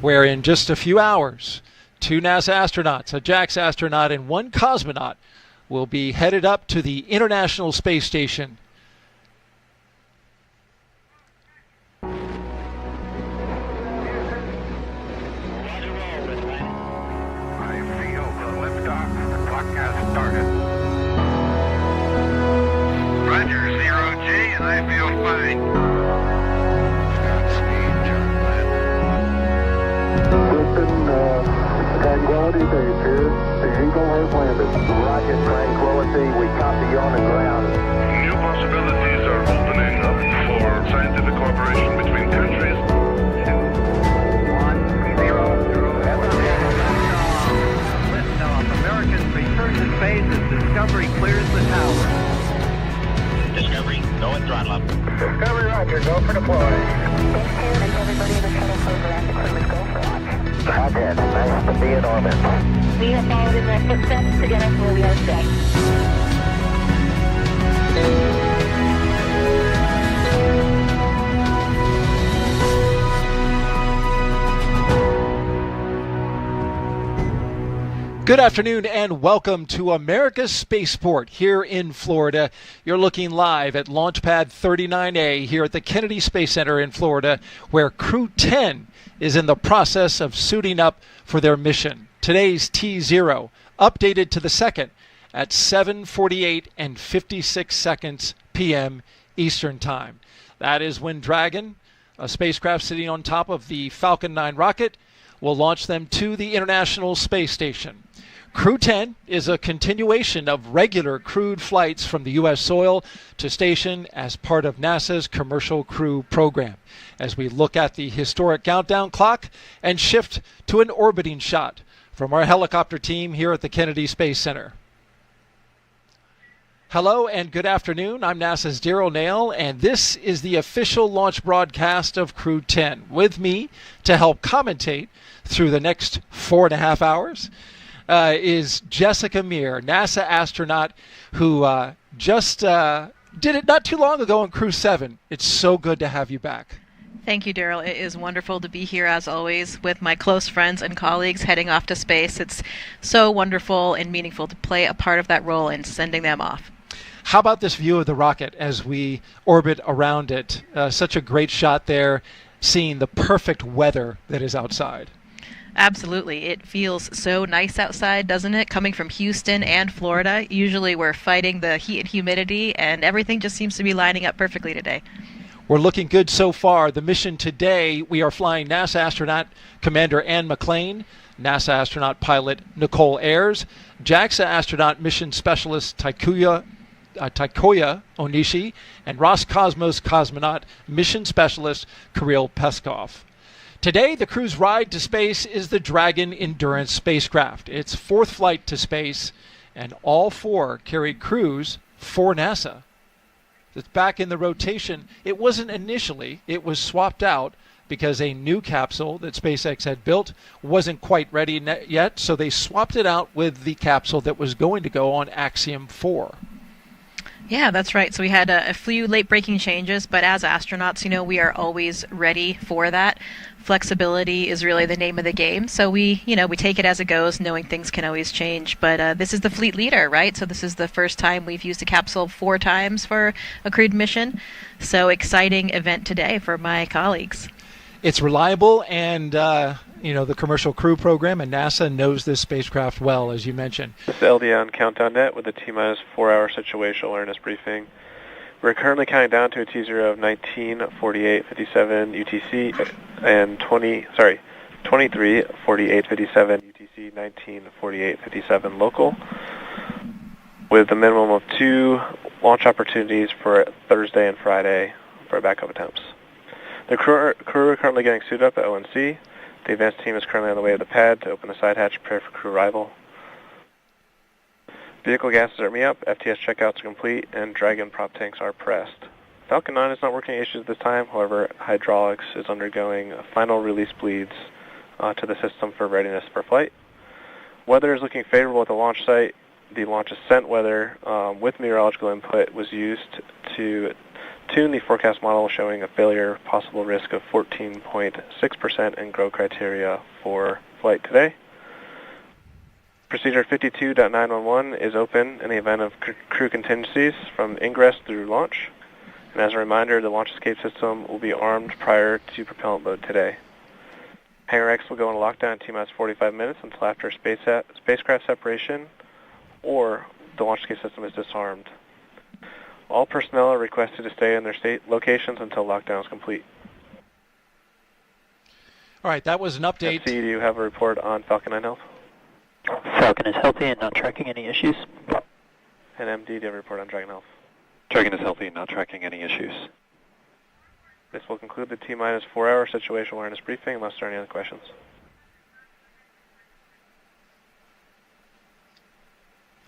where in just a few hours, 2 NASA astronauts, a JAXA astronaut, and 1 cosmonaut will be headed up to the International Space Station. I feel fine. Tranquility Base here. The Eagle has landed. Rocket Tranquility, we copy you on the ground. New possibilities are opening up for scientific cooperation between countries. 1-0-0. Liftoff. Americans return to space as Discovery clears the tower. Discovery, go and throttle up. Discovery, roger, go for deploy. Everybody in the shuttle program, the crew is go for launch. Roger, nice to be in orbit. We have followed in their footsteps to get us where we are today. Good afternoon and welcome to America's Spaceport here in Florida. You're looking live at Launch Pad 39A here at the Kennedy Space Center in Florida, where Crew-10 is in the process of suiting up for their mission. Today's T0 updated to the second at 7:48 and 56 seconds p.m. Eastern Time. That is when Dragon, a spacecraft sitting on top of the Falcon 9 rocket, will launch them to the International Space Station. Crew-10 is a continuation of regular crewed flights from the U.S. soil to station as part of NASA's Commercial Crew program. As we look at the historic countdown clock and shift to an orbiting shot from our helicopter team here at the Kennedy Space Center. Hello and good afternoon. I'm NASA's Daryl Nail, and this is the official launch broadcast of Crew-10. With me to help commentate through the next 4.5 hours is Jessica Meir, NASA astronaut who just did it not too long ago on Crew-7. It's so good to have you back. Thank you, Daryl. It is wonderful to be here, as always, with my close friends and colleagues heading off to space. It's so wonderful and meaningful to play a part of that role in sending them off. How about this view of the rocket as we orbit around it? Such a great shot there, seeing the perfect weather that is outside. Absolutely. It feels so nice outside, doesn't it? Coming from Houston and Florida, usually we're fighting the heat and humidity, and everything just seems to be lining up perfectly today. We're looking good so far. The mission today, we are flying NASA astronaut Commander Ann McClain, NASA astronaut pilot Nichole Ayers, JAXA astronaut mission specialist Takuya Onishi, and Roscosmos cosmonaut mission specialist Kirill Peskov. Today, the crew's ride to space is the Dragon Endurance spacecraft. Its 4th flight to space, and all 4 carried crews for NASA. It's back in the rotation. It wasn't initially. It was swapped out because a new capsule that SpaceX had built wasn't quite ready yet, so they swapped it out with the capsule that was going to go on Axiom 4. Yeah, that's right. So we had a few late-breaking changes, but as astronauts, we are always ready for that. Flexibility is really the name of the game. So we take it as it goes, knowing things can always change. But this is the fleet leader, right? So this is the first time we've used a capsule 4 times for a crewed mission. So exciting event today for my colleagues. It's reliable, and the Commercial Crew program and NASA knows this spacecraft well, as you mentioned. This is LD on Countdown Net with a T-minus 4-hour situational awareness briefing. We're currently counting down to a T0 of 19:48:57 UTC and 23:48:57 UTC, 19:48:57 local, with a minimum of 2 launch opportunities for Thursday and Friday for backup attempts. The crew are currently getting suited up at ONC. The advanced team is currently on the way to the pad to open the side hatch, prepare for crew arrival. Vehicle gases are up, FTS checkouts are complete, and Dragon prop tanks are pressed. Falcon 9 is not working issues this time. However, hydraulics is undergoing final release bleeds to the system for readiness for flight. Weather is looking favorable at the launch site. The launch ascent weather with meteorological input was used to tune the forecast model showing a failure possible risk of 14.6% and grow criteria for flight today. Procedure 52.911 is open in the event of crew contingencies from ingress through launch. And as a reminder, the launch escape system will be armed prior to propellant load today. Hangar X will go into lockdown in T-minus 45 minutes until after spacecraft separation or the launch escape system is disarmed. All personnel are requested to stay in their state locations until lockdown is complete. All right, that was an update. FC, do you have a report on Falcon 9 health? Falcon is healthy and not tracking any issues. And MD, do you have a report on Dragon health? Dragon is healthy and not tracking any issues. This will conclude the T-minus 4-hour situation awareness briefing unless there are any other questions.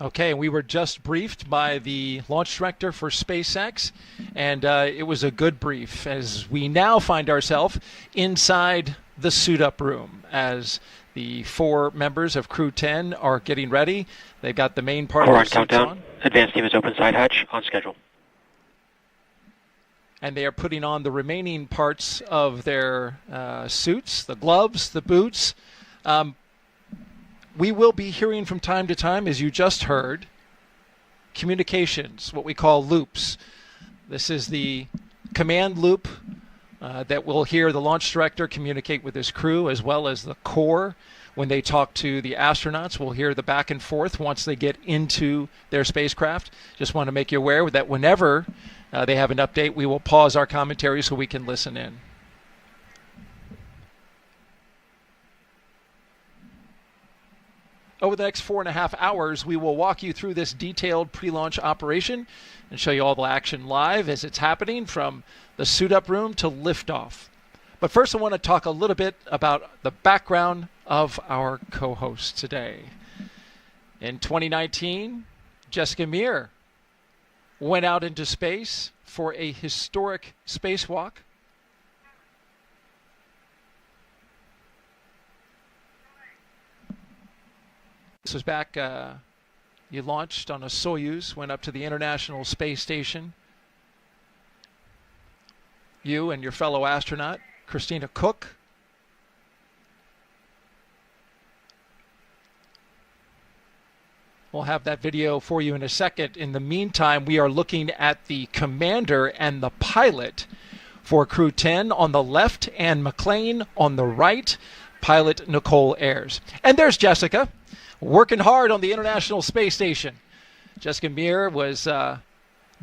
Okay, we were just briefed by the launch director for SpaceX, and it was a good brief as we now find ourselves inside the suit-up room as the 4 members of Crew-10 are getting ready. They've got the main part of their suits on. Advanced team is open side hatch on schedule. And they are putting on the remaining parts of their suits, the gloves, the boots. We will be hearing from time to time, as you just heard, communications, what we call loops. This is the command loop that will hear the launch director communicate with his crew, as well as the core. When they talk to the astronauts, we'll hear the back and forth once they get into their spacecraft. Just want to make you aware that whenever they have an update, we will pause our commentary so we can listen in. Over the next 4.5 hours, we will walk you through this detailed pre-launch operation and show you all the action live as it's happening from the suit-up room to liftoff. But first, I want to talk a little bit about the background of our co-host today. In 2019, Jessica Meir went out into space for a historic spacewalk. This was back, you launched on a Soyuz, went up to the International Space Station. You and your fellow astronaut, Christina Cook. We'll have that video for you in a second. In the meantime, we are looking at the commander and the pilot for Crew-10 on the left and McClain on the right, pilot Nichole Ayers. And there's Jessica, working hard on the International Space Station. Jessica Meir was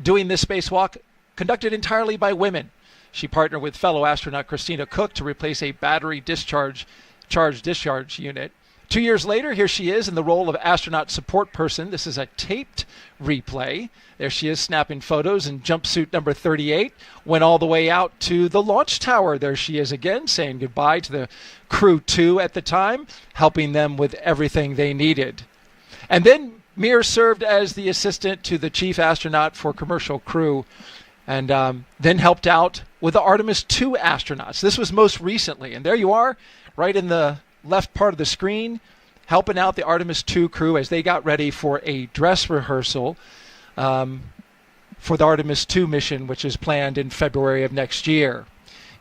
doing this spacewalk conducted entirely by women. She partnered with fellow astronaut Christina Cook to replace a battery charge discharge unit. 2 years later, here she is in the role of astronaut support person. This is a taped replay. There she is snapping photos in jumpsuit number 38. Went all the way out to the launch tower. There she is again, saying goodbye to the Crew-2 at the time, helping them with everything they needed. And then Meir served as the assistant to the chief astronaut for commercial crew, and then helped out with the Artemis II astronauts. This was most recently. And there you are, right in the left part of the screen, helping out the Artemis II crew as they got ready for a dress rehearsal for the Artemis II mission, which is planned in February of next year.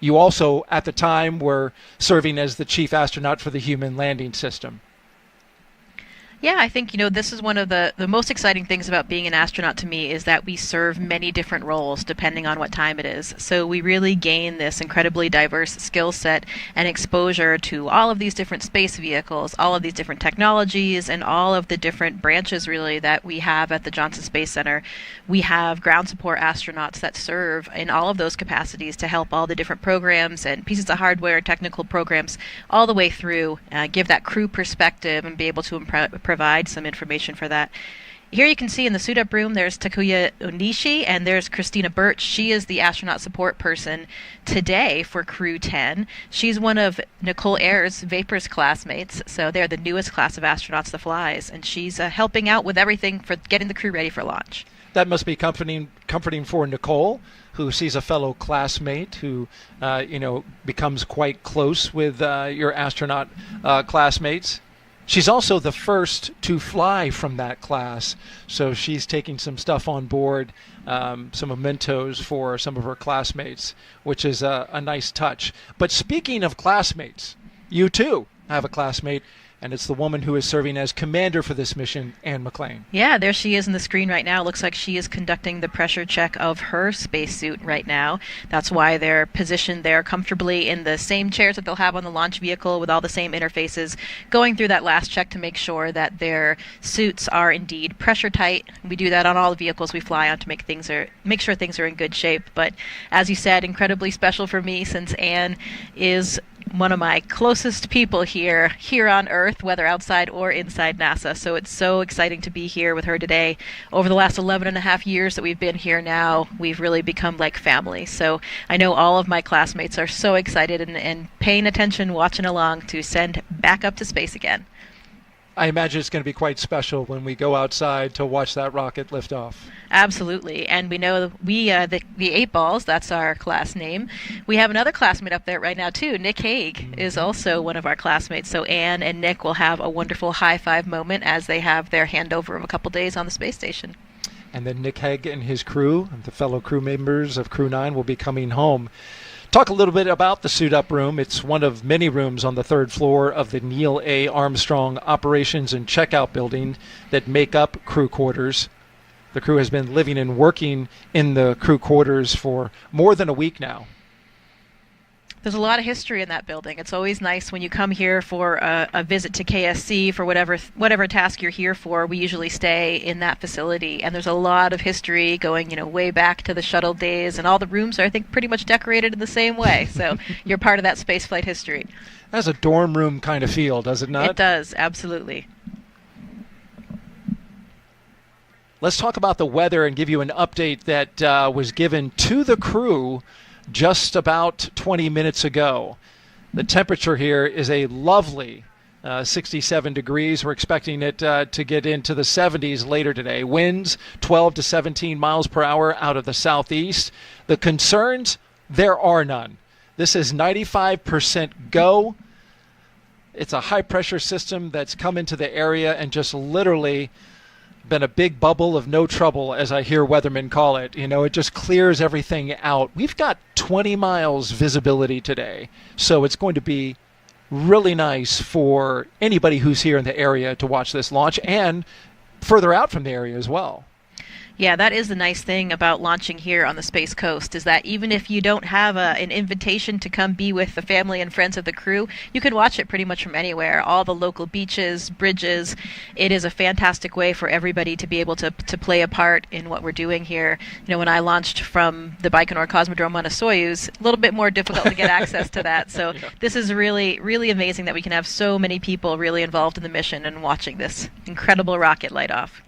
You also, at the time, were serving as the chief astronaut for the human landing system. Yeah, I think, this is one of the most exciting things about being an astronaut to me is that we serve many different roles depending on what time it is. So we really gain this incredibly diverse skill set and exposure to all of these different space vehicles, all of these different technologies, and all of the different branches really that we have at the Johnson Space Center. We have ground support astronauts that serve in all of those capacities to help all the different programs and pieces of hardware, technical programs, all the way through, give that crew perspective and be able to provide some information for that. Here you can see in the suit-up room, there's Takuya Onishi and there's Christina Birch. She is the astronaut support person today for Crew-10. She's one of Nichole Ayers' Vapor's classmates, so they're the newest class of astronauts that flies, and she's helping out with everything for getting the crew ready for launch. That must be comforting for Nichole, who sees a fellow classmate who, becomes quite close with your astronaut classmates. She's also the first to fly from that class, so she's taking some stuff on board, some mementos for some of her classmates, which is a nice touch. But speaking of classmates, you too have a classmate, and it's the woman who is serving as commander for this mission, Anne McClain. Yeah, there she is in the screen right now. Looks like she is conducting the pressure check of her spacesuit right now. That's why they're positioned there comfortably in the same chairs that they'll have on the launch vehicle with all the same interfaces, going through that last check to make sure that their suits are indeed pressure tight. We do that on all the vehicles we fly on to make sure things are in good shape. But as you said, incredibly special for me since Anne is one of my closest people here on Earth, whether outside or inside NASA. So it's so exciting to be here with her today. Over the last 11 and a half years that we've been here now, we've really become like family. So I know all of my classmates are so excited and paying attention, watching along to send back up to space again. I imagine it's going to be quite special when we go outside to watch that rocket lift off. Absolutely. And we know the 8 Balls, that's our class name. We have another classmate up there right now, too. Nick Hague is also one of our classmates. So Anne and Nick will have a wonderful high-five moment as they have their handover of a couple days on the space station. And then Nick Hague and his crew, the fellow crew members of Crew-10, will be coming home. Talk a little bit about the suit-up room. It's one of many rooms on the 3rd floor of the Neil A. Armstrong Operations and Checkout Building that make up crew quarters. The crew has been living and working in the crew quarters for more than a week now. There's a lot of history in that building. It's always nice when you come here for a visit to KSC for whatever task you're here for. We usually stay in that facility, and there's a lot of history going, way back to the shuttle days, and all the rooms are, I think, pretty much decorated in the same way. So you're part of that spaceflight history. It has a dorm room kind of feel, does it not? It does, absolutely. Let's talk about the weather and give you an update that was given to the crew just about 20 minutes ago. The temperature here is a lovely 67 degrees. We're expecting it to get into the 70s later today. Winds 12 to 17 miles per hour out of the southeast. The concerns, there are none. This is 95% go. It's a high pressure system that's come into the area and just literally been a big bubble of no trouble, as I hear weathermen call it. It just clears everything out. We've got 20 miles visibility today, so it's going to be really nice for anybody who's here in the area to watch this launch and further out from the area as well. Yeah, that is the nice thing about launching here on the Space Coast, is that even if you don't have an invitation to come be with the family and friends of the crew, you can watch it pretty much from anywhere. All the local beaches, bridges. It is a fantastic way for everybody to be able to play a part in what we're doing here. When I launched from the Baikonur Cosmodrome on a Soyuz, a little bit more difficult to get access to that. So This is really, really amazing that we can have so many people really involved in the mission and watching this incredible rocket light off.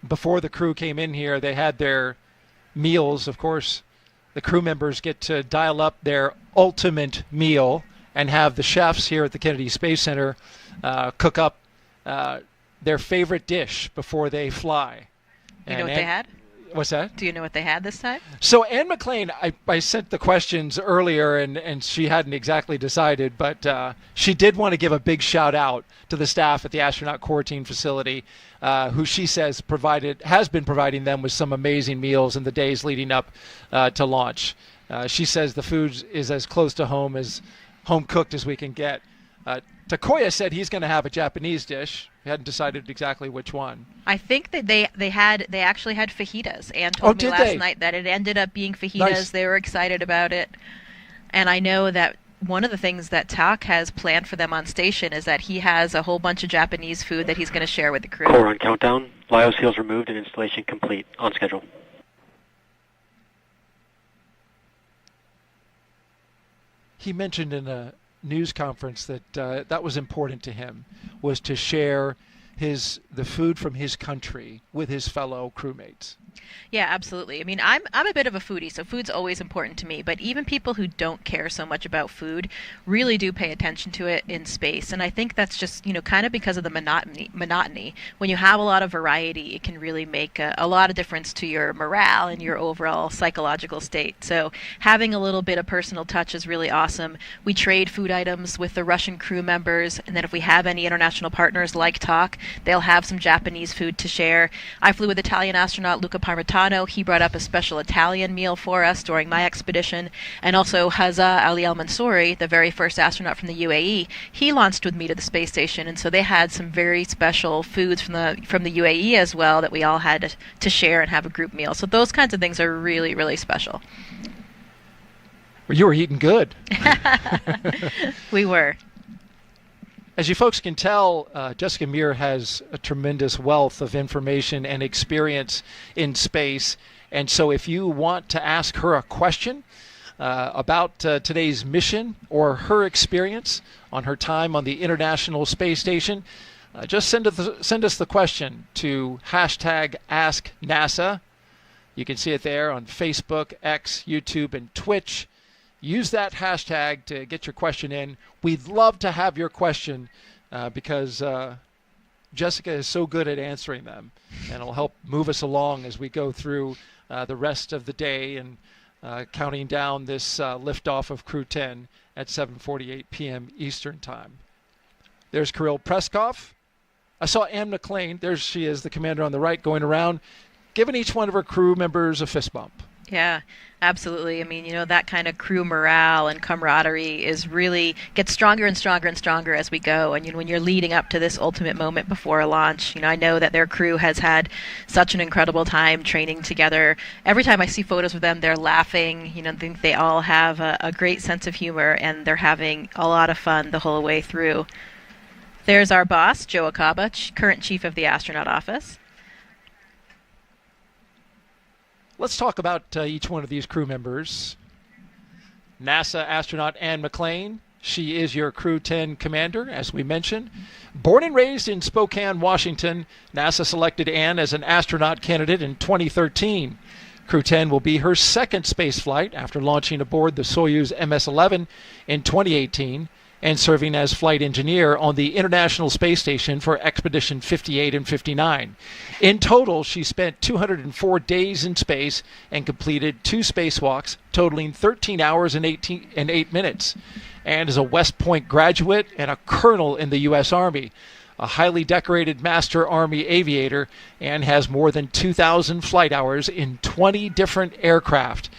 Before the crew came in here, they had their meals. Of course, the crew members get to dial up their ultimate meal and have the chefs here at the Kennedy Space Center cook up their favorite dish before they fly. You know what they had? What's that? Do you know what they had this time? So Anne McClain, I sent the questions earlier, and she hadn't exactly decided, but she did want to give a big shout out to the staff at the astronaut quarantine facility, who she says has been providing them with some amazing meals in the days leading up to launch. She says the food is as close to home cooked as we can get. Takuya said he's going to have a Japanese dish. He hadn't decided exactly which one. I think that they actually had fajitas. Anne told me last night that it ended up being fajitas. Nice. They were excited about it. And I know that one of the things that Tak has planned for them on station is that he has a whole bunch of Japanese food that he's going to share with the crew. Core on countdown. LIO seals removed and installation complete. On schedule. He mentioned in a news conference that that was important to him, was to share the food from his country with his fellow crewmates. Yeah, absolutely. I mean, I'm a bit of a foodie, so food's always important to me. But even people who don't care so much about food really do pay attention to it in space. And I think that's just, kind of because of the monotony. When you have a lot of variety, it can really make a lot of difference to your morale and your overall psychological state. So having a little bit of personal touch is really awesome. We trade food items with the Russian crew members, and then if we have any international partners like TALK, they'll have some Japanese food to share. I flew with Italian astronaut Luca Parmitano. He brought up a special Italian meal for us during my expedition. And also Hazza Ali Al-Mansouri, the very first astronaut from the UAE, he launched with me to the space station. And so they had some very special foods from the UAE as well that we all had to share and have a group meal. So those kinds of things are really, really special. Well, you were eating good. We were. As you folks can tell, Jessica Meir has a tremendous wealth of information and experience in space. And so if you want to ask her a question about today's mission or her experience on her time on the International Space Station, just send us the question to #AskNASA. You can see it there on Facebook, X, YouTube, and Twitch. Use that hashtag to get your question in. We'd love to have your question because Jessica is so good at answering them, and it'll help move us along as we go through the rest of the day and counting down this liftoff of Crew-10 at 7:48 p.m. Eastern Time. There's Kirill Peskov. I saw Anne McClain. There she is, the commander on the right, going around, giving each one of her crew members a fist bump. Yeah, absolutely. I mean, that kind of crew morale and camaraderie gets stronger and stronger and stronger as we go. And when you're leading up to this ultimate moment before a launch, I know that their crew has had such an incredible time training together. Every time I see photos of them, they're laughing. I think they all have a great sense of humor, and they're having a lot of fun the whole way through. There's our boss, Joe Akaba, current chief of the astronaut office. Let's talk about each one of these crew members. NASA astronaut Anne McClain. She is your Crew-10 commander, as we mentioned. Born and raised in Spokane, Washington, NASA selected Anne as an astronaut candidate in 2013. Crew-10 will be her second space flight after launching aboard the Soyuz MS-11 in 2018 and serving as flight engineer on the International Space Station for Expedition 58 and 59. In total, she spent 204 days in space and completed 2 spacewalks, totaling 13 hours and 8 minutes, and is a West Point graduate and a colonel in the U.S. Army, a highly decorated Master Army aviator, and has more than 2,000 flight hours in 20 different aircraft.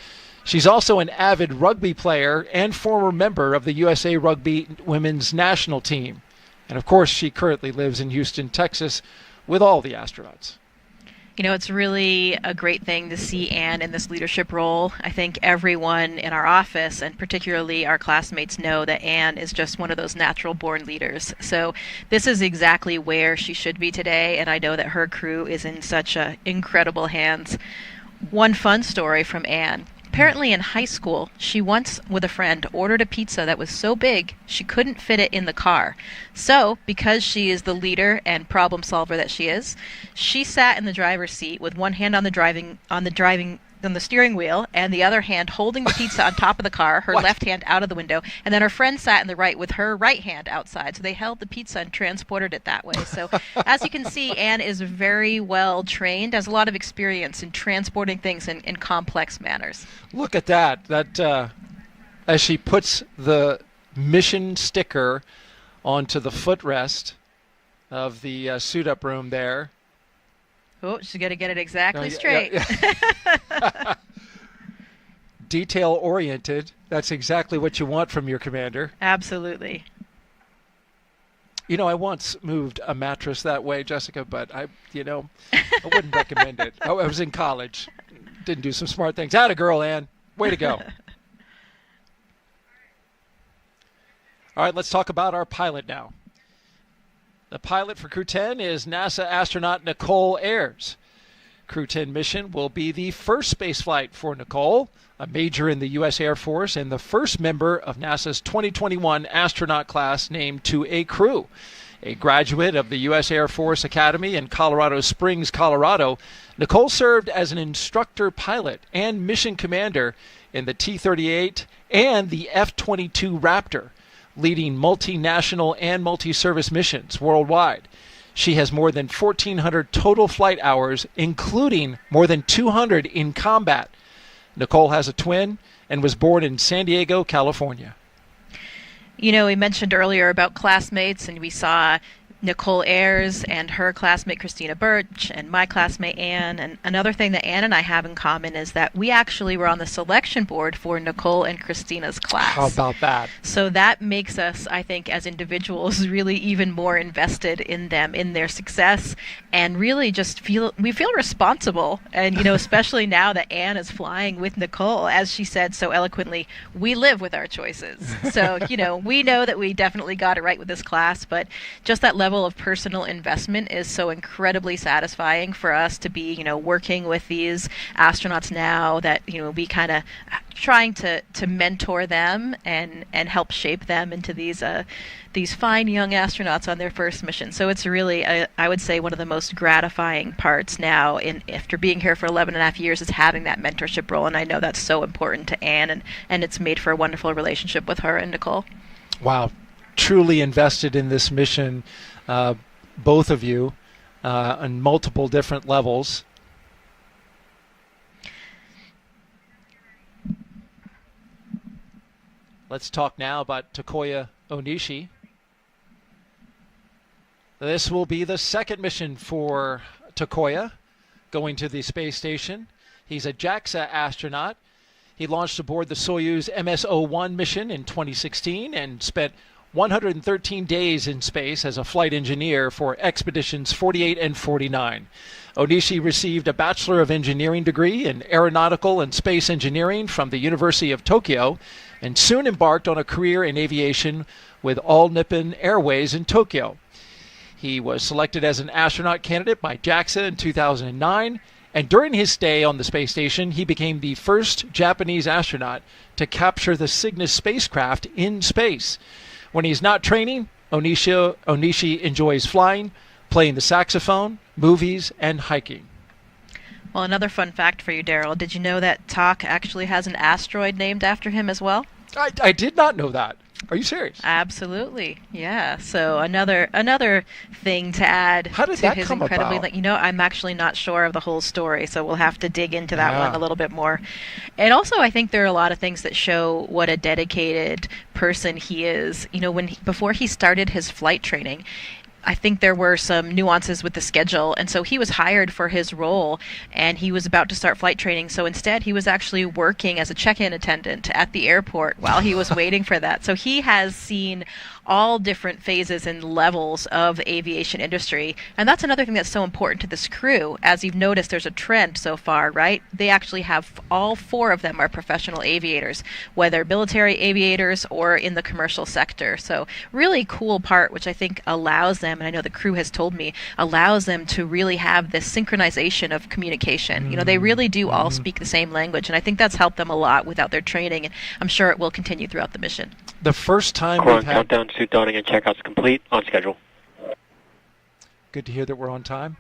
She's also an avid rugby player and former member of the USA Rugby Women's National Team. And of course, she currently lives in Houston, Texas, with all the astronauts. It's really a great thing to see Anne in this leadership role. I think everyone in our office, and particularly our classmates, know that Anne is just one of those natural-born leaders. So this is exactly where she should be today, and I know that her crew is in such incredible hands. One fun story from Anne. Apparently in high school, she once, with a friend, ordered a pizza that was so big she couldn't fit it in the car. So, because she is the leader and problem solver that she is, she sat in the driver's seat with one hand on the steering wheel and the other hand holding the pizza on top of the car, her left hand out of the window, and then her friend sat in the right with her right hand outside. So they held the pizza and transported it that way. So as you can see, Anne is very well trained, has a lot of experience in transporting things in complex manners. Look at that. That as she puts the mission sticker onto the footrest of the suit-up room there. Oh, she's got to get it exactly straight. Yeah. Detail-oriented. That's exactly what you want from your commander. Absolutely. I once moved a mattress that way, Jessica, but I wouldn't recommend it. I was in college. Didn't do some smart things. Atta girl, Ann. Way to go. All right, let's talk about our pilot now. The pilot for Crew-10 is NASA astronaut Nichole Ayers. Crew-10 mission will be the first spaceflight for Nichole, a major in the U.S. Air Force and the first member of NASA's 2021 astronaut class named to a crew. A graduate of the U.S. Air Force Academy in Colorado Springs, Colorado, Nichole served as an instructor pilot and mission commander in the T-38 and the F-22 Raptor, leading multinational and multi-service missions worldwide. She has more than 1,400 total flight hours, including more than 200 in combat. Nichole has a twin and was born in San Diego, California. You know, we mentioned earlier about classmates, and we saw Nichole Ayers and her classmate Christina Birch and my classmate Anne. And another thing that Anne and I have in common is that we actually were on the selection board for Nichole and Christina's class. How about that? So that makes us, I think, as individuals, really even more invested in them, in their success, and really just feel responsible. And, you know, especially now that Anne is flying with Nichole, as she said so eloquently, we live with our choices. So, you know, we know that we definitely got it right with this class, but just that level of personal investment is so incredibly satisfying for us to be, you know, working with these astronauts now, that, you know, we kind of trying to mentor them and help shape them into these fine young astronauts on their first mission. So it's really, I would say, one of the most gratifying parts now after being here for 11 and a half years is having that mentorship role. And I know that's so important to Anne, and it's made for a wonderful relationship with her and Nichole. Wow. Truly invested in this mission, both of you, on multiple different levels. Let's talk now about Takuya Onishi. This will be the second mission for Takuya, going to the space station. He's a JAXA astronaut. He launched aboard the Soyuz MS-01 mission in 2016 and spent 113 days in space as a flight engineer for expeditions 48 and 49. Onishi received a Bachelor of Engineering degree in Aeronautical and Space Engineering from the University of Tokyo, and soon embarked on a career in aviation with All Nippon Airways in Tokyo. He was selected as an astronaut candidate by JAXA in 2009, and during his stay on the space station, he became the first Japanese astronaut to capture the Cygnus spacecraft in space. When he's not training, Onishi enjoys flying, playing the saxophone, movies, and hiking. Well, another fun fact for you, Daryl. Did you know that Tak actually has an asteroid named after him as well? I did not know that. Are you serious? Absolutely, yeah. So another thing to add How did to that his come incredibly, about? you know, I'm actually not sure of the whole story, so we'll have to dig into that one a little bit more. And also, I think there are a lot of things that show what a dedicated person he is. You know, before he started his flight training, I think there were some nuances with the schedule, and so he was hired for his role, and he was about to start flight training, so instead he was actually working as a check-in attendant at the airport while he was waiting for that. So he has seen all different phases and levels of the aviation industry, and that's another thing that's so important to this crew. As you've noticed, there's a trend so far, right? They actually have, all four of them are professional aviators, whether military aviators or in the commercial sector. So really cool part, which I think allows them, and I know the crew has told me, allows them to really have this synchronization of communication. You know, they really do all speak the same language, and I think that's helped them a lot without their training, and I'm sure it will continue throughout the mission. The first time Core we've had... countdown, suit donning, and checkouts complete, on schedule. Good to hear that we're on time.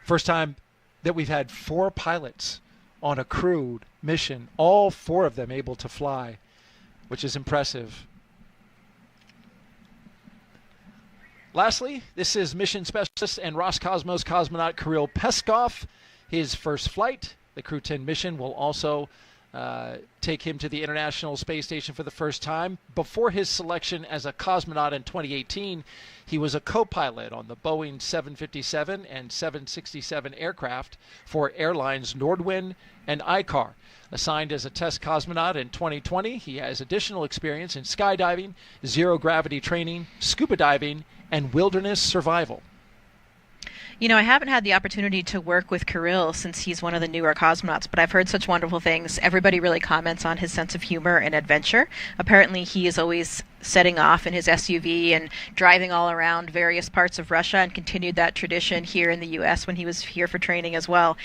First time that we've had 4 pilots on a crewed mission, all 4 of them able to fly, which is impressive. Lastly, this is mission specialist and Roscosmos cosmonaut Kirill Peskov. His first flight, the Crew-10 mission, will also take him to the International Space Station for the first time. Before his selection as a cosmonaut in 2018, he was a co-pilot on the Boeing 757 and 767 aircraft for airlines Nordwind and ICAR. Assigned as a test cosmonaut in 2020, he has additional experience in skydiving, zero-gravity training, scuba diving, and wilderness survival. You know, I haven't had the opportunity to work with Kirill since he's one of the newer cosmonauts, but I've heard such wonderful things. Everybody really comments on his sense of humor and adventure. Apparently, he is always setting off in his SUV and driving all around various parts of Russia, and continued that tradition here in the U.S. when he was here for training as well.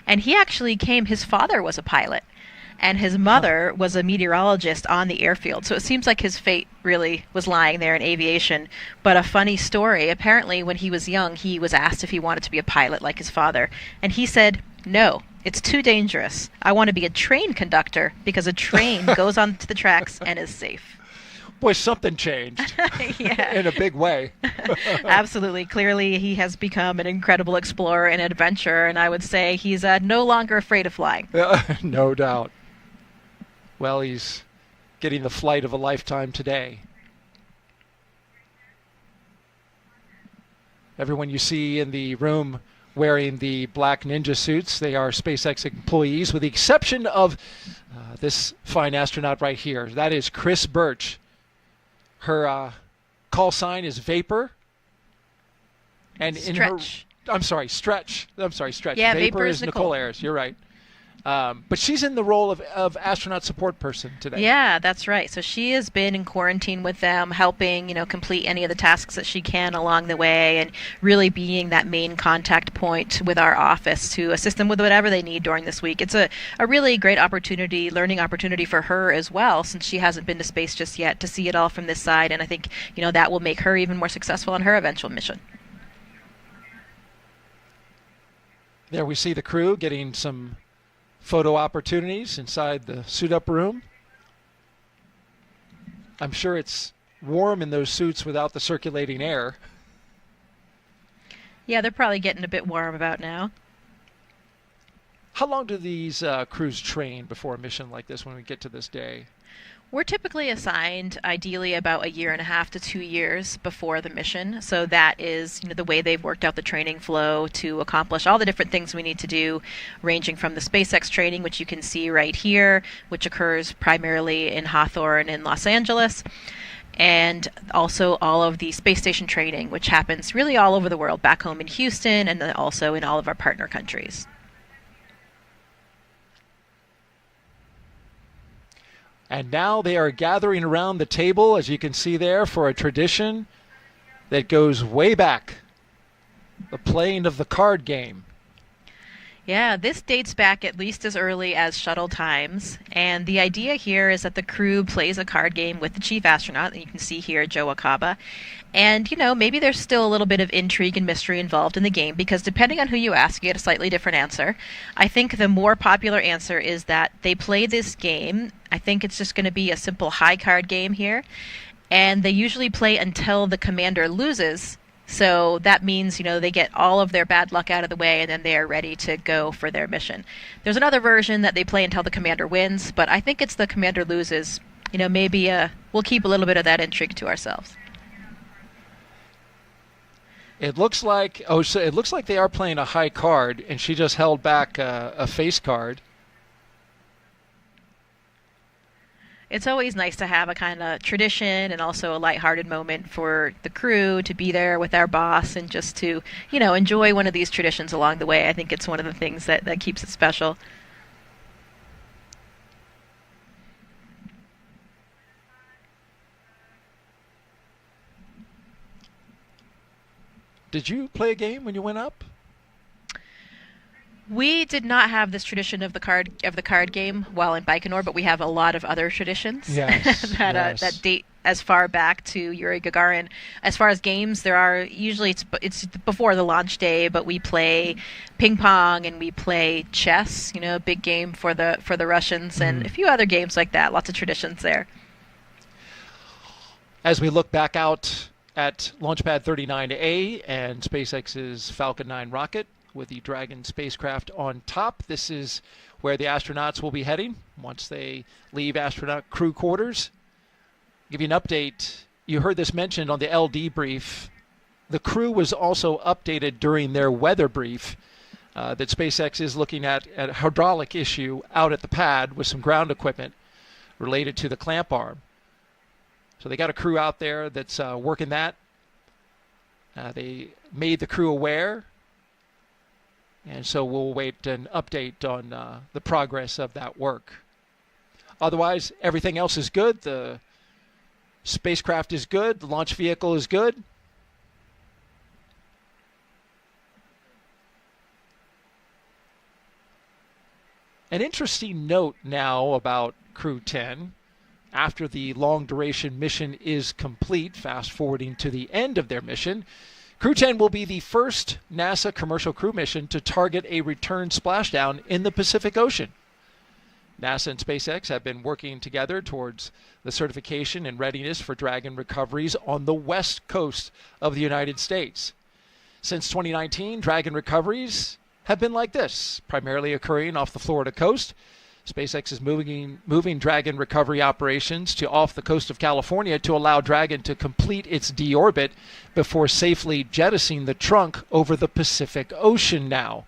And he actually his father was a pilot. And his mother was a meteorologist on the airfield. So it seems like his fate really was lying there in aviation. But a funny story, apparently when he was young, he was asked if he wanted to be a pilot like his father. And he said, no, it's too dangerous. I want to be a train conductor because a train goes onto the tracks and is safe. Boy, something changed Yeah. in a big way. Absolutely. Clearly, he has become an incredible explorer and adventurer, and I would say he's no longer afraid of flying. No doubt. Well, he's getting the flight of a lifetime today. Everyone you see in the room wearing the black ninja suits, they are SpaceX employees, with the exception of this fine astronaut right here. That is Chris Birch. Her call sign is Vapor. And Stretch. Stretch. Yeah, Vapor is Nichole Ayers. You're right. But she's in the role of astronaut support person today. Yeah, that's right. So she has been in quarantine with them, helping, complete any of the tasks that she can along the way, and really being that main contact point with our office to assist them with whatever they need during this week. It's a really great opportunity, learning opportunity for her as well, since she hasn't been to space just yet, to see it all from this side. And I think, that will make her even more successful on her eventual mission. There we see the crew getting some photo opportunities inside the suit-up room. I'm sure it's warm in those suits without the circulating air. Yeah, they're probably getting a bit warm about now. How long do these crews train before a mission like this when we get to this day? We're typically assigned, ideally, about 1.5 to 2 years before the mission. So that is, the way they've worked out the training flow to accomplish all the different things we need to do, ranging from the SpaceX training, which you can see right here, which occurs primarily in Hawthorne in Los Angeles, and also all of the space station training, which happens really all over the world, back home in Houston, and then also in all of our partner countries. And now they are gathering around the table, as you can see there, for a tradition that goes way back, the playing of the card game. Yeah, this dates back at least as early as shuttle times, and the idea here is that the crew plays a card game with the chief astronaut, and you can see here Joe Akaba, and maybe there's still a little bit of intrigue and mystery involved in the game, because depending on who you ask, you get a slightly different answer. I think the more popular answer is that they play this game, I think it's just going to be a simple high card game here, and they usually play until the commander loses. So that means, they get all of their bad luck out of the way, and then they are ready to go for their mission. There's another version that they play until the commander wins, but I think it's the commander loses. Maybe we'll keep a little bit of that intrigue to ourselves. It looks like they are playing a high card, and she just held back a face card. It's always nice to have a kind of tradition and also a lighthearted moment for the crew to be there with our boss and just to, enjoy one of these traditions along the way. I think it's one of the things that keeps it special. Did you play a game when you went up? We did not have this tradition of the card game while in Baikonur, but we have a lot of other traditions that date as far back to Yuri Gagarin. As far as games, there are usually it's before the launch day, but we play ping pong and we play chess. A big game for the Russians, and a few other games like that. Lots of traditions there. As we look back out at Launchpad 39A and SpaceX's Falcon 9 rocket, with the Dragon spacecraft on top. This is where the astronauts will be heading once they leave astronaut crew quarters. Give you an update. You heard this mentioned on the LD brief. The crew was also updated during their weather brief that SpaceX is looking at a hydraulic issue out at the pad with some ground equipment related to the clamp arm. So they got a crew out there that's working that. They made the crew aware. And so we'll wait an update on the progress of that work. Otherwise, everything else is good. The spacecraft is good. The launch vehicle is good. An interesting note now about Crew-10. After the long-duration mission is complete, fast-forwarding to the end of their mission, Crew-10 will be the first NASA commercial crew mission to target a return splashdown in the Pacific Ocean. NASA and SpaceX have been working together towards the certification and readiness for Dragon recoveries on the west coast of the United States. Since 2019, Dragon recoveries have been like this, primarily occurring off the Florida coast. SpaceX is moving Dragon recovery operations to off the coast of California to allow Dragon to complete its deorbit before safely jettisoning the trunk over the Pacific Ocean now,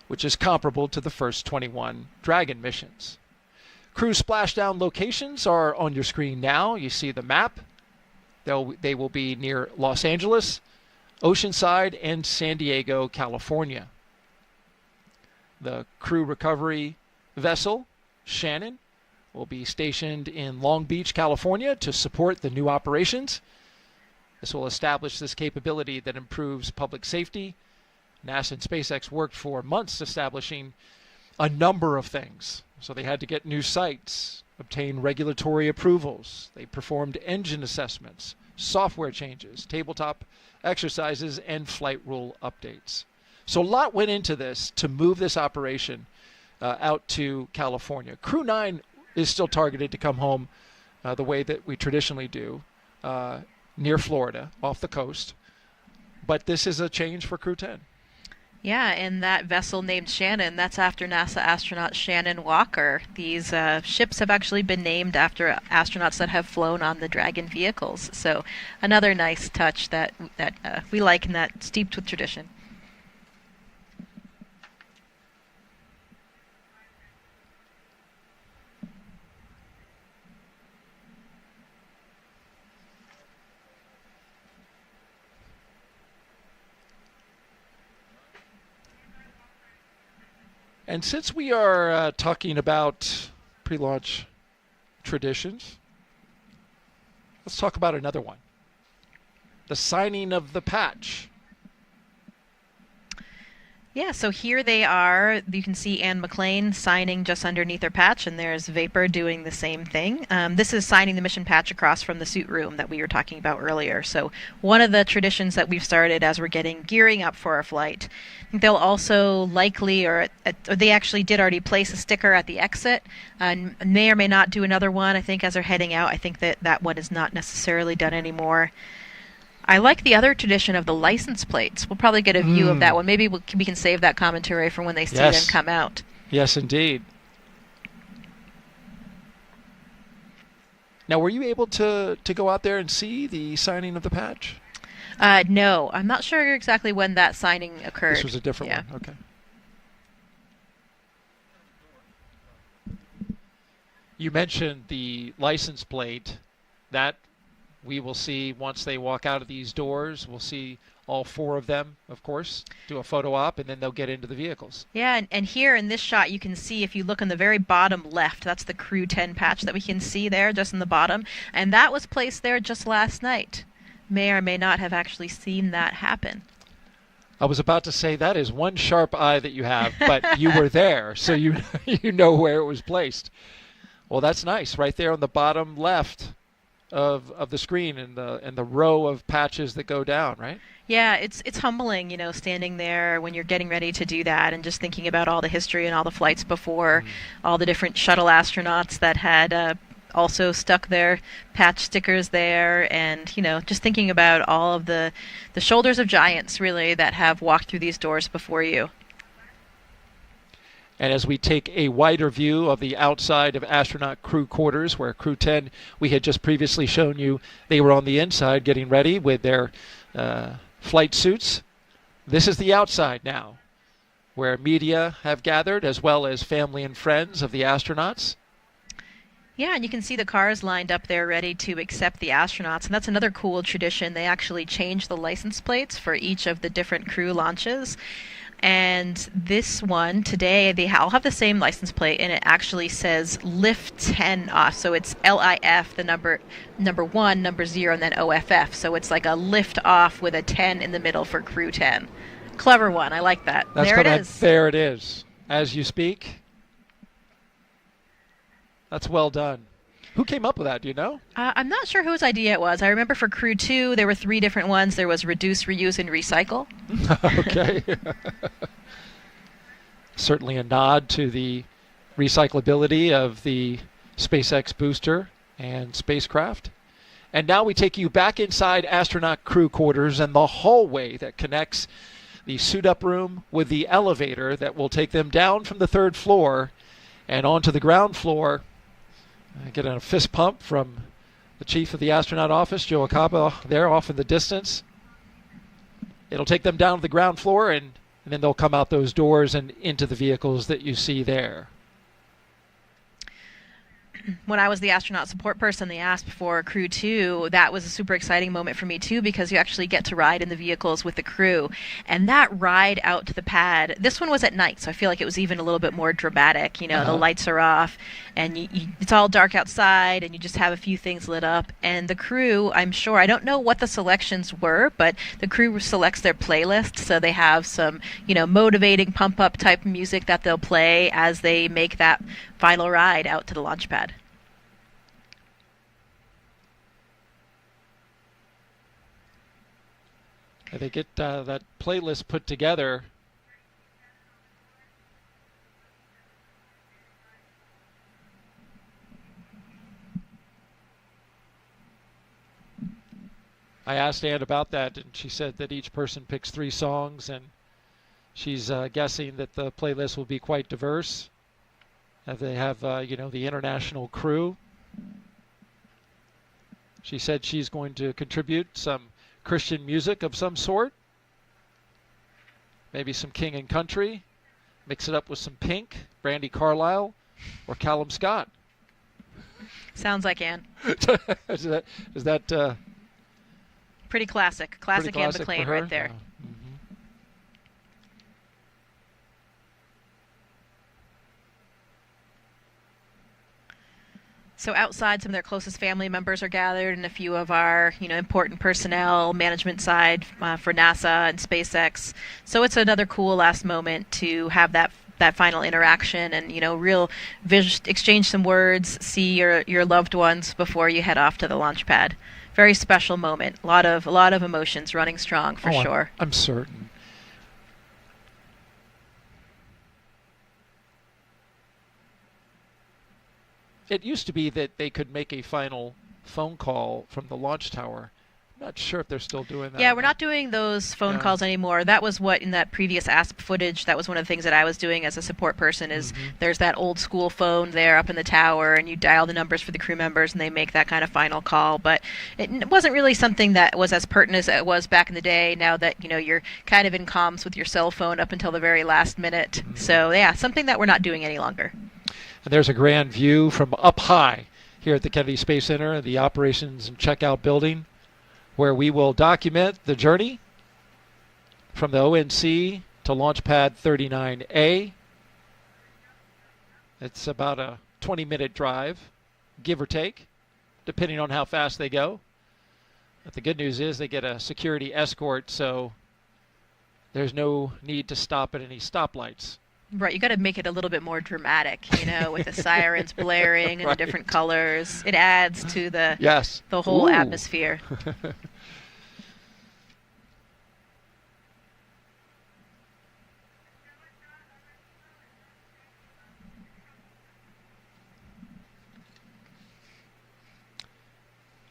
which is comparable to the first 21 Dragon missions. Crew splashdown locations are on your screen now. You see the map. They will be near Los Angeles, Oceanside, and San Diego, California. The crew recovery vessel, Shannon, will be stationed in Long Beach, California to support the new operations. This will establish this capability that improves public safety. NASA and SpaceX worked for months establishing a number of things. So they had to get new sites, obtain regulatory approvals. They performed engine assessments, software changes, tabletop exercises, and flight rule updates. So a lot went into this to move this operation out to California. Crew-9 is still targeted to come home the way that we traditionally do, near Florida, off the coast. But this is a change for Crew-10. Yeah, and that vessel named Shannon, that's after NASA astronaut Shannon Walker. These ships have actually been named after astronauts that have flown on the Dragon vehicles. So another nice touch that we like, and that's steeped with tradition. And since we are talking about pre-launch traditions, let's talk about another one. The signing of the patch. Yeah, so here they are. You can see Anne McClain signing just underneath her patch, and there's Vapor doing the same thing. This is signing the mission patch across from the suit room that we were talking about earlier. So one of the traditions that we've started as we're gearing up for our flight. They'll also likely, or they actually did already place a sticker at the exit, and may or may not do another one, I think, as they're heading out. I think that one is not necessarily done anymore. I like the other tradition of the license plates. We'll probably get a view of that one. Maybe we can save that commentary for when they see them come out. Yes, indeed. Now, were you able to go out there and see the signing of the patch? No, I'm not sure exactly when that signing occurred. This was a different one. Okay. You mentioned the license plate. That we will see once they walk out of these doors. We'll see all four of them, of course, do a photo op, and then they'll get into the vehicles. Yeah, and here in this shot, you can see, if you look on the very bottom left, that's the Crew-10 patch that we can see there, just in the bottom. And that was placed there just last night. May or may not have actually seen that happen. I was about to say, that is one sharp eye that you have, but you were there, so you know where it was placed. Well, that's nice, right there on the bottom left of the screen, and the row of patches that go down, right? Yeah, it's humbling, standing there when you're getting ready to do that, and just thinking about all the history and all the flights before, all the different shuttle astronauts that had also stuck their patch stickers there, and just thinking about all of the shoulders of giants, really, that have walked through these doors before you. And as we take a wider view of the outside of astronaut crew quarters, where Crew-10, we had just previously shown you, they were on the inside getting ready with their flight suits. This is the outside now, where media have gathered, as well as family and friends of the astronauts. Yeah, and you can see the cars lined up there ready to accept the astronauts, and that's another cool tradition. They actually changed the license plates for each of the different crew launches. And this one today, they all have the same license plate, and it actually says Lift 10 off. So it's LIF, the number 1, number 0, and then OFF. So it's like a lift off with a 10 in the middle for Crew-10. Clever one. I like that. There it is. As you speak. That's well done. Who came up with that? Do you know? I'm not sure whose idea it was. I remember for Crew-2, there were 3 different ones. There was reduce, reuse, and recycle. Okay. Certainly a nod to the recyclability of the SpaceX booster and spacecraft. And now we take you back inside astronaut crew quarters and the hallway that connects the suit-up room with the elevator that will take them down from the 3rd floor and onto the ground floor. I get a fist pump from the chief of the astronaut office, Joe Acaba, there off in the distance. It'll take them down to the ground floor, and then they'll come out those doors and into the vehicles that you see there. When I was the astronaut support person, they asked for Crew-2. That was a super exciting moment for me, too, because you actually get to ride in the vehicles with the crew. And that ride out to the pad, this one was at night, so I feel like it was even a little bit more dramatic. You know, the lights are off, and it's all dark outside, and you just have a few things lit up. And the crew, I'm sure, I don't know what the selections were, but the crew selects their playlist, so they have some, motivating pump-up type music that they'll play as they make that final ride out to the launch pad. They get that playlist put together. I asked Ann about that, and she said that each person picks 3 songs, and she's guessing that the playlist will be quite diverse. They have, the international crew. She said she's going to contribute some Christian music of some sort. Maybe some King and Country. Mix it up with some Pink, Brandy Carlisle, or Callum Scott. Sounds like Ann. is that pretty classic. Classic Ann McClain right there. So outside, some of their closest family members are gathered, and a few of our, important personnel, management side for NASA and SpaceX. So it's another cool last moment to have that final interaction and, real exchange some words, see your loved ones before you head off to the launch pad. Very special moment. A lot of emotions running strong for sure. I'm certain. It used to be that they could make a final phone call from the launch tower. I'm not sure if they're still doing that. Yeah, we're not doing those phone calls anymore. That was what, in that previous ASP footage, that was one of the things that I was doing as a support person is there's that old school phone there up in the tower, and you dial the numbers for the crew members, and they make that kind of final call. But it wasn't really something that was as pertinent as it was back in the day, now that, you're kind of in comms with your cell phone up until the very last minute. So, yeah, something that we're not doing any longer. And there's a grand view from up high here at the Kennedy Space Center, the operations and checkout building, where we will document the journey from the ONC to Launch Pad 39A. It's about a 20-minute drive, give or take, depending on how fast they go. But the good news is they get a security escort, so there's no need to stop at any stoplights. Right, you got to make it a little bit more dramatic, with the sirens blaring and the different colors. It adds to the whole atmosphere.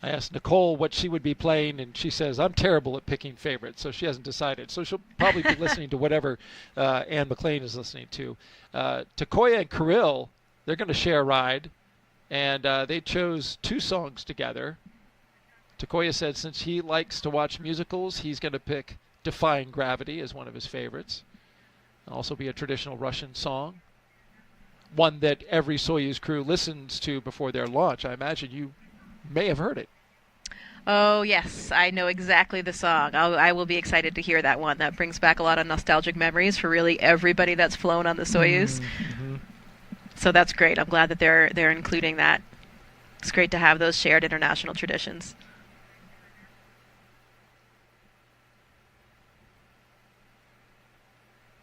I asked Nichole what she would be playing, and she says, I'm terrible at picking favorites, so she hasn't decided. So she'll probably be listening to whatever Ann McClain is listening to. Takuya and Kirill, they're going to share a ride, and they chose 2 songs together. Takuya said since he likes to watch musicals, he's going to pick Defying Gravity as one of his favorites. It'll also be a traditional Russian song, one that every Soyuz crew listens to before their launch. I imagine you may have heard it. Oh, yes. I know exactly the song. I will be excited to hear that one. That brings back a lot of nostalgic memories for really everybody that's flown on the Soyuz. So that's great. I'm glad that they're including that. It's great to have those shared international traditions.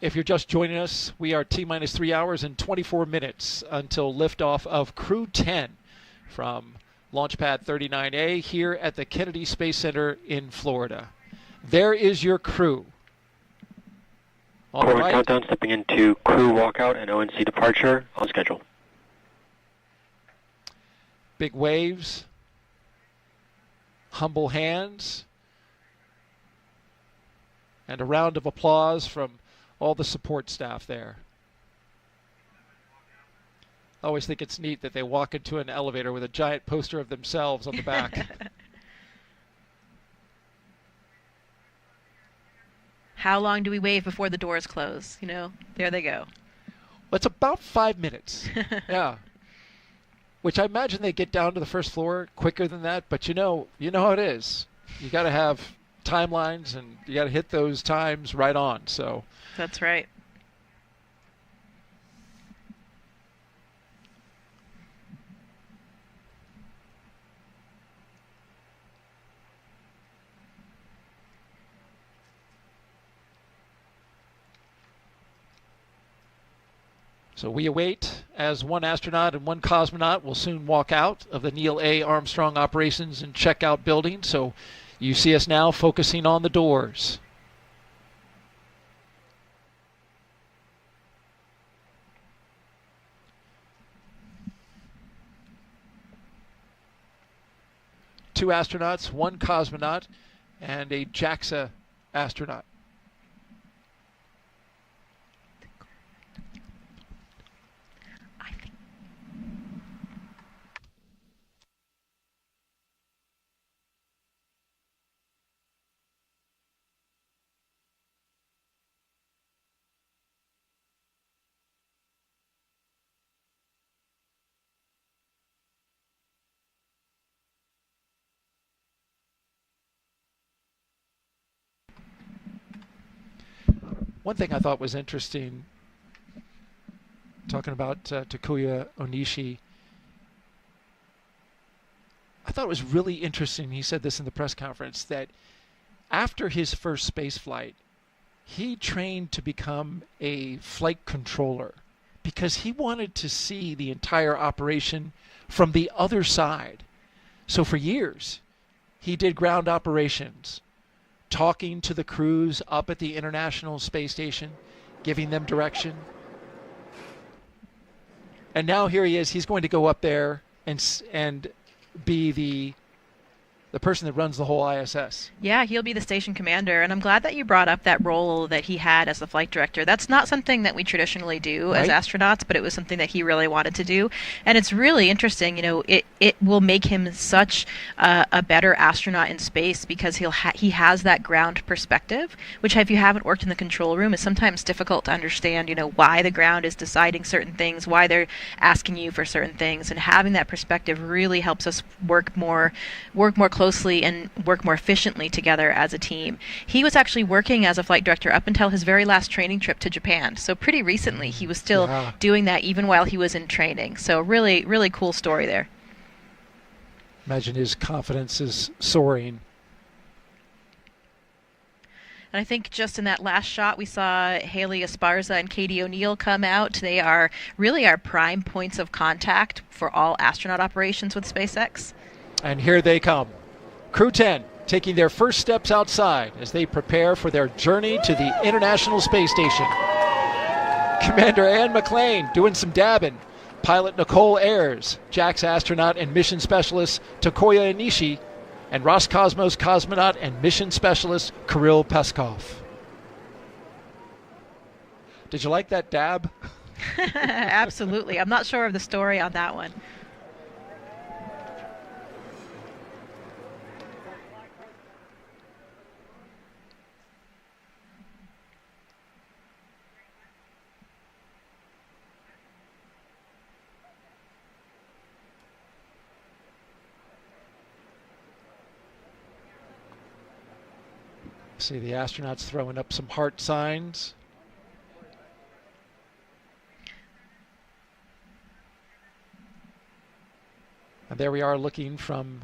If you're just joining us, we are T-minus 3 hours and 24 minutes until liftoff of Crew-10 from Launch Pad 39A here at the Kennedy Space Center in Florida. There is your crew. On the Core right, countdown stepping into crew walkout and ONC departure on schedule. big waves, humble hands, and a round of applause from all the support staff there. I always think it's neat that they walk into an elevator with a giant poster of themselves on the back. How long do we wave before the doors close? You know, there they go. Well, it's about 5 minutes. Yeah. Which I imagine they get down to the first floor quicker than that, but you know how it is. You got to have timelines, and you got to hit those times right on. So that's right. So we await as one astronaut and one cosmonaut will soon walk out of the Neil A. Armstrong Operations and Checkout building. So you see us now focusing on the doors. Two astronauts, one cosmonaut, and a JAXA astronaut. One thing I thought was interesting, talking about Takuya Onishi, I thought it was really interesting, he said this in the press conference, that after his first space flight, he trained to become a flight controller because he wanted to see the entire operation from the other side. So for years, he did ground operations, talking to the crews up at the International Space Station, giving them direction. And now here he is. He's going to go up there and be the person that runs the whole ISS. Yeah, he'll be the station commander, and I'm glad that you brought up that role that he had as the flight director. That's not something that we traditionally do as astronauts, but it was something that he really wanted to do. And it's really interesting, you know, it will make him such a better astronaut in space because he has that ground perspective, which if you haven't worked in the control room is sometimes difficult to understand, you know, why the ground is deciding certain things, why they're asking you for certain things, and having that perspective really helps us work more closely and work more efficiently together as a team. He was actually working as a flight director up until his very last training trip to Japan. So pretty recently he was still doing that even while he was in training. So really, really cool story there. Imagine his confidence is soaring. And I think just in that last shot, we saw Haley Esparza and Katie O'Neill come out. They are really our prime points of contact for all astronaut operations with SpaceX. And here they come. Crew-10 taking their first steps outside as they prepare for their journey to the International Space Station. Commander Ann McClain doing some dabbing. Pilot Nichole Ayers, JAXA astronaut and mission specialist Takuya Onishi, and Roscosmos cosmonaut and mission specialist Kirill Peskov. Did you like that dab? Absolutely. I'm not sure of the story on that one. See the astronauts throwing up some heart signs. And there we are looking from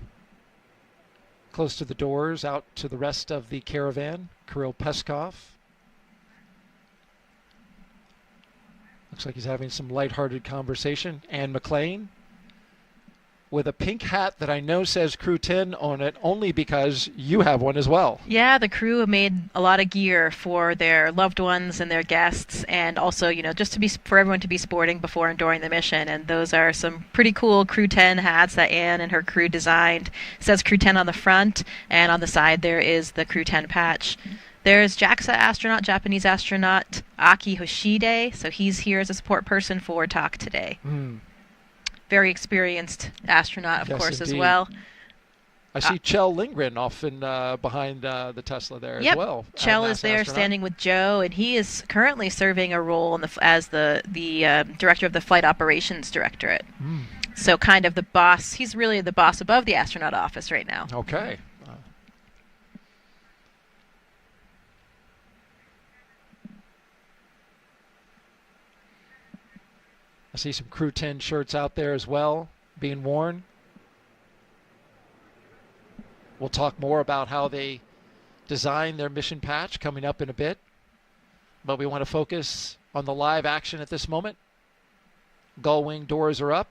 close to the doors out to the rest of the caravan. Kirill Peskov. Looks like he's having some lighthearted conversation. And McClain with a pink hat that I know says Crew-10 on it, only because you have one as well. Yeah, the crew made a lot of gear for their loved ones and their guests, and also, just for everyone to be sporting before and during the mission. And those are some pretty cool Crew-10 hats that Anne and her crew designed. It says Crew-10 on the front, and on the side there is the Crew-10 patch. There's JAXA astronaut, Japanese astronaut Aki Hoshide, so he's here as a support person for talk today. Very experienced astronaut, of course, indeed. as well. I see Chell Lindgren off behind the Tesla there as well. Chell is there standing with Joe, and he is currently serving a role as the director of the Flight Operations Directorate. So kind of the boss. He's really the boss above the astronaut office right now. Okay. I see some Crew-10 shirts out there as well being worn. We'll talk more about how they design their mission patch coming up in a bit. But we want to focus on the live action at this moment. Gull wing doors are up.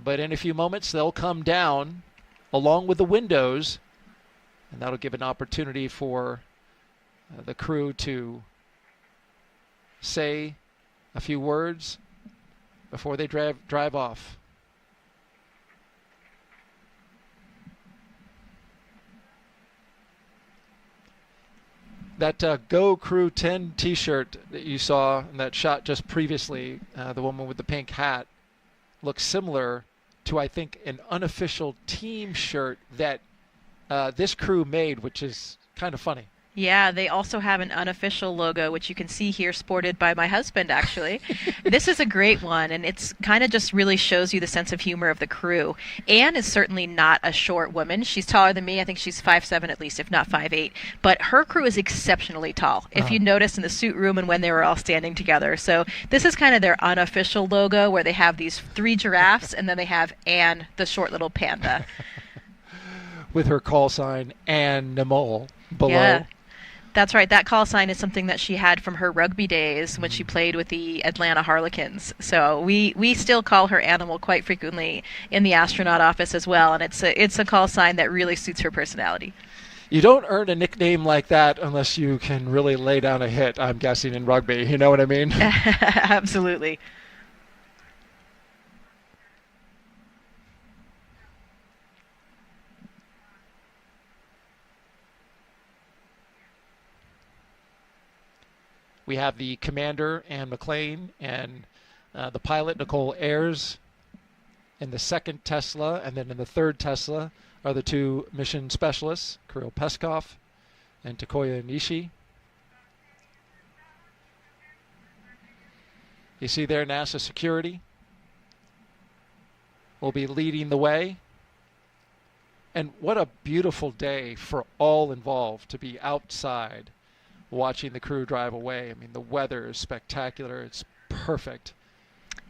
But in a few moments, they'll come down along with the windows. And that'll give an opportunity for the crew to say a few words before they drive off. That Go Crew-10 t-shirt that you saw in that shot just previously, the woman with the pink hat, looks similar to, I think, an unofficial team shirt that this crew made, which is kind of funny. Yeah, they also have an unofficial logo, which you can see here sported by my husband, actually. This is a great one, and it's kind of just really shows you the sense of humor of the crew. Anne is certainly not a short woman. She's taller than me. I think she's 5'7" at least, if not 5'8". But her crew is exceptionally tall, if you notice in the suit room and when they were all standing together. So this is kind of their unofficial logo, where they have these 3 giraffes, and then they have Anne, the short little panda. With her call sign, Anne Nichole, below. Yeah. That's right. That call sign is something that she had from her rugby days when she played with the Atlanta Harlequins. So we still call her Animal quite frequently in the astronaut office as well, and it's a call sign that really suits her personality. You don't earn a nickname like that unless you can really lay down a hit, I'm guessing, in rugby. You know what I mean? Absolutely. We have the commander, Anne McClain, and the pilot, Nichole Ayers, in the second Tesla. And then in the third Tesla are the 2 mission specialists, Kirill Peskov and Takuya Onishi. You see there NASA security will be leading the way. And what a beautiful day for all involved to be outside watching the crew drive away. I mean, the weather is spectacular. It's perfect.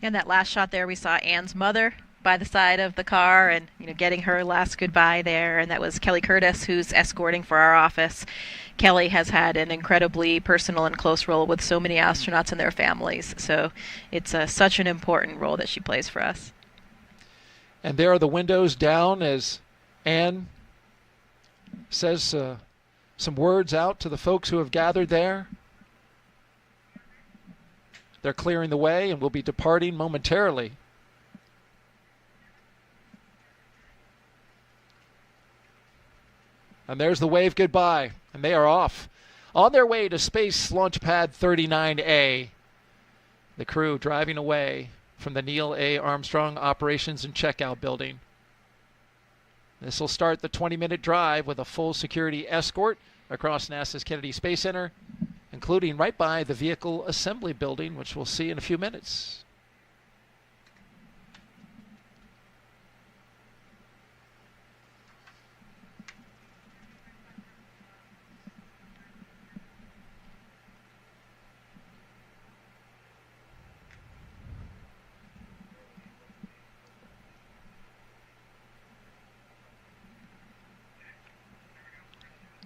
In that last shot there, we saw Anne's mother by the side of the car and, getting her last goodbye there. And that was Kelly Curtis, who's escorting for our office. Kelly has had an incredibly personal and close role with so many astronauts and their families. So it's such an important role that she plays for us. And there are the windows down as Anne says some words out to the folks who have gathered there. They're clearing the way and will be departing momentarily. And there's the wave goodbye, and they are off on their way to Space Launch Pad 39A. The crew driving away from the Neil A. Armstrong Operations and Checkout Building. This will start the 20-minute drive with a full security escort across NASA's Kennedy Space Center, including right by the Vehicle Assembly Building, which we'll see in a few minutes.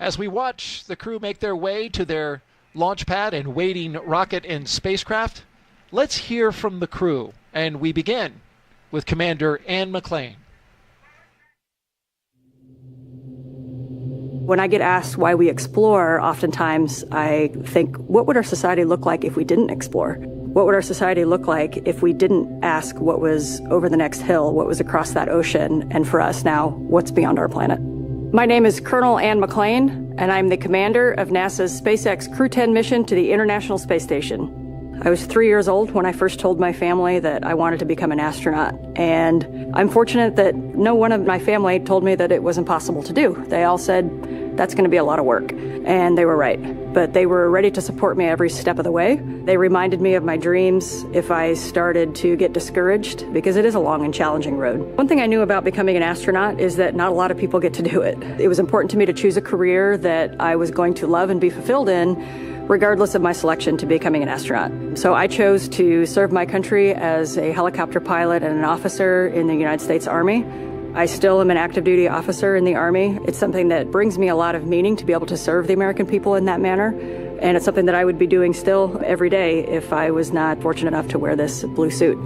As we watch the crew make their way to their launch pad and waiting rocket and spacecraft, Let's hear from the crew, and we begin with Commander Ann McClain. When I get asked why we explore, oftentimes I think, what would our society look like if we didn't explore? What would our society look like if we didn't ask what was over the next hill, what was across that ocean, and for us now, what's beyond our planet? My name is Colonel Ann McClain, and I'm the commander of NASA's SpaceX Crew-10 mission to the International Space Station. I was 3 years old when I first told my family that I wanted to become an astronaut, and I'm fortunate that no one of my family told me that it was impossible to do. They all said, that's going to be a lot of work, and they were right. But they were ready to support me every step of the way. They reminded me of my dreams if I started to get discouraged, because it is a long and challenging road. One thing I knew about becoming an astronaut is that not a lot of people get to do it. It was important to me to choose a career that I was going to love and be fulfilled in, regardless of my selection to becoming an astronaut. So I chose to serve my country as a helicopter pilot and an officer in the United States Army. I still am an active duty officer in the Army. It's something that brings me a lot of meaning to be able to serve the American people in that manner. And it's something that I would be doing still every day if I was not fortunate enough to wear this blue suit.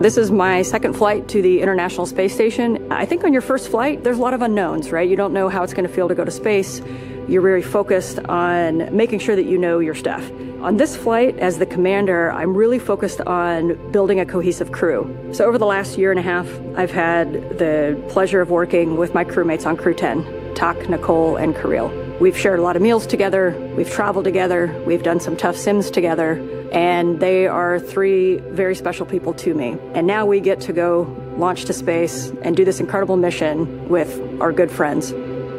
This is my second flight to the International Space Station. I think on your first flight, there's a lot of unknowns, right? You don't know how it's going to feel to go to space. You're very focused on making sure that you know your stuff. On this flight, as the commander, I'm really focused on building a cohesive crew. So over the last year and a half, I've had the pleasure of working with my crewmates on Crew-10, Tak, Nichole, and Kirill. We've shared a lot of meals together, we've traveled together, we've done some tough sims together, and they are three very special people to me. And now we get to go launch to space and do this incredible mission with our good friends.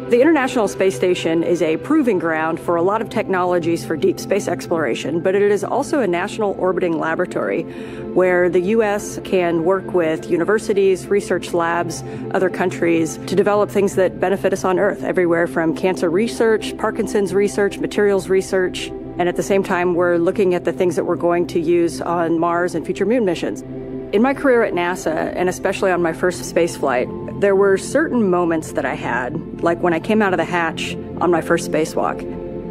The International Space Station is a proving ground for a lot of technologies for deep space exploration, but it is also a national orbiting laboratory where the U.S. can work with universities, research labs, other countries to develop things that benefit us on Earth, everywhere from cancer research, Parkinson's research, materials research, and at the same time, we're looking at the things that we're going to use on Mars and future moon missions. In my career at NASA, and especially on my first space flight, there were certain moments that I had, like when I came out of the hatch on my first spacewalk,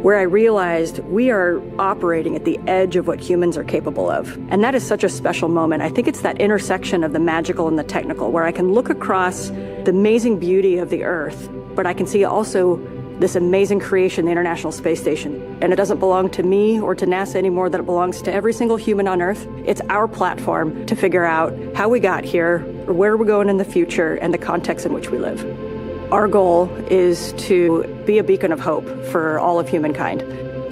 where I realized we are operating at the edge of what humans are capable of. And that is such a special moment. I think it's that intersection of the magical and the technical, where I can look across the amazing beauty of the Earth, but I can see also this amazing creation, the International Space Station. And it doesn't belong to me or to NASA anymore, that it belongs to every single human on Earth. It's our platform to figure out how we got here, where we're going in the future, and the context in which we live. Our goal is to be a beacon of hope for all of humankind,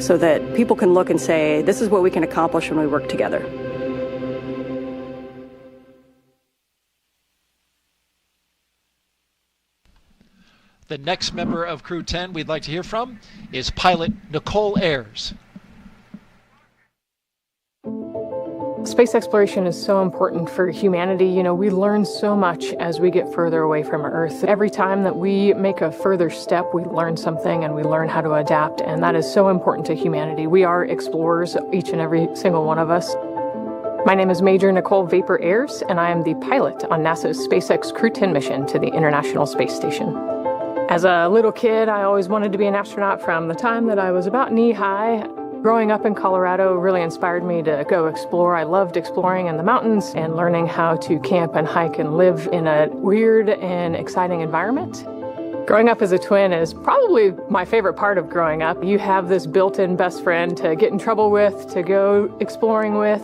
so that people can look and say, this is what we can accomplish when we work together. The next member of Crew-10 we'd like to hear from is pilot Nichole Ayers. Space exploration is so important for humanity. You know, we learn so much as we get further away from Earth. Every time that we make a further step, we learn something and we learn how to adapt, and that is so important to humanity. We are explorers, each and every single one of us. My name is Major Nichole Vapor Ayers, and I am the pilot on NASA's SpaceX Crew-10 mission to the International Space Station. As a little kid, I always wanted to be an astronaut from the time that I was about knee-high. Growing up in Colorado really inspired me to go explore. I loved exploring in the mountains and learning how to camp and hike and live in a weird and exciting environment. Growing up as a twin is probably my favorite part of growing up. You have this built-in best friend to get in trouble with, to go exploring with.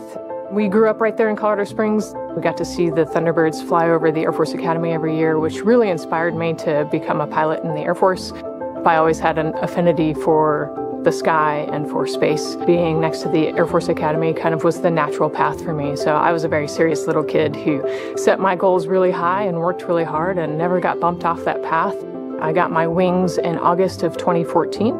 We grew up right there in Colorado Springs. We got to see the Thunderbirds fly over the Air Force Academy every year, which really inspired me to become a pilot in the Air Force. I always had an affinity for the sky and for space. Being next to the Air Force Academy kind of was the natural path for me. So I was a very serious little kid who set my goals really high and worked really hard and never got bumped off that path. I got my wings in August of 2014,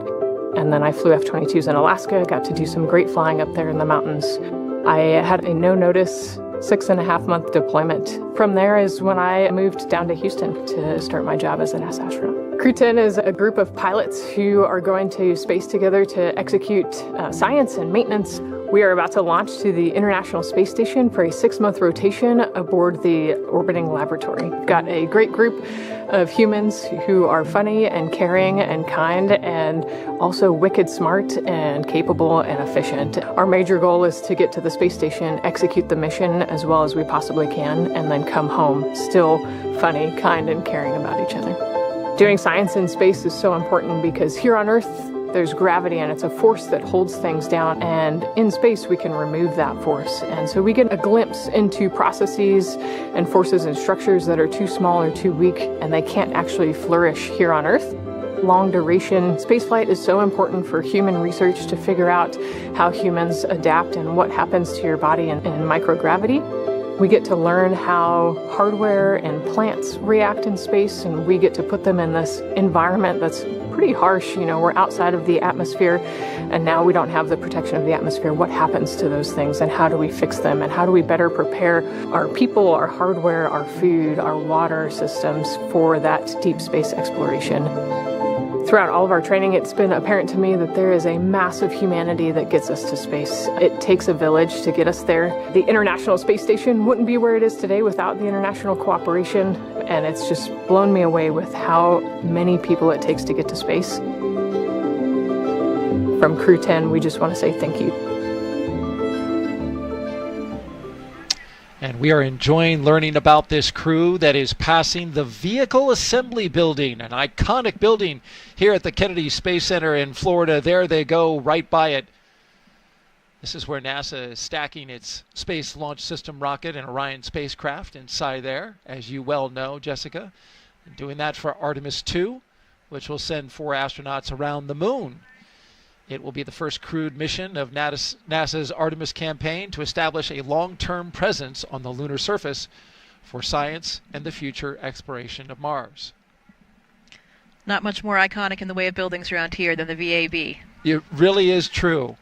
and then I flew F-22s in Alaska, got to do some great flying up there in the mountains. I had a no-notice 6.5-month deployment. From there is when I moved down to Houston to start my job as an NASA astronaut. Crew-10 is a group of pilots who are going to space together to execute science and maintenance. We are about to launch to the International Space Station for a 6-month rotation aboard the orbiting laboratory. We've got a great group of humans who are funny and caring and kind and also wicked smart and capable and efficient. Our major goal is to get to the space station, execute the mission as well as we possibly can, and then come home still funny, kind, and caring about each other. Doing science in space is so important because here on Earth, there's gravity and it's a force that holds things down, and in space we can remove that force. And so we get a glimpse into processes and forces and structures that are too small or too weak and they can't actually flourish here on Earth. Long duration spaceflight is so important for human research to figure out how humans adapt and what happens to your body in microgravity. We get to learn how hardware and plants react in space, and we get to put them in this environment that's pretty harsh. You know, we're outside of the atmosphere, and now we don't have the protection of the atmosphere. What happens to those things, and how do we fix them, and how do we better prepare our people, our hardware, our food, our water systems for that deep space exploration? Throughout all of our training, it's been apparent to me that there is a massive humanity that gets us to space. It takes a village to get us there. The International Space Station wouldn't be where it is today without the international cooperation, and it's just blown me away with how many people it takes to get to space. From Crew-10, we just want to say thank you. And we are enjoying learning about this crew that is passing the Vehicle Assembly Building, an iconic building here at the Kennedy Space Center in Florida. There they go, right by it. This is where NASA is stacking its Space Launch System rocket and Orion spacecraft inside there, as you well know, Jessica. And doing that for Artemis II, which will send 4 astronauts around the moon. It will be the first crewed mission of NASA's Artemis campaign to establish a long-term presence on the lunar surface for science and the future exploration of Mars. Not much more iconic in the way of buildings around here than the VAB. It really is true.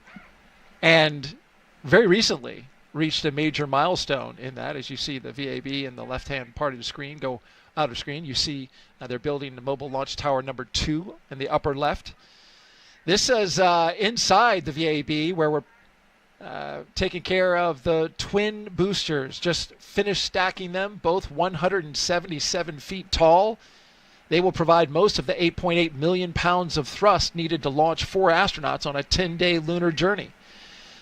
And very recently reached a major milestone in that. As you see the VAB in the left-hand part of the screen go out of screen, you see they're building the Mobile Launch Tower number 2 in the upper left. This is inside the VAB where we're taking care of the twin boosters. Just finished stacking them, both 177 feet tall. They will provide most of the 8.8 million pounds of thrust needed to launch 4 astronauts on a 10-day lunar journey.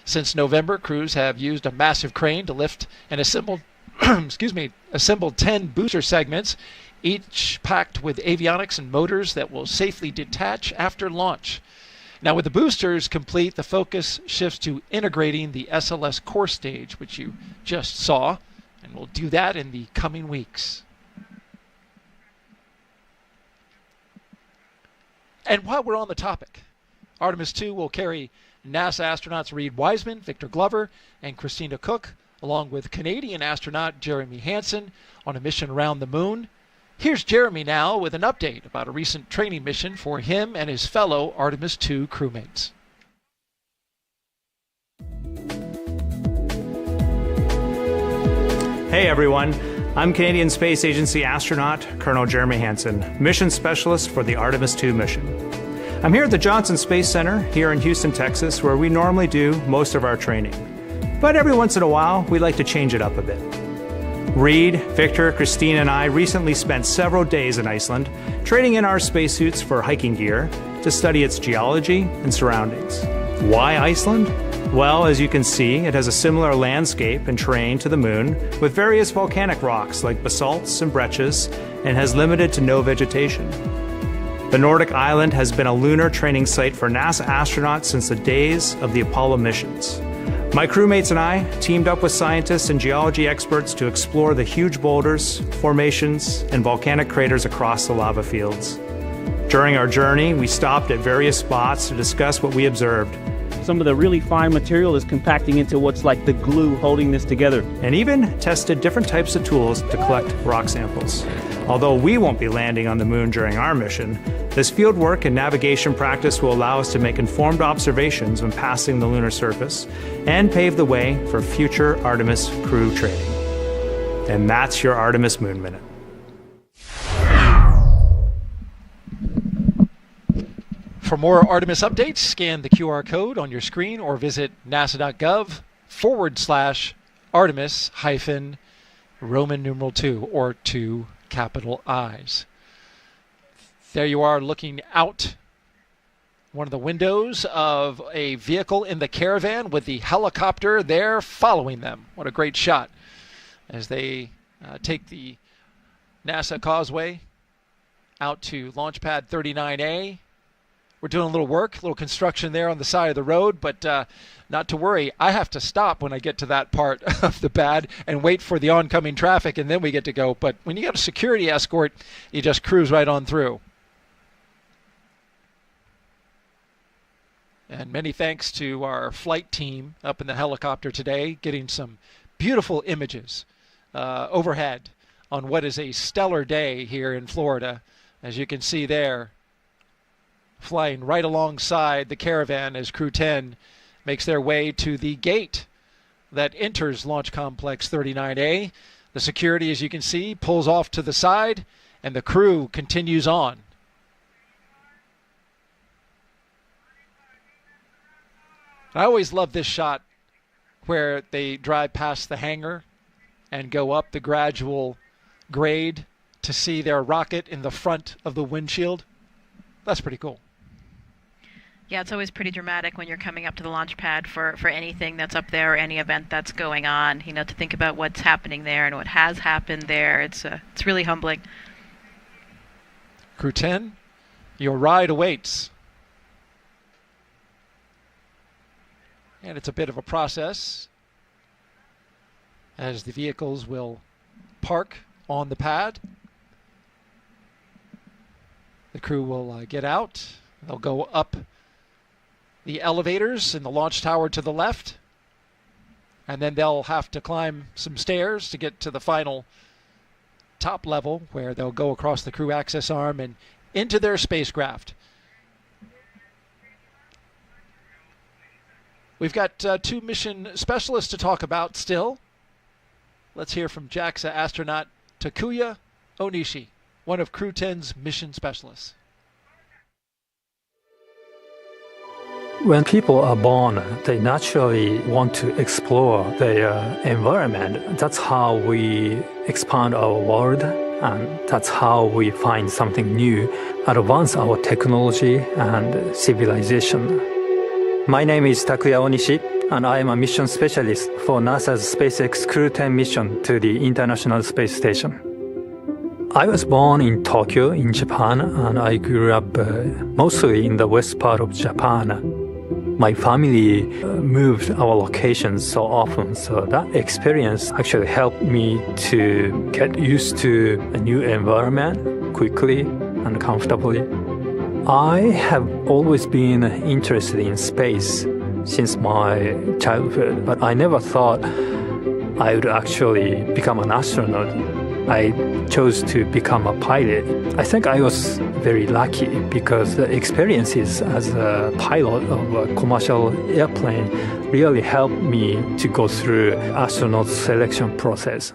Since November, crews have used a massive crane to lift and assemble, assembled 10 booster segments, each packed with avionics and motors that will safely detach after launch. Now, with the boosters complete, the focus shifts to integrating the SLS core stage, which you just saw, and we'll do that in the coming weeks. And while we're on the topic, Artemis II will carry NASA astronauts Reed Wiseman, Victor Glover, and Christina Cook, along with Canadian astronaut Jeremy Hansen, on a mission around the moon. Here's Jeremy now with an update about a recent training mission for him and his fellow Artemis II crewmates. Hey everyone, I'm Canadian Space Agency astronaut Colonel Jeremy Hansen, mission specialist for the Artemis II mission. I'm here at the Johnson Space Center here in Houston, Texas, where we normally do most of our training. But every once in a while, we like to change it up a bit. Reed, Victor, Christine, and I recently spent several days in Iceland trading in our spacesuits for hiking gear to study its geology and surroundings. Why Iceland? Well, as you can see, it has a similar landscape and terrain to the moon with various volcanic rocks like basalts and breccias and has limited to no vegetation. The Nordic island has been a lunar training site for NASA astronauts since the days of the Apollo missions. My crewmates and I teamed up with scientists and geology experts to explore the huge boulders, formations, and volcanic craters across the lava fields. During our journey, we stopped at various spots to discuss what we observed. Some of the really fine material is compacting into what's like the glue holding this together. And even tested different types of tools to collect rock samples. Although we won't be landing on the moon during our mission, this field work and navigation practice will allow us to make informed observations when passing the lunar surface and pave the way for future Artemis crew training. And that's your Artemis Moon Minute. For more Artemis updates, scan the QR code on your screen or visit nasa.gov/Artemis-Roman numeral 2 or 2 capital I's. There you are looking out one of the windows of a vehicle in the Caravan with the helicopter there following them. What a great shot as they take the NASA Causeway out to Launch Pad 39A. We're doing a little work, a little construction there on the side of the road, but not to worry. I have to stop when I get to that part of the pad and wait for the oncoming traffic, and then we get to go. But when you got a security escort, you just cruise right on through. And many thanks to our flight team up in the helicopter today, getting some beautiful images overhead on what is a stellar day here in Florida. As you can see there, flying right alongside the Caravan as Crew-10 makes their way to the gate that enters Launch Complex 39A. The security, as you can see, pulls off to the side, and the crew continues on. I always love this shot where they drive past the hangar and go up the gradual grade to see their rocket in the front of the windshield. That's pretty cool. Yeah, it's always pretty dramatic when you're coming up to the launch pad for anything that's up there or any event that's going on. You know, to think about what's happening there and what has happened there, it's really humbling. Crew-10, your ride awaits. And it's a bit of a process as the vehicles will park on the pad. The crew will get out. They'll go up the elevators in the launch tower to the left, and then they'll have to climb some stairs to get to the final top level where they'll go across the crew access arm and into their spacecraft. We've got 2 mission specialists to talk about still. Let's hear from JAXA astronaut Takuya Onishi, one of Crew-10's mission specialists. When people are born, they naturally want to explore their environment. That's how we expand our world, and that's how we find something new, advance our technology and civilization. My name is Takuya Onishi, and I am a mission specialist for NASA's SpaceX Crew-10 mission to the International Space Station. I was born in Tokyo, in Japan, and I grew up mostly in the west part of Japan. My family moved our locations so often, so that experience actually helped me to get used to a new environment quickly and comfortably. I have always been interested in space since my childhood, but I never thought I would actually become an astronaut. I chose to become a pilot. I think I was very lucky because the experiences as a pilot of a commercial airplane really helped me to go through astronaut selection process.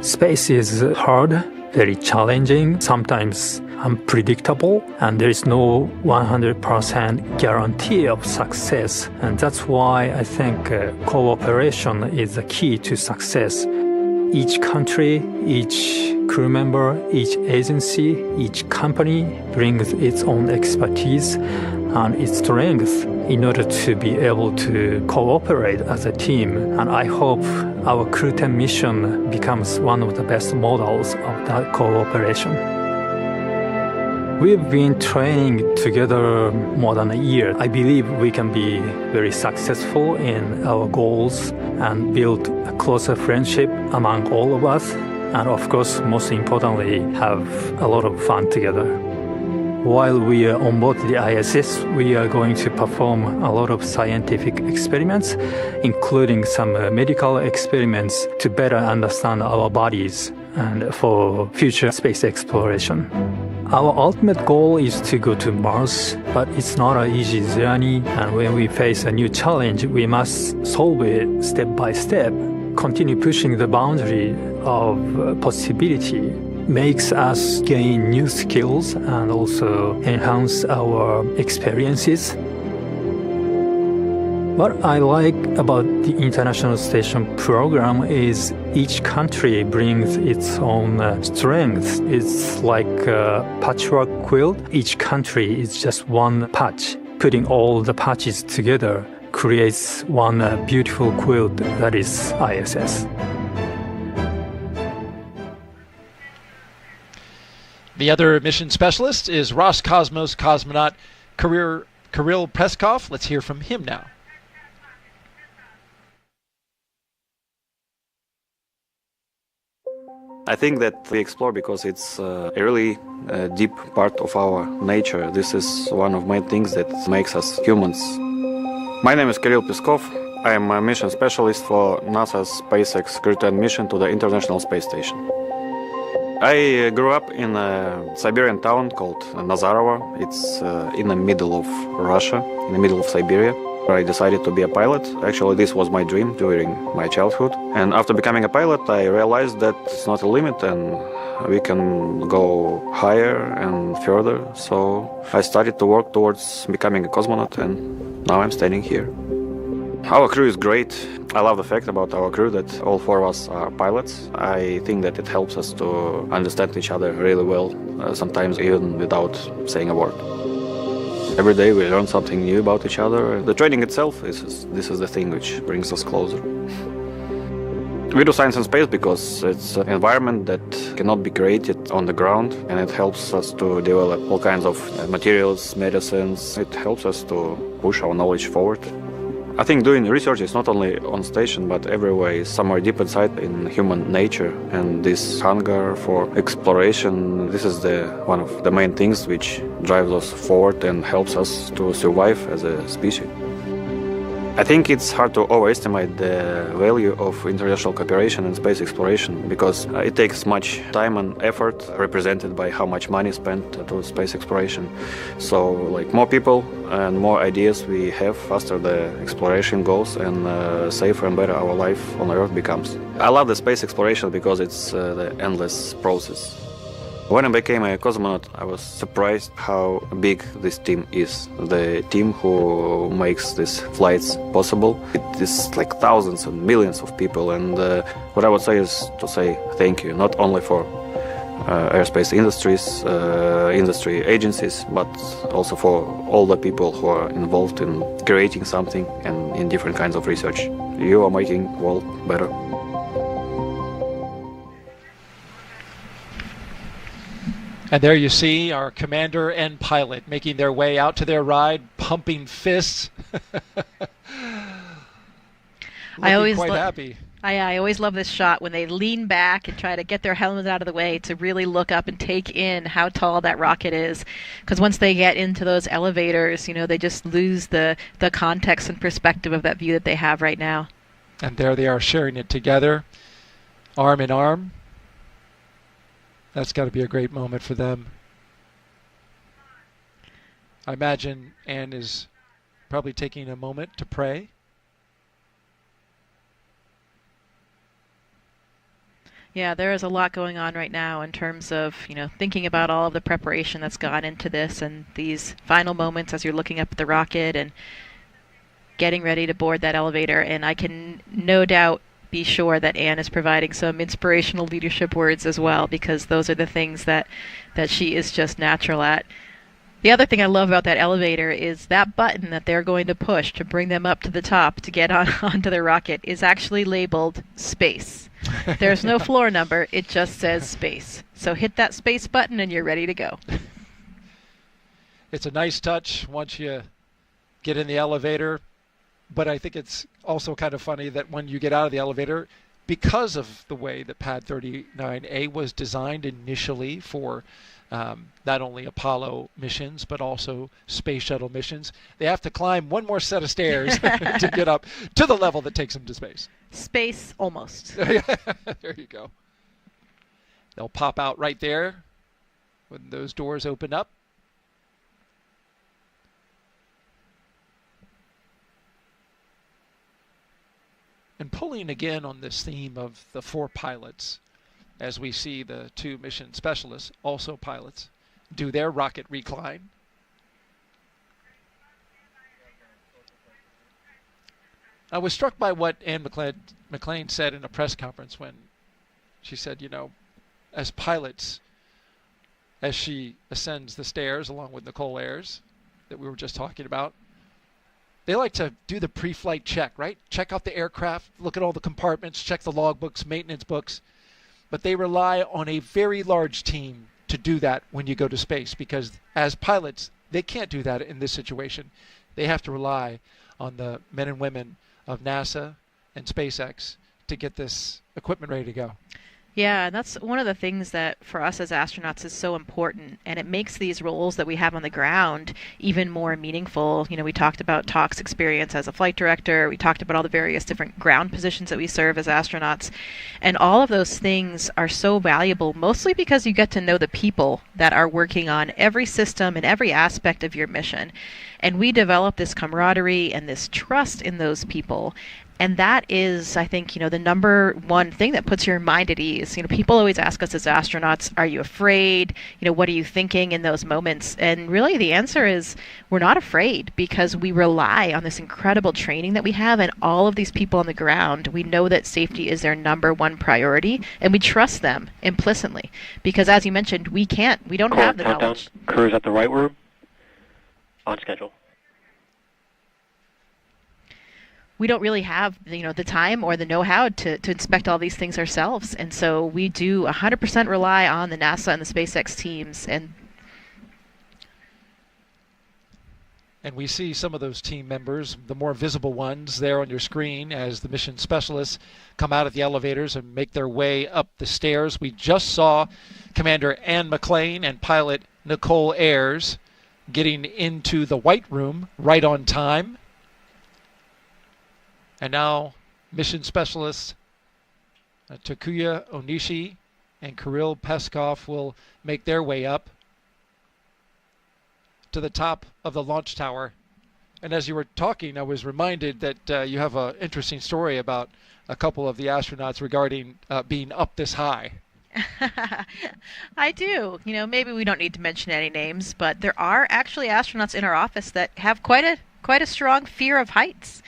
Space is hard, very challenging, sometimes unpredictable, and there is no 100% guarantee of success. And that's why I think cooperation is the key to success. Each country, each crew member, each agency, each company brings its own expertise and its strength in order to be able to cooperate as a team. And I hope our Crew-10 mission becomes one of the best models of that cooperation. We've been training together more than a year. I believe we can be very successful in our goals and build a closer friendship among all of us. And of course, most importantly, have a lot of fun together. While we are on board the ISS, we are going to perform a lot of scientific experiments, including some medical experiments to better understand our bodies and for future space exploration. Our ultimate goal is to go to Mars, but it's not an easy journey, and when we face a new challenge, we must solve it step by step, continue pushing the boundary of possibility. makes us gain new skills and also enhance our experiences. What I like about the International Station program is each country brings its own strengths. It's like a patchwork quilt. Each country is just one patch. Putting all the patches together creates one beautiful quilt that is ISS. The other mission specialist is Roscosmos cosmonaut Kirill Peskov. Let's hear from him now. I think that we explore because it's a really deep part of our nature. This is one of my things that makes us humans. My name is Kirill Peskov. I am a mission specialist for NASA's SpaceX Crew-10 mission to the International Space Station. I grew up in a Siberian town called Nazarovo. It's in the middle of Russia, in the middle of Siberia. I decided to be a pilot. Actually, this was my dream during my childhood. And after becoming a pilot, I realized that it's not a limit and we can go higher and further. So I started to work towards becoming a cosmonaut, and now I'm standing here. Our crew is great. I love the fact about our crew that all four of us are pilots. I think that it helps us to understand each other really well, sometimes even without saying a word. Every day we learn something new about each other. The training itself, this is the thing which brings us closer. We do science and space because it's an environment that cannot be created on the ground, and it helps us to develop all kinds of materials, medicines. It helps us to push our knowledge forward. I think doing research is not only on station, but everywhere is somewhere deep inside in human nature. And this hunger for exploration, this is one of the main things which drives us forward and helps us to survive as a species. I think it's hard to overestimate the value of international cooperation in space exploration because it takes much time and effort, represented by how much money spent to space exploration. So, more people and more ideas we have, faster the exploration goes and safer and better our life on Earth becomes. I love the space exploration because it's the endless process. When I became a cosmonaut, I was surprised how big this team is. The team who makes these flights possible. It is like thousands and millions of people, and what I would say is to say thank you, not only for aerospace industry agencies, but also for all the people who are involved in creating something and in different kinds of research. You are making the world better. And there you see our commander and pilot making their way out to their ride, pumping fists. I always quite happy. I always love this shot when they lean back and try to get their helmets out of the way to really look up and take in how tall that rocket is. Because once they get into those elevators, they just lose the context and perspective of that view that they have right now. And there they are sharing it together, arm in arm. That's got to be a great moment for them. I imagine Anne is probably taking a moment to pray. Yeah, there is a lot going on right now in terms of, thinking about all of the preparation that's gone into this and these final moments as you're looking up at the rocket and getting ready to board that elevator. And I can no doubt be sure that Anne is providing some inspirational leadership words as well, because those are the things that she is just natural at. The other thing I love about that elevator is that button that they're going to push to bring them up to the top to get onto the rocket is actually labeled space. There's no floor number, it just says space. So hit that space button and you're ready to go. It's a nice touch once you get in the elevator. But I think it's also kind of funny that when you get out of the elevator, because of the way that Pad 39A was designed initially for not only Apollo missions, but also space shuttle missions, they have to climb one more set of stairs to get up to the level that takes them to space. Space almost. There you go. They'll pop out right there when those doors open up. And pulling again on this theme of the four pilots, as we see the two mission specialists, also pilots, do their rocket recline. I was struck by what Anne McClain said in a press conference when she said, you know, as pilots, as she ascends the stairs along with Nichole Ayers that we were just talking about, they like to do the pre-flight check, right? Check out the aircraft, look at all the compartments, check the logbooks, maintenance books. But they rely on a very large team to do that when you go to space, because as pilots, they can't do that in this situation. They have to rely on the men and women of NASA and SpaceX to get this equipment ready to go. Yeah, and that's one of the things that for us as astronauts is so important, and it makes these roles that we have on the ground even more meaningful. You know, we talked about Talk's experience as a flight director, we talked about all the various different ground positions that we serve as astronauts, and all of those things are so valuable, mostly because you get to know the people that are working on every system and every aspect of your mission. And we develop this camaraderie and this trust in those people. And that is, I think, you know, the number one thing that puts your mind at ease. You know, people always ask us as astronauts, are you afraid? You know, what are you thinking in those moments? And really the answer is we're not afraid, because we rely on this incredible training that we have and all of these people on the ground. We know that safety is their number one priority, and we trust them implicitly. Because as you mentioned, we don't have the knowledge. Crew is at the right room. On schedule. We don't really have, you know, the time or the know-how to inspect all these things ourselves. And so we do 100% rely on the NASA and the SpaceX teams. And we see some of those team members, the more visible ones there on your screen, as the mission specialists come out of the elevators and make their way up the stairs. We just saw Commander Anne McClain and pilot Nichole Ayers getting into the white room right on time. And now mission specialists Takuya Onishi and Kirill Peskov will make their way up to the top of the launch tower. And as you were talking, I was reminded that you have an interesting story about a couple of the astronauts regarding being up this high. I do. You know, maybe we don't need to mention any names, but there are actually astronauts in our office that have quite a strong fear of heights.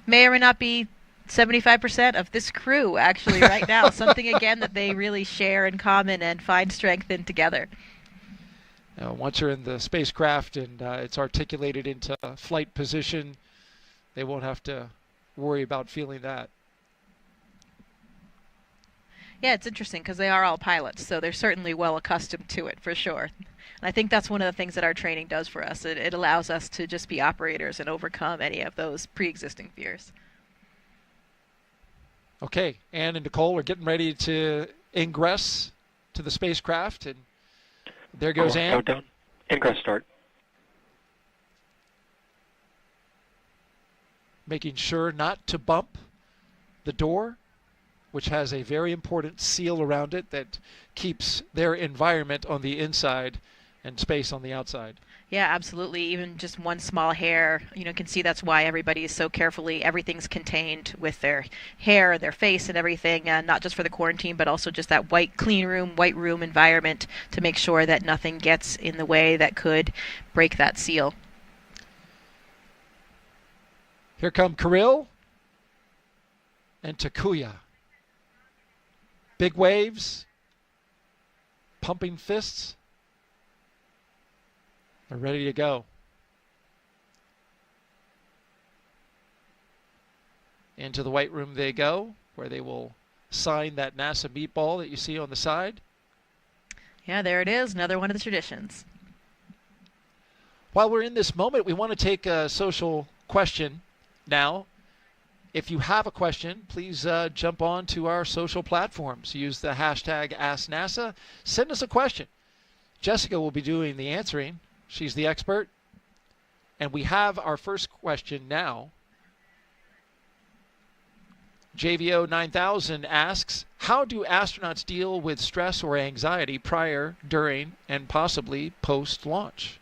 May or may not be 75% of this crew actually right now. Something, again, that they really share in common and find strength in together. Once you're in the spacecraft and it's articulated into flight position, they won't have to worry about feeling that. Yeah, it's interesting because they are all pilots, so they're certainly well accustomed to it for sure. And I think that's one of the things that our training does for us. It allows us to just be operators and overcome any of those pre-existing fears. Okay, Anne and Nichole are getting ready to ingress to the spacecraft, and there goes Anne. Countdown. Ingress start. Making sure not to bump the door, which has a very important seal around it that keeps their environment on the inside and space on the outside. Yeah, absolutely. Even just one small hair, you know, can see that's why everybody is so carefully, everything's contained with their hair, their face and everything, not just for the quarantine, but also just that white room environment to make sure that nothing gets in the way that could break that seal. Here come Kirill and Takuya. Big waves, pumping fists. They're ready to go. Into the white room they go, where they will sign that NASA meatball that you see on the side. Yeah, there it is, another one of the traditions. While we're in this moment, we want to take a social question now. If you have a question, please jump on to our social platforms. Use the hashtag AskNASA. Send us a question. Jessica will be doing the answering. She's the expert. And we have our first question now. JVO 9000 asks, how do astronauts deal with stress or anxiety prior, during, and possibly post-launch?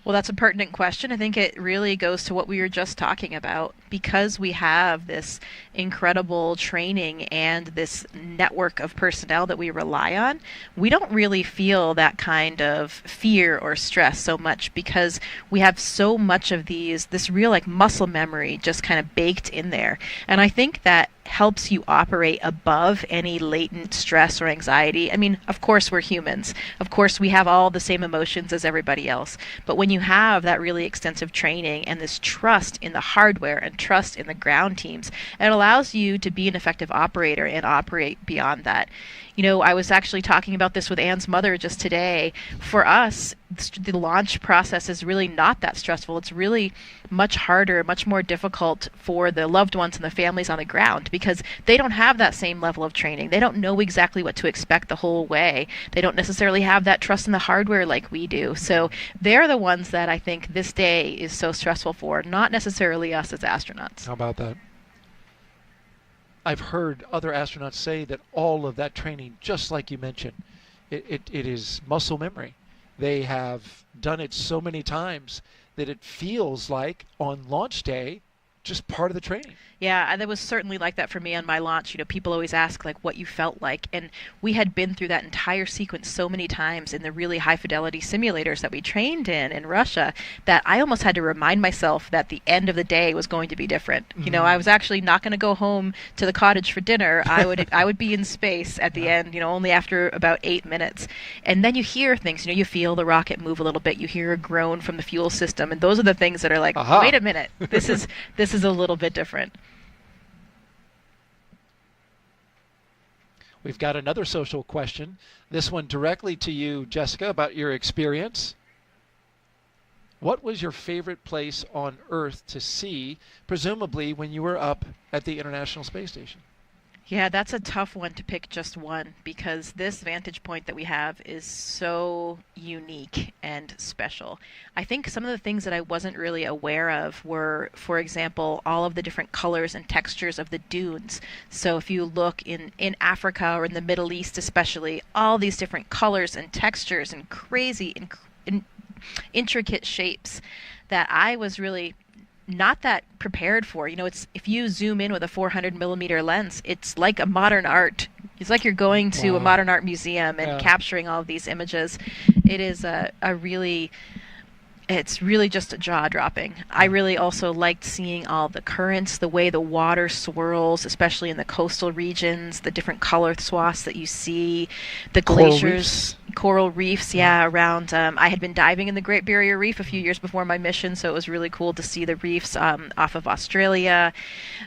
Well, that's a pertinent question. I think it really goes to what we were just talking about. because we have this incredible training and this network of personnel that we rely on, we don't really feel that kind of fear or stress so much because we have so much of this real like muscle memory just kind of baked in there. And I think that helps you operate above any latent stress or anxiety. I mean, of course we're humans. Of course we have all the same emotions as everybody else. But when you have that really extensive training and this trust in the hardware and trust in the ground teams, it allows you to be an effective operator and operate beyond that. You know, I was actually talking about this with Anne's mother just today. For us, the launch process is really not that stressful. It's really much harder, much more difficult for the loved ones and the families on the ground because they don't have that same level of training. They don't know exactly what to expect the whole way. They don't necessarily have that trust in the hardware like we do. So they're the ones that I think this day is so stressful for, not necessarily us as astronauts. How about that? I've heard other astronauts say that all of that training, just like you mentioned, it is muscle memory. They have done it so many times that it feels like on launch day, just part of the training. Yeah, that was certainly like that for me on my launch. You know, people always ask like what you felt like, and we had been through that entire sequence so many times in the really high fidelity simulators that we trained in Russia that I almost had to remind myself that the end of the day was going to be different. Mm-hmm. You know, I was actually not going to go home to the cottage for dinner. I would be in space at the end, you know, only after about 8 minutes. And then you hear things, you know, you feel the rocket move a little bit, you hear a groan from the fuel system, and those are the things that are like, wait a minute, this is a little bit different. We've got another social question. This one directly to you, Jessica, about your experience. What was your favorite place on Earth to see, presumably when you were up at the International Space Station? Yeah, that's a tough one to pick just one because this vantage point that we have is so unique and special. I think some of the things that I wasn't really aware of were, for example, all of the different colors and textures of the dunes. So if you look in Africa or in the Middle East especially, all these different colors and textures and crazy intricate shapes that I was really not that prepared for. You know, it's if you zoom in with a 400 millimeter lens, it's like a modern art. It's like you're going to a modern art museum and capturing all of these images. It is it's really just jaw-dropping. I really also liked seeing all the currents, the way the water swirls, especially in the coastal regions, the different color swaths that you see, the glaciers. Coral reefs, around. I had been diving in the Great Barrier Reef a few years before my mission, so it was really cool to see the reefs off of Australia.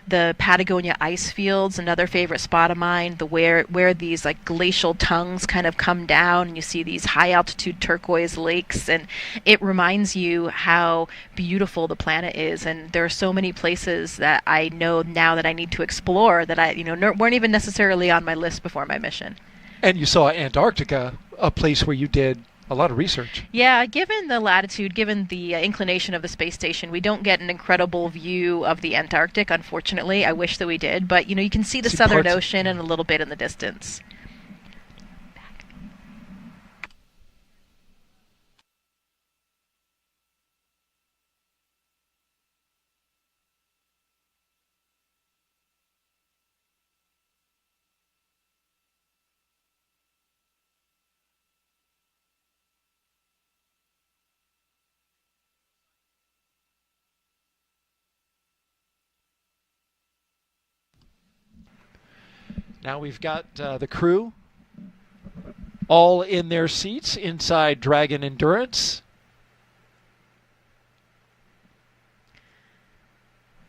The Patagonia ice fields, another favorite spot of mine, where these like glacial tongues kind of come down, and you see these high altitude turquoise lakes, and it reminds you how beautiful the planet is. And there are so many places that I know now that I need to explore that I weren't even necessarily on my list before my mission. And you saw Antarctica, a place where you did a lot of research. Yeah, given the latitude, given the inclination of the space station, we don't get an incredible view of the Antarctic, unfortunately. I wish that we did, but you can see the Southern Ocean and a little bit in the distance. Now we've got the crew all in their seats inside Dragon Endurance.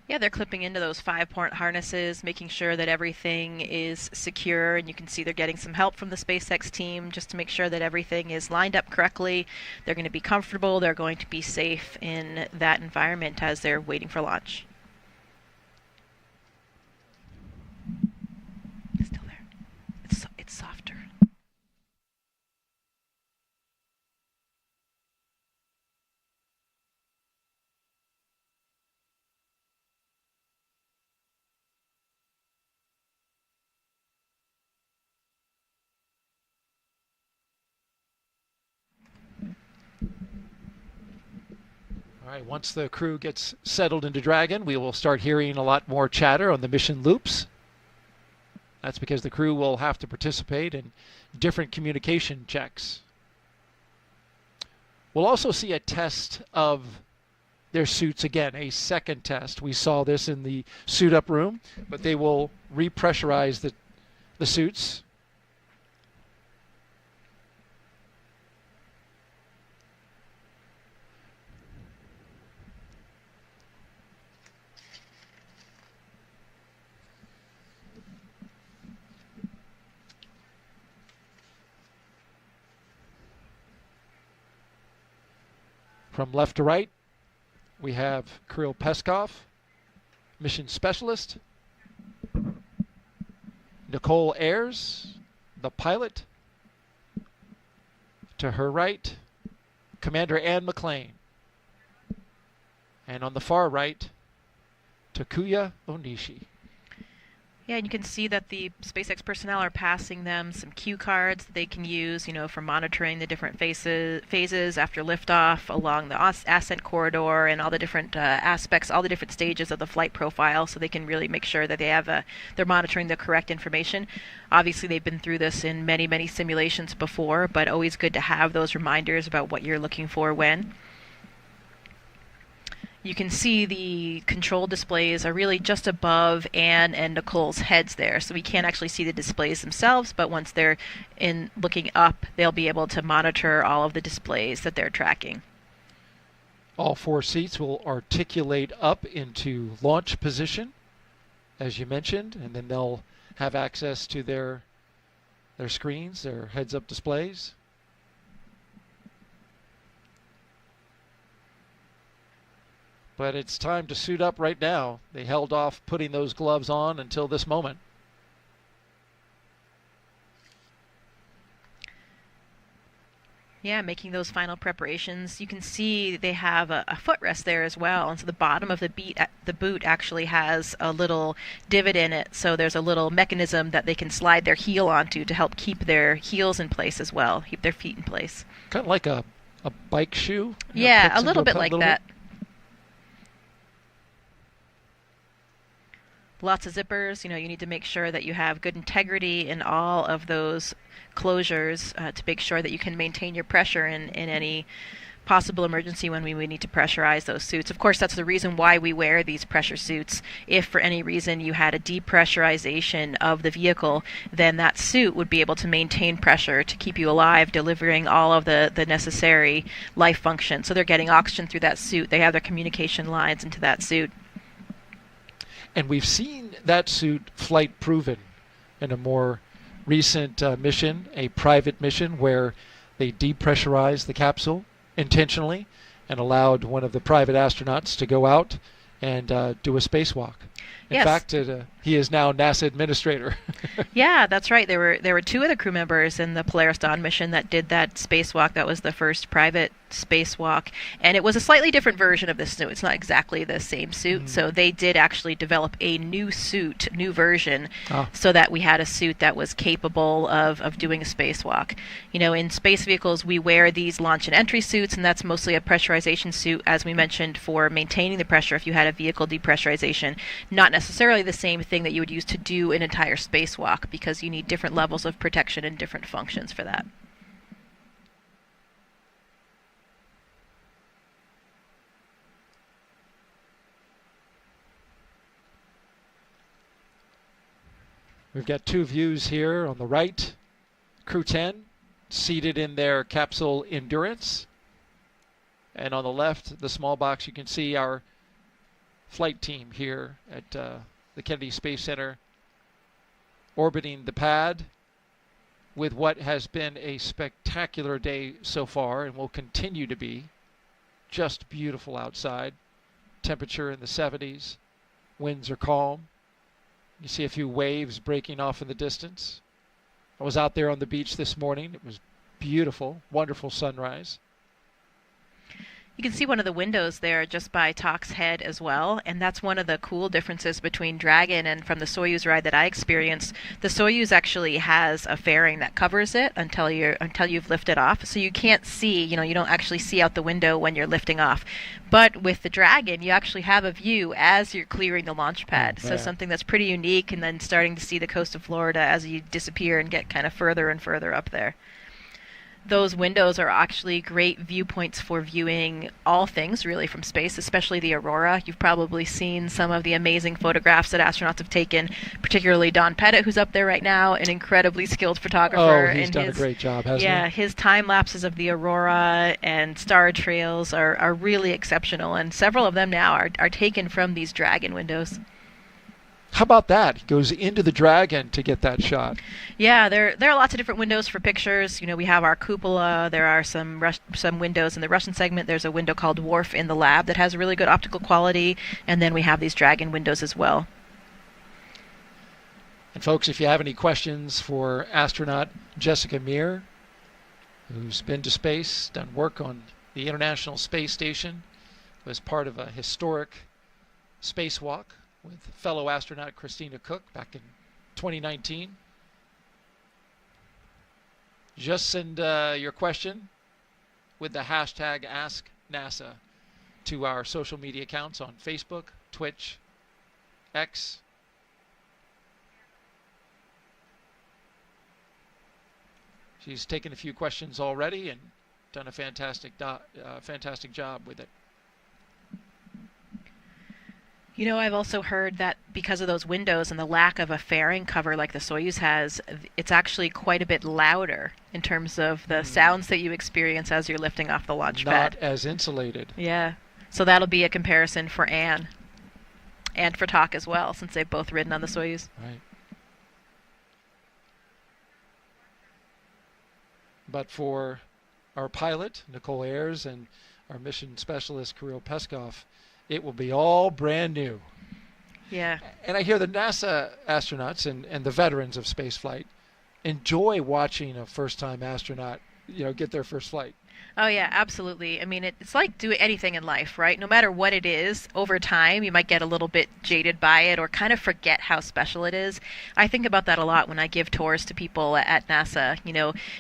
Yeah, they're clipping into those 5-point harnesses, making sure that everything is secure, and you can see they're getting some help from the SpaceX team just to make sure that everything is lined up correctly. They're going to be comfortable, they're going to be safe in that environment as they're waiting for launch. Still there. It's softer. All right, once the crew gets settled into Dragon, we will start hearing a lot more chatter on the mission loops. That's because the crew will have to participate in different communication checks. We'll also see a test of their suits again, a second test. We saw this in the suit-up room, but they will repressurize the suits. From left to right, we have Kirill Peskov, mission specialist, Nichole Ayers, the pilot. To her right, Commander McClain. And on the far right, Takuya Onishi. Yeah, and you can see that the SpaceX personnel are passing them some cue cards that they can use, for monitoring the different phases after liftoff along the ascent corridor and all the different aspects, all the different stages of the flight profile, so they can really make sure that they have they're monitoring the correct information. Obviously, they've been through this in many, many simulations before, but always good to have those reminders about what you're looking for when. You can see the control displays are really just above Anne and Nicole's heads there, so we can't actually see the displays themselves, but once they're looking up, they'll be able to monitor all of the displays that they're tracking. All 4 seats will articulate up into launch position, as you mentioned, and then they'll have access to their screens, their heads-up displays. But it's time to suit up right now. They held off putting those gloves on until this moment. Yeah, making those final preparations. You can see they have a footrest there as well, and so the bottom of the boot actually has a little divot in it, so there's a little mechanism that they can slide their heel onto to help keep their heels in place as well, keep their feet in place. Kind of like a bike shoe? Yeah, a little bit like that. Lots of zippers. You need to make sure that you have good integrity in all of those closures to make sure that you can maintain your pressure in any possible emergency when we would need to pressurize those suits. Of course, that's the reason why we wear these pressure suits. If for any reason you had a depressurization of the vehicle, then that suit would be able to maintain pressure to keep you alive, delivering all of the necessary life function. So they're getting oxygen through that suit. They have their communication lines into that suit. And we've seen that suit flight proven in a more recent mission, a private mission where they depressurized the capsule intentionally and allowed one of the private astronauts to go out and do a spacewalk. In fact, he is now NASA administrator. Yeah, that's right. There were 2 other crew members in the Polaris Dawn mission that did that spacewalk. That was the first private spacewalk, and it was a slightly different version of this suit. It's not exactly the same suit, so they did actually develop a new suit, new version, so that we had a suit that was capable of doing a spacewalk. In space vehicles, we wear these launch and entry suits, and that's mostly a pressurization suit, as we mentioned, for maintaining the pressure if you had a vehicle depressurization. Not necessarily the same thing that you would use to do an entire spacewalk, because you need different levels of protection and different functions for that. We've got 2 views here on the right. Crew-10 seated in their capsule Endurance. And on the left, the small box, you can see our flight team here at the Kennedy Space Center orbiting the pad with what has been a spectacular day so far and will continue to be. Just beautiful outside. Temperature in the 70s. Winds are calm. You see a few waves breaking off in the distance. I was out there on the beach this morning. It was beautiful, wonderful sunrise. You can see one of the windows there just by Tak's head as well, and that's one of the cool differences between Dragon and from the Soyuz ride that I experienced. The Soyuz actually has a fairing that covers it until you've lifted off, so you can't see, you don't actually see out the window when you're lifting off. But with the Dragon, you actually have a view as you're clearing the launch pad, so something that's pretty unique, and then starting to see the coast of Florida as you disappear and get kind of further and further up there. Those windows are actually great viewpoints for viewing all things really from space, especially the aurora. You've probably seen some of the amazing photographs that astronauts have taken, particularly Don Pettit, who's up there right now, an incredibly skilled photographer. Oh, he's done a great job, hasn't he? Yeah, his time lapses of the aurora and star trails are really exceptional, and several of them now are taken from these Dragon windows. How about that? He goes into the Dragon to get that shot. Yeah, there are lots of different windows for pictures. We have our cupola. There are some windows in the Russian segment. There's a window called Wharf in the lab that has really good optical quality, and then we have these Dragon windows as well. And folks, if you have any questions for astronaut Jessica Meir, who's been to space, done work on the International Space Station, was part of a historic spacewalk with fellow astronaut Christina Cook back in 2019. Just send your question with the hashtag AskNASA to our social media accounts on Facebook, Twitch, X. She's taken a few questions already and done a fantastic job with it. I've also heard that because of those windows and the lack of a fairing cover like the Soyuz has, it's actually quite a bit louder in terms of the sounds that you experience as you're lifting off the launch pad. Not as insulated. Yeah. So that'll be a comparison for Anne and for Tak as well, since they've both ridden on the Soyuz. Right. But for our pilot, Nichole Ayers, and our mission specialist, Kirill Peskov, it will be all brand new. Yeah. And I hear the NASA astronauts and the veterans of spaceflight enjoy watching a first-time astronaut, get their first flight. Oh, yeah, absolutely. I mean, it's like doing anything in life, right? No matter what it is, over time, you might get a little bit jaded by it or kind of forget how special it is. I think about that a lot when I give tours to people at NASA.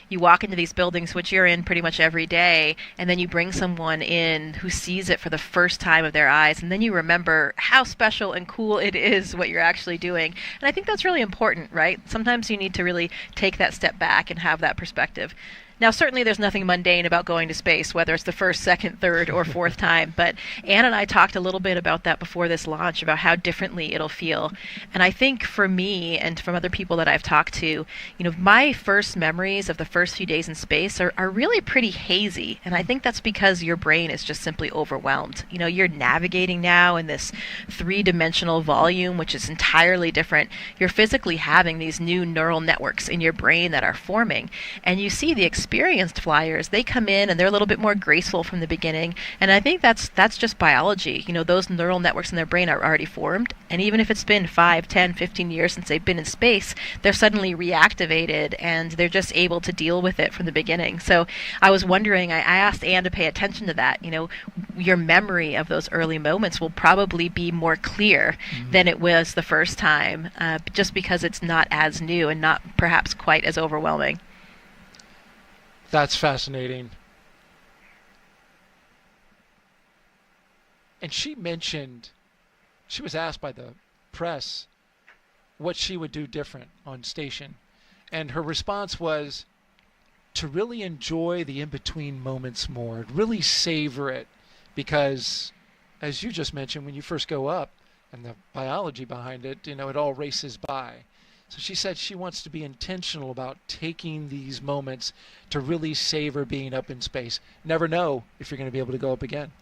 You walk into these buildings, which you're in pretty much every day, and then you bring someone in who sees it for the first time of their eyes, and then you remember how special and cool it is what you're actually doing. And I think that's really important, right? Sometimes you need to really take that step back and have that perspective. Now, certainly there's nothing mundane about going to space, whether it's the first, second, third, or fourth time. But Anne and I talked a little bit about that before this launch, about how differently it'll feel. And I think for me and from other people that I've talked to, my first memories of the first few days in space are really pretty hazy. And I think that's because your brain is just simply overwhelmed. You're navigating now in this three-dimensional volume, which is entirely different. You're physically having these new neural networks in your brain that are forming. And you see the experienced flyers, they come in and they're a little bit more graceful from the beginning, and I think that's just biology. Those neural networks in their brain are already formed, and even if it's been 5, 10, 15 years since they've been in space, they're suddenly reactivated and they're just able to deal with it from the beginning. So I was wondering, I asked Anne to pay attention to that. Your memory of those early moments will probably be more clear than it was the first time, just because it's not as new and not perhaps quite as overwhelming. That's fascinating. And she mentioned, she was asked by the press what she would do different on station. And her response was to really enjoy the in-between moments more, really savor it. Because, as you just mentioned, when you first go up, and the biology behind it, it all races by. So she said she wants to be intentional about taking these moments to really savor being up in space. Never know if you're going to be able to go up again.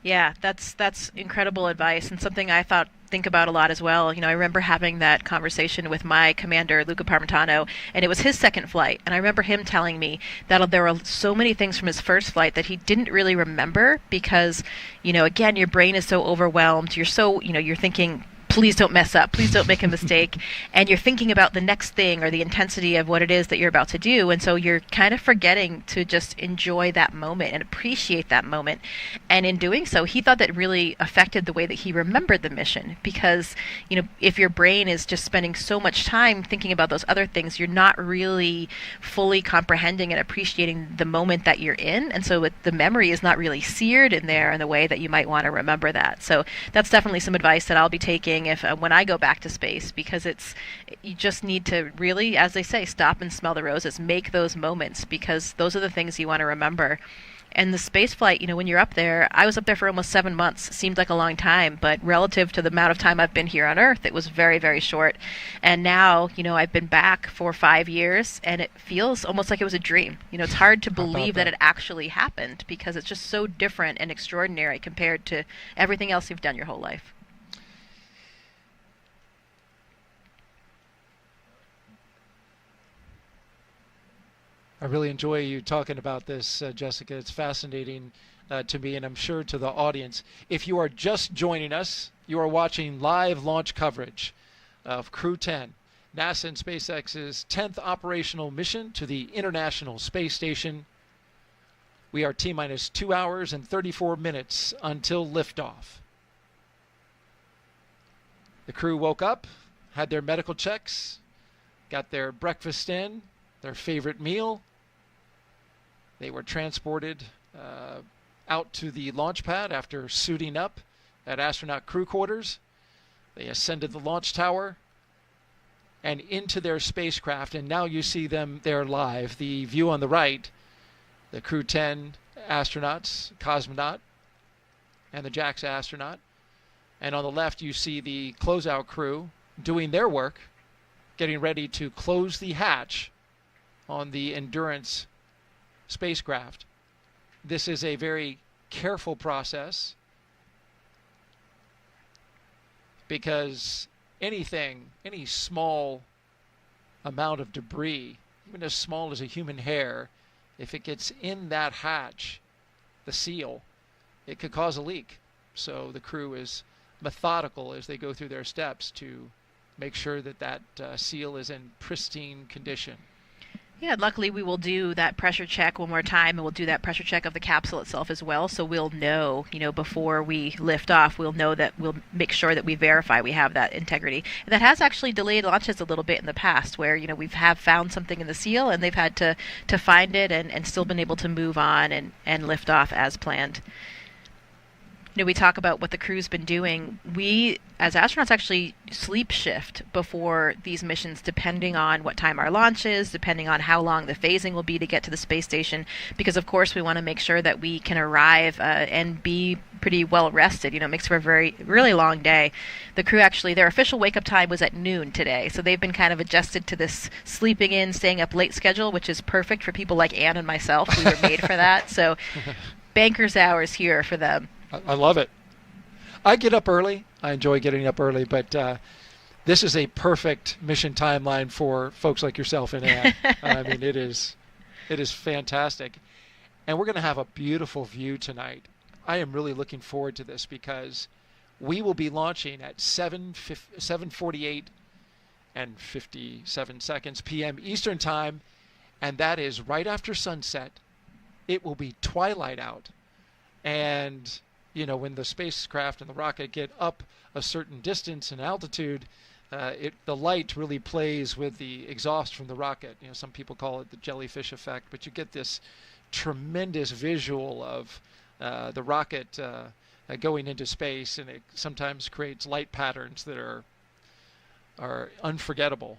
Yeah, that's incredible advice, and something I think about a lot as well. I remember having that conversation with my commander, Luca Parmitano, and it was his second flight. And I remember him telling me that there were so many things from his first flight that he didn't really remember because, again, your brain is so overwhelmed. You're so, you're thinking please don't mess up, please don't make a mistake. And you're thinking about the next thing or the intensity of what it is that you're about to do. And so you're kind of forgetting to just enjoy that moment and appreciate that moment. And in doing so, he thought that really affected the way that he remembered the mission, because, if your brain is just spending so much time thinking about those other things, you're not really fully comprehending and appreciating the moment that you're in. And so the memory is not really seared in there in the way that you might want to remember that. So that's definitely some advice that I'll be taking when I go back to space, because you just need to really, as they say, stop and smell the roses, make those moments, because those are the things you want to remember. And the space flight, when you're up there, I was up there for almost 7 months. Seemed like a long time, but relative to the amount of time I've been here on Earth, it was very, very short. And now, I've been back for 5 years, and it feels almost like it was a dream. It's hard to believe that it actually happened, because it's just so different and extraordinary compared to everything else you've done your whole life. I really enjoy you talking about this, Jessica. It's fascinating to me, and I'm sure to the audience. If you are just joining us, you are watching live launch coverage of Crew-10, NASA and SpaceX's 10th operational mission to the International Space Station. We are T-minus 2 hours and 34 minutes until liftoff. The crew woke up, had their medical checks, got their breakfast in, their favorite meal. They were transported out to the launch pad after suiting up at astronaut crew quarters. They ascended the launch tower and into their spacecraft, and now you see them there live. The view on the right, the Crew-10 astronauts, cosmonaut, and the JAXA astronaut. And on the left, you see the closeout crew doing their work, getting ready to close the hatch on the Endurance spacecraft. This is a very careful process, because any small amount of debris, even as small as a human hair, if it gets in that hatch, the seal, it could cause a leak. So the crew is methodical as they go through their steps to make sure that seal is in pristine condition. Yeah, luckily we will do that pressure check one more time, and we'll do that pressure check of the capsule itself as well. So we'll know, before we lift off, we'll make sure that we verify we have that integrity. And that has actually delayed launches a little bit in the past, where, we have found something in the seal and they've had to find it and still been able to move on and lift off as planned. We talk about what the crew's been doing. We, as astronauts, actually sleep shift before these missions, depending on what time our launch is, depending on how long the phasing will be to get to the space station, because, of course, we want to make sure that we can arrive and be pretty well rested. It makes for a really long day. The crew actually, their official wake-up time was at noon today, so they've been kind of adjusted to this sleeping in, staying up late schedule, which is perfect for people like Anne and myself. We were made for that, so banker's hours here for them. I love it. I get up early. I enjoy getting up early, but this is a perfect mission timeline for folks like yourself and Ann. I mean, it is fantastic. And we're going to have a beautiful view tonight. I am really looking forward to this, because we will be launching at 7:48 and 57 seconds p.m. Eastern Time, and that is right after sunset. It will be twilight out. And when the spacecraft and the rocket get up a certain distance and altitude, the light really plays with the exhaust from the rocket. Some people call it the jellyfish effect, but you get this tremendous visual of the rocket going into space, and it sometimes creates light patterns that are unforgettable.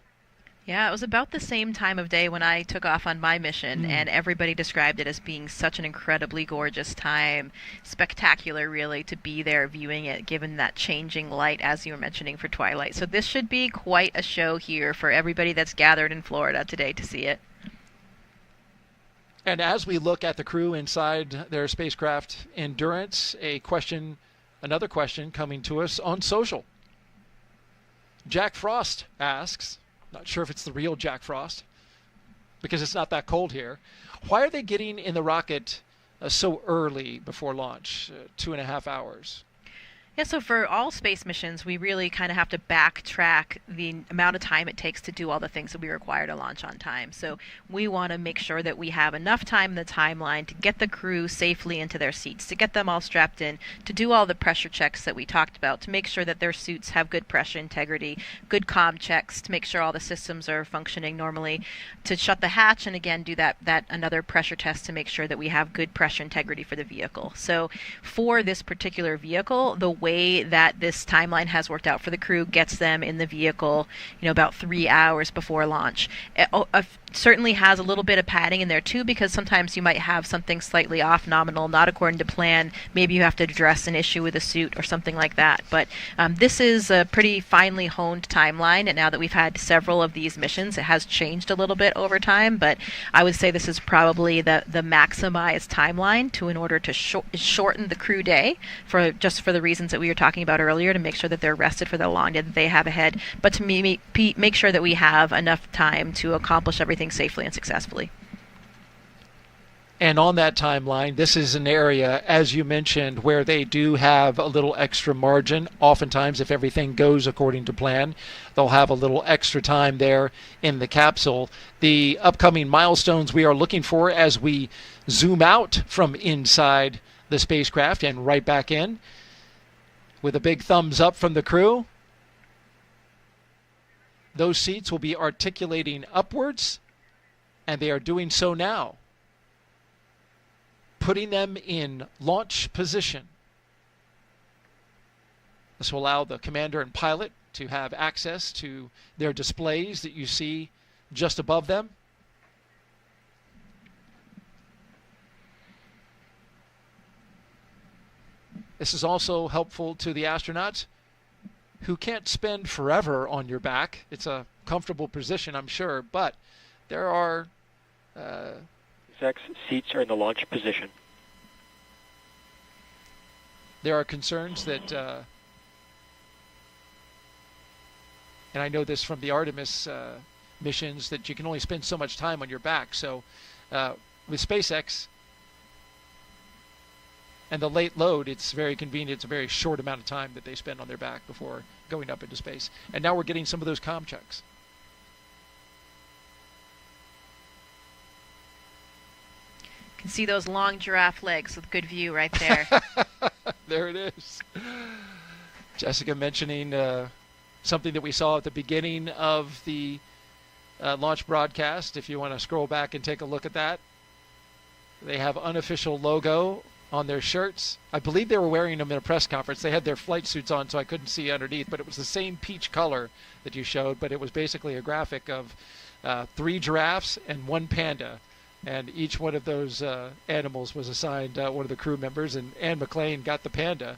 Yeah, it was about the same time of day when I took off on my mission, and everybody described it as being such an incredibly gorgeous time. Spectacular, really, to be there viewing it, given that changing light, as you were mentioning, for twilight. So this should be quite a show here for everybody that's gathered in Florida today to see it. And as we look at the crew inside their spacecraft Endurance, another question coming to us on social. Jack Frost asks, not sure if it's the real Jack Frost, because it's not that cold here, why are they getting in the rocket so early before launch, 2.5 hours? Yeah, so for all space missions, we really kind of have to backtrack the amount of time it takes to do all the things that we require to launch on time. So we want to make sure that we have enough time in the timeline to get the crew safely into their seats, to get them all strapped in, to do all the pressure checks that we talked about, to make sure that their suits have good pressure integrity, good comm checks, to make sure all the systems are functioning normally, to shut the hatch, and again do that another pressure test to make sure that we have good pressure integrity for the vehicle. So for this particular vehicle, the way that this timeline has worked out for the crew gets them in the vehicle, about 3 hours before launch. It certainly has a little bit of padding in there too, because sometimes you might have something slightly off nominal, not according to plan. Maybe you have to address an issue with a suit or something like that. But this is a pretty finely honed timeline, and now that we've had several of these missions, it has changed a little bit over time, but I would say this is probably the maximized timeline in order to shorten the crew day for the reasons that we were talking about earlier, to make sure that they're rested for the long day that they have ahead, but to make sure that we have enough time to accomplish everything safely and successfully. And on that timeline, this is an area, as you mentioned, where they do have a little extra margin. Oftentimes, if everything goes according to plan, they'll have a little extra time there in the capsule. The upcoming milestones we are looking for as we zoom out from inside the spacecraft and right back in, with a big thumbs up from the crew. Those seats will be articulating upwards, and they are doing so now, putting them in launch position. This will allow the commander and pilot to have access to their displays that you see just above them. This is also helpful to the astronauts who can't spend forever on your back. It's a comfortable position, I'm sure, but there are... seats are in the launch position. There are concerns that, and I know this from the Artemis missions, that you can only spend so much time on your back. So with SpaceX and the late load, it's very convenient. It's a very short amount of time that they spend on their back before going up into space. And now we're getting some of those comm checks. Can see those long giraffe legs with good view right there. There it is. Jessica mentioning something that we saw at the beginning of the launch broadcast. If you want to scroll back and take a look at that, they have unofficial logo on their shirts. I believe they were wearing them in a press conference. They had their flight suits on, so I couldn't see underneath, but it was the same peach color that you showed, but it was basically a graphic of 3 giraffes and 1 panda. And each one of those animals was assigned one of the crew members, and Anne McClain got the panda.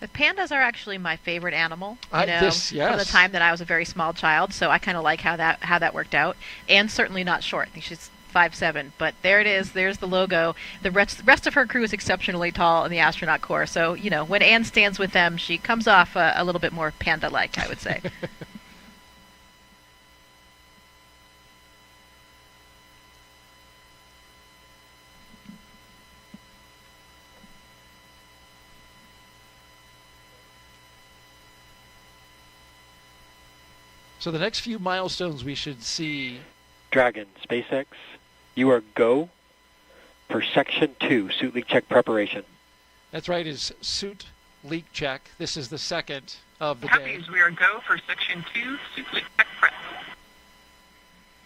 The pandas are actually my favorite animal, yes. From the time that I was a very small child, so I kind of like how that worked out. Anne's certainly not short. I think she's 5'7", but there it is. There's the logo. The rest of her crew is exceptionally tall in the astronaut corps, so, when Anne stands with them, she comes off a little bit more panda-like, I would say. So the next few milestones we should see. Dragon, SpaceX, you are go for Section 2, suit leak check preparation. That's right, is suit leak check. This is the second of the day. We are go for Section 2, suit leak check prep.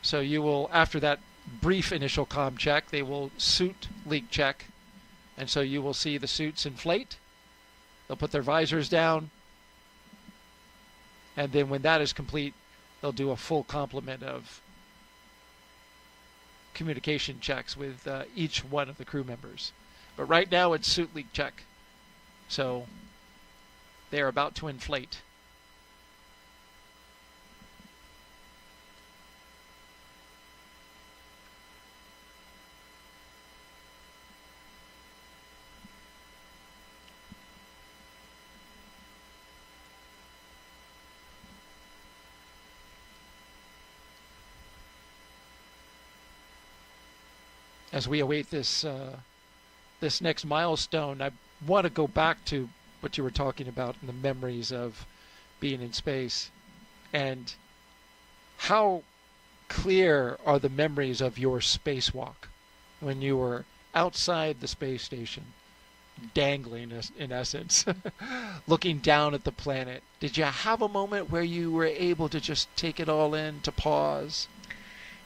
So you will, after that brief initial comm check, they will suit leak check. And so you will see the suits inflate. They'll put their visors down. And then when that is complete, they'll do a full complement of communication checks with each one of the crew members. But right now it's suit leak check. So they are about to inflate. As we await this this next milestone, I want to go back to what you were talking about and the memories of being in space. And how clear are the memories of your spacewalk when you were outside the space station, dangling in essence, looking down at the planet? Did you have a moment where you were able to just take it all in, to pause?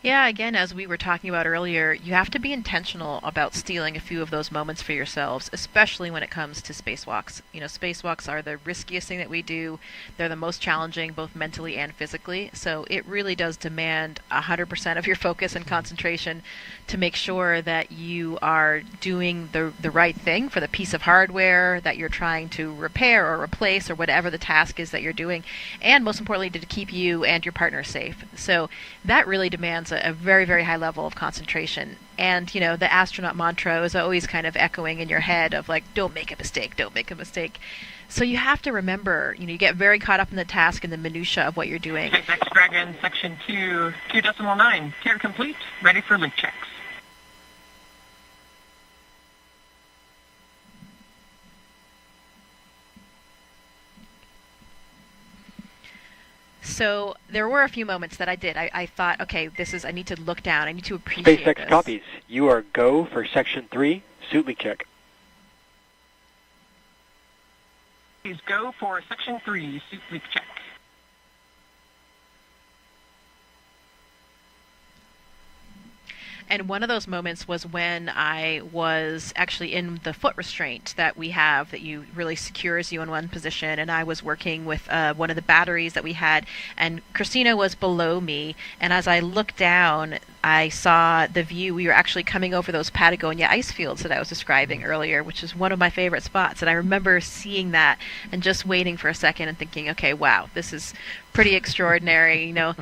Yeah, again, as we were talking about earlier, you have to be intentional about stealing a few of those moments for yourselves, especially when it comes to spacewalks. You know, spacewalks are the riskiest thing that we do. They're the most challenging, both mentally and physically. So it really does demand 100% of your focus and concentration to make sure that you are doing the right thing for the piece of hardware that you're trying to repair or replace or whatever the task is that you're doing. And most importantly, to keep you and your partner safe. So that really demands a very, very high level of concentration. And, you know, the astronaut mantra is always kind of echoing in your head of like, don't make a mistake, don't make a mistake. So you have to remember, you know, you get very caught up in the task and the minutia of what you're doing. SpaceX Dragon, Section 2, 2.9, tier complete, ready for link checks. So there were a few moments that I did. I thought, okay, I need to look down. I need to appreciate SpaceX this. copies. You are go for Section 3, suit leak check. Please go for Section 3, suit leak check. And one of those moments was when I was actually in the foot restraint that we have that you really secures you in one position, and I was working with one of the batteries that we had, and Christina was below me, and as I looked down, I saw the view. We were actually coming over those Patagonia ice fields that I was describing earlier, which is one of my favorite spots, and I remember seeing that and just waiting for a second and thinking, okay, wow, this is pretty extraordinary, you know.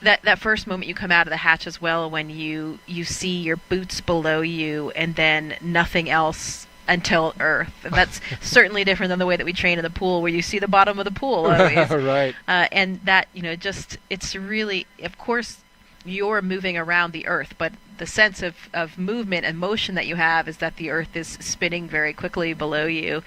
That first moment you come out of the hatch as well, when you see your boots below you and then nothing else until Earth. And that's certainly different than the way that we train in the pool, where you see the bottom of the pool always. Right. And that, you know, it's really, of course, you're moving around the Earth, but the sense of movement and motion that you have is that the Earth is spinning very quickly below you.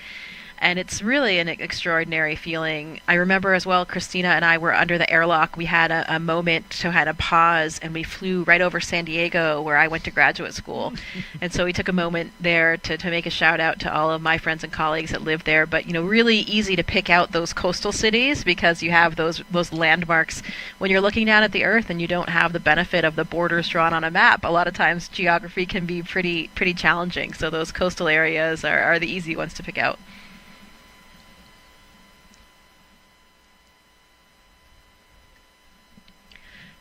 And it's really an extraordinary feeling. I remember as well, Christina and I were under the airlock. We had a moment to had a pause, and we flew right over San Diego, where I went to graduate school. And so we took a moment there to make a shout out to all of my friends and colleagues that live there. But, you know, really easy to pick out those coastal cities because you have those landmarks. When you're looking down at the Earth and you don't have the benefit of the borders drawn on a map, a lot of times geography can be pretty challenging. So those coastal areas are the easy ones to pick out.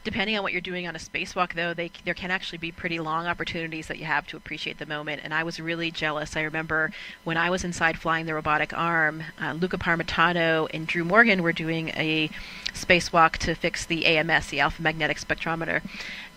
Depending on what you're doing on a spacewalk, though, there can actually be pretty long opportunities that you have to appreciate the moment. And I was really jealous. I remember when I was inside flying the robotic arm, Luca Parmitano and Drew Morgan were doing a spacewalk to fix the AMS, the alpha magnetic spectrometer.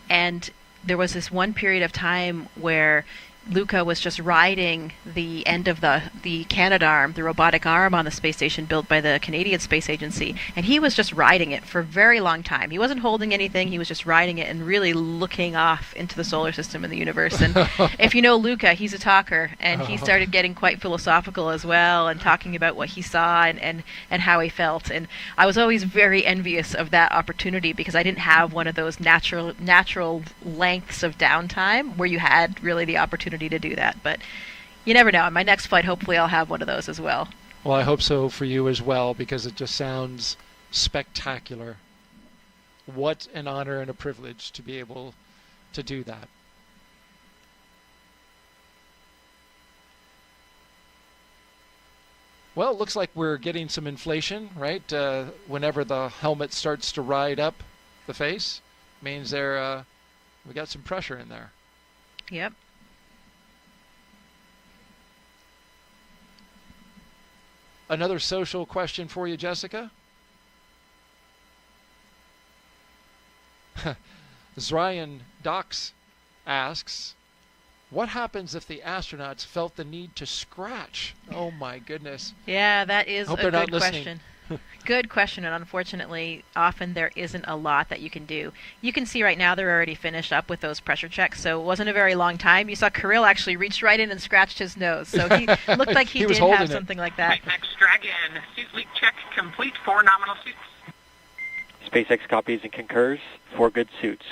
And there was this one period of time where Luca was just riding the end of the Canadarm, the robotic arm on the space station built by the Canadian Space Agency, and he was just riding it for a very long time. He wasn't holding anything, he was just riding it and really looking off into the solar system and the universe. And if you know Luca, he's a talker, and he started getting quite philosophical as well and talking about what he saw and how he felt. And I was always very envious of that opportunity because I didn't have one of those natural lengths of downtime where you had really the opportunity to do that. But you never know. On my next flight, hopefully I'll have one of those as well. Well, I hope so for you as well, because it just sounds spectacular. What an honor and a privilege to be able to do that. Well, it looks like we're getting some inflation, right? Whenever the helmet starts to ride up the face, means we got some pressure in there. Yep. Another social question for you, Jessica. Zryan Dox asks, what happens if the astronauts felt the need to scratch? Oh my goodness. Yeah, that is Hope a they're not good listening. question. Good question, and unfortunately, often there isn't a lot that you can do. You can see right now they're already finished up with those pressure checks, so it wasn't a very long time. You saw Kirill actually reached right in and scratched his nose, so he looked like he did have something like that. SpaceX Dragon, suit leak check complete for nominal suits. SpaceX copies and concurs for good suits.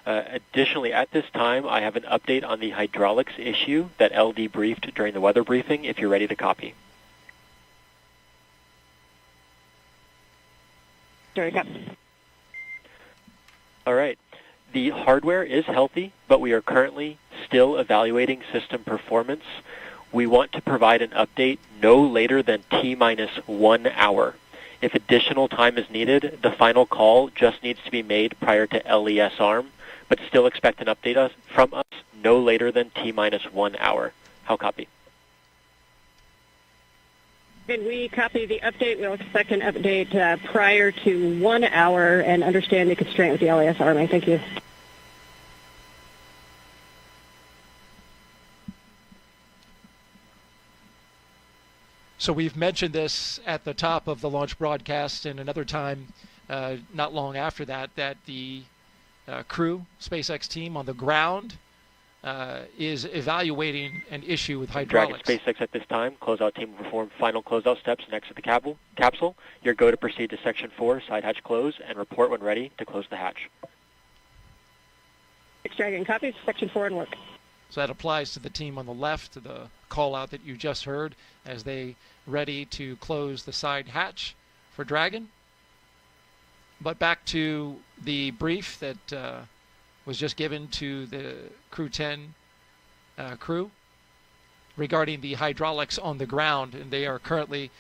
Additionally, at this time, I have an update on the hydraulics issue that LD briefed during the weather briefing, if you're ready to copy. All right. The hardware is healthy, but we are currently still evaluating system performance. We want to provide an update no later than T-minus 1 hour. If additional time is needed, the final call just needs to be made prior to LES arm, but still expect an update from us no later than T-minus 1 hour. How copy? Can we copy the update? We'll expect an update prior to 1 hour and understand the constraint with the LES arming. Thank you. So we've mentioned this at the top of the launch broadcast and another time not long after that, that the crew, SpaceX team on the ground is evaluating an issue with hydraulics. Dragon SpaceX at this time. Closeout team will perform final closeout steps next to the capsule. You're go to proceed to Section 4, side hatch close, and report when ready to close the hatch. Dragon copies, Section 4 and work. So that applies to the team on the left, to the call out that you just heard, as they ready to close the side hatch for Dragon. But back to the brief that was just given to the Crew-10 crew regarding the hydraulics on the ground, and they are currently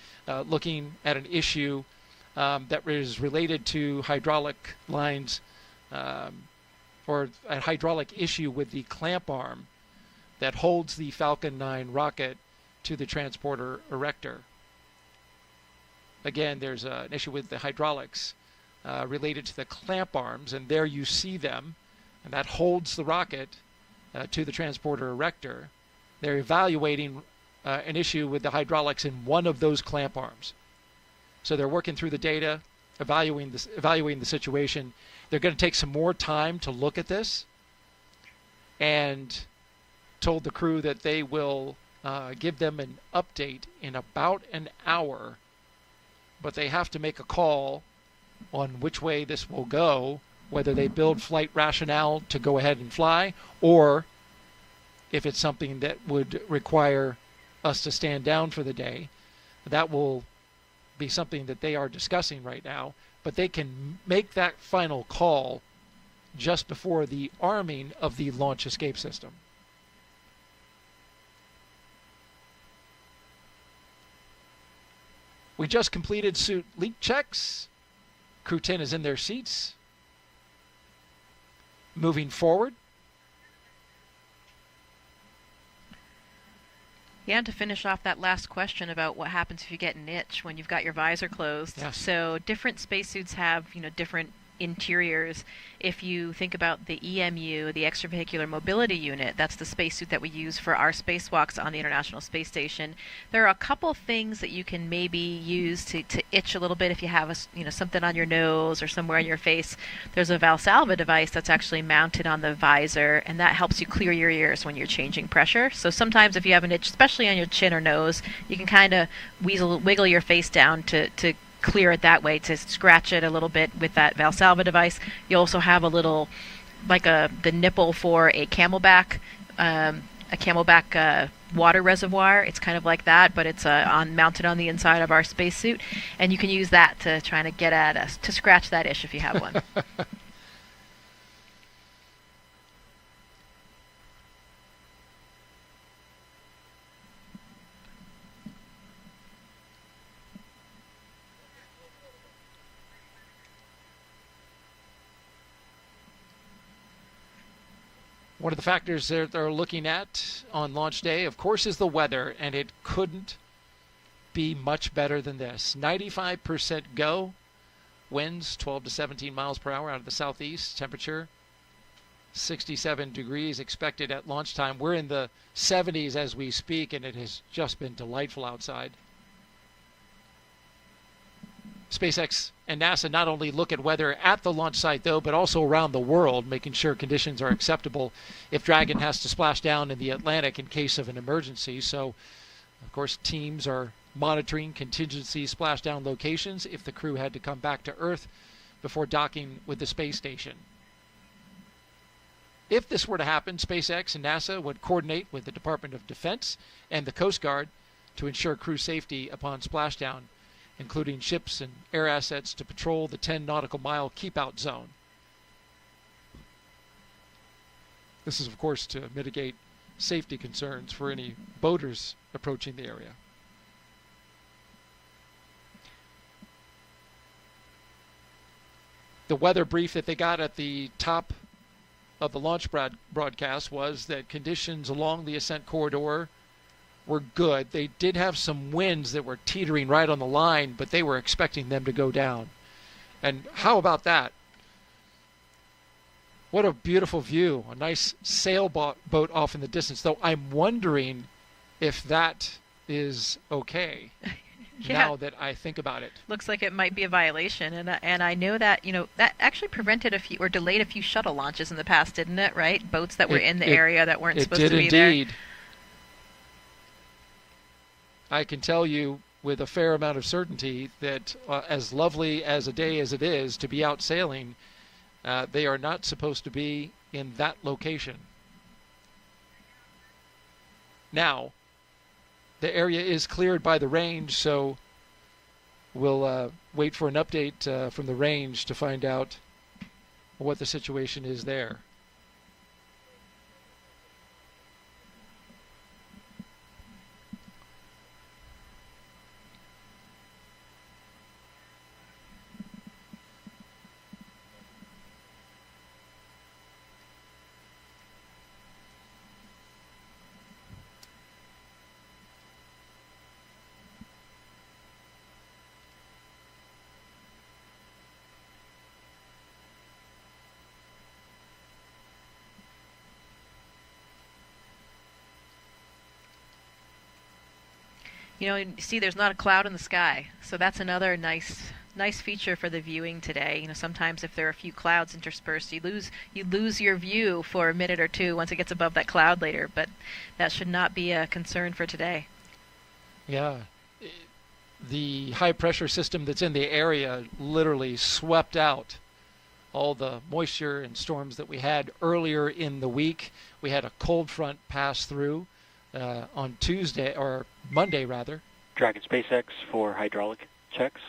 looking at an issue that is related to hydraulic lines or a hydraulic issue with the clamp arm that holds the Falcon 9 rocket to the transporter erector. Again, there's an issue with the hydraulics related to the clamp arms, and there you see them, and that holds the rocket to the transporter erector. They're evaluating an issue with the hydraulics in one of those clamp arms. So they're working through the data, evaluating the situation. They're going to take some more time to look at this, and told the crew that they will give them an update in about an hour, but they have to make a call on which way this will go, whether they build flight rationale to go ahead and fly, or if it's something that would require us to stand down for the day. That will be something that they are discussing right now, but they can make that final call just before the arming of the launch escape system. We just completed suit leak checks. Crew-10 is in their seats. Moving forward. Yeah, and to finish off that last question about what happens if you get an itch when you've got your visor closed. Yes. So different spacesuits have, different interiors. If you think about the EMU, the extravehicular mobility unit, that's the spacesuit that we use for our spacewalks on the International Space Station. There are a couple things that you can maybe use to itch a little bit if you have something on your nose or somewhere on your face. There's a Valsalva device that's actually mounted on the visor, and that helps you clear your ears when you're changing pressure. So sometimes if you have an itch, especially on your chin or nose, you can kind of wiggle your face down to clear it that way, to scratch it a little bit with that Valsalva device. You also have a little, like the nipple for a camelback water reservoir. It's kind of like that, but it's mounted on the inside of our spacesuit, and you can use that to try to get at us, to scratch that itch if you have one. One of the factors that they're looking at on launch day, of course, is the weather, and it couldn't be much better than this. 95% go, winds 12 to 17 miles per hour out of the southeast, temperature 67 degrees expected at launch time. We're in the 70s as we speak, and it has just been delightful outside. SpaceX and NASA not only look at weather at the launch site, though, but also around the world, making sure conditions are acceptable if Dragon has to splash down in the Atlantic in case of an emergency. So, of course, teams are monitoring contingency splashdown locations if the crew had to come back to Earth before docking with the space station. If this were to happen, SpaceX and NASA would coordinate with the Department of Defense and the Coast Guard to ensure crew safety upon splashdown, including ships and air assets to patrol the 10 nautical mile keep-out zone. This is, of course, to mitigate safety concerns for any boaters approaching the area. The weather brief that they got at the top of the launch broadcast was that conditions along the ascent corridor were good. They did have some winds that were teetering right on the line, but they were expecting them to go down. And how about that? What a beautiful view. A nice sailboat off in the distance, though I'm wondering if that is okay. Yeah. Now that I think about it. Looks like it might be a violation, and I know that, that actually prevented a few or delayed a few shuttle launches in the past, didn't it? Right, boats that were in the area that weren't supposed to be there. It did indeed. I can tell you with a fair amount of certainty that as lovely as a day as it is to be out sailing, they are not supposed to be in that location. Now, the area is cleared by the range, so we'll wait for an update from the range to find out what the situation is there. See, there's not a cloud in the sky, so that's another nice feature for the viewing today. Sometimes if there are a few clouds interspersed, you lose your view for a minute or two once it gets above that cloud later, but that should not be a concern for today. Yeah. The high pressure system that's in the area literally swept out all the moisture and storms that we had earlier in the week. We had a cold front pass through on Tuesday, or Monday rather. Dragon SpaceX for hydraulic checks.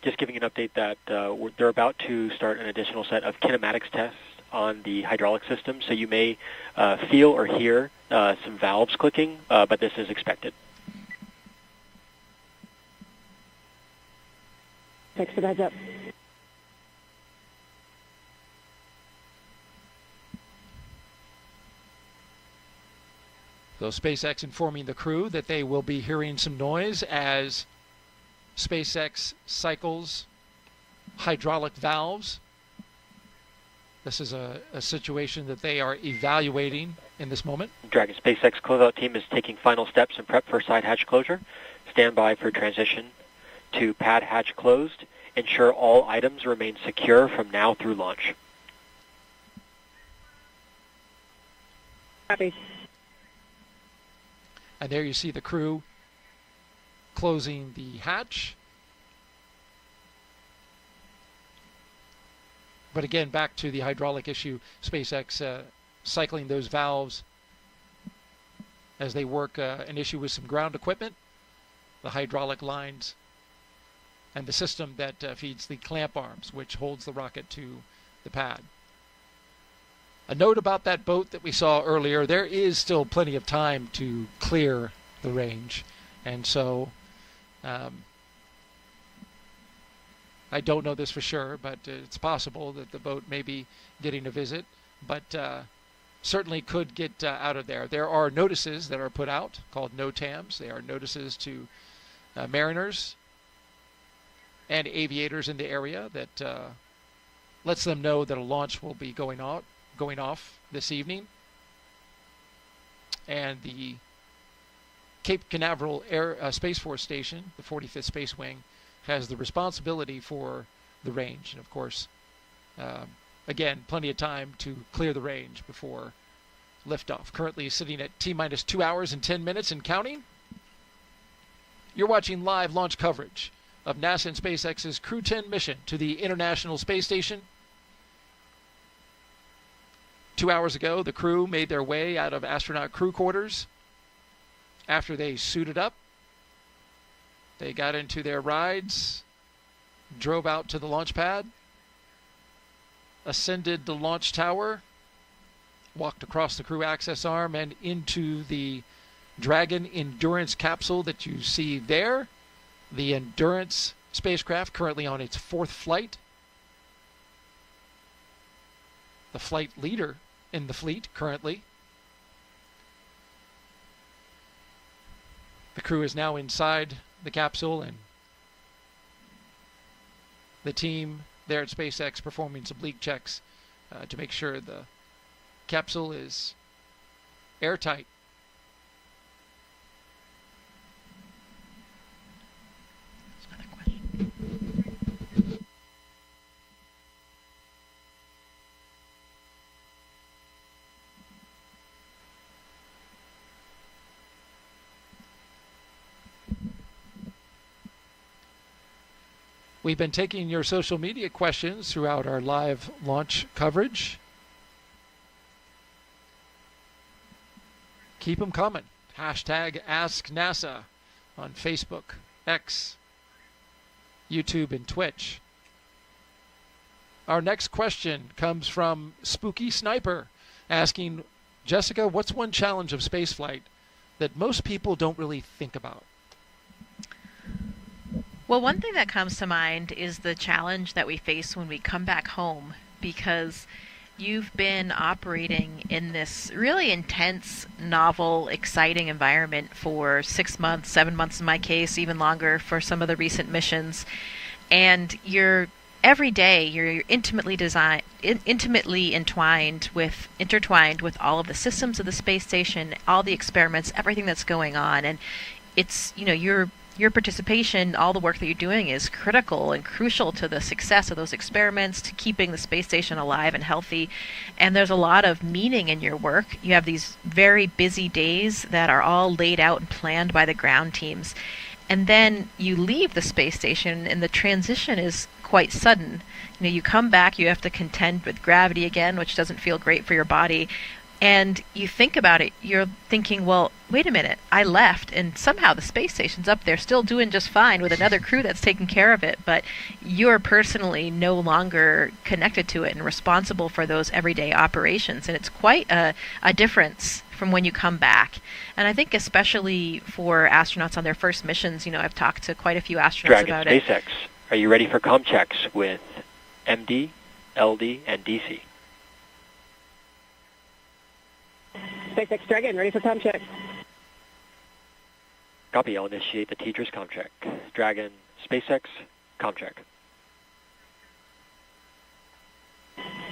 Just giving an update that they're about to start an additional set of kinematics tests on the hydraulic system, so you may feel or hear some valves clicking, but this is expected. Thanks for the heads up. So SpaceX informing the crew that they will be hearing some noise as SpaceX cycles hydraulic valves. This is a situation that they are evaluating in this moment. Dragon SpaceX closeout team is taking final steps in prep for side hatch closure. Stand by for transition to pad hatch closed. Ensure all items remain secure from now through launch. Copy. And there you see the crew closing the hatch. But again, back to the hydraulic issue, SpaceX cycling those valves as they work an issue with some ground equipment, the hydraulic lines, and the system that feeds the clamp arms, which holds the rocket to the pad. A note about that boat that we saw earlier, there is still plenty of time to clear the range. And so I don't know this for sure, but it's possible that the boat may be getting a visit, but certainly could get out of there. There are notices that are put out called NOTAMs. They are notices to mariners and aviators in the area that lets them know that a launch will be going off this evening, and the Cape Canaveral Space Force Station, the 45th Space Wing, has the responsibility for the range. And of course, again, plenty of time to clear the range before liftoff. Currently sitting at T-minus 2 hours and 10 minutes and counting. You're watching live launch coverage of NASA and SpaceX's Crew-10 mission to the International Space Station. 2 hours ago, the crew made their way out of astronaut crew quarters. After they suited up, they got into their rides, drove out to the launch pad, ascended the launch tower, walked across the crew access arm and into the Dragon Endurance capsule that you see there. The Endurance spacecraft currently on its 4th flight. The flight leader in the fleet currently. The crew is now inside the capsule, and the team there at SpaceX performing some leak checks to make sure the capsule is airtight. We've been taking your social media questions throughout our live launch coverage. Keep them coming. Hashtag AskNASA on Facebook, X, YouTube, and Twitch. Our next question comes from Spooky Sniper, asking, Jessica, what's one challenge of spaceflight that most people don't really think about? Well, one thing that comes to mind is the challenge that we face when we come back home, because you've been operating in this really intense, novel, exciting environment for 6 months, 7 months in my case, even longer for some of the recent missions. And every day you're intertwined with all of the systems of the space station, all the experiments, everything that's going on. And it's, your participation, all the work that you're doing is critical and crucial to the success of those experiments, to keeping the space station alive and healthy. And there's a lot of meaning in your work. You have these very busy days that are all laid out and planned by the ground teams. And then you leave the space station and the transition is quite sudden. You come back, you have to contend with gravity again, which doesn't feel great for your body. And you think about it, you're thinking, well, wait a minute, I left, and somehow the space station's up there still doing just fine with another crew that's taking care of it, but you're personally no longer connected to it and responsible for those everyday operations. And it's quite a difference from when you come back. And I think especially for astronauts on their first missions, I've talked to quite a few astronauts about it. SpaceX, are you ready for comm checks with MD, LD, and DC? SpaceX Dragon, ready for comm check. Copy, I'll initiate the teacher's comm check. Dragon, SpaceX, comm check.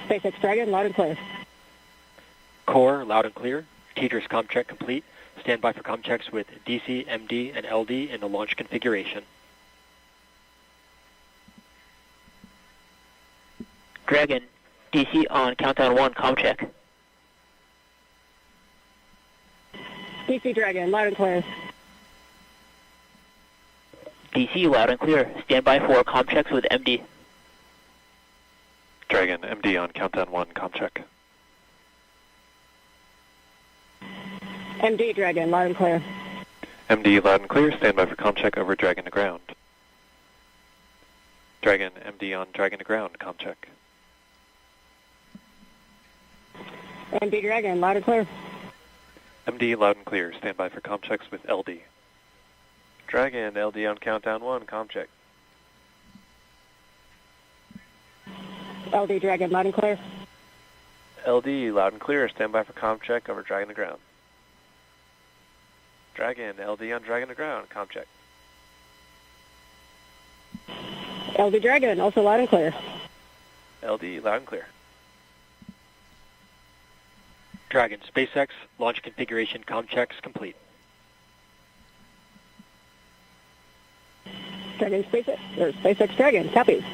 SpaceX Dragon, loud and clear. Core, loud and clear. Teacher's comm check complete. Stand by for comm checks with DC, MD, and LD in the launch configuration. Dragon, DC on countdown 1, comm check. DC Dragon, loud and clear. DC, loud and clear. Stand by for comm checks with MD. Dragon, MD on countdown 1, comm check. MD Dragon, loud and clear. MD, loud and clear. Stand by for comm check over Dragon to ground. Dragon, MD on Dragon to ground, comm check. MD Dragon, loud and clear. MD, loud and clear. Stand by for comm checks with LD. Dragon, LD on countdown 1, comm check. LD Dragon, loud and clear. LD, loud and clear. Stand by for comm check over Dragon to ground. Dragon, LD on Dragon to ground, comm check. LD Dragon, also loud and clear. LD, loud and clear. Dragon, SpaceX, launch configuration comm checks complete. SpaceX Dragon, copy.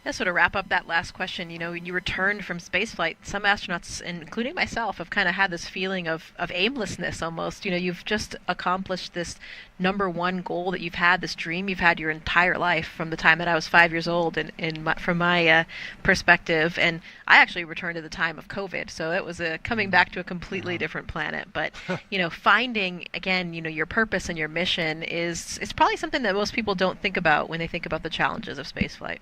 Yeah, so to wrap up that last question, when you returned from spaceflight, some astronauts, including myself, have kind of had this feeling of aimlessness almost. You've just accomplished this number one goal that you've had, this dream you've had your entire life from the time that I was 5 years old, from my perspective. And I actually returned at the time of COVID, so it was coming back to a completely different planet. But, finding, again, your purpose and your mission it's probably something that most people don't think about when they think about the challenges of spaceflight.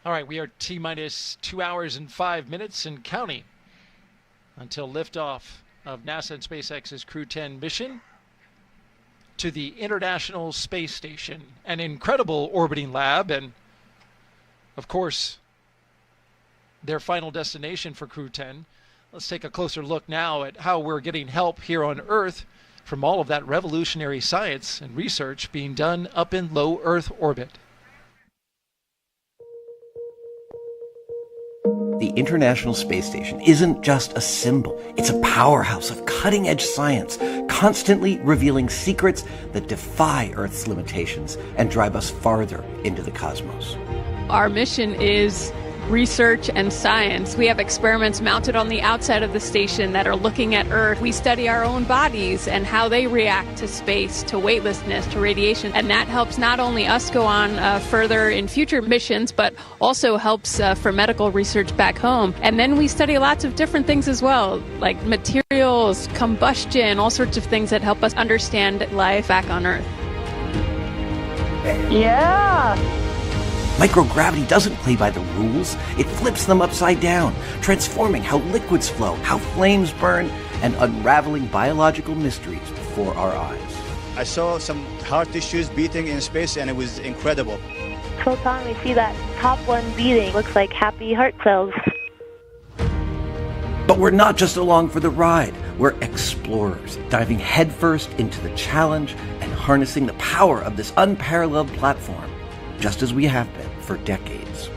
All right, we are T-minus 2 hours and 5 minutes and counting until liftoff of NASA and SpaceX's Crew-10 mission to the International Space Station, an incredible orbiting lab, and, of course, their final destination for Crew-10. Let's take a closer look now at how we're getting help here on Earth from all of that revolutionary science and research being done up in low Earth orbit. The International Space Station isn't just a symbol. It's a powerhouse of cutting-edge science, constantly revealing secrets that defy Earth's limitations and drive us farther into the cosmos. Our mission is research and science. We have experiments mounted on the outside of the station that are looking at Earth. We study our own bodies and how they react to space, to weightlessness, to radiation. And that helps not only us go on further in future missions, but also helps for medical research back home. And then we study lots of different things as well, like materials, combustion, all sorts of things that help us understand life back on Earth. Yeah! Microgravity doesn't play by the rules. It flips them upside down, transforming how liquids flow, how flames burn, and unraveling biological mysteries before our eyes. I saw some heart tissues beating in space, and it was incredible. Photon, we see that top one beating. Looks like happy heart cells. But we're not just along for the ride. We're explorers, diving headfirst into the challenge and harnessing the power of this unparalleled platform, just as we have been for decades.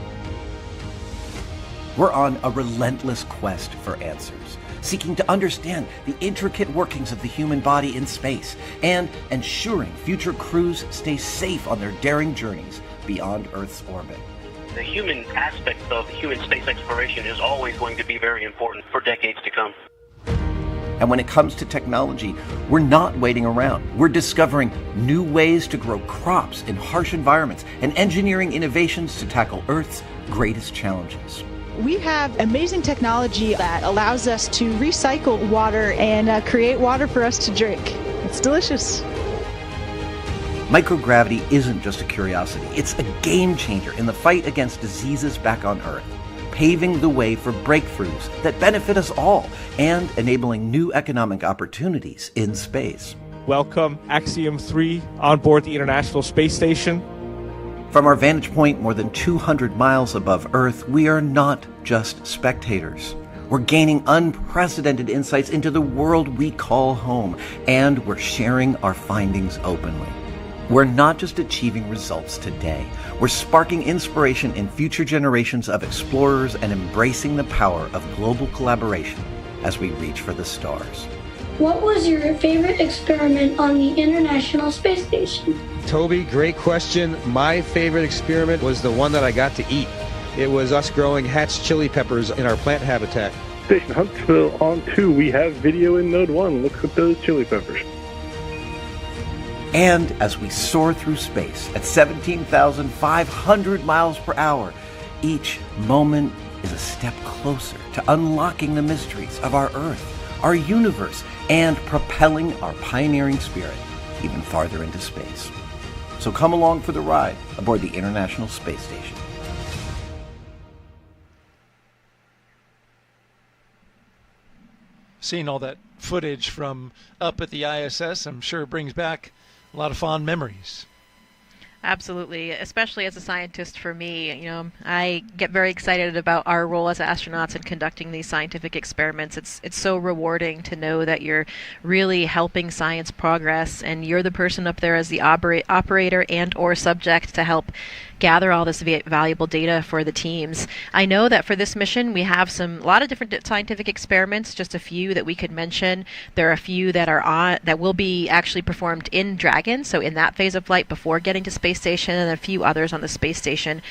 We're on a relentless quest for answers, seeking to understand the intricate workings of the human body in space and ensuring future crews stay safe on their daring journeys beyond Earth's orbit. The human aspect of human space exploration is always going to be very important for decades to come. And when it comes to technology, we're not waiting around. We're discovering new ways to grow crops in harsh environments and engineering innovations to tackle Earth's greatest challenges. We have amazing technology that allows us to recycle water and create water for us to drink. It's delicious. Microgravity isn't just a curiosity. It's a game changer in the fight against diseases back on Earth, paving the way for breakthroughs that benefit us all and enabling new economic opportunities in space. Welcome, Axiom 3, on board the International Space Station. From our vantage point more than 200 miles above Earth, we are not just spectators. We're gaining unprecedented insights into the world we call home, and we're sharing our findings openly. We're not just achieving results today. We're sparking inspiration in future generations of explorers and embracing the power of global collaboration as we reach for the stars. What was your favorite experiment on the International Space Station? Toby, great question. My favorite experiment was the one that I got to eat. It was us growing hatch chili peppers in our plant habitat. Station Huntsville on 2, we have video in Node 1. Look at those chili peppers. And as we soar through space at 17,500 miles per hour, each moment is a step closer to unlocking the mysteries of our Earth, our universe, and propelling our pioneering spirit even farther into space. So come along for the ride aboard the International Space Station. Seeing all that footage from up at the ISS, I'm sure it brings back a lot of fond memories. Absolutely, especially as a scientist for me, I get very excited about our role as astronauts in conducting these scientific experiments. It's so rewarding to know that you're really helping science progress, and you're the person up there as the operator and or subject to help gather all this valuable data for the teams. I know that for this mission we have a lot of different scientific experiments, just a few that we could mention. There are a few that will be actually performed in Dragon, so in that phase of flight before getting to space station, and a few others on the space station.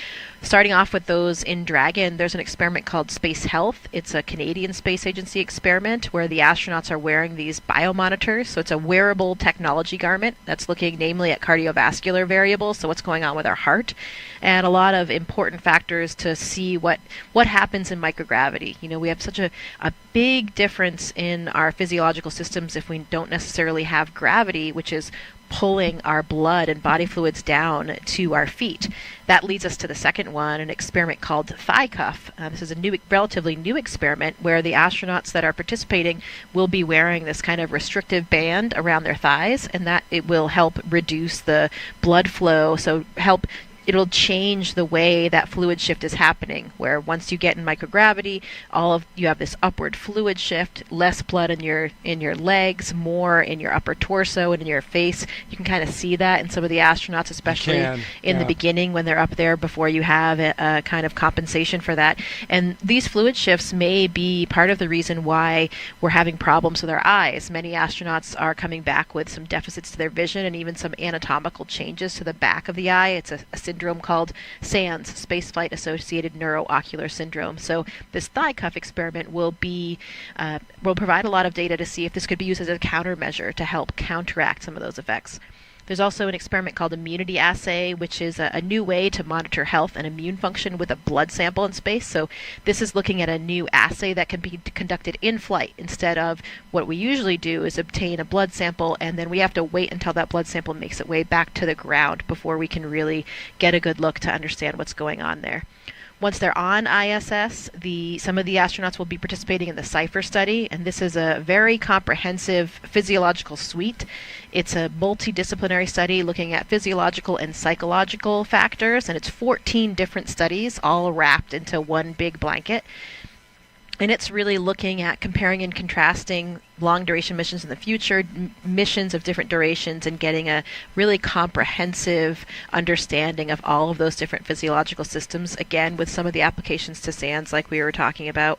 Starting off with those in Dragon, there's an experiment called Space Health. It's a Canadian Space Agency experiment where the astronauts are wearing these biomonitors. So it's a wearable technology garment that's looking namely at cardiovascular variables, so what's going on with our heart, and a lot of important factors to see what happens in microgravity. We have such a big difference in our physiological systems if we don't necessarily have gravity, which is pulling our blood and body fluids down to our feet. That leads us to the second one, an experiment called Thigh Cuff. This is a relatively new experiment where the astronauts that are participating will be wearing this kind of restrictive band around their thighs, and that it will help reduce the blood flow, it'll change the way that fluid shift is happening, where once you get in microgravity, you have this upward fluid shift, less blood in your legs, more in your upper torso and in your face. You can kind of see that in some of the astronauts, especially in the beginning when they're up there before you have a kind of compensation for that. And these fluid shifts may be part of the reason why we're having problems with our eyes. Many astronauts are coming back with some deficits to their vision and even some anatomical changes to the back of the eye. It's a syndrome called SANS, Spaceflight Associated Neuroocular Syndrome. So this thigh cuff experiment will provide a lot of data to see if this could be used as a countermeasure to help counteract some of those effects. There's also an experiment called Immunity Assay, which is a new way to monitor health and immune function with a blood sample in space. So this is looking at a new assay that can be conducted in flight instead of what we usually do is obtain a blood sample and then we have to wait until that blood sample makes its way back to the ground before we can really get a good look to understand what's going on there. Once they're on ISS, some of the astronauts will be participating in the CIPHER study, and this is a very comprehensive physiological suite. It's a multidisciplinary study looking at physiological and psychological factors, and it's 14 different studies all wrapped into one big blanket. And it's really looking at comparing and contrasting long-duration missions in the future, missions of different durations, and getting a really comprehensive understanding of all of those different physiological systems, again, with some of the applications to SANS like we were talking about.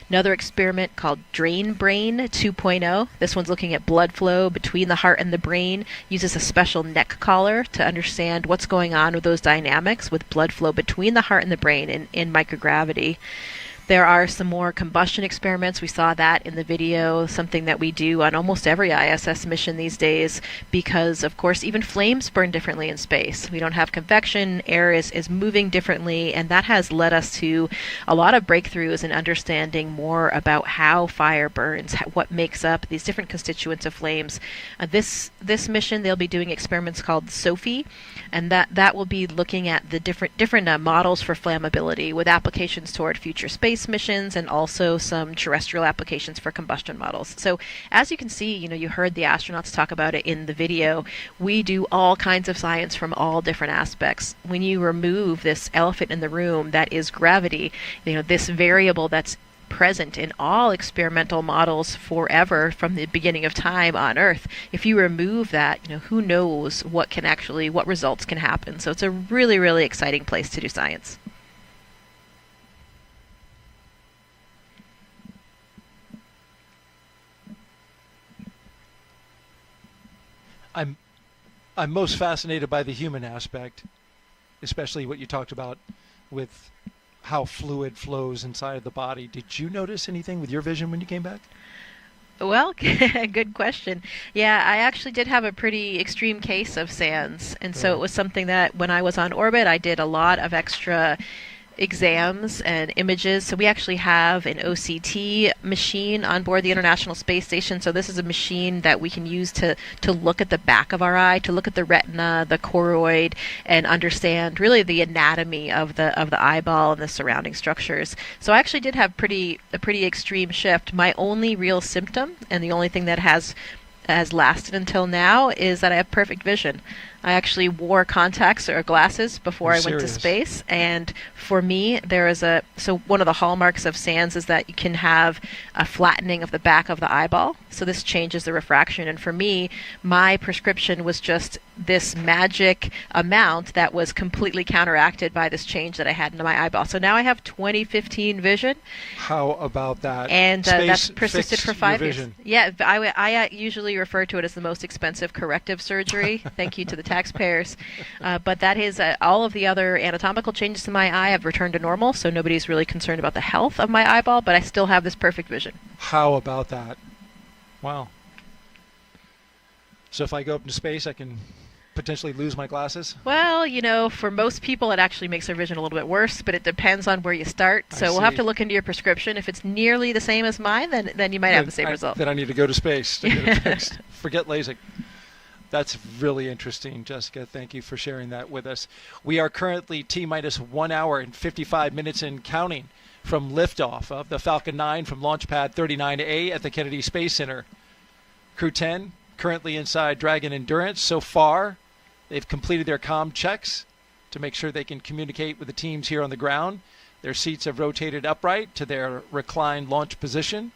Another experiment called Drain Brain 2.0. This one's looking at blood flow between the heart and the brain, uses a special neck collar to understand what's going on with those dynamics with blood flow between the heart and the brain in microgravity. There are some more combustion experiments. We saw that in the video, something that we do on almost every ISS mission these days because, of course, even flames burn differently in space. We don't have convection, air is moving differently, and that has led us to a lot of breakthroughs in understanding more about how fire burns, what makes up these different constituents of flames. This mission, they'll be doing experiments called SOFI, and that will be looking at the different models for flammability with applications toward future space missions and also some terrestrial applications for combustion models. So as you can see, you heard the astronauts talk about it in the video, we do all kinds of science from all different aspects. When you remove this elephant in the room that is gravity, this variable that's present in all experimental models forever from the beginning of time on Earth, if you remove that, who knows what results can happen. So it's a really, really exciting place to do science. I'm most fascinated by the human aspect, especially what you talked about with how fluid flows inside of the body. Did you notice anything with your vision when you came back? Well, good question. Yeah, I actually did have a pretty extreme case of SANS, and so it was something that when I was on orbit, I did a lot of extra exams and images. So we actually have an OCT machine on board the International Space Station. So this is a machine that we can use to look at the back of our eye, to look at the retina, the choroid, and understand really the anatomy of the eyeball and the surrounding structures. So I actually did have a pretty extreme shift. My only real symptom, and the only thing that has lasted until now, is that I have perfect vision. I actually wore contacts or glasses before I went to space, and for me, one of the hallmarks of SANS is that you can have a flattening of the back of the eyeball, so this changes the refraction, and for me, my prescription was just this magic amount that was completely counteracted by this change that I had in my eyeball. So now I have 20/15 vision. How about that? And that's persisted for 5 years. Vision. Yeah, I usually refer to it as the most expensive corrective surgery. Thank you to the taxpayers. But that is all of the other anatomical changes to my eye have returned to normal, so nobody's really concerned about the health of my eyeball, but I still have this perfect vision. How about that? Wow. So if I go up into space, I can potentially lose my glasses? Well, for most people it actually makes their vision a little bit worse, but it depends on where you start. So we'll have to look into your prescription. If it's nearly the same as mine, then you might have the same result. Then I need to go to space to get it fixed. Forget LASIK. That's really interesting, Jessica. Thank you for sharing that with us. We are currently T-minus 1 hour and 55 minutes and counting from liftoff of the Falcon 9 from Launch Pad 39A at the Kennedy Space Center. Crew-10 currently inside Dragon Endurance. So far, they've completed their comm checks to make sure they can communicate with the teams here on the ground. Their seats have rotated upright to their reclined launch position.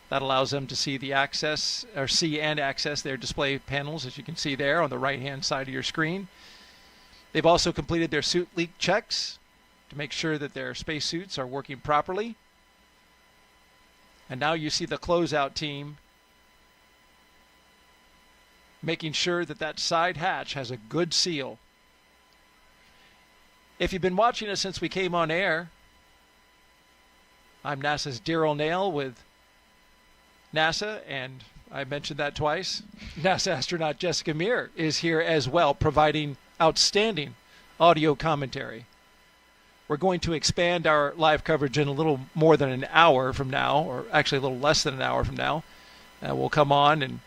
That allows them to see and access their display panels, as you can see there on the right-hand side of your screen. They've also completed their suit leak checks to make sure that their spacesuits are working properly. And now you see the closeout team making sure that side hatch has a good seal. If you've been watching us since we came on air, I'm NASA's Daryl Nail with NASA, and I mentioned that twice. NASA astronaut Jessica Meir is here as well, providing outstanding audio commentary. We're going to expand our live coverage in a little more than an hour from now, or actually a little less than an hour from now. We'll come on and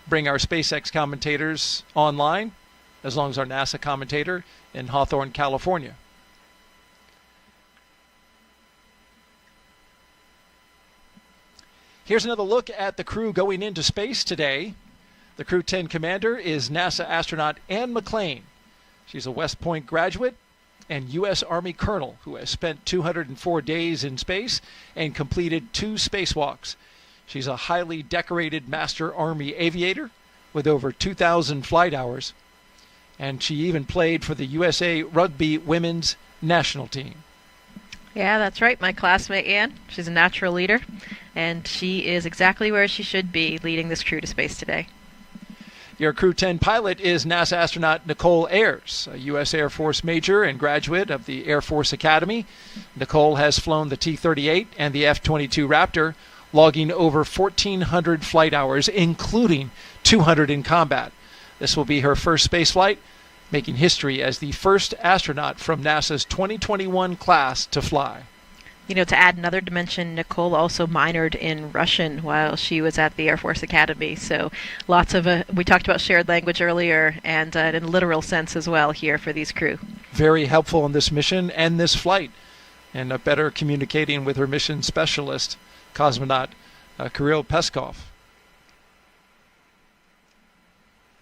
bring our SpaceX commentators online, as long as our NASA commentator in Hawthorne, California. Here's another look at the crew going into space today. The Crew-10 commander is NASA astronaut Anne McClain. She's a West Point graduate and U.S. Army colonel who has spent 204 days in space and completed 2 spacewalks. She's a highly decorated Master Army aviator with over 2,000 flight hours, and she even played for the USA Rugby Women's National Team. Yeah, that's right. My classmate Anne, she's a natural leader, and she is exactly where she should be, leading this crew to space today. Your Crew-10 pilot is NASA astronaut Nichole Ayers, a U.S. Air Force major and graduate of the Air Force Academy. Nichole has flown the T-38 and the F-22 Raptor, logging over 1,400 flight hours, including 200 in combat. This will be her first space flight, making history as the first astronaut from NASA's 2021 class to fly. To add another dimension, Nichole also minored in Russian while she was at the Air Force Academy. So lots of, we talked about shared language earlier, and in a literal sense as well here for these crew. Very helpful in this mission and this flight, and better communicating with her mission specialist, cosmonaut Kirill Peskov.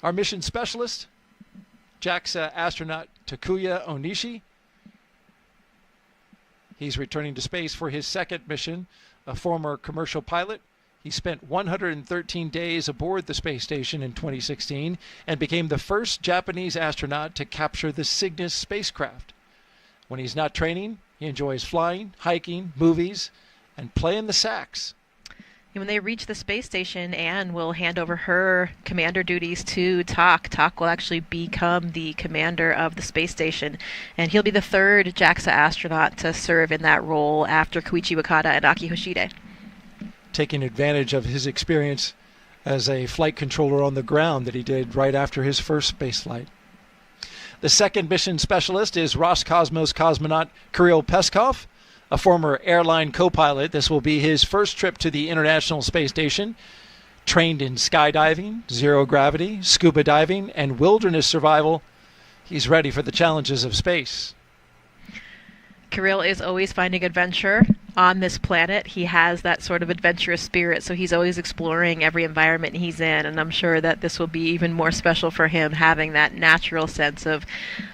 Our mission specialist, JAXA astronaut Takuya Onishi. He's returning to space for his second mission. A former commercial pilot, he spent 113 days aboard the space station in 2016 and became the first Japanese astronaut to capture the Cygnus spacecraft. When he's not training, he enjoys flying, hiking, movies, and playing the sax. When they reach the space station, Anne will hand over her commander duties to Tak. Tak will actually become the commander of the space station, and he'll be the third JAXA astronaut to serve in that role after Koichi Wakata and Aki Hoshide. Taking advantage of his experience as a flight controller on the ground that he did right after his first space flight. The second mission specialist is Roscosmos cosmonaut Kirill Peskov, a former airline co-pilot. This will be his first trip to the International Space Station. Trained in skydiving, zero gravity, scuba diving, and wilderness survival, he's ready for the challenges of space. Kirill is always finding adventure on this planet, he has that sort of adventurous spirit, so he's always exploring every environment he's in, and I'm sure that this will be even more special for him, having that natural sense of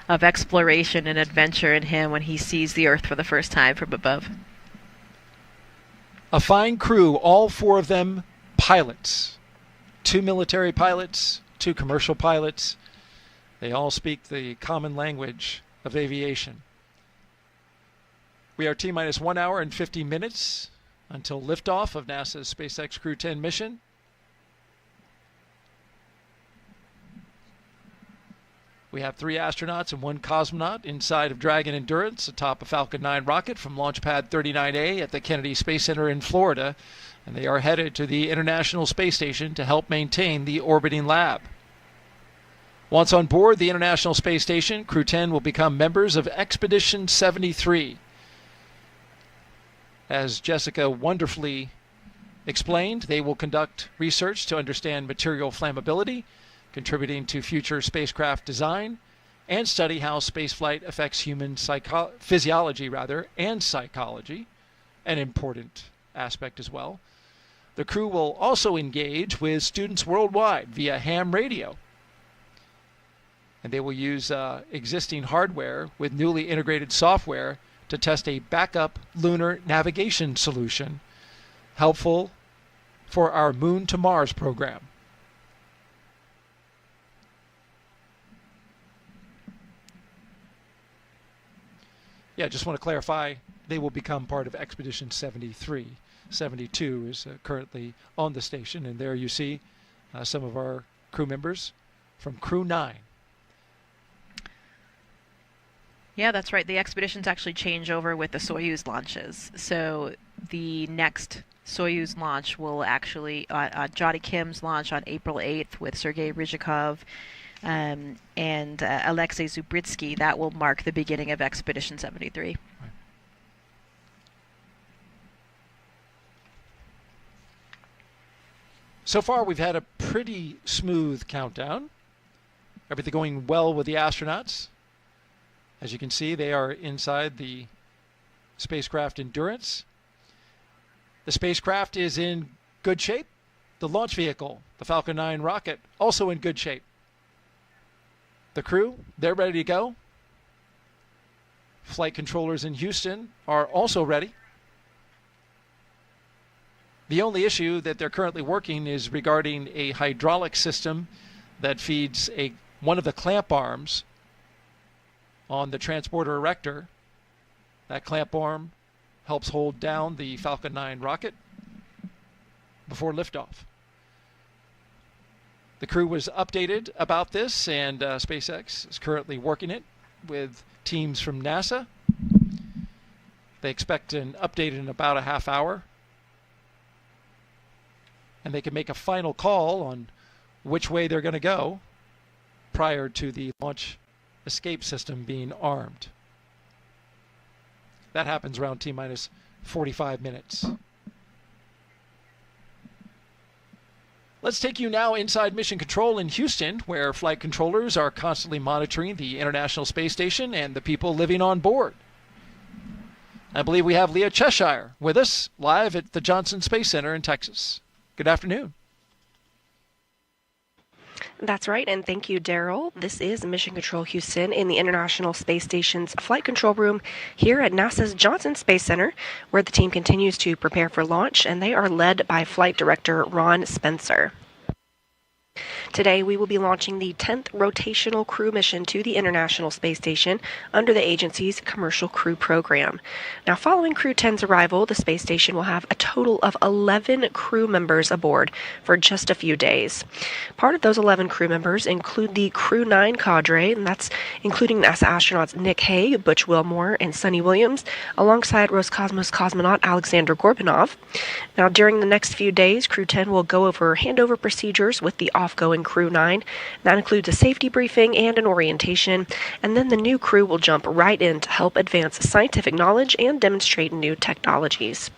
exploration and adventure in him when he sees the Earth for the first time from above. A fine crew, all 4 of them pilots. 2 military pilots, 2 commercial pilots. They all speak the common language of aviation. We are T-minus 1 hour and 50 minutes until liftoff of NASA's SpaceX Crew-10 mission. We have 3 astronauts and 1 cosmonaut inside of Dragon Endurance atop a Falcon 9 rocket from Launch Pad 39A at the Kennedy Space Center in Florida, and they are headed to the International Space Station to help maintain the orbiting lab. Once on board the International Space Station, Crew-10 will become members of Expedition 73. As Jessica wonderfully explained, they will conduct research to understand material flammability, contributing to future spacecraft design, and study how spaceflight affects human physiology and psychology, an important aspect as well. The crew will also engage with students worldwide via ham radio, and they will use existing hardware with newly integrated software to test a backup lunar navigation solution helpful for our Moon to Mars program. Yeah, just want to clarify, they will become part of Expedition 73. 72 is currently on the station, and there you see some of our crew members from Crew-9. Yeah, that's right. The expeditions actually change over with the Soyuz launches. So the next Soyuz launch will actually, Jody Kim's launch on April 8th with Sergei Ryzhikov and Alexei Zubritsky, that will mark the beginning of Expedition 73. Right. So far, we've had a pretty smooth countdown. Everything going well with the astronauts. As you can see, they are inside the spacecraft Endurance. The spacecraft is in good shape. The launch vehicle, the Falcon 9 rocket, also in good shape. The crew, they're ready to go. Flight controllers in Houston are also ready. The only issue that they're currently working is regarding a hydraulic system that feeds one of the clamp arms on the transporter erector. That clamp arm helps hold down the Falcon 9 rocket before liftoff. The crew was updated about this, and SpaceX is currently working it with teams from NASA. They expect an update in about a half hour, and they can make a final call on which way they're going to go prior to the launch escape system being armed. That happens around T-minus 45 minutes. Let's take you now inside Mission Control in Houston, where flight controllers are constantly monitoring the International Space Station and the people living on board. I believe we have Leah Cheshire with us live at the Johnson Space Center in Texas. Good afternoon. That's right, and thank you, Daryl. This is Mission Control Houston in the International Space Station's flight control room here at NASA's Johnson Space Center, where the team continues to prepare for launch, and they are led by Flight Director Ron Spencer. Today, we will be launching the 10th rotational crew mission to the International Space Station under the agency's Commercial Crew Program. Now, following Crew-10's arrival, the space station will have a total of 11 crew members aboard for just a few days. Part of those 11 crew members include the Crew-9 cadre, and that's including NASA astronauts Nick Hague, Butch Wilmore, and Sonny Williams, alongside Roscosmos cosmonaut Alexander Gorbanov. Now, during the next few days, Crew-10 will go over handover procedures with the off-going Crew-9. That includes a safety briefing and an orientation, and then the new crew will jump right in to help advance scientific knowledge and demonstrate new technologies.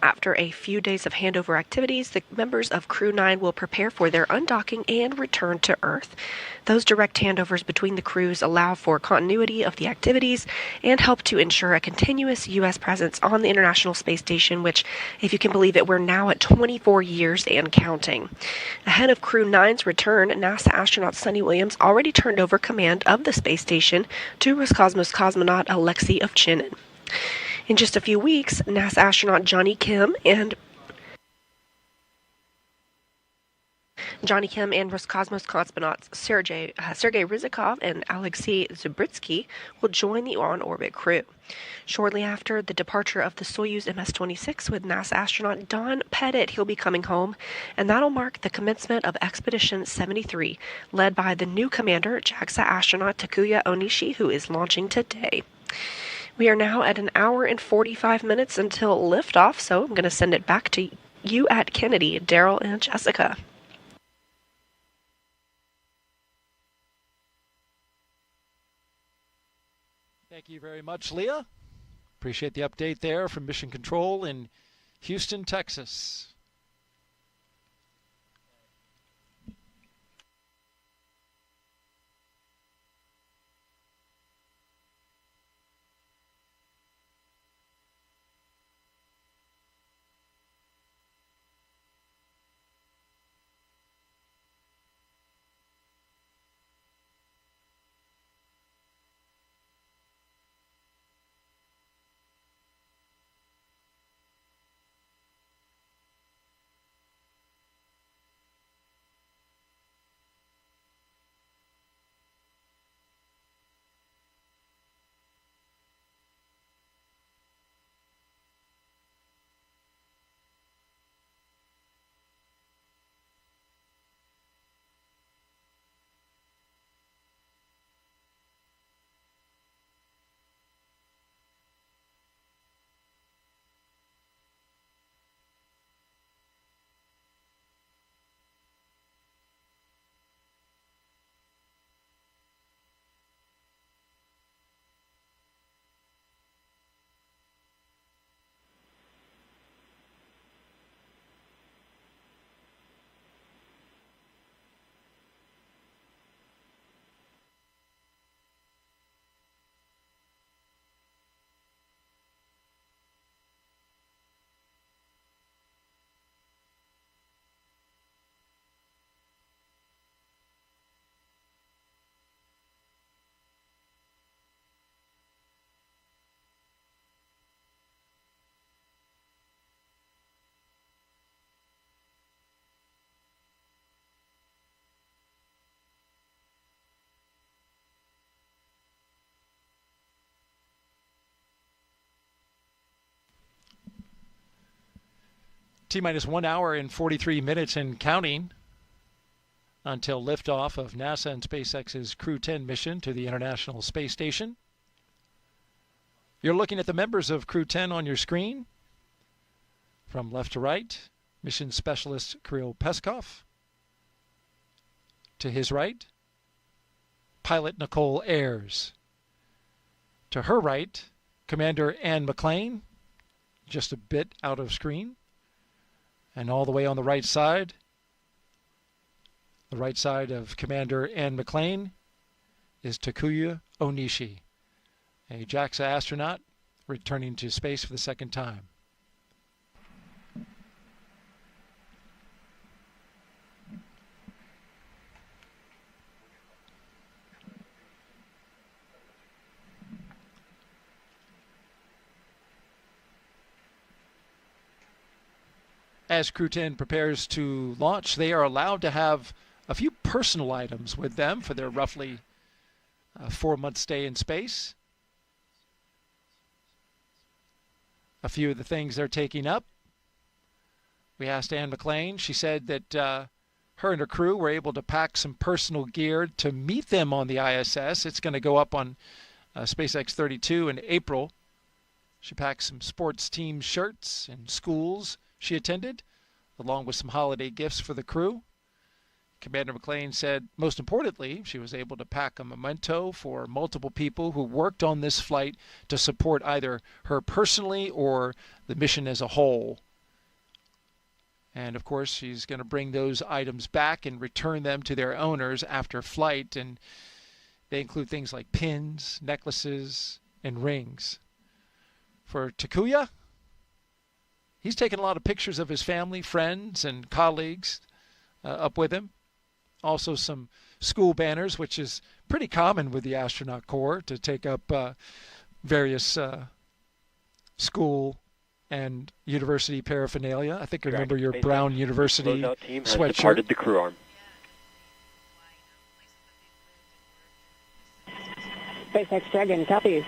After a few days of handover activities, the members of Crew-9 will prepare for their undocking and return to Earth. Those direct handovers between the crews allow for continuity of the activities and help to ensure a continuous U.S. presence on the International Space Station, which, if you can believe it, we're now at 24 years and counting. Ahead of Crew-9's return, NASA astronaut Suni Williams already turned over command of the space station to Roscosmos cosmonaut Alexei Ovchinin. In just a few weeks, NASA astronaut Johnny Kim and Roscosmos cosmonauts Sergei Rizikov and Alexei Zubritsky will join the on-orbit crew. Shortly after the departure of the Soyuz MS-26 with NASA astronaut Don Pettit, he'll be coming home, and that'll mark the commencement of Expedition 73, led by the new commander, JAXA astronaut Takuya Onishi, who is launching today. We are now at 1 hour and 45 minutes until liftoff, so I'm going to send it back to you at Kennedy, Daryl and Jessica. Thank you very much, Leah. Appreciate the update there from Mission Control in Houston, Texas. T-minus 1 hour and 43 minutes and counting until liftoff of NASA and SpaceX's Crew-10 mission to the International Space Station. You're looking at the members of Crew-10 on your screen. From left to right, Mission Specialist Kirill Peskov. To his right, Pilot Nichole Ayers. To her right, Commander Ann McClain, just a bit out of screen. And all the way on the right side of Commander Ann McClain, is Takuya Onishi, a JAXA astronaut returning to space for the second time. As Crew-10 prepares to launch, they are allowed to have a few personal items with them for their roughly 4-month stay in space. A few of the things they're taking up. We asked Ann McClain. She said that her and her crew were able to pack some personal gear to meet them on the ISS. It's going to go up on SpaceX 32 in April. She packed some sports team shirts and schools she attended, along with some holiday gifts for the crew. Commander McClain said, most importantly, she was able to pack a memento for multiple people who worked on this flight to support either her personally or the mission as a whole And of course, she's going to bring those items back and return them to their owners after flight. And they include things like pins, necklaces, and rings. For Takuya, he's taken a lot of pictures of his family, friends, and colleagues up with him. Also some school banners, which is pretty common with the astronaut corps to take up various school and university paraphernalia. I think I remember your brown university sweatshirt. Departed the crew arm. SpaceX Dragon, copy.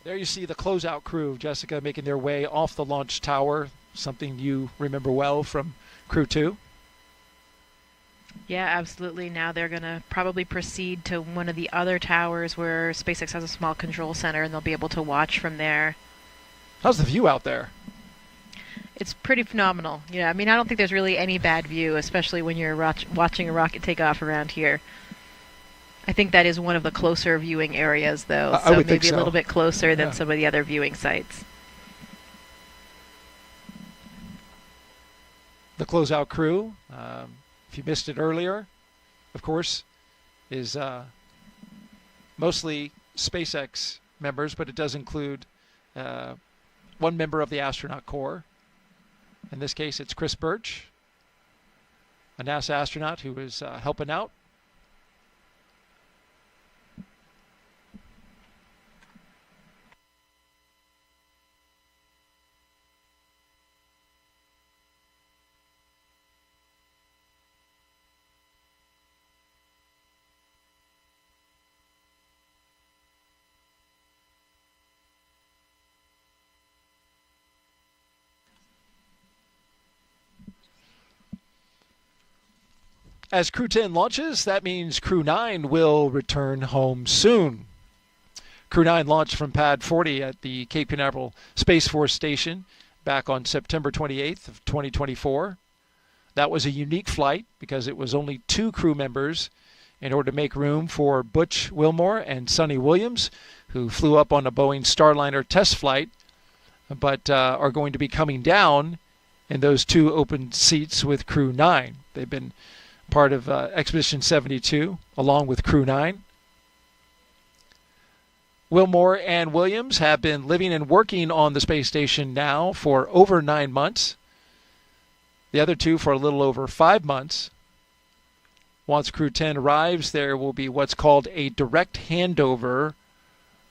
There you see the closeout crew, Jessica, making their way off the launch tower, something you remember well from Crew-10. Yeah, absolutely. Now they're going to probably proceed to one of the other towers where SpaceX has a small control center, and they'll be able to watch from there. How's the view out there? It's pretty phenomenal. Yeah, I mean, I don't think there's really any bad view, especially when you're watching a rocket take off around here. I think that is one of the closer viewing areas, though, so maybe a little bit closer than some of the other viewing sites. The closeout crew, if you missed it earlier, of course, is mostly SpaceX members, but it does include one member of the astronaut corps. In this case, it's Chris Birch, a NASA astronaut who is helping out. As Crew-10 launches, that means Crew-9 will return home soon. Crew-9 launched from Pad 40 at the Cape Canaveral Space Force Station back on September 28th of 2024. That was a unique flight because it was only 2 crew members in order to make room for Butch Wilmore and Sonny Williams, who flew up on a Boeing Starliner test flight, but are going to be coming down in those 2 open seats with Crew-9. They've been part of Expedition 72, along with Crew-9. Wilmore and Williams have been living and working on the space station now for over 9 months. The other 2 for a little over 5 months. Once Crew-10 arrives, there will be what's called a direct handover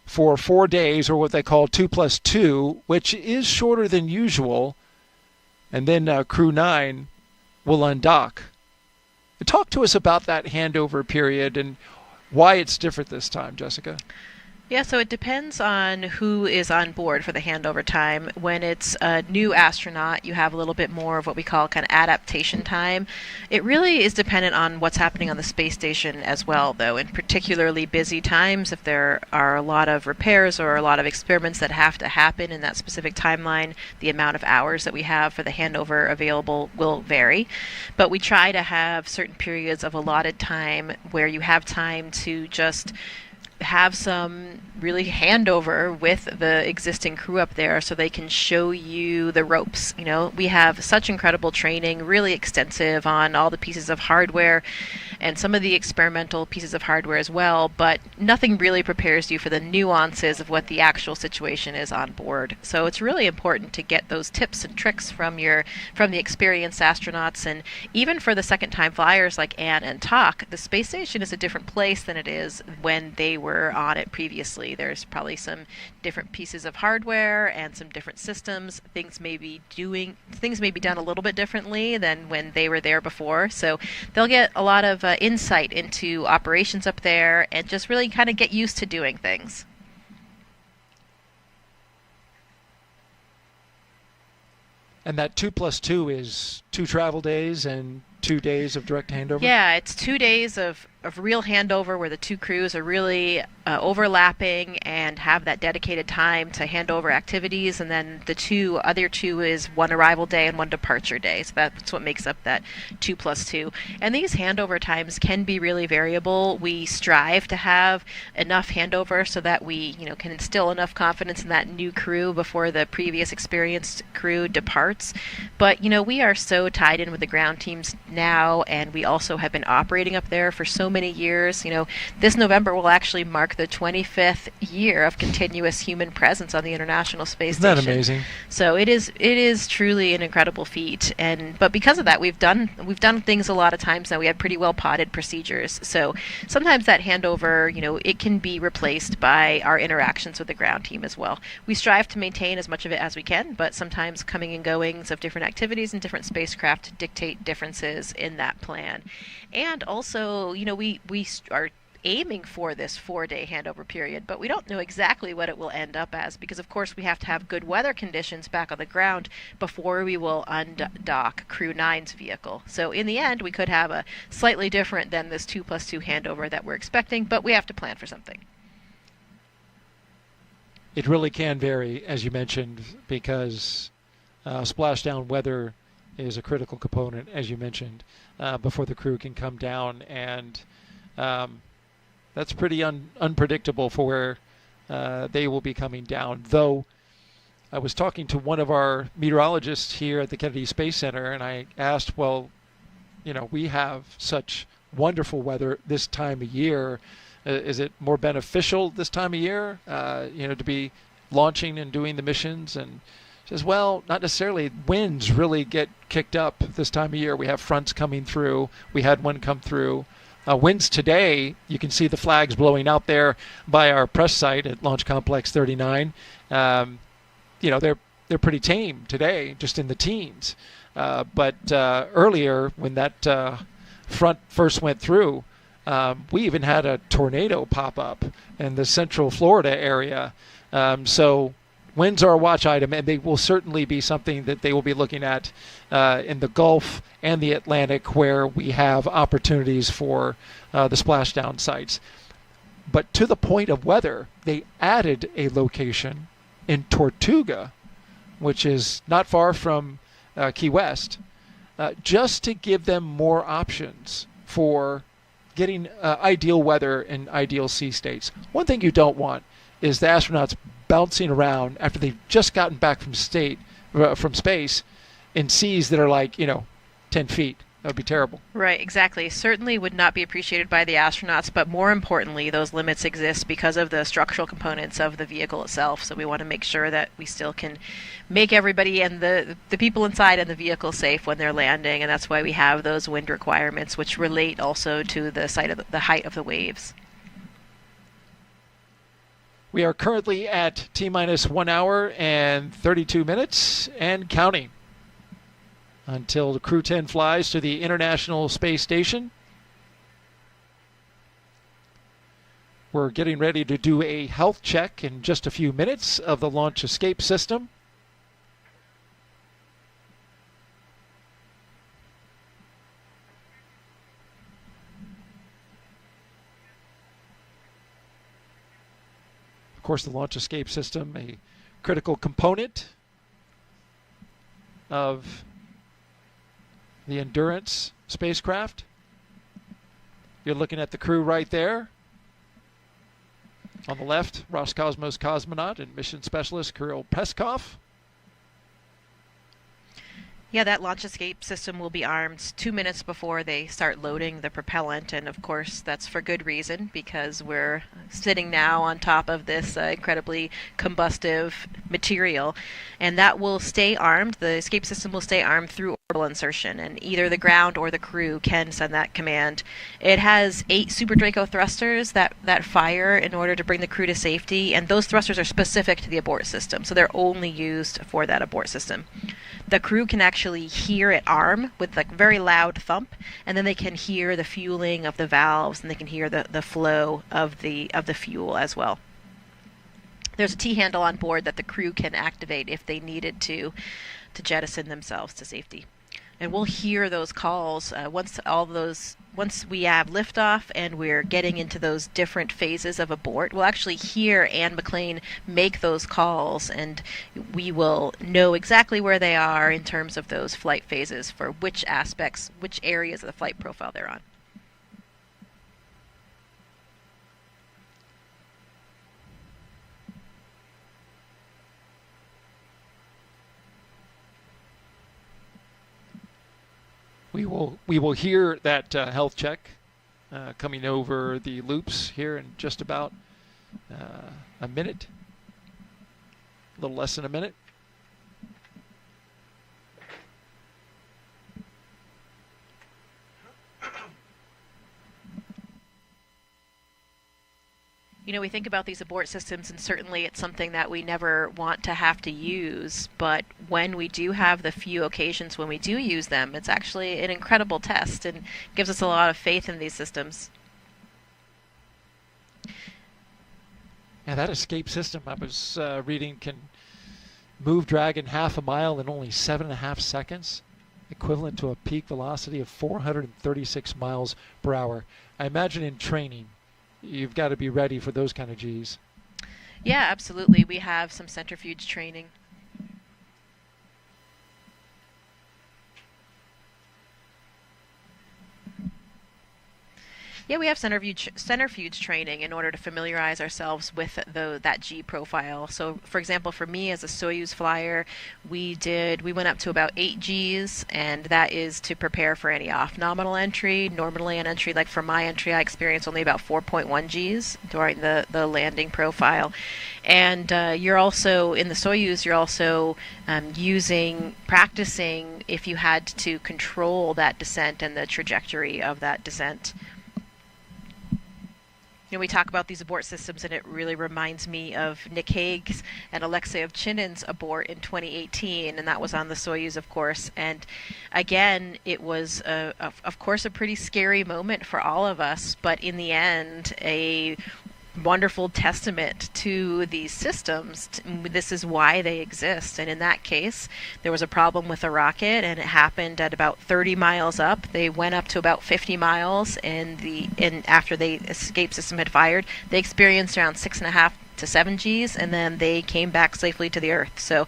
for 4 days, or what they call 2+2, which is shorter than usual. And then Crew-9 will undock. Talk to us about that handover period and why it's different this time, Jessica. Yeah, so it depends on who is on board for the handover time. When it's a new astronaut, you have a little bit more of what we call kind of adaptation time. It really is dependent on what's happening on the space station as well, though. In particularly busy times, if there are a lot of repairs or a lot of experiments that have to happen in that specific timeline, the amount of hours that we have for the handover available will vary. But we try to have certain periods of allotted time where you have time to just have some really handover with the existing crew up there so they can show you the ropes. You know, we have such incredible training, really extensive on all the pieces of hardware and some of the experimental pieces of hardware as well, but nothing really prepares you for the nuances of what the actual situation is on board. So it's really important to get those tips and tricks from the experienced astronauts, and even for the second-time flyers like Anne and Tak, the space station is a different place than it is when they were were on it previously. There's probably some different pieces of hardware and some different systems. Things may be done a little bit differently than when they were there before. So they'll get a lot of insight into operations up there and just really kind of get used to doing things. And that 2+2 is 2 travel days and 2 days of direct handover? Yeah, it's 2 days of real handover where the two crews are really overlapping and have that dedicated time to hand over activities, and then the other two is 1 arrival day and 1 departure day. So that's what makes up that 2+2. And these handover times can be really variable. We strive to have enough handover so that we, can instill enough confidence in that new crew before the previous experienced crew departs. But we are so tied in with the ground teams now, and we also have been operating up there for so many years. This November will actually mark the 25th year of continuous human presence on the International Space Station. Isn't that amazing? So it is truly an incredible feat. But because of that, we've done things a lot of times now. We have pretty well potted procedures. So sometimes that handover, it can be replaced by our interactions with the ground team as well. We strive to maintain as much of it as we can, but sometimes coming and goings of different activities and different spacecraft dictate differences in that plan. And also, we are aiming for this 4-day handover period, but we don't know exactly what it will end up as, because of course we have to have good weather conditions back on the ground before we will undock Crew-9's vehicle. So in the end, we could have a slightly different than this 2+2 handover that we're expecting, but we have to plan for something. It really can vary, as you mentioned, because splashdown weather is a critical component, as you mentioned, before the crew can come down, and that's pretty unpredictable for where they will be coming down. Though I was talking to one of our meteorologists here at the Kennedy Space Center, and I asked, well, we have such wonderful weather this time of year. Is it more beneficial this time of year, to be launching and doing the missions? And says, well, not necessarily. Winds really get kicked up this time of year. We have fronts coming through. We had one come through. Winds today, you can see the flags blowing out there by our press site at Launch Complex 39. They're pretty tame today, just in the teens. But earlier, when that front first went through, we even had a tornado pop up in the central Florida area. So winds are a watch item, and they will certainly be something that they will be looking at in the Gulf and the Atlantic, where we have opportunities for the splashdown sites. But to the point of weather, they added a location in Tortuga, which is not far from Key West, just to give them more options for getting ideal weather in ideal sea states. One thing you don't want is the astronauts bouncing around after they've just gotten back from space in seas that are like 10 feet. That would be terrible. Right, exactly. Certainly would not be appreciated by the astronauts, but more importantly, those limits exist because of the structural components of the vehicle itself. So we want to make sure that we still can make everybody and the people inside in the vehicle safe when they're landing, and that's why we have those wind requirements, which relate also to the height of the waves. We are currently at T-minus 1 hour and 32 minutes and counting until the Crew-10 flies to the International Space Station. We're getting ready to do a health check in just a few minutes of the launch escape system. Of course, the launch escape system, a critical component of the Endurance spacecraft. You're looking at the crew right there. On the left, Roscosmos cosmonaut and mission specialist Kirill Peskov. Yeah, that launch escape system will be armed 2 minutes before they start loading the propellant, and of course that's for good reason, because we're sitting now on top of this incredibly combustive material, and that will stay armed. The escape system will stay armed through orbital insertion, and either the ground or the crew can send that command. It has 8 Super Draco thrusters that fire in order to bring the crew to safety, and those thrusters are specific to the abort system, so they're only used for that abort system. The crew can actually hear it arm with like very loud thump, and then they can hear the fueling of the valves, and they can hear the flow of the fuel as well. There's a T-handle on board that the crew can activate if they needed to jettison themselves to safety. And we'll hear those calls once we have liftoff and we're getting into those different phases of abort. We'll actually hear Anne McClain make those calls, and we will know exactly where they are in terms of those flight phases for which aspects, which areas of the flight profile they're on. We will hear that health check coming over the loops here in just about a minute, a little less than a minute. You know, we think about these abort systems, and certainly it's something that we never want to have to use, but when we do have the few occasions when we do use them, it's actually an incredible test and gives us a lot of faith in these systems. Yeah, that escape system I was reading can move Dragon half a mile in only 7.5 seconds, equivalent to a peak velocity of 436 miles per hour. I imagine in training, you've got to be ready for those kind of Gs. Yeah, absolutely. We have some centrifuge training. Yeah, we have centrifuge training in order to familiarize ourselves with that G profile. So, for example, for me as a Soyuz flyer, we went up to about 8 Gs, and that is to prepare for any off-nominal entry. Normally an entry, like for my entry, I experienced only about 4.1 Gs during the landing profile. And you're also, in the Soyuz, you're also practicing if you had to control that descent and the trajectory of that descent. You know, we talk about these abort systems, and it really reminds me of Nick Hague's and Alexei Ovchinin's abort in 2018, and that was on the Soyuz, of course. And again, it was, of course, a pretty scary moment for all of us, but in the end, a wonderful testament to these systems. This is why they exist. And in that case, there was a problem with a rocket, and it happened at about 30 miles up. They went up to about 50 miles, and after the escape system had fired, they experienced around 6.5 to 7 Gs, and then they came back safely to the Earth. So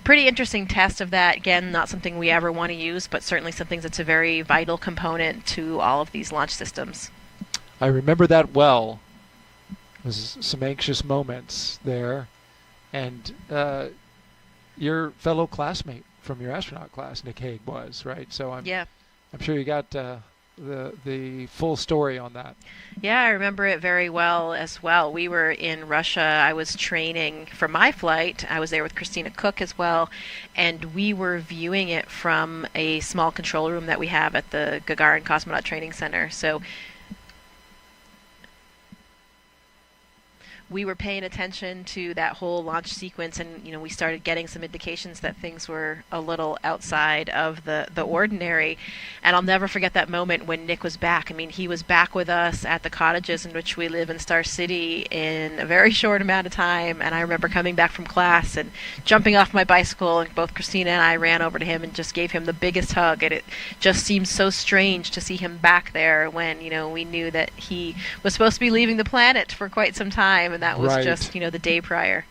pretty interesting test of that. Again, not something we ever want to use, but certainly something that's a very vital component to all of these launch systems. I remember that well. Was some anxious moments there, and your fellow classmate from your astronaut class, Nick Hague, was right. So I'm sure you got the full story on that. Yeah, I remember it very well as well. We were in Russia. I was training for my flight. I was there with Christina Cook as well, and we were viewing it from a small control room that we have at the Gagarin Cosmonaut Training Center. So we were paying attention to that whole launch sequence, and we started getting some indications that things were a little outside of the ordinary. And I'll never forget that moment when Nick was back. I mean, he was back with us at the cottages in which we live in Star City in a very short amount of time. And I remember coming back from class and jumping off my bicycle, and both Christina and I ran over to him and just gave him the biggest hug. And it just seemed so strange to see him back there when we knew that he was supposed to be leaving the planet for quite some time. And that was just, the day prior.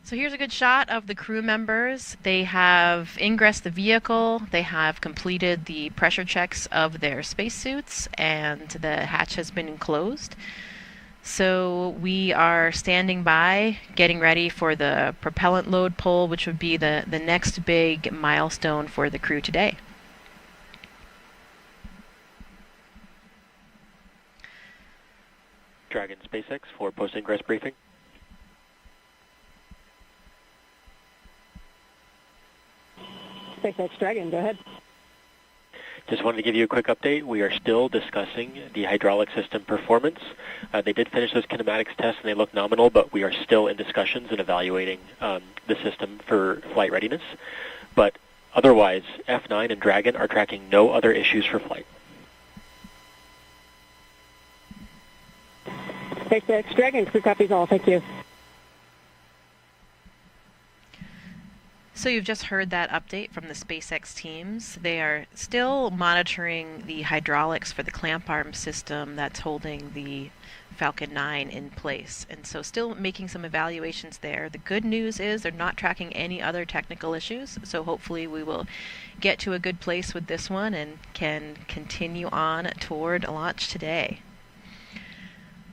So here's a good shot of the crew members. They have ingressed the vehicle, they have completed the pressure checks of their spacesuits, and the hatch has been closed. So we are standing by, getting ready for the propellant load pull, which would be the next big milestone for the crew today. Dragon SpaceX for post-ingress briefing. SpaceX Dragon, go ahead. Just wanted to give you a quick update. We are still discussing the hydraulic system performance. They did finish those kinematics tests and they look nominal, but we are still in discussions and evaluating the system for flight readiness. But otherwise, F9 and Dragon are tracking no other issues for flight. SpaceX Dragon, crew copies all. Thank you. So you've just heard that update from the SpaceX teams. They are still monitoring the hydraulics for the clamp arm system that's holding the Falcon 9 in place. And so still making some evaluations there. The good news is they're not tracking any other technical issues. So hopefully we will get to a good place with this one and can continue on toward a launch today.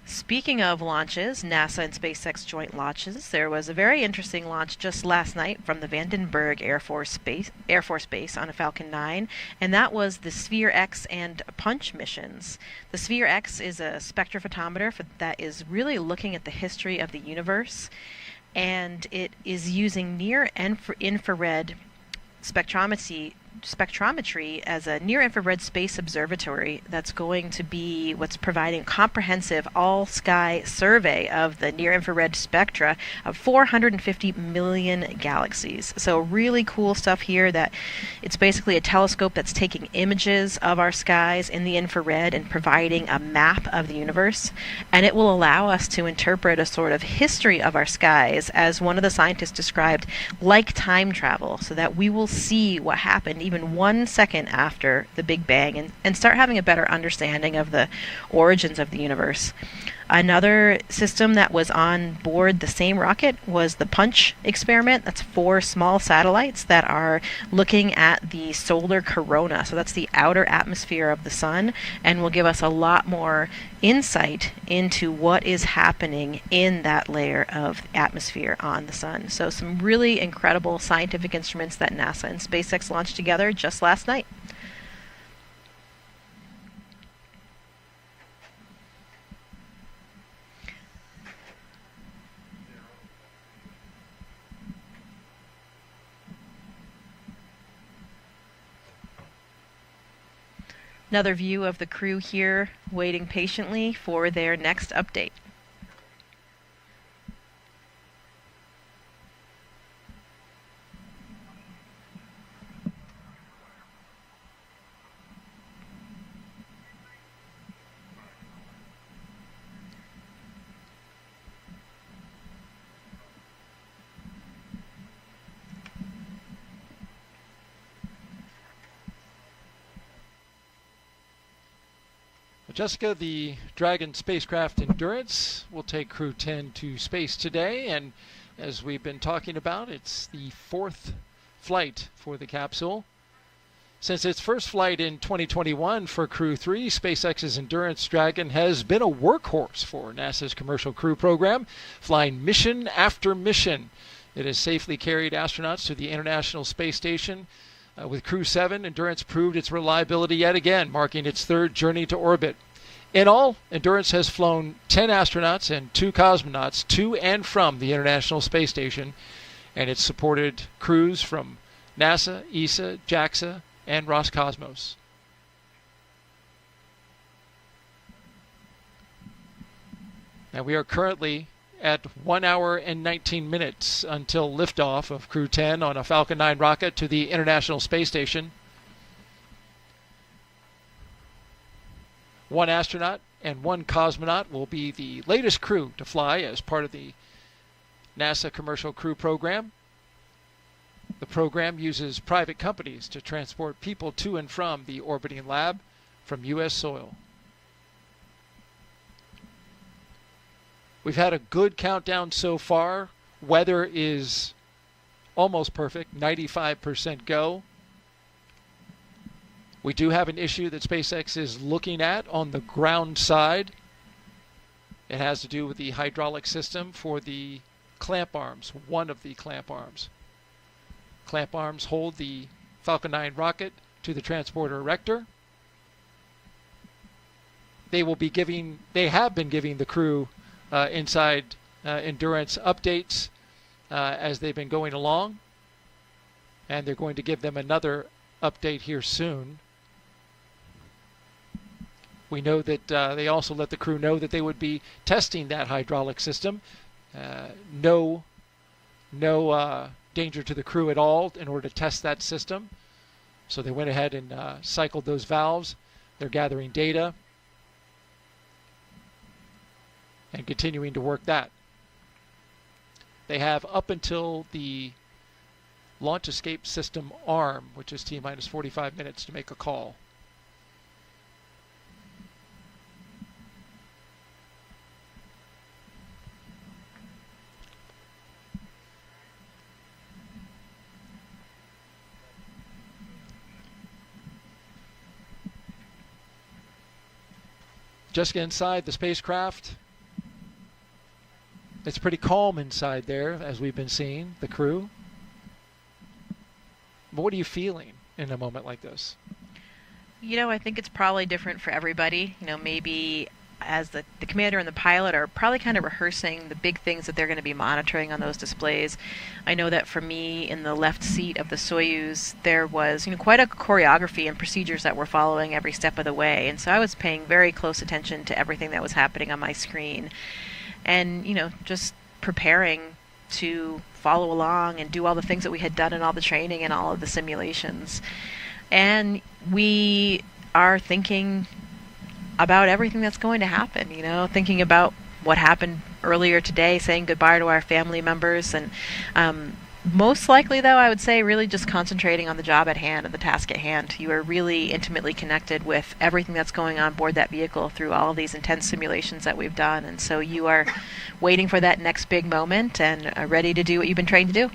Speaking of launches, NASA and SpaceX joint launches, there was a very interesting launch just last night from the Vandenberg Air Force Base on a Falcon 9, and that was the Sphere X and Punch missions. The Sphere X is a spectrophotometer that is really looking at the history of the universe, and it is using near-infrared spectrometry as a near-infrared space observatory that's going to be what's providing comprehensive all-sky survey of the near-infrared spectra of 450 million galaxies. So really cool stuff here. That it's basically a telescope that's taking images of our skies in the infrared and providing a map of the universe, and it will allow us to interpret a sort of history of our skies, as one of the scientists described, like time travel, so that we will see what happened even 1 second after the Big Bang and start having a better understanding of the origins of the universe. Another system that was on board the same rocket was the Punch experiment. That's 4 small satellites that are looking at the solar corona. So that's the outer atmosphere of the sun, and will give us a lot more insight into what is happening in that layer of atmosphere on the sun. So some really incredible scientific instruments that NASA and SpaceX launched together just last night. Another view of the crew here waiting patiently for their next update. Jessica, the Dragon spacecraft Endurance will take Crew-10 to space today, and as we've been talking about, it's the 4th flight for the capsule. Since its first flight in 2021 for Crew-3, SpaceX's Endurance Dragon has been a workhorse for NASA's Commercial Crew program, flying mission after mission. It has safely carried astronauts to the International Space Station. With Crew-7, Endurance proved its reliability yet again, marking its 3rd journey to orbit. In all, Endurance has flown 10 astronauts and 2 cosmonauts to and from the International Space Station, and it's supported crews from NASA, ESA, JAXA, and Roscosmos. Now we are currently at 1 hour and 19 minutes until liftoff of Crew-10 on a Falcon 9 rocket to the International Space Station. 1 astronaut and 1 cosmonaut will be the latest crew to fly as part of the NASA Commercial Crew program. The program uses private companies to transport people to and from the orbiting lab from U.S. soil. We've had a good countdown so far. Weather is almost perfect, 95% go. We do have an issue that SpaceX is looking at on the ground side. It has to do with the hydraulic system for the clamp arms, one of the clamp arms. Clamp arms hold the Falcon 9 rocket to the transporter erector. They have been giving the crew inside Endurance updates as they've been going along. And they're going to give them another update here soon. We know that they also let the crew know that they would be testing that hydraulic system. No danger to the crew at all in order to test that system. So they went ahead and cycled those valves. They're gathering data and continuing to work that. They have up until the launch escape system arm, which is T-minus 45 minutes to make a call. Just inside the spacecraft, it's pretty calm inside there, as we've been seeing, the crew. But what are you feeling in a moment like this? You know, I think it's probably different for everybody. You know, maybe as the commander and the pilot are probably kind of rehearsing the big things that they're going to be monitoring on those displays. I know that for me, in the left seat of the Soyuz, there was, you know, quite a choreography and procedures that we're following every step of the way. And so I was paying very close attention to everything that was happening on my screen. And, you know, just preparing to follow along and do all the things that we had done in all the training and all of the simulations. And we are thinking about everything that's going to happen, you know, thinking about what happened earlier today, saying goodbye to our family members, and most likely, though, I would say really just concentrating on the job at hand and the task at hand. You are really intimately connected with everything that's going on board that vehicle through all of these intense simulations that we've done, and so you are waiting for that next big moment and are ready to do what you've been trained to do.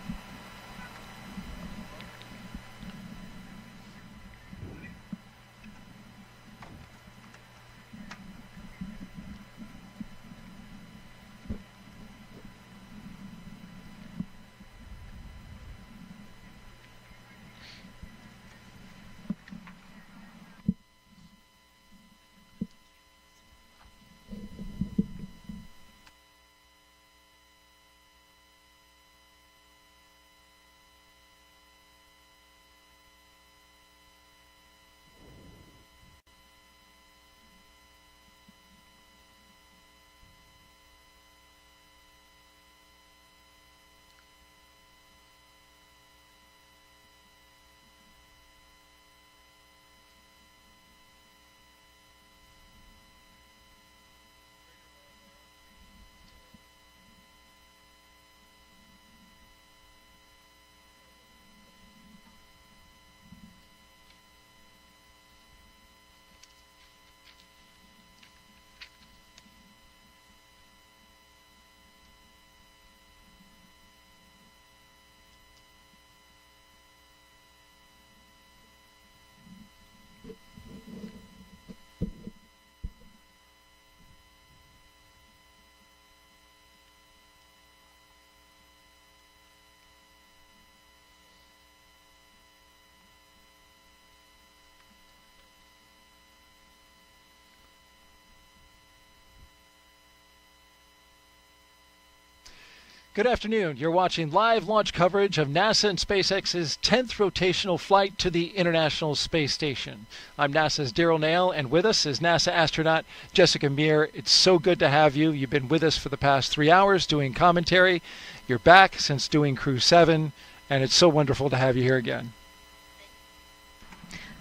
Good afternoon. You're watching live launch coverage of NASA and SpaceX's 10th rotational flight to the International Space Station. I'm NASA's Daryl Nail, and with us is NASA astronaut Jessica Meir. It's so good to have you. You've been with us for the past 3 hours doing commentary. You're back since doing Crew-10, and it's so wonderful to have you here again.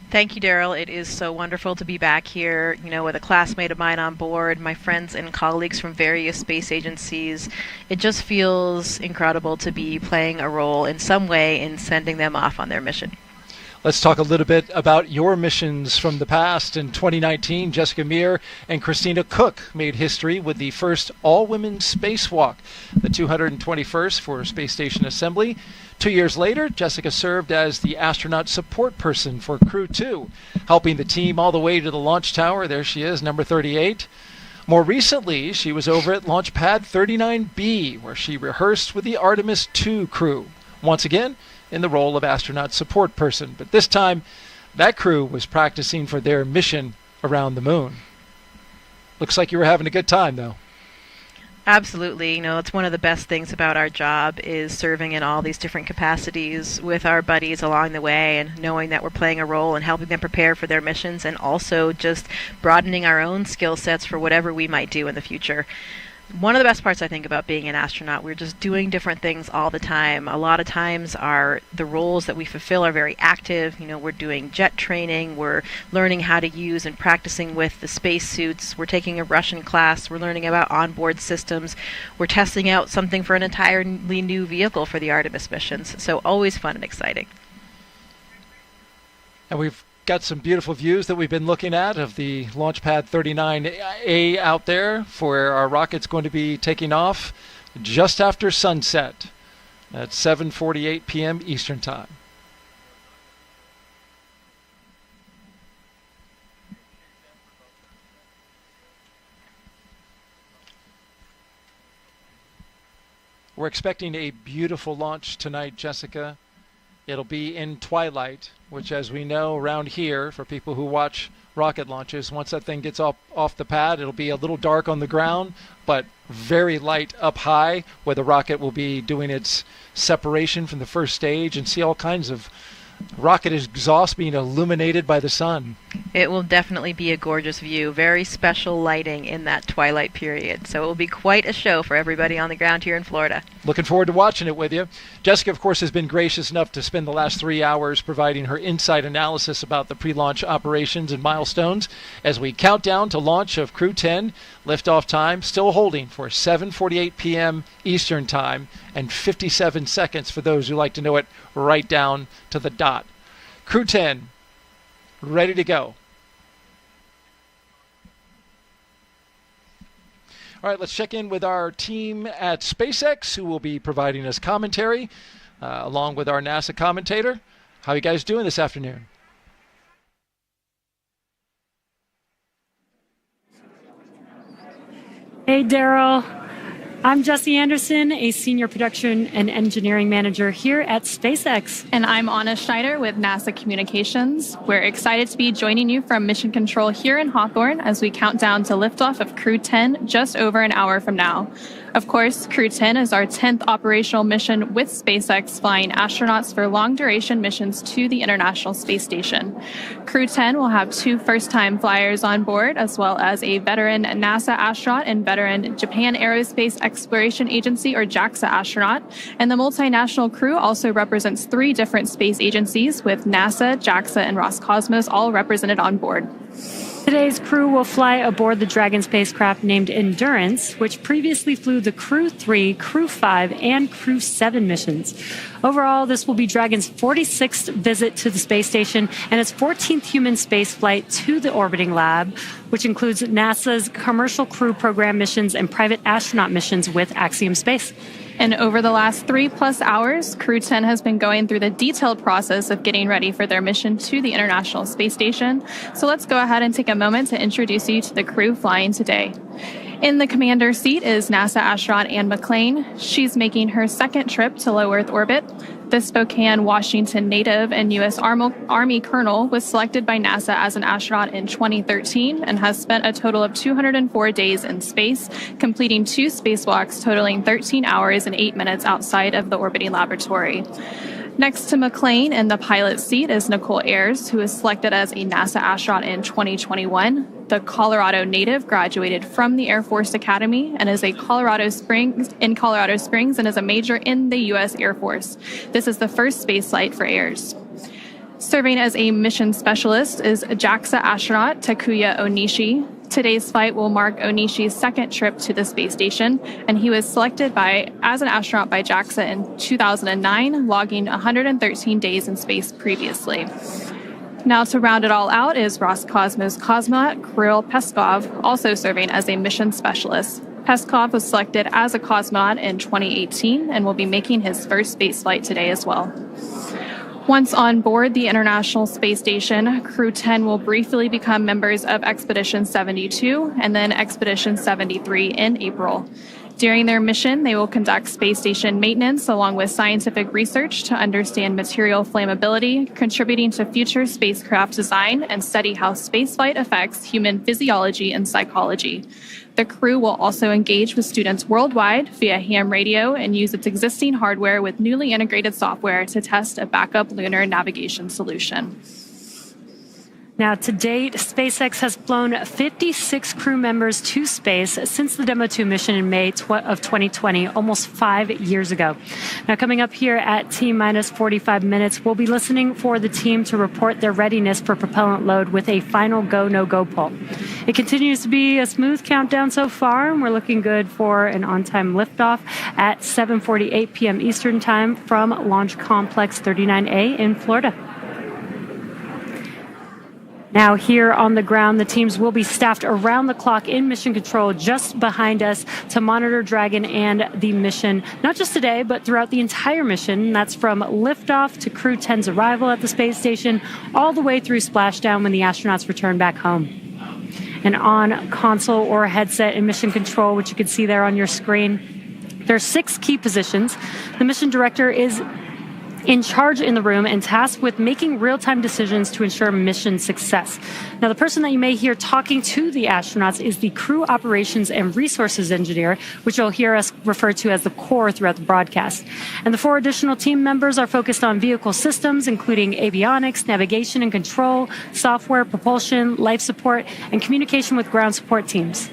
Thank you, Daryl. It is so wonderful to be back here, you know, with a classmate of mine on board, my friends and colleagues from various space agencies. It just feels incredible to be playing a role in some way in sending them off on their mission. Let's talk a little bit about your missions from the past. In 2019, Jessica Meir and Christina Cook made history with the first all-women spacewalk, the 221st for Space Station Assembly. 2 years later, Jessica served as the astronaut support person for Crew-10, helping the team all the way to the launch tower. There she is, number 38. More recently, she was over at Launch Pad 39B, where she rehearsed with the Artemis II crew. Once again, in the role of astronaut support person, but this time that crew was practicing for their mission around the moon. Looks like you were having a good time, though. Absolutely. It's one of the best things about our job is serving in all these different capacities with our buddies along the way, and knowing that we're playing a role in helping them prepare for their missions, and also just broadening our own skill sets for whatever we might do in the future. One of the best parts, I think, about being an astronaut, we're just doing different things all the time. A lot of times the roles that we fulfill are very active. We're doing jet training, we're learning how to use and practicing with the spacesuits, we're taking a Russian class, we're learning about onboard systems, we're testing out something for an entirely new vehicle for the Artemis missions. So always fun and exciting. And we've got some beautiful views that we've been looking at of the Launch Pad 39A out there, for our rocket's going to be taking off just after sunset at 7:48 p.m. Eastern Time. We're expecting a beautiful launch tonight, Jessica. It'll be in twilight, which, as we know around here, for people who watch rocket launches, once that thing gets off the pad, it'll be a little dark on the ground, but very light up high, where the rocket will be doing its separation from the first stage, and see all kinds of rocket exhaust being illuminated by the sun. It will definitely be a gorgeous view. Very special lighting in that twilight period. So it will be quite a show for everybody on the ground here in Florida. Looking forward to watching it with you. Jessica, of course, has been gracious enough to spend the last 3 hours providing her insight analysis about the pre-launch operations and milestones as we count down to launch of Crew-10. Liftoff time still holding for 7:48 p.m. Eastern Time, and 57 seconds for those who like to know it right down to the dot. Crew-10, ready to go. All right, let's check in with our team at SpaceX, who will be providing us commentary, along with our NASA commentator. How are you guys doing this afternoon? Hey, Daryl. I'm Jesse Anderson, a Senior Production and Engineering Manager here at SpaceX. And I'm Anna Schneider with NASA Communications. We're excited to be joining you from Mission Control here in Hawthorne as we count down to liftoff of Crew-10 just over an hour from now. Of course, Crew-10 is our 10th operational mission with SpaceX, flying astronauts for long-duration missions to the International Space Station. Crew-10 will have 2 first-time flyers on board, as well as a veteran NASA astronaut and veteran Japan Aerospace Exploration Agency, or JAXA astronaut. And the multinational crew also represents 3 different space agencies, with NASA, JAXA, and Roscosmos all represented on board. Today's crew will fly aboard the Dragon spacecraft named Endurance, which previously flew the Crew-3, Crew-5, and Crew-7 missions. Overall, this will be Dragon's 46th visit to the space station and its 14th human spaceflight to the orbiting lab, which includes NASA's Commercial Crew Program missions and private astronaut missions with Axiom Space. And over the last 3+ hours, Crew-10 has been going through the detailed process of getting ready for their mission to the International Space Station. So let's go ahead and take a moment to introduce you to the crew flying today. In the commander seat is NASA astronaut Anne McClain. She's making her 2nd trip to low Earth orbit. The Spokane, Washington native and U.S. Army colonel was selected by NASA as an astronaut in 2013 and has spent a total of 204 days in space, completing 2 spacewalks totaling 13 hours and 8 minutes outside of the orbiting laboratory. Next to McClain in the pilot seat is Nichole Ayers, who was selected as a NASA astronaut in 2021. The Colorado native graduated from the Air Force Academy and is in Colorado Springs and is a major in the U.S. Air Force. This is the first space flight for Ayers. Serving as a mission specialist is JAXA astronaut Takuya Onishi. Today's flight will mark Onishi's second trip to the space station, and he was selected as an astronaut by JAXA in 2009, logging 113 days in space previously. Now, to round it all out is Roscosmos cosmonaut Kirill Peskov, also serving as a mission specialist. Peskov was selected as a cosmonaut in 2018 and will be making his first space flight today as well. Once on board the International Space Station, Crew-10 will briefly become members of Expedition 72 and then Expedition 73 in April. During their mission, they will conduct space station maintenance along with scientific research to understand material flammability, contributing to future spacecraft design, and study how spaceflight affects human physiology and psychology. The crew will also engage with students worldwide via ham radio and use its existing hardware with newly integrated software to test a backup lunar navigation solution. Now, to date, SpaceX has flown 56 crew members to space since the Demo 2 mission in May of 2020, almost 5 years ago. Now, coming up here at T-minus 45 minutes, we'll be listening for the team to report their readiness for propellant load with a final go, no-go poll. It continues to be a smooth countdown so far, and we're looking good for an on-time liftoff at 7:48 p.m. Eastern Time from Launch Complex 39A in Florida. Now, here on the ground, the teams will be staffed around the clock in mission control just behind us to monitor Dragon and the mission, not just today, but throughout the entire mission. That's from liftoff to Crew-10's arrival at the space station, all the way through splashdown when the astronauts return back home. And on console or headset in mission control, which you can see there on your screen, there are 6 key positions. The mission director is in charge in the room and tasked with making real-time decisions to ensure mission success. Now, the person that you may hear talking to the astronauts is the Crew Operations and Resources Engineer, which you'll hear us refer to as the core throughout the broadcast. And the 4 additional team members are focused on vehicle systems, including avionics, navigation and control, software, propulsion, life support, and communication with ground support teams.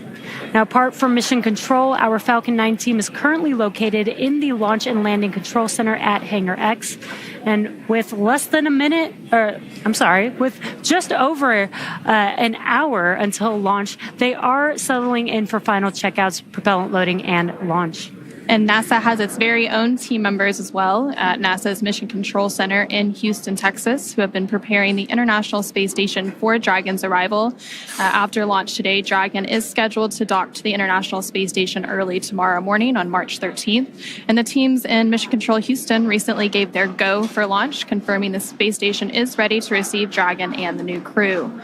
Now, apart from mission control, our Falcon 9 team is currently located in the Launch and Landing Control Center at Hangar X. And with with just over an hour until launch, they are settling in for final checkouts, propellant loading, and launch. And NASA has its very own team members as well at NASA's Mission Control Center in Houston, Texas, who have been preparing the International Space Station for Dragon's arrival. After launch today, Dragon is scheduled to dock to the International Space Station early tomorrow morning on March 13th. And the teams in Mission Control Houston recently gave their go for launch, confirming the space station is ready to receive Dragon and the new crew.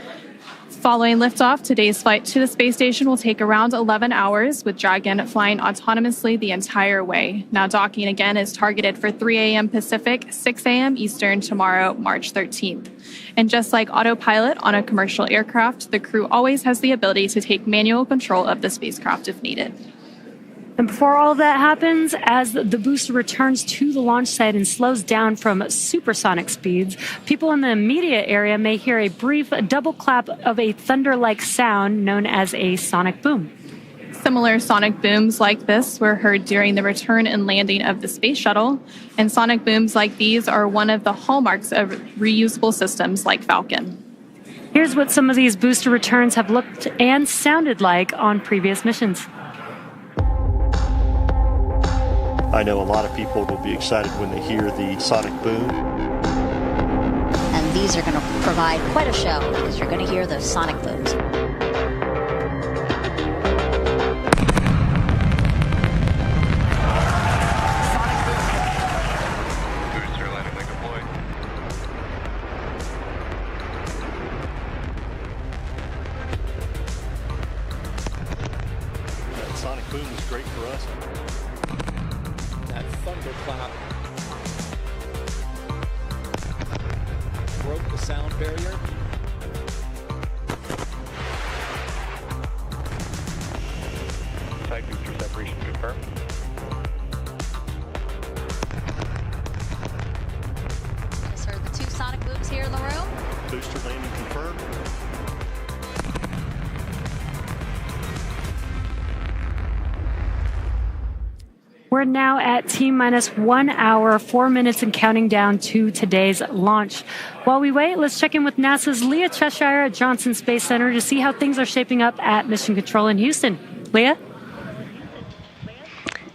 Following liftoff, today's flight to the space station will take around 11 hours, with Dragon flying autonomously the entire way. Now, docking again is targeted for 3 a.m. Pacific, 6 a.m. Eastern tomorrow, March 13th. And just like autopilot on a commercial aircraft, the crew always has the ability to take manual control of the spacecraft if needed. And before all of that happens, as the booster returns to the launch site and slows down from supersonic speeds, people in the immediate area may hear a brief double clap of a thunder-like sound known as a sonic boom. Similar sonic booms like this were heard during the return and landing of the space shuttle, and sonic booms like these are one of the hallmarks of reusable systems like Falcon. Here's what some of these booster returns have looked and sounded like on previous missions. I know a lot of people will be excited when they hear the sonic boom. And these are going to provide quite a show because you're going to hear those sonic booms. That sonic boom is great for us. That thunderclap broke the sound barrier. Side booster separation confirmed. Just heard the 2 sonic booms here in the room. Booster landing confirmed. We're We're now at T-minus 1 hour, 4 minutes, and counting down to today's launch. While we wait, let's check in with NASA's Leah Cheshire at Johnson Space Center to see how things are shaping up at Mission Control in Houston. Leah?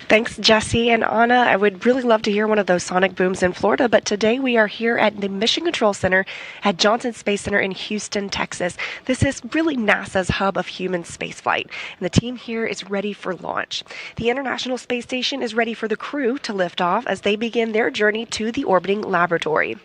Thanks, Jesse and Anna. I would really love to hear one of those sonic booms in Florida, but today we are here at the Mission Control Center at Johnson Space Center in Houston, Texas. This is really NASA's hub of human spaceflight, and the team here is ready for launch. The International Space Station is ready for the crew to lift off as they begin their journey to the orbiting laboratory.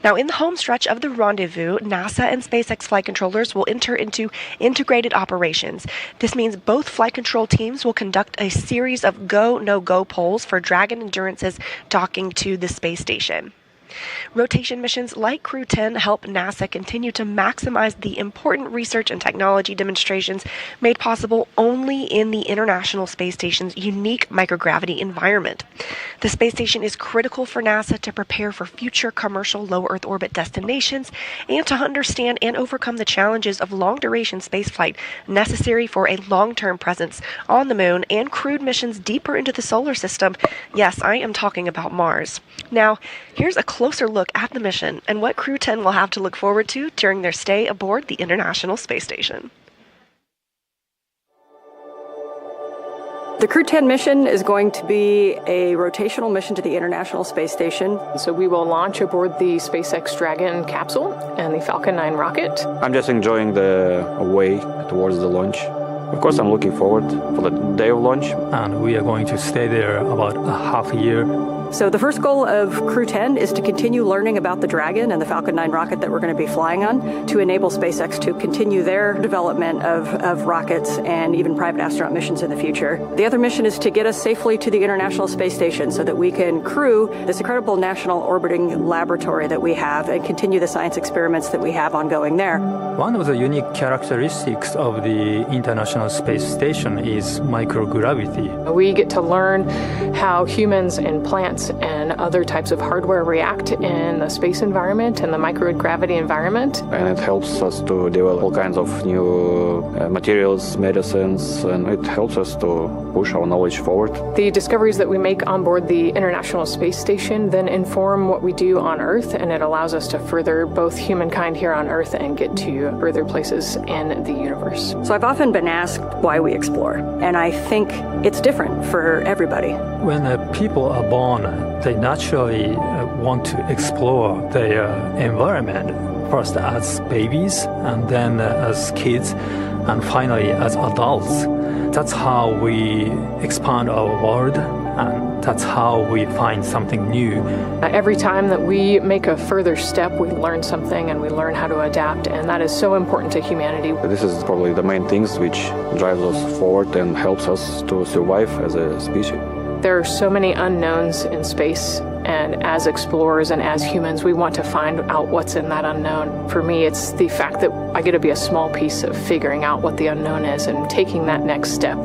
Now, in the home stretch of the rendezvous, NASA and SpaceX flight controllers will enter into integrated operations. This means both flight control teams will conduct a series of go, no-go polls for Dragon Endurance's docking to the space station. Rotation missions like Crew-10 help NASA continue to maximize the important research and technology demonstrations made possible only in the International Space Station's unique microgravity environment. The space station is critical for NASA to prepare for future commercial low Earth orbit destinations and to understand and overcome the challenges of long-duration spaceflight necessary for a long-term presence on the Moon and crewed missions deeper into the solar system. Yes, I am talking about Mars. Now, here's a closer look at the mission and what Crew-10 will have to look forward to during their stay aboard the International Space Station. The Crew-10 mission is going to be a rotational mission to the International Space Station. So we will launch aboard the SpaceX Dragon capsule and the Falcon 9 rocket. I'm just enjoying the way towards the launch. Of course, I'm looking forward for the day of launch. And we are going to stay there about a half a year. So the first goal of Crew-10 is to continue learning about the Dragon and the Falcon 9 rocket that we're going to be flying on to enable SpaceX to continue their development of rockets and even private astronaut missions in the future. The other mission is to get us safely to the International Space Station so that we can crew this incredible national orbiting laboratory that we have and continue the science experiments that we have ongoing there. One of the unique characteristics of the International Space Station is microgravity. We get to learn how humans and plants and other types of hardware react in the space environment and the microgravity environment. And it helps us to develop all kinds of new materials, medicines, and it helps us to push our knowledge forward. The discoveries that we make on board the International Space Station then inform what we do on Earth, and it allows us to further both humankind here on Earth and get to further places in the universe. So I've often been asked why we explore, and I think it's different for everybody. When people are born, they naturally want to explore their environment, first as babies, and then as kids, and finally as adults. That's how we expand our world, and that's how we find something new. Every time that we make a further step, we learn something and we learn how to adapt, and that is so important to humanity. This is probably the main things which drives us forward and helps us to survive as a species. There are so many unknowns in space, and as explorers and as humans, we want to find out what's in that unknown. For me, it's the fact that I get to be a small piece of figuring out what the unknown is and taking that next step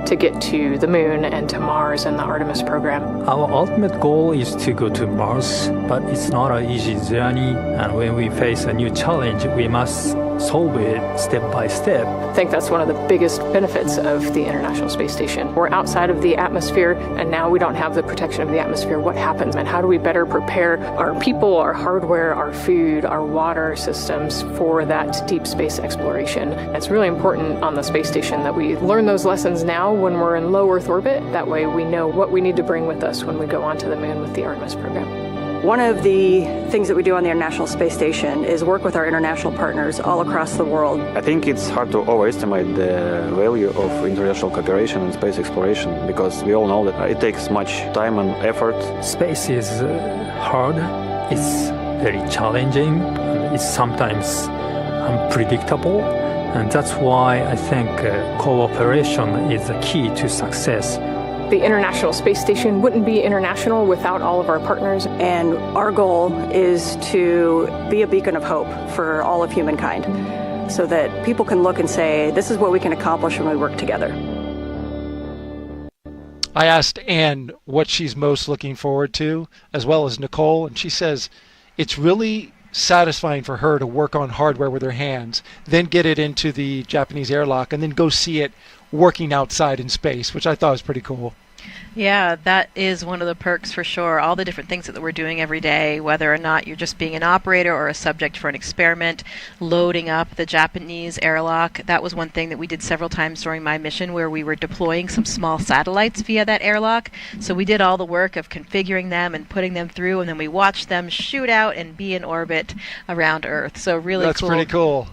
to get to the Moon and to Mars and the Artemis program. Our ultimate goal is to go to Mars, but it's not an easy journey, and when we face a new challenge, we must solve it step by step. I think that's one of the biggest benefits of the International Space Station. We're outside of the atmosphere, and now we don't have the protection of the atmosphere. What happens, and how do we better prepare our people, our hardware, our food, our water systems for that deep space exploration? It's really important on the space station that we learn those lessons now when we're in low Earth orbit. That way we know what we need to bring with us when we go onto the Moon with the Artemis program. One of the things that we do on the International Space Station is work with our international partners all across the world. I think it's hard to overestimate the value of international cooperation in space exploration because we all know that it takes much time and effort. Space is hard, it's very challenging, and it's sometimes unpredictable, and that's why I think cooperation is the key to success. The International Space Station wouldn't be international without all of our partners. And our goal is to be a beacon of hope for all of humankind so that people can look and say, this is what we can accomplish when we work together. I asked Anne what she's most looking forward to, as well as Nichole, and she says it's really satisfying for her to work on hardware with her hands, then get it into the Japanese airlock, and then go see it working outside in space, which I thought was pretty cool. Yeah, that is one of the perks for sure. All the different things that we're doing every day, whether or not you're just being an operator or a subject for an experiment, loading up the Japanese airlock. That was one thing that we did several times during my mission, where we were deploying some small satellites via that airlock. So we did all the work of configuring them and putting them through, and then we watched them shoot out and be in orbit around Earth. So really That's cool. pretty cool.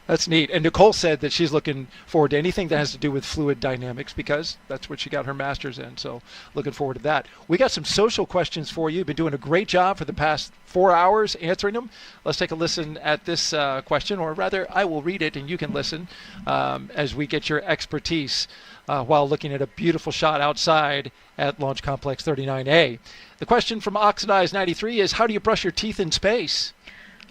That's neat. And Nichole said that she's looking forward to anything that has to do with fluid dynamics, because that's what she got her master's in. So looking forward to that. We got some social questions for you. You've been doing a great job for the past 4 hours answering them. Let's take a listen at this question, or rather I will read it and you can listen as we get your expertise while looking at a beautiful shot outside at Launch Complex 39A. The question from Oxidized 93 is, how do you brush your teeth in space?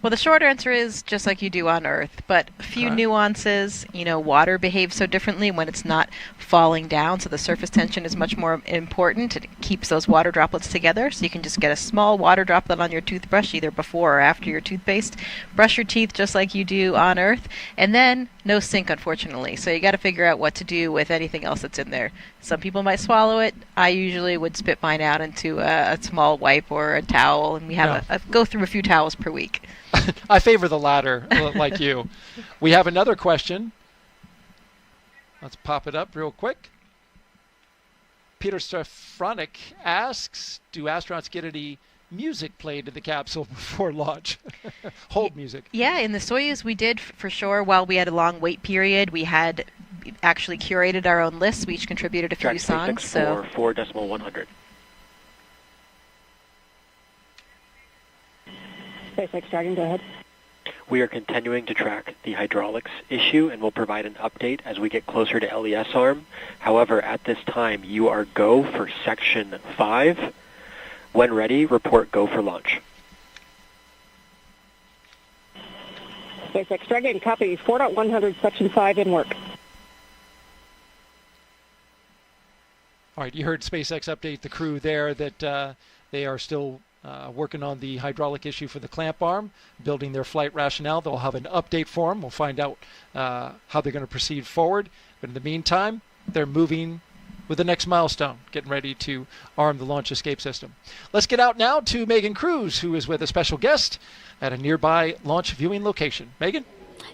Well, the short answer is just like you do on Earth, but a few nuances. You know, water behaves so differently when it's not falling down, so the surface tension is much more important. It keeps those water droplets together, so you can just get a small water droplet on your toothbrush, either before or after your toothpaste. Brush your teeth just like you do on Earth, and then no sink, unfortunately. So you got to figure out what to do with anything else that's in there. Some people might swallow it. I usually would spit mine out into a small wipe or a towel, and we have go through a few towels per week. I favor the latter, like you. We have another question. Let's pop it up real quick. Peter Stefronik asks, do astronauts get any music played in the capsule before launch? Hold music. Yeah, in the Soyuz we did for sure. While we had a long wait period, we had actually curated our own lists. We each contributed a few songs. So 4.100. SpaceX Dragon, go ahead. We are continuing to track the hydraulics issue and will provide an update as we get closer to LES arm. However, at this time, you are go for Section 5. When ready, report go for launch. SpaceX Dragon, copy 4.100, Section 5 in work. All right, you heard SpaceX update the crew there that they are still working on the hydraulic issue for the clamp arm, building their flight rationale. They'll have an update for them. We'll find out how they're going to proceed forward. But in the meantime, they're moving with the next milestone, getting ready to arm the launch escape system. Let's get out now to Megan Cruz, who is with a special guest at a nearby launch viewing location. Megan?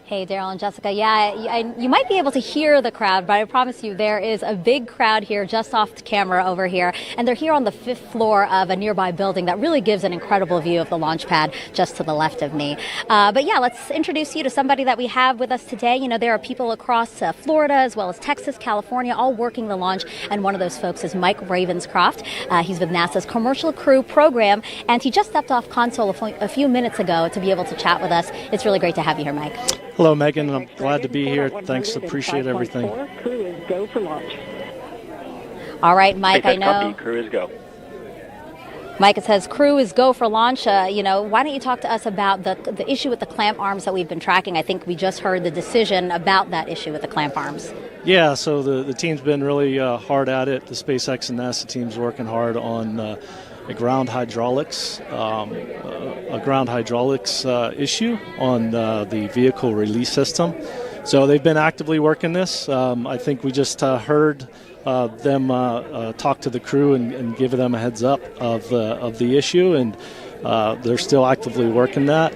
Hey, Daryl and Jessica. Yeah, you might be able to hear the crowd, but I promise you there is a big crowd here just off the camera over here. And they're here on the 5th floor of a nearby building that really gives an incredible view of the launch pad just to the left of me. But yeah, let's introduce you to somebody that we have with us today. You know, there are people across Florida as well as Texas, California, all working the launch. And one of those folks is Mike Ravenscroft. He's with NASA's Commercial Crew program. And he just stepped off console a few minutes ago to be able to chat with us. It's really great to have you here, Mike. Hello, Megan. I'm glad to be here. Thanks. Appreciate everything. Crew is go for launch. All right, Mike, I know. Copy. Crew is go. Mike, it says crew is go for launch. You know, why don't you talk to us about the issue with the clamp arms that we've been tracking? I think we just heard the decision about that issue with the clamp arms. Yeah, so the team's been really hard at it. The SpaceX and NASA team's working hard on a ground hydraulics issue on the vehicle release system. So they've been actively working this. I think we just heard them talk to the crew and give them a heads up of the issue, and they're still actively working that.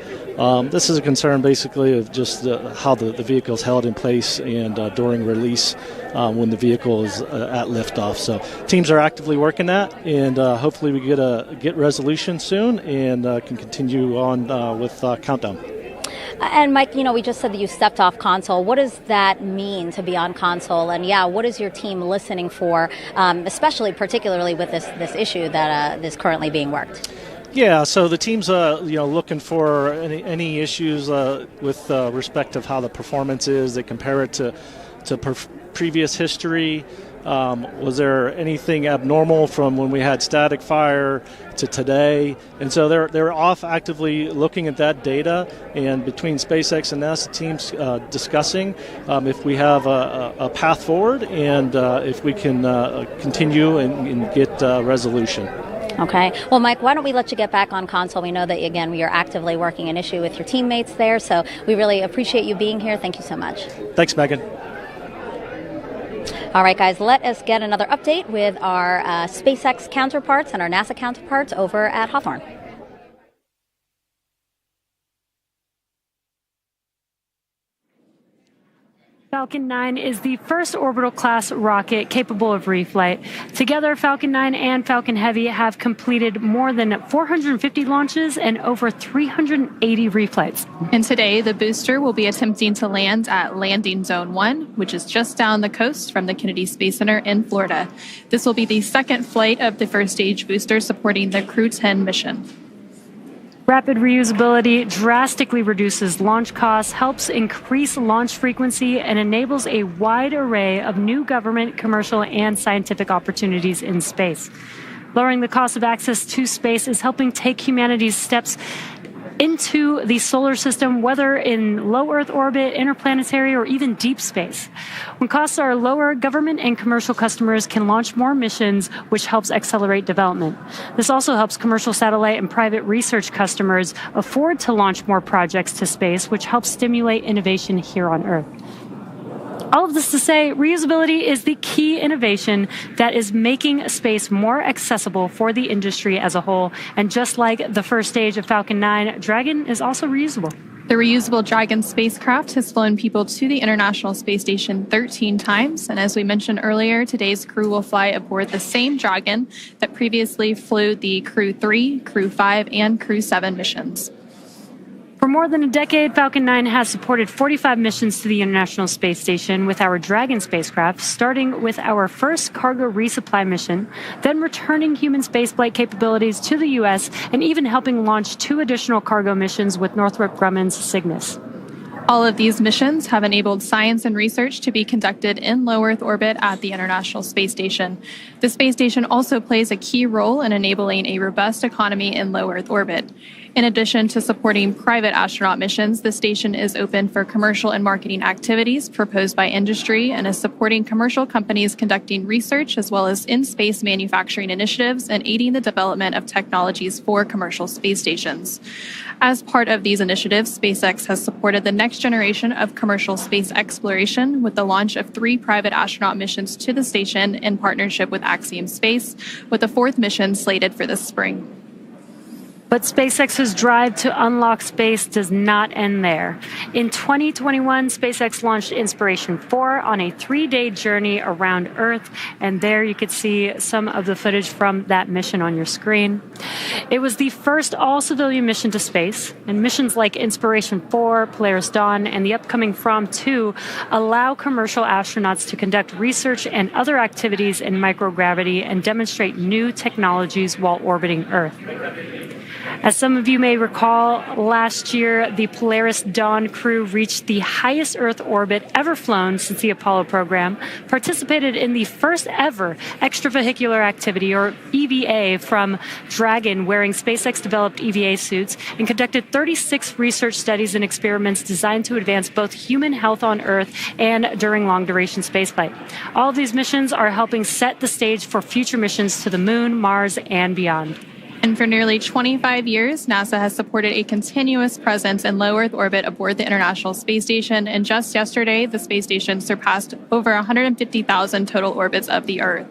This is a concern basically of just how the vehicle is held in place and during release when the vehicle is at liftoff. So teams are actively working that, and hopefully we get resolution soon and can continue on with countdown. And Mike, you know, we just said that you stepped off console. What does that mean to be on console? And yeah, what is your team listening for, particularly with this issue that is currently being worked? Yeah, so the team's looking for any issues with respect of how the performance is. They compare it to previous history. Was there anything abnormal from when we had static fire to today? And so they're off actively looking at that data, and between SpaceX and NASA teams discussing if we have a path forward and if we can continue and get resolution. Okay. Well, Mike, why don't we let you get back on console? We know that, again, we are actively working an issue with your teammates there, so we really appreciate you being here. Thank you so much. Thanks, Megan. All right, guys, let us get another update with our SpaceX counterparts and our NASA counterparts over at Hawthorne. Falcon 9 is the first orbital-class rocket capable of reflight. Together, Falcon 9 and Falcon Heavy have completed more than 450 launches and over 380 reflights. And today, the booster will be attempting to land at Landing Zone 1, which is just down the coast from the Kennedy Space Center in Florida. This will be the second flight of the first stage booster supporting the Crew-10 mission. Rapid reusability drastically reduces launch costs, helps increase launch frequency, and enables a wide array of new government, commercial, and scientific opportunities in space. Lowering the cost of access to space is helping take humanity's steps into the solar system, whether in low Earth orbit, interplanetary, or even deep space. When costs are lower, government and commercial customers can launch more missions, which helps accelerate development. This also helps commercial satellite and private research customers afford to launch more projects to space, which helps stimulate innovation here on Earth. All of this to say, reusability is the key innovation that is making space more accessible for the industry as a whole. And just like the first stage of Falcon 9, Dragon is also reusable. The reusable Dragon spacecraft has flown people to the International Space Station 13 times. And as we mentioned earlier, today's crew will fly aboard the same Dragon that previously flew the Crew-3, Crew-5, and Crew-7 missions. For more than a decade, Falcon 9 has supported 45 missions to the International Space Station with our Dragon spacecraft, starting with our first cargo resupply mission, then returning human spaceflight capabilities to the U.S., and even helping launch 2 additional cargo missions with Northrop Grumman's Cygnus. All of these missions have enabled science and research to be conducted in low Earth orbit at the International Space Station. The space station also plays a key role in enabling a robust economy in low Earth orbit. In addition to supporting private astronaut missions, the station is open for commercial and marketing activities proposed by industry and is supporting commercial companies conducting research as well as in-space manufacturing initiatives and aiding the development of technologies for commercial space stations. As part of these initiatives, SpaceX has supported the next generation of commercial space exploration with the launch of 3 private astronaut missions to the station in partnership with Axiom Space, with a 4th mission slated for this spring. But SpaceX's drive to unlock space does not end there. In 2021, SpaceX launched Inspiration 4 on a 3-day journey around Earth, and there you could see some of the footage from that mission on your screen. It was the first all-civilian mission to space, and missions like Inspiration 4, Polaris Dawn, and the upcoming From 2 allow commercial astronauts to conduct research and other activities in microgravity and demonstrate new technologies while orbiting Earth. As some of you may recall, last year, the Polaris Dawn crew reached the highest Earth orbit ever flown since the Apollo program, participated in the first ever extravehicular activity, or EVA, from Dragon wearing SpaceX-developed EVA suits, and conducted 36 research studies and experiments designed to advance both human health on Earth and during long-duration spaceflight. All of these missions are helping set the stage for future missions to the Moon, Mars, and beyond. And for nearly 25 years, NASA has supported a continuous presence in low Earth orbit aboard the International Space Station. And just yesterday, the space station surpassed over 150,000 total orbits of the Earth.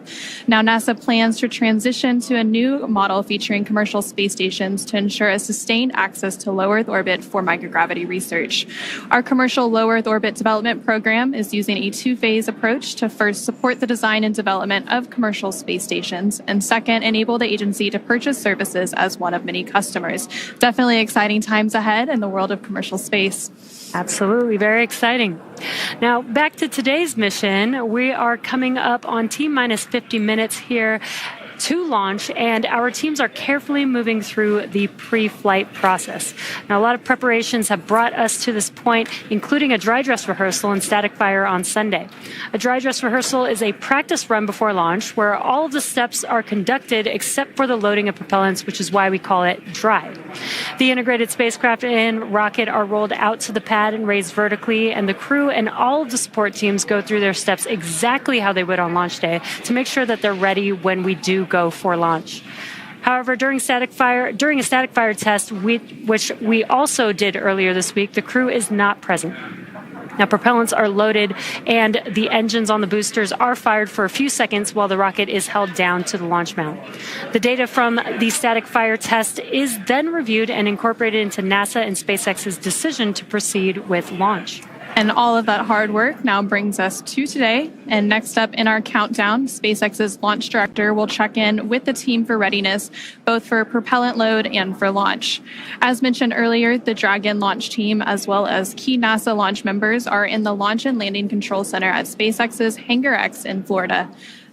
Now, NASA plans to transition to a new model featuring commercial space stations to ensure a sustained access to low Earth orbit for microgravity research. Our commercial low Earth orbit development program is using a 2-phase approach to first support the design and development of commercial space stations, and second, enable the agency to purchase services as one of many customers. Definitely exciting times ahead in the world of commercial space. Absolutely, very exciting. Now, back to today's mission. We are coming up on T-minus 50 minutes here to launch, and our teams are carefully moving through the pre-flight process. Now, a lot of preparations have brought us to this point, including a dry dress rehearsal and static fire on Sunday. A dry dress rehearsal is a practice run before launch where all of the steps are conducted except for the loading of propellants, which is why we call it dry. The integrated spacecraft and rocket are rolled out to the pad and raised vertically, and the crew and all of the support teams go through their steps exactly how they would on launch day to make sure that they're ready when we do go for launch. However, during a static fire test, which we also did earlier this week, the crew is not present. Now, propellants are loaded and the engines on the boosters are fired for a few seconds while the rocket is held down to the launch mount. The data from the static fire test is then reviewed and incorporated into NASA and SpaceX's decision to proceed with launch. And all of that hard work now brings us to today. And next up in our countdown, SpaceX's launch director will check in with the team for readiness, both for propellant load and for launch. As mentioned earlier, the Dragon launch team, as well as key NASA launch members, are in the Launch and Landing Control Center at SpaceX's Hangar X in Florida.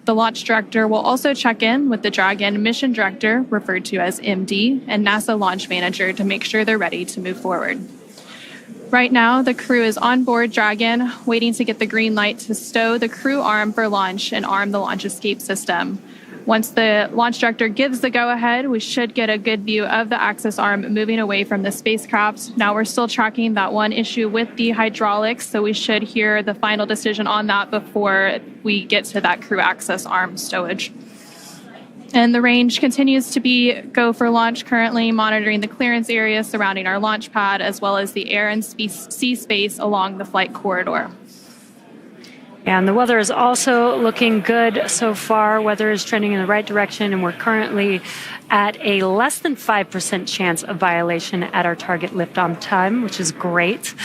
The launch director will also check in with the Dragon mission director, referred to as MD, and NASA launch manager to make sure they're ready to move forward. Right now, the crew is on board Dragon, waiting to get the green light to stow the crew arm for launch and arm the launch escape system. Once the launch director gives the go-ahead, we should get a good view of the access arm moving away from the spacecraft. Now we're still tracking that one issue with the hydraulics, so we should hear the final decision on that before we get to that crew access arm stowage. And the range continues to be go for launch, currently monitoring the clearance area surrounding our launch pad, as well as the air and sea space along the flight corridor. And the weather is also looking good so far. Weather is trending in the right direction, and we're currently at a less than 5% chance of violation at our target lift-on time, which is great.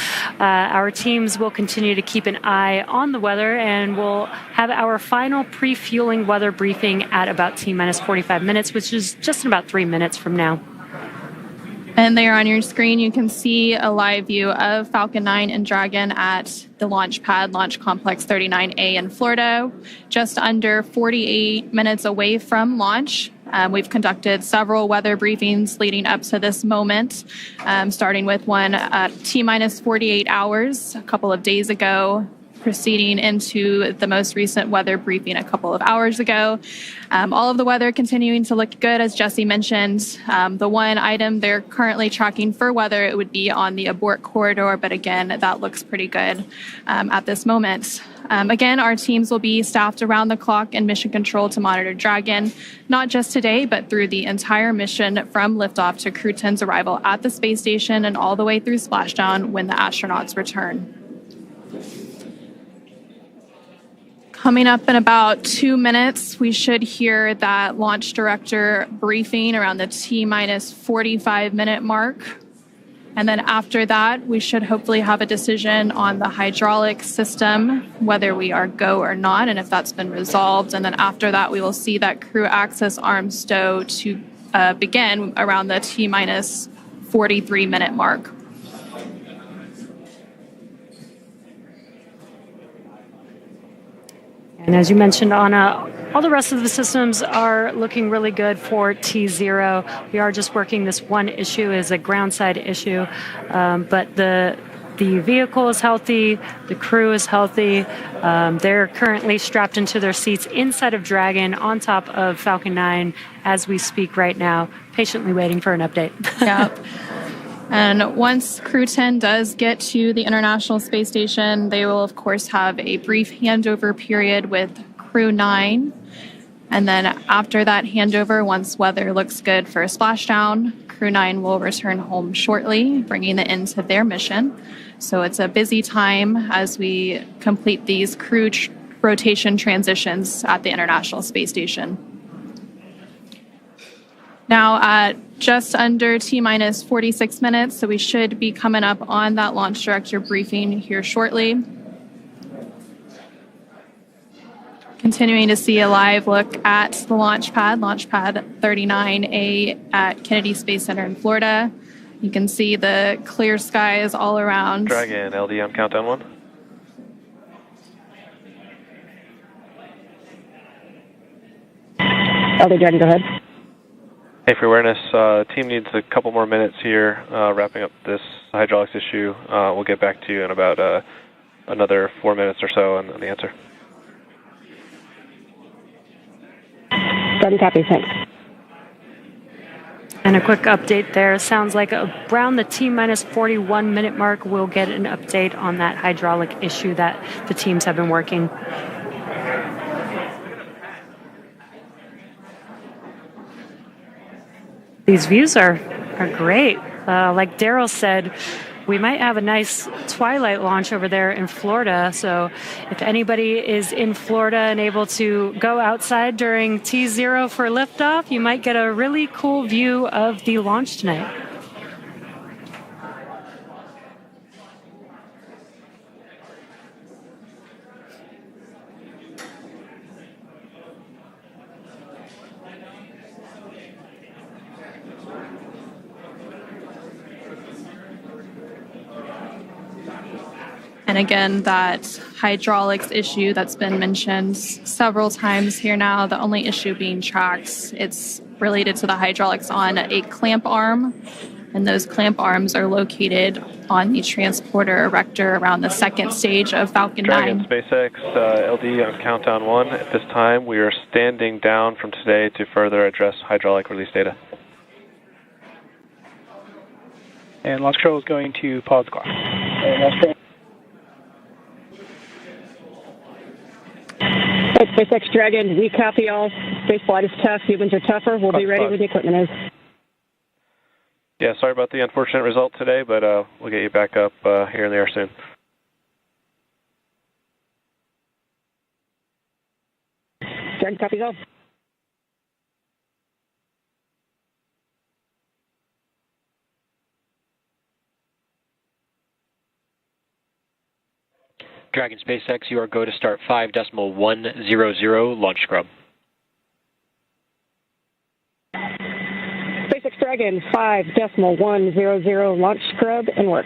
Our teams will continue to keep an eye on the weather, and we'll have our final pre-fueling weather briefing at about T-minus 45 minutes, which is just in about 3 minutes from now. And there on your screen, you can see a live view of Falcon 9 and Dragon at the launch pad, Launch Complex 39A in Florida, just under 48 minutes away from launch. We've conducted several weather briefings leading up to this moment, starting with one at T-minus 48 hours a couple of days ago, proceeding into the most recent weather briefing a couple of hours ago. All of the weather continuing to look good, as Jesse mentioned. The one item they're currently tracking for weather, it would be on the abort corridor, but again, that looks pretty good at this moment. Again, our teams will be staffed around the clock in mission control to monitor Dragon, not just today, but through the entire mission from liftoff to Crew-10's arrival at the space station and all the way through splashdown when the astronauts return. Coming up in about 2 minutes, we should hear that launch director briefing around the T-minus 45 minute mark. And then after that, we should hopefully have a decision on the hydraulic system, whether we are go or not, and if that's been resolved. And then after that, we will see that crew access arm stow to begin around the T-minus 43 minute mark. And as you mentioned, Anna, all the rest of the systems are looking really good for T0. We are just working this one issue as a ground side issue, but the vehicle is healthy, the crew is healthy. They're currently strapped into their seats inside of Dragon on top of Falcon 9 as we speak right now, patiently waiting for an update. Yep. And once Crew-10 does get to the International Space Station, they will, of course, have a brief handover period with Crew-9. And then after that handover, once weather looks good for a splashdown, Crew-9 will return home shortly, bringing the end to their mission. So it's a busy time as we complete these crew rotation transitions at the International Space Station. Now at just under T-minus 46 minutes, so we should be coming up on that launch director briefing here shortly. Continuing to see a live look at the launch pad 39A at Kennedy Space Center in Florida. You can see the clear skies all around. Dragon, LD on countdown 1. LD Dragon, go ahead. Hey, for awareness, team needs a couple more minutes here, wrapping up this hydraulics issue. We'll get back to you in about another 4 minutes or so on the answer. Sudden copy, thanks. And a quick update there. Sounds like around the T-minus 41 minute mark, we'll get an update on that hydraulic issue that the teams have been working. These views are great. Like Daryl said, we might have a nice twilight launch over there in Florida. So if anybody is in Florida and able to go outside during T0 for liftoff, you might get a really cool view of the launch tonight. And again, that hydraulics issue that's been mentioned several times here now, the only issue being tracks, it's related to the hydraulics on a clamp arm. And those clamp arms are located on the transporter erector around the second stage of Falcon 9. Dragon, SpaceX, LD on countdown 1. At this time, we are standing down from today to further address hydraulic release data. And launch control is going to pause the clock. SpaceX Dragon, we copy all. Spaceflight is tough. Humans are tougher. We'll be ready when the equipment is. Yeah, sorry about the unfortunate result today, but we'll get you back up here in the air soon. Dragon copies all. Dragon SpaceX, you are go to start 5.100 launch scrub. SpaceX Dragon 5.100 launch scrub and work.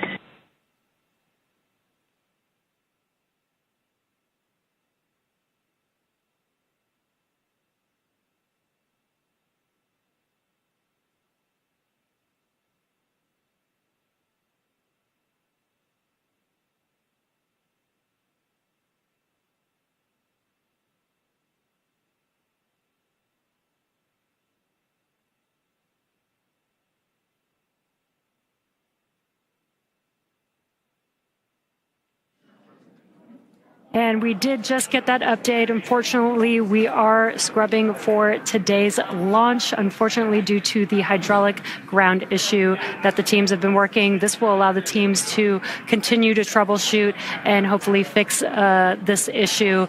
And we did just get that update. Unfortunately, we are scrubbing for today's launch, unfortunately, due to the hydraulic ground issue that the teams have been working. This will allow the teams to continue to troubleshoot and hopefully fix this issue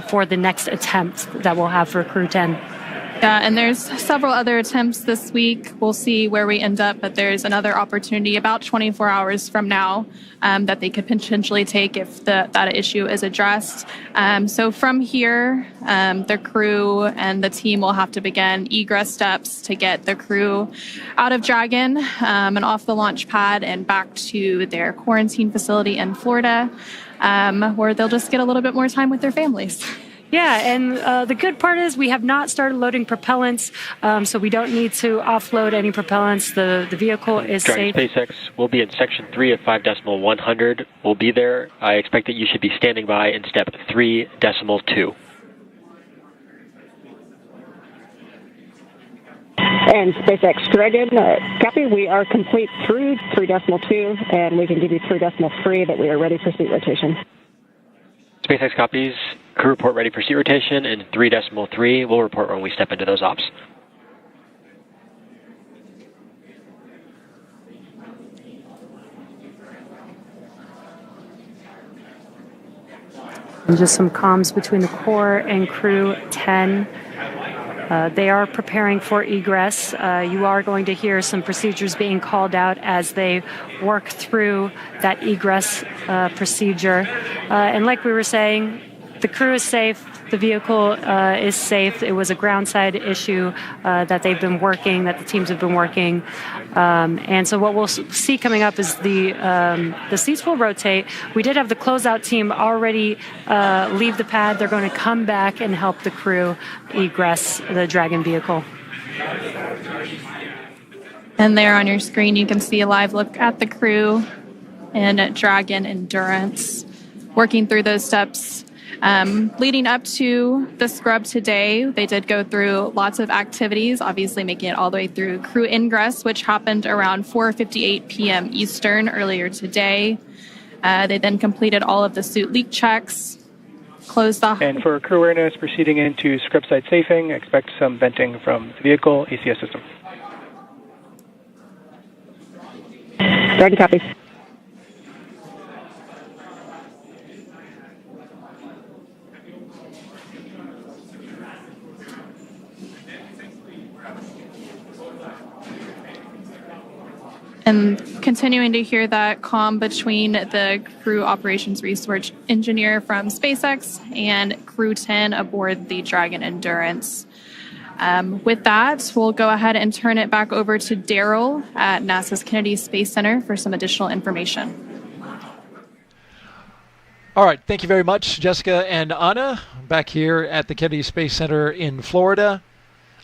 for the next attempt that we'll have for Crew-10. Yeah, and there's several other attempts this week. We'll see where we end up, but there's another opportunity about 24 hours from now that they could potentially take if that issue is addressed. So from here, the crew and the team will have to begin egress steps to get the crew out of Dragon and off the launch pad and back to their quarantine facility in Florida, where they'll just get a little bit more time with their families. Yeah, and the good part is we have not started loading propellants, so we don't need to offload any propellants. The vehicle is Dragon safe. SpaceX will be in section 3 of 5.100. We'll be there. I expect that you should be standing by in step 3.2. And SpaceX Dragon, copy. We are complete through 3.2, and we can give you 3.3 that we are ready for seat rotation. SpaceX copies. Crew report ready for seat rotation, and 3.3 we'll report when we step into those ops. And just some comms between the core and Crew-10. They are preparing for egress. You are going to hear some procedures being called out as they work through that egress procedure. And like we were saying, the crew is safe. The vehicle is safe. It was a ground side issue that they've been working, that the teams have been working. And so what we'll see coming up is the seats will rotate. We did have the closeout team already leave the pad. They're going to come back and help the crew egress the Dragon vehicle. And there on your screen, you can see a live look at the crew and Dragon Endurance working through those steps. Leading up to the scrub today, they did go through lots of activities, obviously making it all the way through crew ingress, which happened around 4:58 p.m. Eastern earlier today. They then completed all of the suit leak checks, closed off. And for crew awareness, proceeding into scrub site safing, expect some venting from the vehicle ACS system. Dragon copies. Continuing to hear that comm between the crew operations research engineer from SpaceX and Crew-10 aboard the Dragon Endurance. With that, we'll go ahead and turn it back over to Daryl at NASA's Kennedy Space Center for some additional information. All right, thank you very much, Jessica and Anna, back here at the Kennedy Space Center in Florida.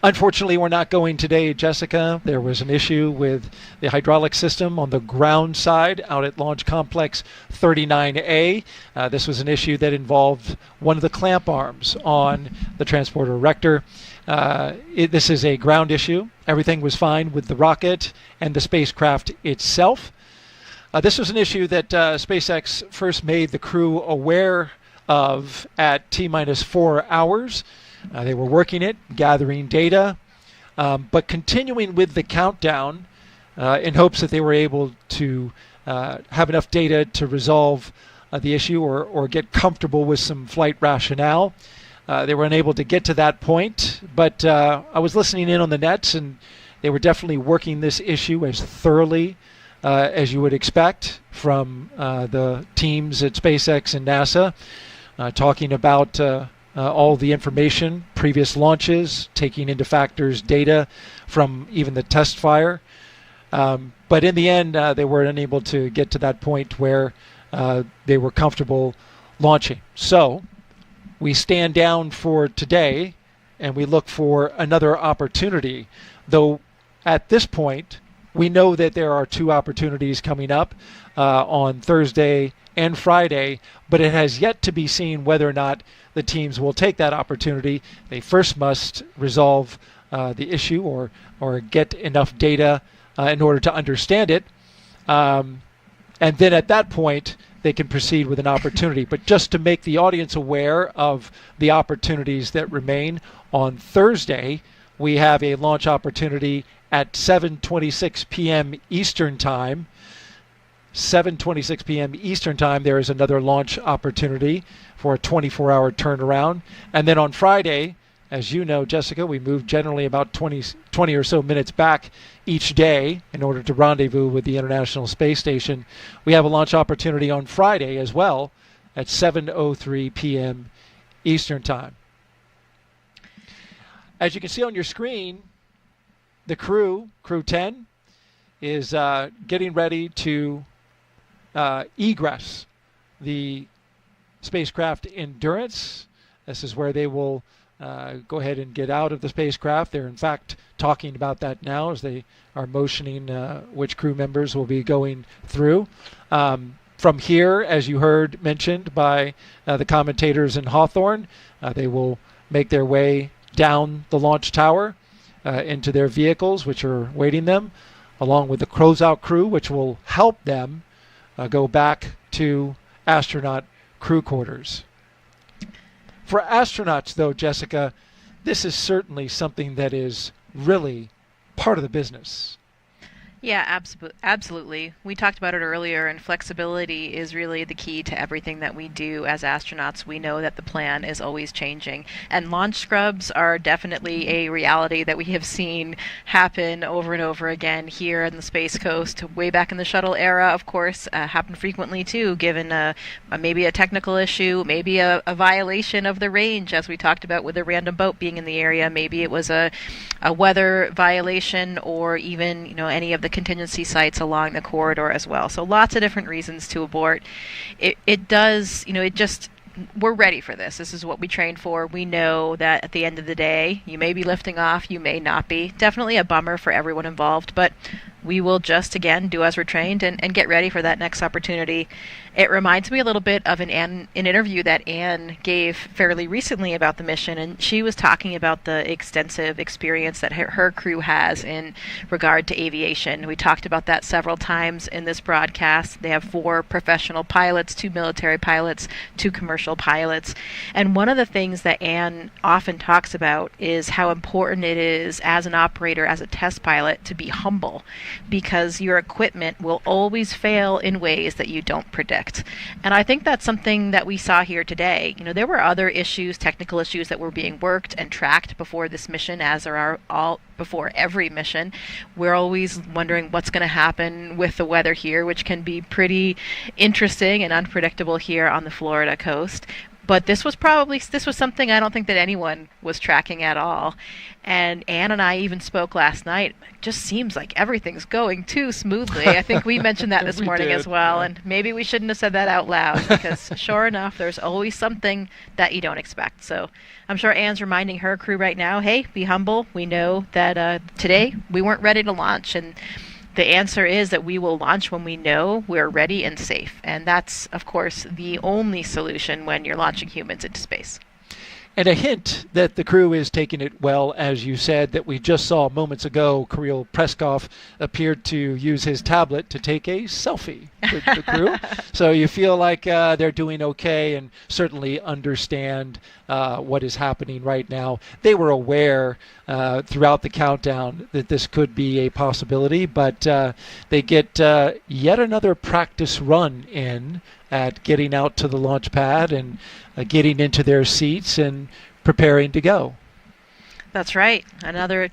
Unfortunately, we're not going today, Jessica. There was an issue with the hydraulic system on the ground side out at Launch Complex 39A. This was an issue that involved one of the clamp arms on the transporter erector. This is a ground issue. Everything was fine with the rocket and the spacecraft itself. This was an issue that SpaceX first made the crew aware of at T-minus 4 hours. They were working it, gathering data, but continuing with the countdown in hopes that they were able to have enough data to resolve the issue or get comfortable with some flight rationale. They were unable to get to that point, but I was listening in on the nets, and they were definitely working this issue as thoroughly as you would expect from the teams at SpaceX and NASA, talking about all the information, previous launches, taking into factors data from even the test fire. But in the end, they were unable to get to that point where they were comfortable launching. So we stand down for today, and we look for another opportunity, though at this point, we know that there are two opportunities coming up on Thursday and Friday, but it has yet to be seen whether or not the teams will take that opportunity. They first must resolve the issue or get enough data in order to understand it. And then at that point, they can proceed with an opportunity. But just to make the audience aware of the opportunities that remain, on Thursday, we have a launch opportunity at 7:26 p.m. Eastern Time. 7:26 p.m. Eastern Time, there is another launch opportunity for a 24-hour turnaround. And then on Friday, as you know, Jessica, we move generally about 20 or so minutes back each day in order to rendezvous with the International Space Station. We have a launch opportunity on Friday as well at 7:03 p.m. Eastern Time. As you can see on your screen, the Crew-10, is getting ready to egress the spacecraft Endurance. This is where they will go ahead and get out of the spacecraft. They're in fact talking about that now as they are motioning which crew members will be going through. From here, as you heard mentioned by the commentators in Hawthorne, they will make their way down the launch tower into their vehicles, which are waiting them, along with the closeout crew, which will help them go back to astronaut crew quarters. For astronauts, though, Jessica, this is certainly something that is really part of the business. Yeah, absolutely. We talked about it earlier, and flexibility is really the key to everything that we do as astronauts. We know that the plan is always changing, and launch scrubs are definitely a reality that we have seen happen over and over again here in the Space Coast. Way back in the shuttle era, of course, happened frequently too, given maybe a technical issue, maybe a violation of the range, as we talked about with a random boat being in the area. Maybe it was a weather violation, or even any of the contingency sites along the corridor as well. So lots of different reasons to abort. It does, we're ready for this. This is what we trained for. We know that at the end of the day, you may be lifting off, you may not be. Definitely a bummer for everyone involved, but we will just, again, do as we're trained and get ready for that next opportunity. It reminds me a little bit of an interview that Anne gave fairly recently about the mission, and she was talking about the extensive experience that her crew has in regard to aviation. We talked about that several times in this broadcast. They have 4 professional pilots, 2 military pilots, 2 commercial pilots. And one of the things that Anne often talks about is how important it is as an operator, as a test pilot, to be humble. because your equipment will always fail in ways that you don't predict. And I think that's something that we saw here today. There were other issues, technical issues that were being worked and tracked before this mission, as there are all before every mission. We're always wondering what's going to happen with the weather here, which can be pretty interesting and unpredictable here on the Florida coast. But this was something I don't think that anyone was tracking at all. And Ann and I even spoke last night. It just seems like everything's going too smoothly. I think we mentioned that this morning as well. And maybe we shouldn't have said that out loud, because sure enough, there's always something that you don't expect. So I'm sure Ann's reminding her crew right now, hey, be humble. We know that today we weren't ready to launch. And the answer is that we will launch when we know we're ready and safe. And that's, of course, the only solution when you're launching humans into space. And a hint that the crew is taking it well, as you said, that we just saw moments ago. Kirill Peskov appeared to use his tablet to take a selfie with the crew. So you feel like they're doing okay and certainly understand what is happening right now. They were aware throughout the countdown that this could be a possibility, but they get yet another practice run in at getting out to the launch pad and getting into their seats and preparing to go. That's right. Another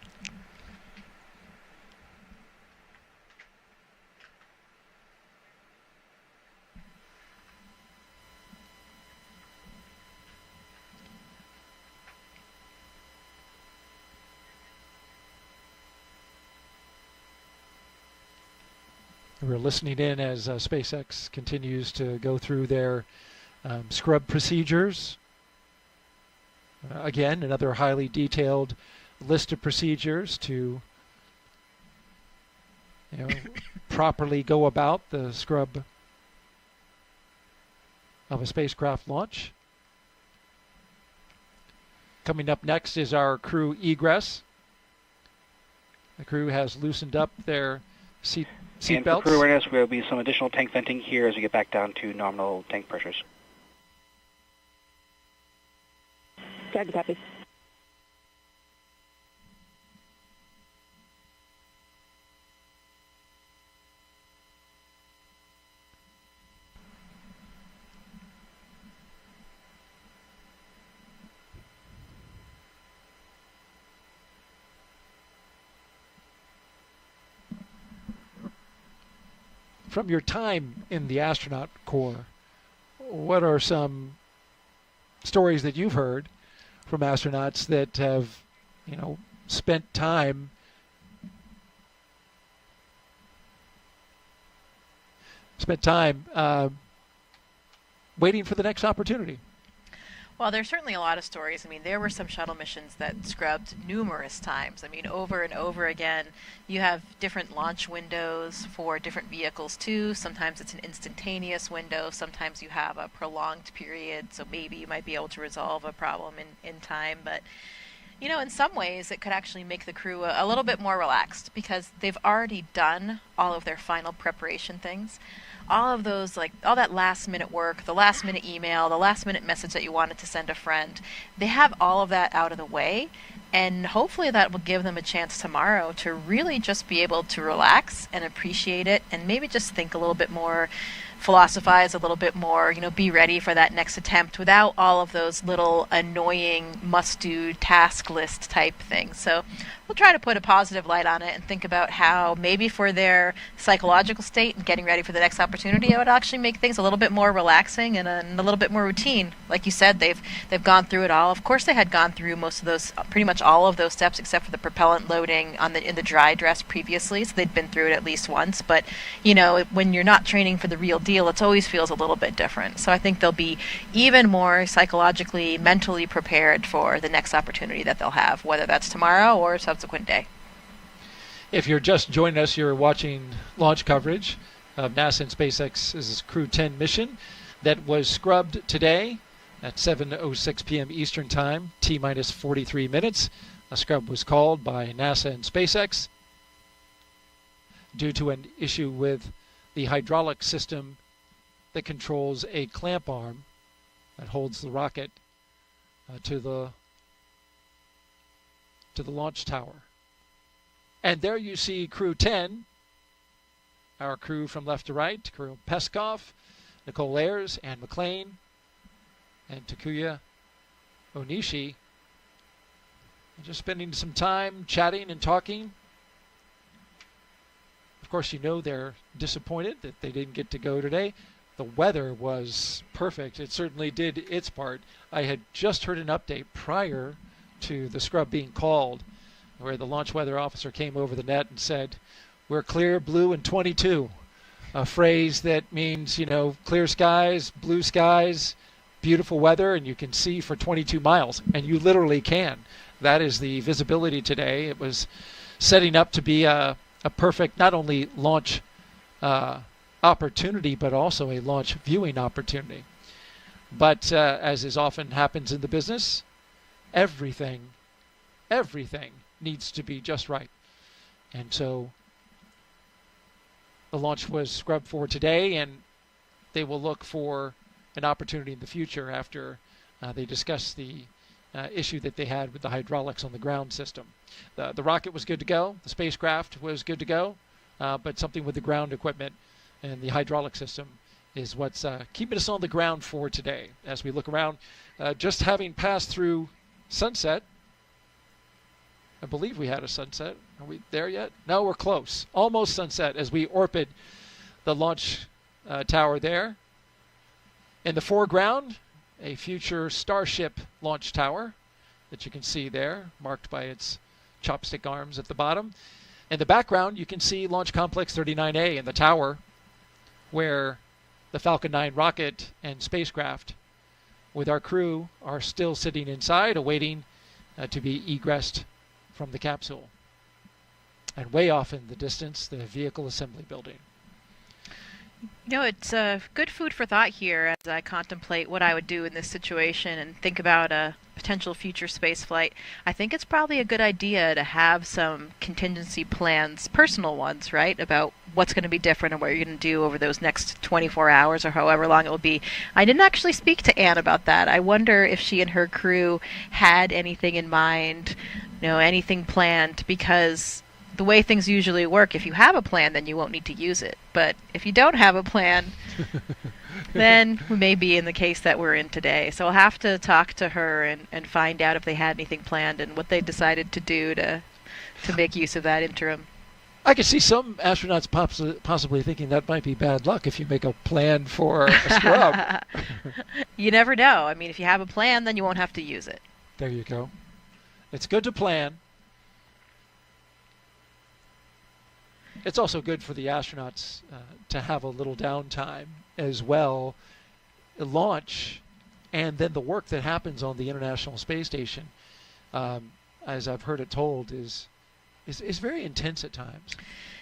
We're listening in as SpaceX continues to go through their scrub procedures. Again, another highly detailed list of procedures to properly go about the scrub of a spacecraft launch. Coming up next is our crew egress. The crew has loosened up their seat And belts. for crew awareness, there will be some additional tank venting here as we get back down to nominal tank pressures. Copy. From your time in the astronaut corps, what are some stories that you've heard from astronauts that have, spent time waiting for the next opportunity? Well, there's certainly a lot of stories. There were some shuttle missions that scrubbed numerous times. Over and over again. You have different launch windows for different vehicles, too. Sometimes it's an instantaneous window. Sometimes you have a prolonged period, so maybe you might be able to resolve a problem in time. But, in some ways, it could actually make the crew a little bit more relaxed, because they've already done all of their final preparation things. All of those, all that last-minute work, the last-minute email, the last-minute message that you wanted to send a friend, they have all of that out of the way, and hopefully that will give them a chance tomorrow to really just be able to relax and appreciate it, and maybe just think a little bit more, philosophize a little bit more, be ready for that next attempt without all of those little annoying must-do task list type things. So we'll try to put a positive light on it and think about how maybe for their psychological state and getting ready for the next opportunity, it would actually make things a little bit more relaxing and a little bit more routine. Like you said, they've gone through it all. Of course, they had gone through most of those, pretty much all of those steps except for the propellant loading in the dry dress previously, so they'd been through it at least once. But when you're not training for the real deal, it always feels a little bit different. So I think they'll be even more psychologically, mentally prepared for the next opportunity that they'll have, whether that's tomorrow or a subsequent day. If you're just joining us, you're watching launch coverage of NASA and SpaceX's Crew-10 mission that was scrubbed today at 7:06 p.m. Eastern Time, T-minus 43 minutes. A scrub was called by NASA and SpaceX due to an issue with the hydraulic system that controls a clamp arm that holds the rocket to the launch tower. And there you see Crew-10 our crew from left to right, Kirill Peskov, Nichole Ayers, and McClain, and Takuya Onishi. Just spending some time chatting and talking. Of course, you know they're disappointed that they didn't get to go today. The weather was perfect. It certainly did its part. I had just heard an update prior to the scrub being called where the launch weather officer came over the net and said, "We're clear, blue, and 22." A phrase that means, you know, clear skies, blue skies, beautiful weather, and you can see for 22 miles. And you literally can. That is the visibility today. It was setting up to be a perfect not only launch opportunity, but also a launch viewing opportunity. But as is often happens in the business, everything needs to be just right. And so the launch was scrubbed for today, and they will look for an opportunity in the future after they discuss the issue that they had with the hydraulics on the ground system. The rocket was good to go. The spacecraft was good to go, but something with the ground equipment and the hydraulic system is what's keeping us on the ground for today. As we look around, just having passed through sunset, I believe we had a sunset. Are we there yet? No, we're close. Almost sunset as we orbit the launch tower there. In the foreground, a future Starship launch tower that you can see there, marked by its chopstick arms at the bottom. In the background, you can see Launch Complex 39A in the tower where the Falcon 9 rocket and spacecraft with our crew are still sitting inside awaiting to be egressed from the capsule. And way off in the distance, the vehicle assembly building. You know, it's good food for thought here as I contemplate what I would do in this situation and think about a potential future space flight. I think it's probably a good idea to have some contingency plans, personal ones, right, about what's going to be different and what you're going to do over those next 24 hours or however long it will be. I didn't actually speak to Anne about that. I wonder if she and her crew had anything in mind, you know, anything planned, because the way things usually work, if you have a plan, then you won't need to use it. But if you don't have a plan, then we may be in the case that we're in today. So I'll have to talk to her and find out if they had anything planned and what they decided to do to make use of that interim. I could see some astronauts possibly thinking that might be bad luck if you make a plan for a scrub. You never know. I mean, if you have a plan, then you won't have to use it. There you go. It's good to plan. It's also good for the astronauts to have a little downtime as well. Launch and then the work that happens on the International Space Station, as I've heard it told, is very intense at times.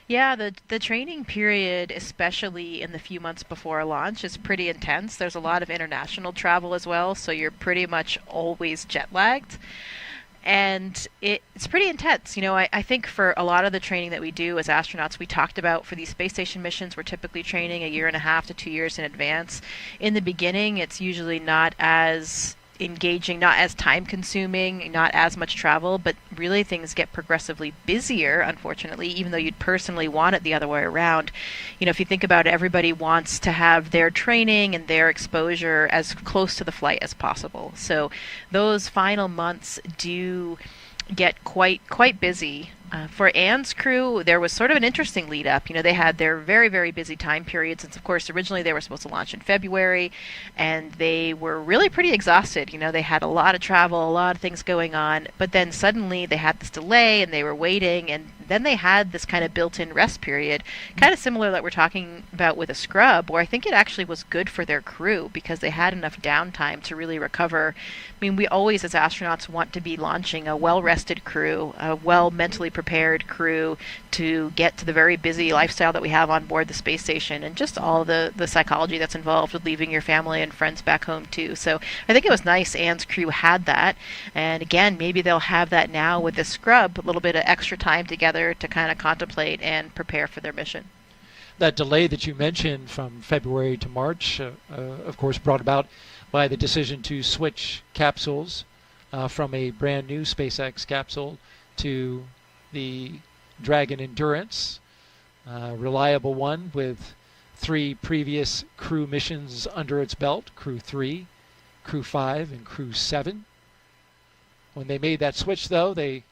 Yeah, the training period, especially in the few months before launch, is pretty intense. There's a lot of international travel as well, so you're pretty much always jet lagged. And it's pretty intense. You know, I think for a lot of the training that we do as astronauts, we talked about for these space station missions, we're typically training 1.5 to 2 years in advance. In the beginning, it's usually not as engaging, not as time consuming, not as much travel, but really things get progressively busier, unfortunately, even though you'd personally want it the other way around. You know, if you think about it, everybody wants to have their training and their exposure as close to the flight as possible. So those final months do get quite busy. For Anne's crew, there was sort of an interesting lead up. You know, they had their very, very busy time period since, of course, originally they were supposed to launch in February, and they were really pretty exhausted. You know, they had a lot of travel, a lot of things going on, but then suddenly they had this delay and they were waiting, and then they had this kind of built-in rest period, kind of similar that we're talking about with a scrub, where I think it actually was good for their crew because they had enough downtime to really recover. I mean, we always, as astronauts, want to be launching a well-rested crew, a well-mentally prepared crew to get to the very busy lifestyle that we have on board the space station, and just all the psychology that's involved with leaving your family and friends back home too. So I think it was nice Anne's crew had that, and again, maybe they'll have that now with the scrub, a little bit of extra time together to kind of contemplate and prepare for their mission. That delay that you mentioned from February to March, of course, brought about by the decision to switch capsules from a brand new SpaceX capsule to the Dragon Endurance. reliable one with 3 previous Crew missions under its belt, Crew-3, Crew-5, and Crew-7. When they made that switch, though, they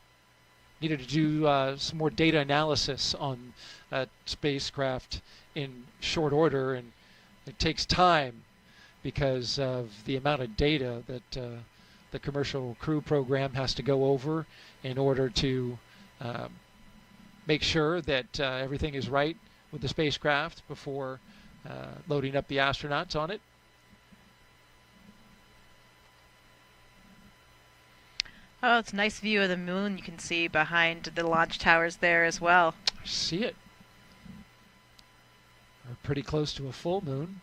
needed to do some more data analysis on that spacecraft in short order, and it takes time because of the amount of data that the commercial Crew program has to go over in order to make sure that everything is right with the spacecraft before loading up the astronauts on it. Oh, it's a nice view of the moon you can see behind the launch towers there as well. I see it. We're pretty close to a full moon.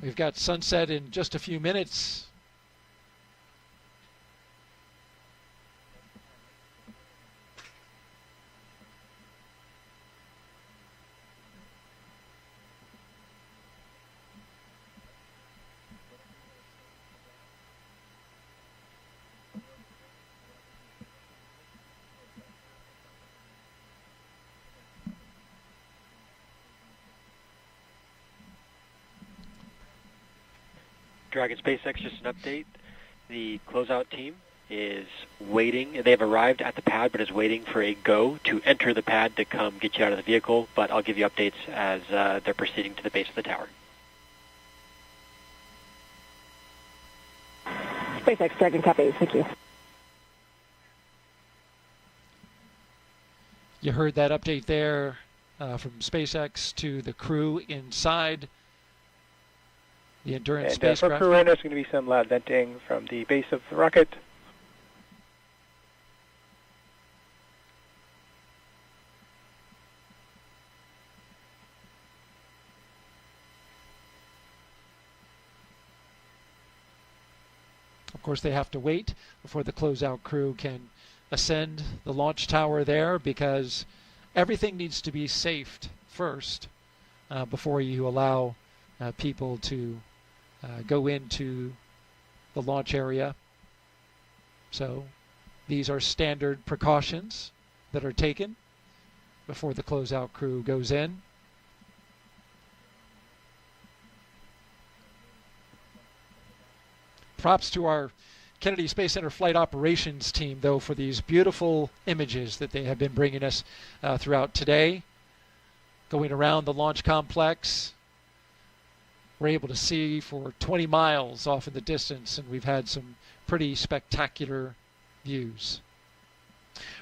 We've got sunset in just a few minutes. Dragon SpaceX, just an update. The closeout team is waiting. They have arrived at the pad, but is waiting for a go to enter the pad to come get you out of the vehicle. But I'll give you updates as they're proceeding to the base of the tower. SpaceX Dragon copy. Thank you. You heard that update there from SpaceX to the crew inside the Endurance spacecraft. For crew right now, there's going to be some loud venting from the base of the rocket. Of course, they have to wait before the closeout crew can ascend the launch tower there, because everything needs to be safed first before you allow people to go into the launch area. So these are standard precautions that are taken before the closeout crew goes in. Props to our Kennedy Space Center Flight Operations team, though, for these beautiful images that they have been bringing us throughout today. Going around the launch complex, we're able to see for 20 miles off in the distance, and we've had some pretty spectacular views.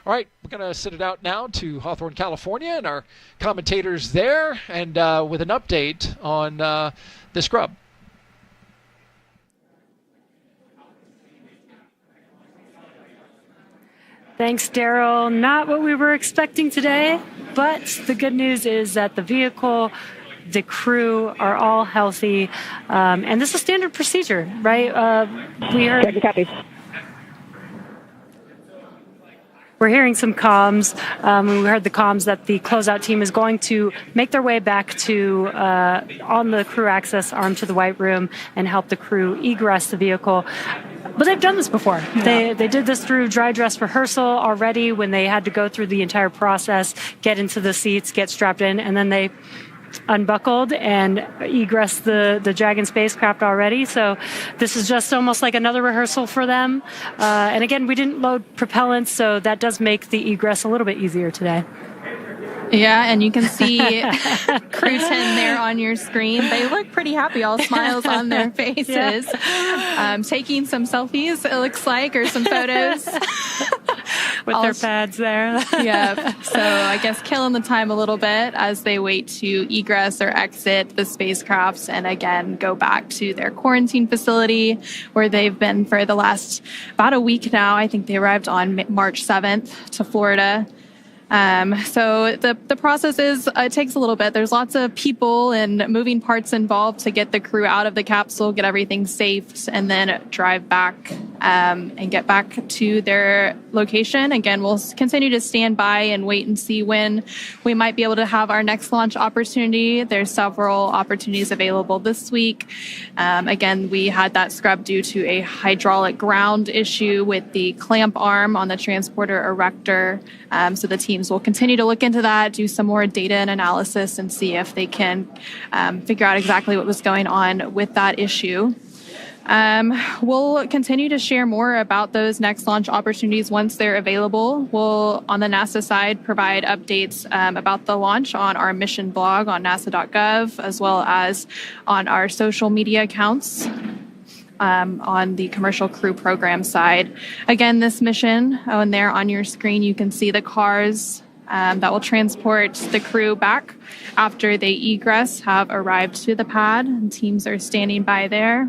All right, we're going to send it out now to Hawthorne, California, and our commentators there, and with an update on the scrub. Thanks, Daryl. Not what we were expecting today, but the good news is that the vehicle, the crew are all healthy, and this is standard procedure, right? We're hearing some comms. We heard the comms that the closeout team is going to make their way back to on the crew access arm to the White Room and help the crew egress the vehicle. But they've done this before. Yeah. They did this through dry dress rehearsal already when they had to go through the entire process, get into the seats, get strapped in, and then they unbuckled and egressed the Dragon spacecraft already. So this is just almost like another rehearsal for them. And again, we didn't load propellants, so that does make the egress a little bit easier today. Yeah, and you can see Crew-10 there on your screen. They look pretty happy, all smiles on their faces. Yeah. Taking some selfies, it looks like, or some photos. With their pads there. Yeah, so I guess killing the time a little bit as they wait to egress or exit the spacecrafts and again go back to their quarantine facility where they've been for the last about a week now. I think they arrived on March 7th to Florida. So the process is, it takes a little bit. There's lots of people and moving parts involved to get the crew out of the capsule, get everything safe, and then drive back and get back to their location. Again, we'll continue to stand by and wait and see when we might be able to have our next launch opportunity. There's several opportunities available this week. Again, we had that scrub due to a hydraulic ground issue with the clamp arm on the transporter erector. So the teams will continue to look into that, do some more data and analysis, and see if they can figure out exactly what was going on with that issue. We'll continue to share more about those next launch opportunities once they're available. We'll, on the NASA side, provide updates about the launch on our mission blog on nasa.gov, as well as on our social media accounts on the commercial crew program side. Again, this mission, and there on your screen, you can see the cars that will transport the crew back after they egress have arrived to the pad, and teams are standing by there.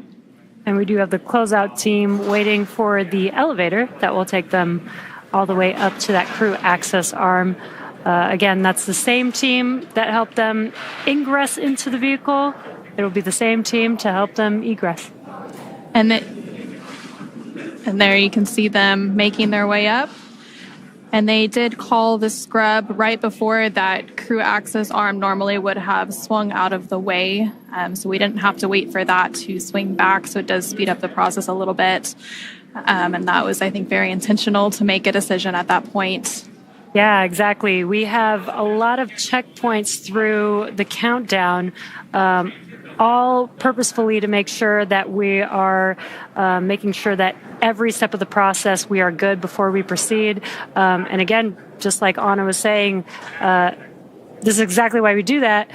And we do have the closeout team waiting for the elevator that will take them all the way up to that crew access arm. Again, that's the same team that helped them ingress into the vehicle. It will be the same team to help them egress. And there you can see them making their way up. And they did call the scrub right before that crew access arm normally would have swung out of the way. So we didn't have to wait for that to swing back. So it does speed up the process a little bit. And that was, I think, very intentional to make a decision at that point. Yeah, exactly. We have a lot of checkpoints through the countdown, all purposefully to make sure that we are making sure that every step of the process we are good before we proceed. And again, just like Anna was saying, this is exactly why we do that.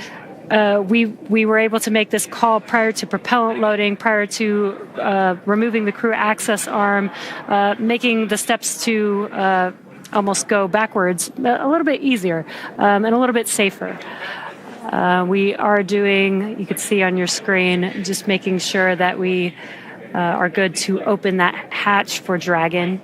We were able to make this call prior to propellant loading, prior to removing the crew access arm, making the steps to almost go backwards a little bit easier and a little bit safer. We are doing, you could see on your screen, just making sure that we are good to open that hatch for Dragon.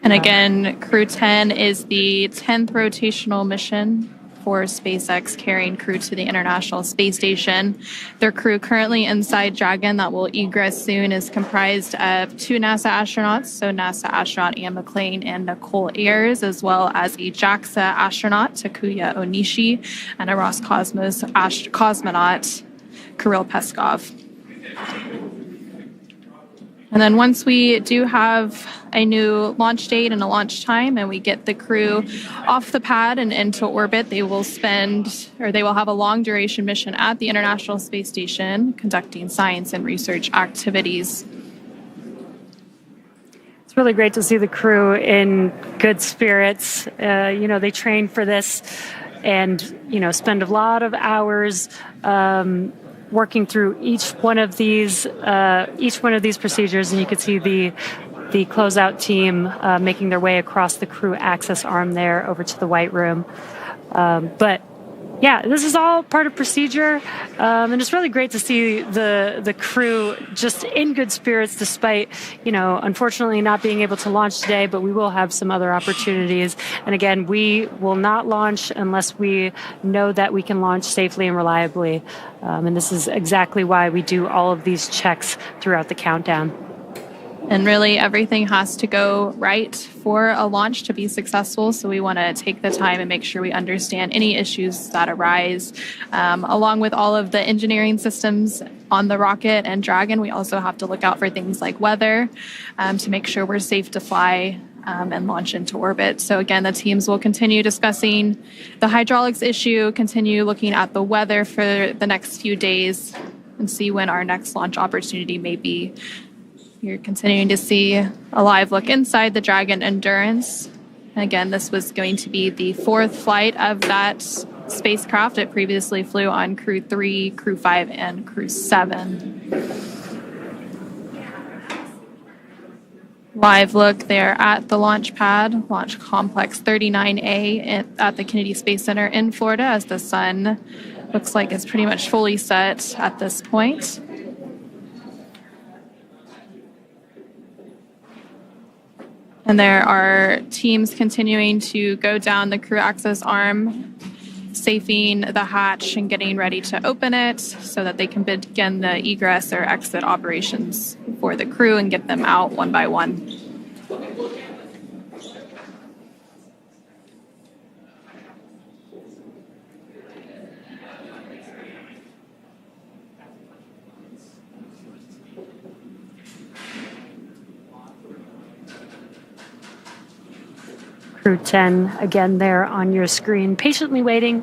And again, Crew-10 is the 10th rotational mission for SpaceX carrying crew to the International Space Station. Their crew currently inside Dragon that will egress soon is comprised of 2 NASA astronauts, so NASA astronaut McClain and Nichole Ayers, as well as a JAXA astronaut, Takuya Onishi, and a Roscosmos cosmonaut, Kirill Peskov. And then once we do have a new launch date and a launch time and we get the crew off the pad and into orbit, they will have a long duration mission at the International Space Station conducting science and research activities. It's really great to see the crew in good spirits. They train for this and, spend a lot of hours working through each one of these procedures, and you could see the closeout team making their way across the crew access arm there over to the White Room. But yeah, this is all part of procedure, and it's really great to see the crew just in good spirits, despite unfortunately not being able to launch today. But we will have some other opportunities, and again, we will not launch unless we know that we can launch safely and reliably. And this is exactly why we do all of these checks throughout the countdown. And really, everything has to go right for a launch to be successful. So we want to take the time and make sure we understand any issues that arise. Along with all of the engineering systems on the rocket and Dragon, we also have to look out for things like weather to make sure we're safe to fly and launch into orbit. So again, the teams will continue discussing the hydraulics issue, continue looking at the weather for the next few days, and see when our next launch opportunity may be. You're continuing to see a live look inside the Dragon Endurance. Again, this was going to be the 4th flight of that spacecraft. It previously flew on Crew-3, Crew-5, and Crew-7. Live look there at the launch pad, Launch Complex 39A at the Kennedy Space Center in Florida, as the sun looks like it's pretty much fully set at this point. And there are teams continuing to go down the crew access arm safing the hatch and getting ready to open it so that they can begin the egress or exit operations for the crew and get them out one by one. Crew-10, again, there on your screen, patiently waiting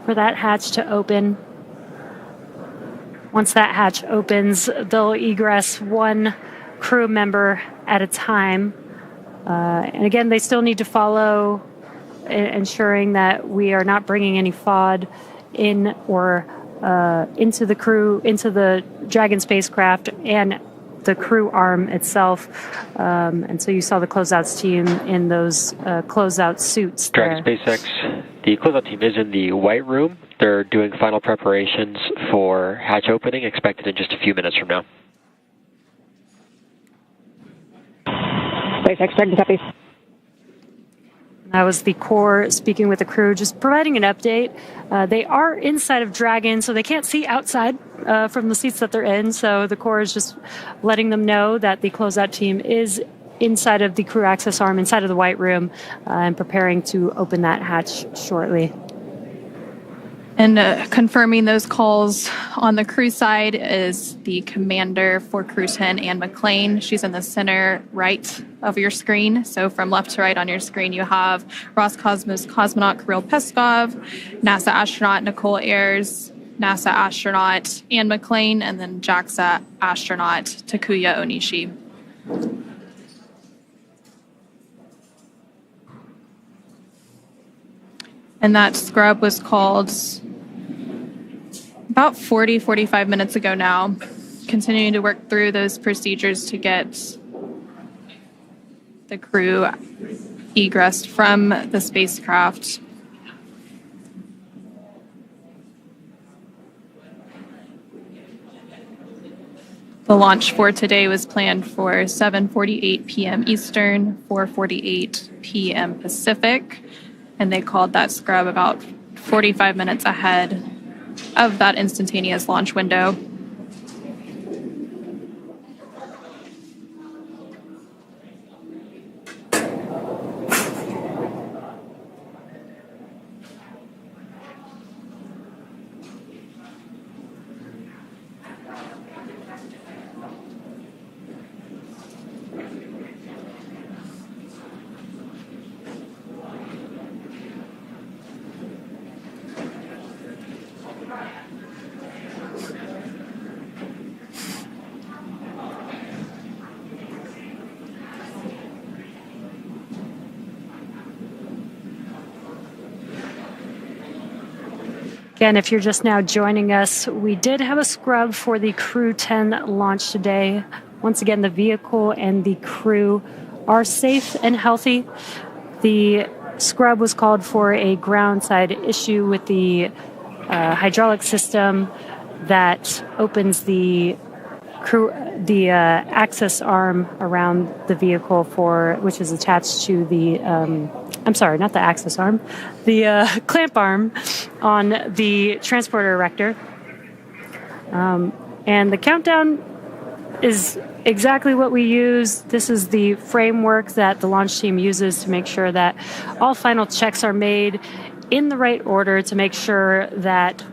for that hatch to open. Once that hatch opens, they'll egress one crew member at a time. And again, they still need to follow, ensuring that we are not bringing any FOD in or into the crew, into the Dragon spacecraft and the crew arm itself. And so you saw the closeouts team in those closeout suits there. Dragon SpaceX, the closeout team is in the white room. They're doing final preparations for hatch opening, expected in just a few minutes from now. SpaceX Dragon copy. That was the core speaking with the crew, just providing an update. They are inside of Dragon, so they can't see outside from the seats that they're in. So the core is just letting them know that the closeout team is inside of the crew access arm, inside of the white room, and preparing to open that hatch shortly. And confirming those calls on the crew side is the commander for Crew-10, Anne McClain. She's in the center right of your screen. So from left to right on your screen, you have Roscosmos cosmonaut Kirill Peskov, NASA astronaut Nichole Ayers, NASA astronaut Anne McClain, and then JAXA astronaut Takuya Onishi. And that scrub was called about 45 minutes ago now, continuing to work through those procedures to get the crew egressed from the spacecraft. The launch for today was planned for 7:48 p.m. Eastern, 4:48 p.m. Pacific, and they called that scrub about 45 minutes ahead of that instantaneous launch window. Again, if you're just now joining us, we did have a scrub for the Crew-10 launch today. Once again, the vehicle and the crew are safe and healthy. The scrub was called for a ground side issue with the hydraulic system that opens the access arm around the vehicle which is attached to the I'm sorry, not the access arm, the clamp arm on the transporter erector. And the countdown is exactly what we use. This is the framework that the launch team uses to make sure that all final checks are made in the right order to make sure that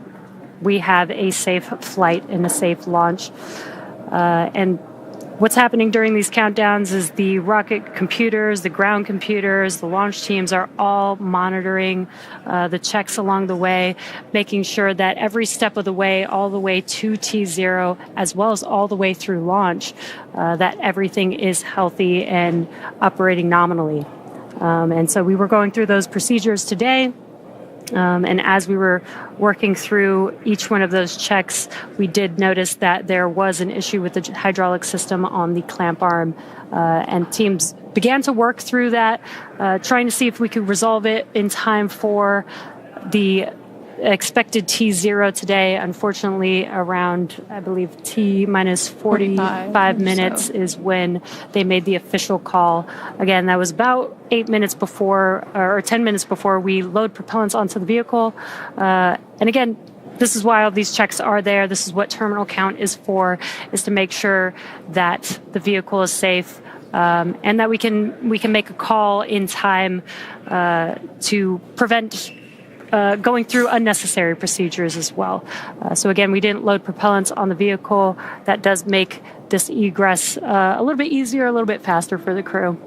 we have a safe flight and a safe launch. And what's happening during these countdowns is the rocket computers, the ground computers, the launch teams are all monitoring the checks along the way, making sure that every step of the way, all the way to T0, as well as all the way through launch, that everything is healthy and operating nominally. And so we were going through those procedures today. And as we were working through each one of those checks, we did notice that there was an issue with the hydraulic system on the clamp arm. And teams began to work through that, trying to see if we could resolve it in time for the expected T0 today. Unfortunately, around, I believe, T minus 45 minutes is when they made the official call. Again, that was about 8 minutes before, or 10 minutes before we load propellants onto the vehicle. And again, this is why all these checks are there. This is what terminal count is for, is to make sure that the vehicle is safe, and that we can make a call in time to prevent going through unnecessary procedures as well. So again, we didn't load propellants on the vehicle. That does make this egress a little bit easier, a little bit faster for the crew.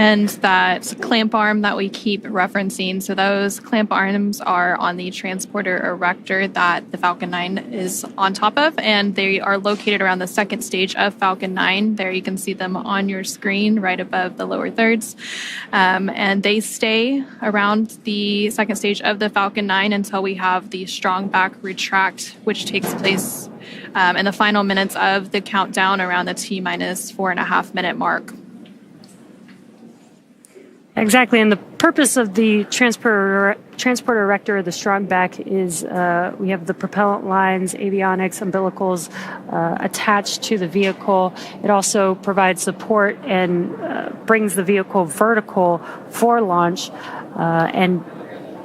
And that clamp arm that we keep referencing, so those clamp arms are on the transporter erector that the Falcon 9 is on top of, and they are located around the second stage of Falcon 9. There you can see them on your screen right above the lower thirds. And they stay around the second stage of the Falcon 9 until we have the strong back retract, which takes place in the final minutes of the countdown around the T minus 4.5 minute mark. Exactly, and the purpose of the transporter erector, the strong back, is we have the propellant lines, avionics, umbilicals attached to the vehicle. It also provides support and brings the vehicle vertical for launch. And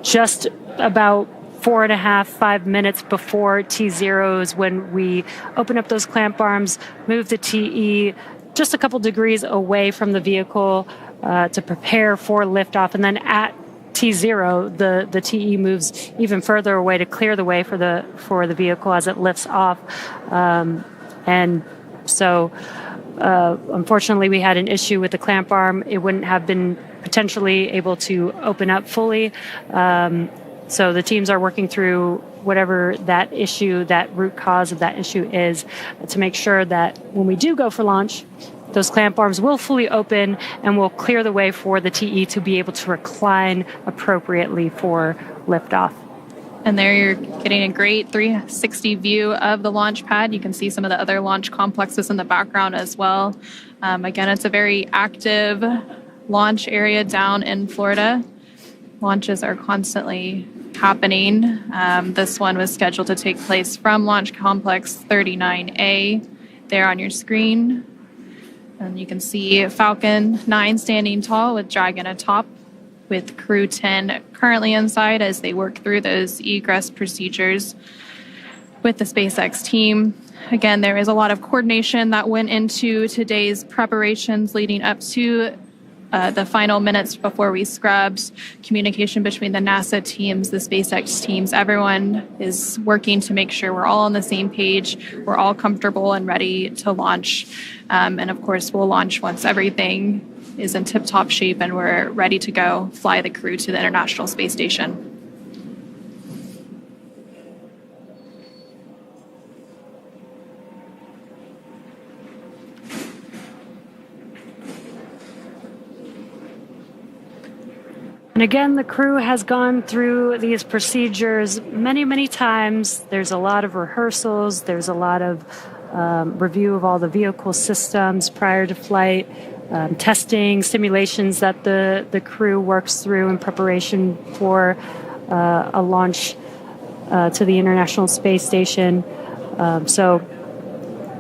just about 4.5-5 minutes before T0 is when we open up those clamp arms, move the TE just a couple degrees away from the vehicle to prepare for liftoff, and then at T0, the TE moves even further away to clear the way for the vehicle as it lifts off. And so, unfortunately, we had an issue with the clamp arm. It wouldn't have been potentially able to open up fully. So the teams are working through whatever that issue, that root cause of that issue is, to make sure that when we do go for launch, those clamp arms will fully open and will clear the way for the TE to be able to recline appropriately for liftoff. And there you're getting a great 360 view of the launch pad. You can see some of the other launch complexes in the background as well. Again, it's a very active launch area down in Florida. Launches are constantly happening. This one was scheduled to take place from Launch Complex 39A there on your screen. And you can see Falcon 9 standing tall with Dragon atop, with Crew-10 currently inside as they work through those egress procedures with the SpaceX team. Again, there is a lot of coordination that went into today's preparations leading up to the final minutes before we scrubbed. Communication between the NASA teams, the SpaceX teams, everyone is working to make sure we're all on the same page, we're all comfortable and ready to launch. And of course, we'll launch once everything is in tip-top shape and we're ready to go fly the crew to the International Space Station. And again, the crew has gone through these procedures many, many times. There's a lot of rehearsals. There's a lot of review of all the vehicle systems prior to flight, testing, simulations that the crew works through in preparation for a launch to the International Space Station. So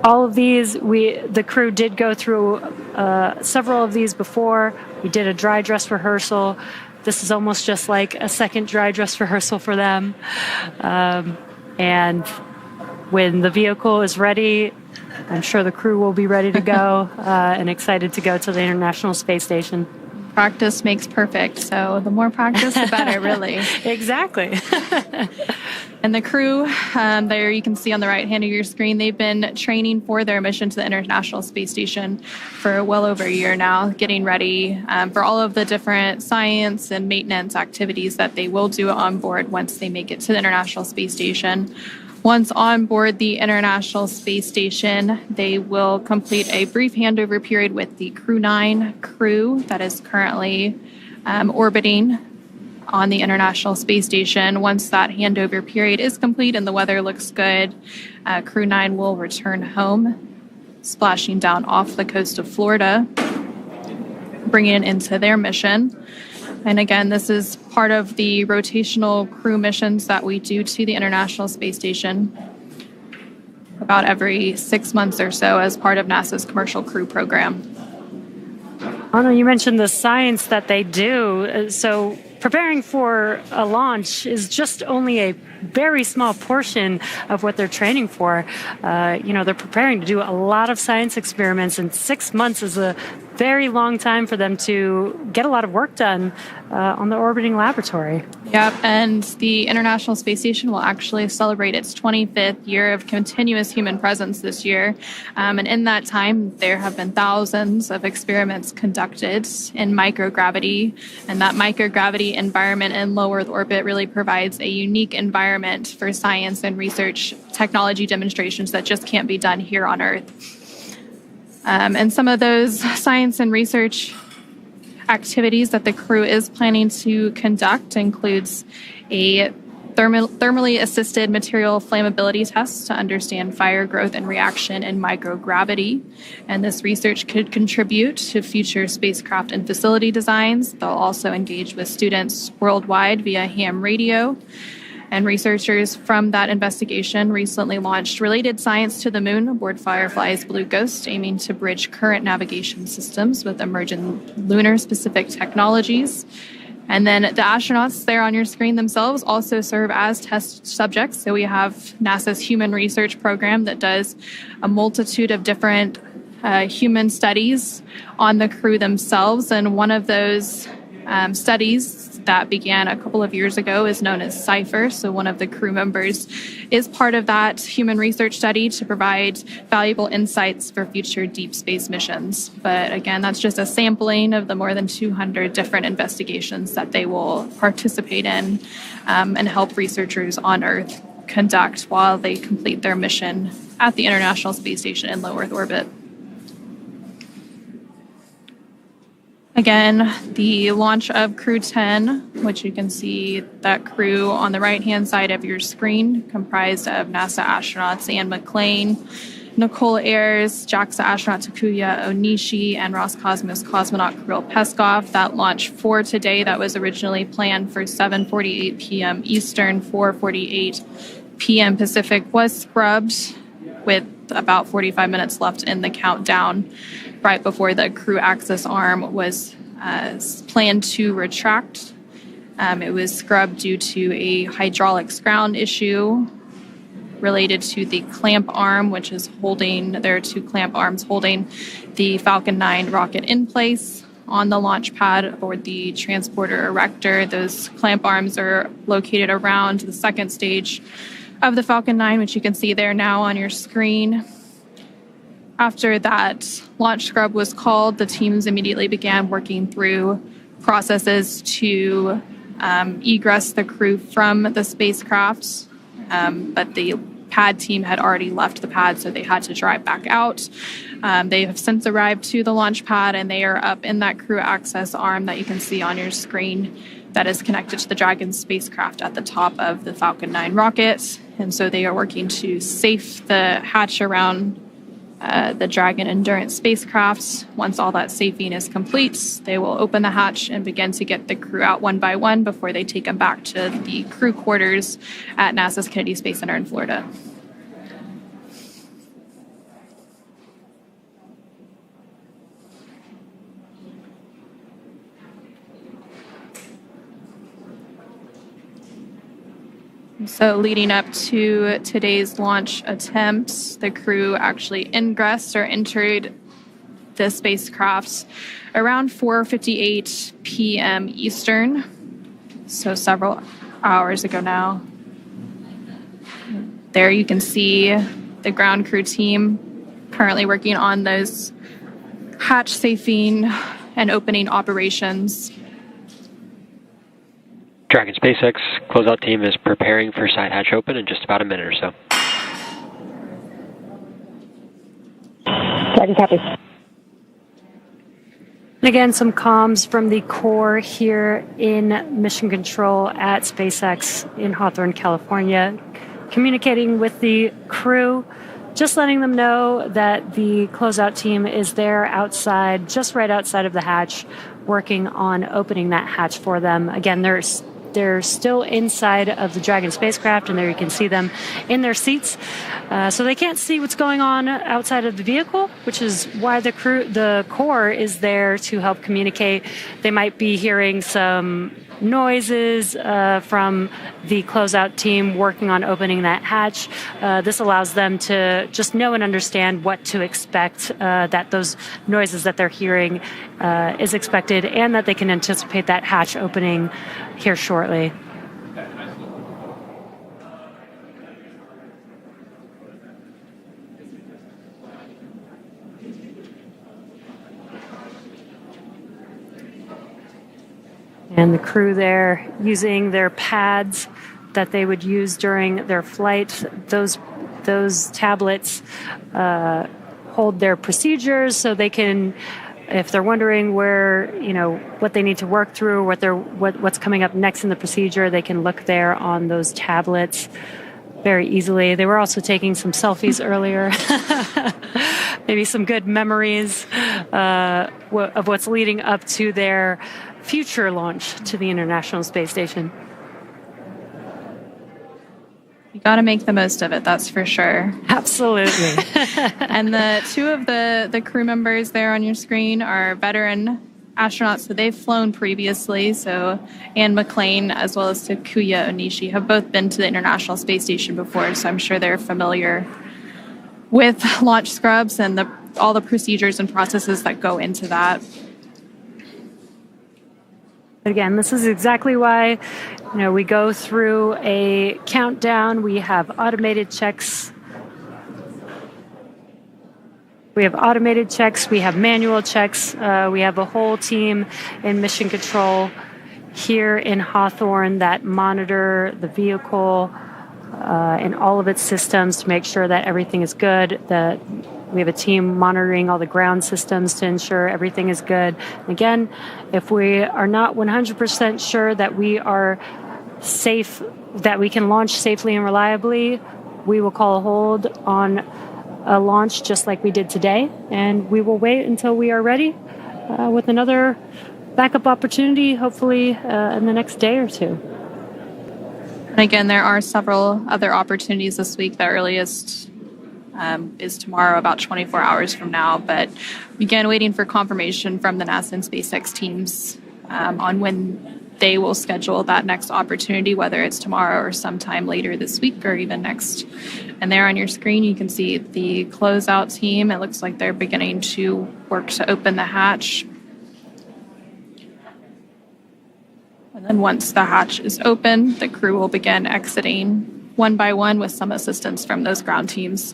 all of these, the crew did go through several of these before. We did a dry dress rehearsal. This is almost just like a second dry dress rehearsal for them. And when the vehicle is ready, I'm sure the crew will be ready to go and excited to go to the International Space Station. Practice makes perfect, so the more practice, the better, really. Exactly. And the crew, there you can see on the right hand of your screen, they've been training for their mission to the International Space Station for well over a year now, getting ready for all of the different science and maintenance activities that they will do on board once they make it to the International Space Station. Once on board the International Space Station, they will complete a brief handover period with the Crew-9 crew that is currently orbiting on the International Space Station. Once that handover period is complete and the weather looks good, Crew-9 will return home, splashing down off the coast of Florida, bringing it into their mission. And again, this is part of the rotational crew missions that we do to the International Space Station about every 6 months or so as part of NASA's Commercial Crew Program. Anna, you mentioned the science that they do. So preparing for a launch is just only a very small portion of what they're training for. They're preparing to do a lot of science experiments, and 6 months is a very long time for them to get a lot of work done on the orbiting laboratory. Yep, and the International Space Station will actually celebrate its 25th year of continuous human presence this year. And in that time, there have been thousands of experiments conducted in microgravity. And that microgravity environment in low Earth orbit really provides a unique environment for science and research technology demonstrations that just can't be done here on Earth. And some of those science and research activities that the crew is planning to conduct includes a thermally assisted material flammability test to understand fire growth and reaction in microgravity. And this research could contribute to future spacecraft and facility designs. They'll also engage with students worldwide via ham radio. And researchers from that investigation recently launched related science to the moon aboard Firefly's Blue Ghost, aiming to bridge current navigation systems with emerging lunar-specific technologies. And then the astronauts there on your screen themselves also serve as test subjects. So we have NASA's Human Research Program that does a multitude of different human studies on the crew themselves. And one of those studies that began a couple of years ago is known as CIPHER. So one of the crew members is part of that human research study to provide valuable insights for future deep space missions. But again, that's just a sampling of the more than 200 different investigations that they will participate in and help researchers on Earth conduct while they complete their mission at the International Space Station in low Earth orbit. Again, the launch of Crew-10, which you can see that crew on the right-hand side of your screen, comprised of NASA astronauts Anne McClain, Nichole Ayers, JAXA astronaut Takuya Onishi, and Roscosmos cosmonaut Kirill Peskov. That launch for today that was originally planned for 7:48 p.m. Eastern, 4:48 p.m. Pacific was scrubbed with about 45 minutes left in the countdown right before the crew access arm was planned to retract. It was scrubbed due to a hydraulics ground issue related to the clamp arm, which is there are two clamp arms holding the Falcon 9 rocket in place on the launch pad aboard the transporter erector. Those clamp arms are located around the second stage of the Falcon 9, which you can see there now on your screen. After that launch scrub was called, the teams immediately began working through processes to egress the crew from the spacecraft, but the pad team had already left the pad, so they had to drive back out. They have since arrived to the launch pad, and they are up in that crew access arm that you can see on your screen that is connected to the Dragon spacecraft at the top of the Falcon 9 rocket. And so they are working to safe the hatch around the Dragon Endurance spacecraft. Once all that safing is complete, they will open the hatch and begin to get the crew out one by one before they take them back to the crew quarters at NASA's Kennedy Space Center in Florida. So leading up to today's launch attempt, the crew actually ingressed or entered the spacecraft around 4:58 p.m. Eastern, so several hours ago now. There you can see the ground crew team currently working on those hatch safing and opening operations. Dragon SpaceX closeout team is preparing for side hatch open in just about a minute or so. Dragon copy. Again, some comms from the core here in Mission Control at SpaceX in Hawthorne, California, communicating with the crew, just letting them know that the closeout team is there outside, just right outside of the hatch, working on opening that hatch for them. Again, they're still inside of the Dragon spacecraft, and there you can see them in their seats. So they can't see what's going on outside of the vehicle, which is why the core is there to help communicate. They might be hearing some noises from the closeout team working on opening that hatch. This allows them to just know and understand what to expect, that those noises that they're hearing is expected, and that they can anticipate that hatch opening here shortly. And the crew there using their pads that they would use during their flight. Those tablets hold their procedures, so they can, if they're wondering where, what they need to work through, what's coming up next in the procedure, they can look there on those tablets very easily. They were also taking some selfies earlier. Maybe some good memories of what's leading up to their future launch to the International Space Station. You got to make the most of it, that's for sure. Absolutely. And the two of the crew members there on your screen are veteran astronauts, so they've flown previously. So McClain as well as Takuya Onishi have both been to the International Space Station before, so I'm sure they're familiar with launch scrubs and all the procedures and processes that go into that. Again, this is exactly why, we go through a countdown. We have automated checks. We have manual checks. We have a whole team in mission control here in Hawthorne that monitor the vehicle and all of its systems to make sure that everything is good, that we have a team monitoring all the ground systems to ensure everything is good. Again, if we are not 100% sure that we are safe, that we can launch safely and reliably, we will call a hold on a launch just like we did today, and we will wait until we are ready with another backup opportunity, hopefully in the next day or two. And again, there are several other opportunities this week. The earliest is tomorrow, about 24 hours from now. But again, waiting for confirmation from the NASA and SpaceX teams on when they will schedule that next opportunity, whether it's tomorrow or sometime later this week or even next. And there on your screen, you can see the closeout team. It looks like they're beginning to work to open the hatch. And then once the hatch is open, the crew will begin exiting one by one with some assistance from those ground teams.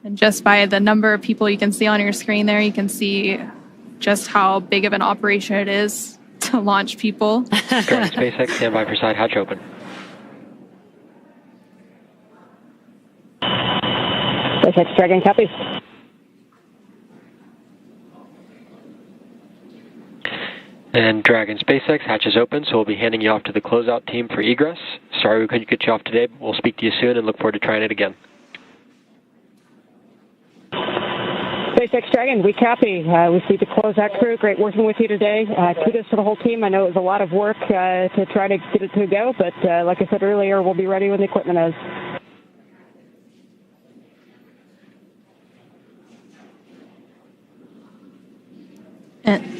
And just by the number of people you can see on your screen there, you can see just how big of an operation it is to launch people. Dragon SpaceX, stand by for side hatch open. SpaceX Dragon, copy. And Dragon SpaceX, hatch is open, so we'll be handing you off to the closeout team for egress. Sorry we couldn't get you off today, but we'll speak to you soon and look forward to trying it again. SpaceX Dragon, we copy. We see the closeout crew. Great working with you today. Kudos to the whole team. I know it was a lot of work to try to get it to go, but like I said earlier, we'll be ready when the equipment is.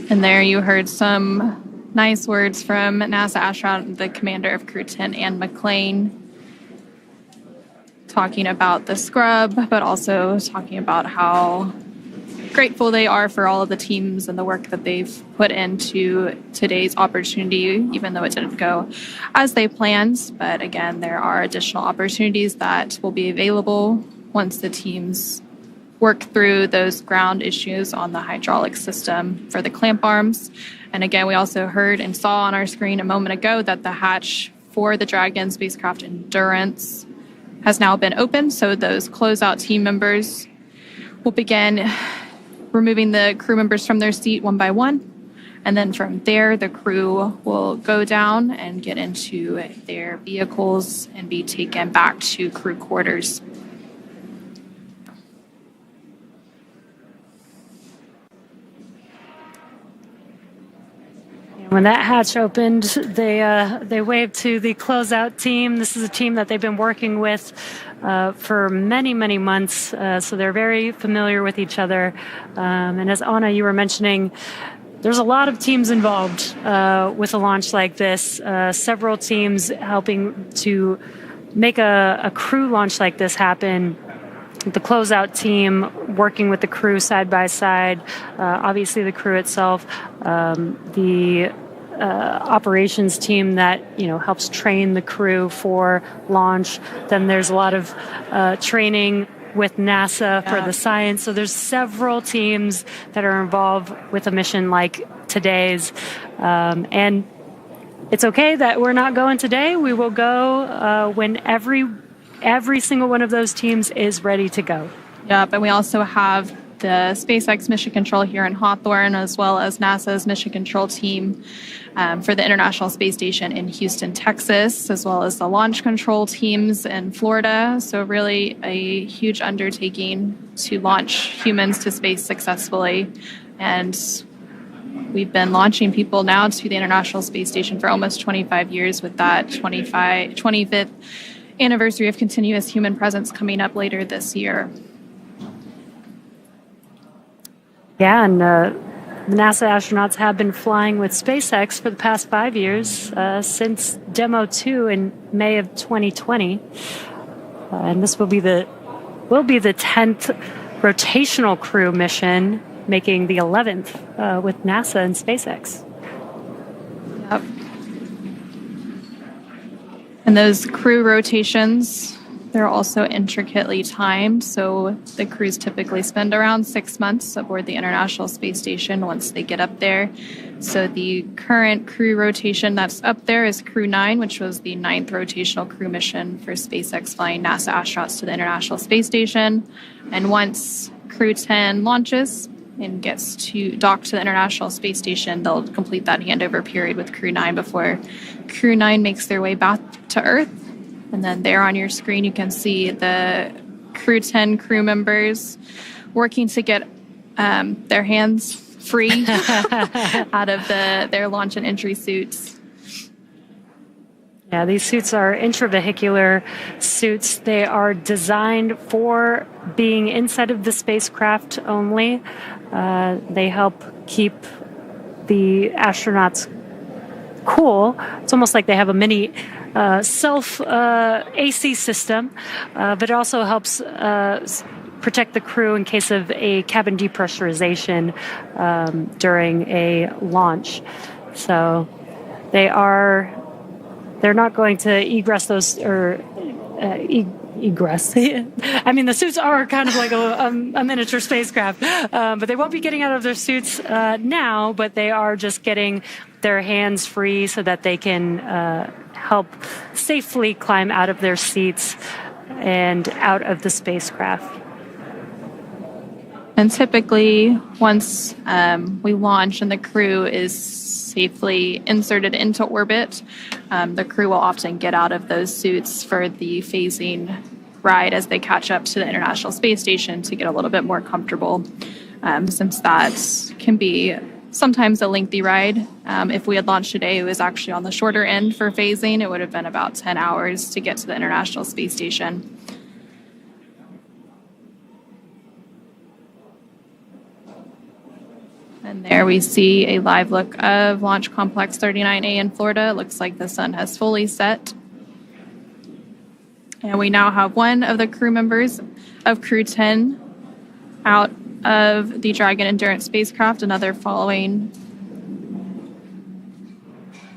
And there you heard some nice words from NASA astronaut, the commander of Crew-10, McClain, talking about the scrub, but also talking about how grateful they are for all of the teams and the work that they've put into today's opportunity, even though it didn't go as they planned. But again, there are additional opportunities that will be available once the teams work through those ground issues on the hydraulic system for the clamp arms. And again, we also heard and saw on our screen a moment ago that the hatch for the Dragon spacecraft Endurance has now been opened. So those closeout team members will begin removing the crew members from their seat one by one. And then from there, the crew will go down and get into their vehicles and be taken back to crew When that hatch opened, they waved to the closeout team. This is a team that they've been working with for many, many months, so they're very familiar with each other. And as Anna, you were mentioning, there's a lot of teams involved with a launch like this. Several teams helping to make a crew launch like this happen. The closeout team working with the crew side by side, obviously the crew itself, the operations team that helps train the crew for launch. Then there's a lot of training with NASA for the science. So there's several teams that are involved with a mission like today's, and it's okay that we're not going today. We will go when every single one of those teams is ready to go. Yep, and we also have the SpaceX Mission Control here in Hawthorne, as well as NASA's Mission Control team for the International Space Station in Houston, Texas, as well as the launch control teams in Florida. So really a huge undertaking to launch humans to space successfully. And we've been launching people now to the International Space Station for almost 25 years, with that 25th anniversary of continuous human presence coming up later this year. Yeah, and the NASA astronauts have been flying with SpaceX for the past 5 years, since Demo 2 in May of 2020. And this will be the 10th rotational crew mission, making the 11th with NASA and SpaceX. Yep. And those crew rotations, they're also intricately timed. So the crews typically spend around 6 months aboard the International Space Station once they get up there. So the current crew rotation that's up there is Crew-9, which was the 9th rotational crew mission for SpaceX flying NASA astronauts to the International Space Station. And once Crew-10 launches and gets to dock to the International Space Station, they'll complete that handover period with Crew-9 before Crew-9 makes their way back to Earth. And then there on your screen, you can see the Crew-10 crew members working to get their hands free out of their launch and entry suits. Yeah, these suits are intravehicular suits. They are designed for being inside of the spacecraft only. They help keep the astronauts cool. It's almost like they have a mini self AC system, but it also helps protect the crew in case of a cabin depressurization during a launch. So they're not going to egress those or egress. I mean, the suits are kind of like a miniature spacecraft, but they won't be getting out of their suits now, but they are just getting their hands free so that they can help safely climb out of their seats and out of the spacecraft. And typically, once we launch and the crew is safely inserted into orbit, the crew will often get out of those suits for the phasing ride as they catch up to the International Space Station to get a little bit more comfortable, since that can be sometimes a lengthy ride. If we had launched today, it was actually on the shorter end for phasing. It would have been about 10 hours to get to the International Space Station. And there we see a live look of Launch Complex 39A in Florida. It looks like the sun has fully set. And we now have one of the crew members of Crew-10 out of the Dragon Endurance spacecraft, another following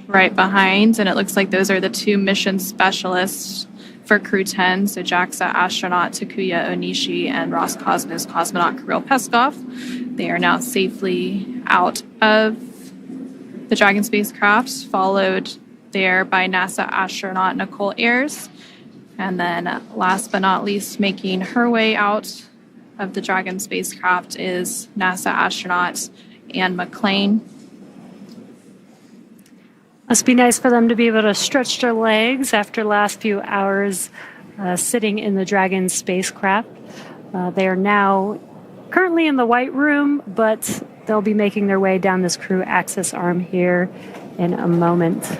right behind. And it looks like those are the two mission specialists for Crew-10, so JAXA astronaut Takuya Onishi and Roscosmos cosmonaut Kirill Peskov. They are now safely out of the Dragon spacecraft, followed there by NASA astronaut Nichole Ayers. And then last but not least, making her way out of the Dragon spacecraft is NASA astronaut Anne McClain. Must be nice for them to be able to stretch their legs after the last few hours sitting in the Dragon spacecraft. They are now currently in the White Room, but they'll be making their way down this crew access arm here in a moment.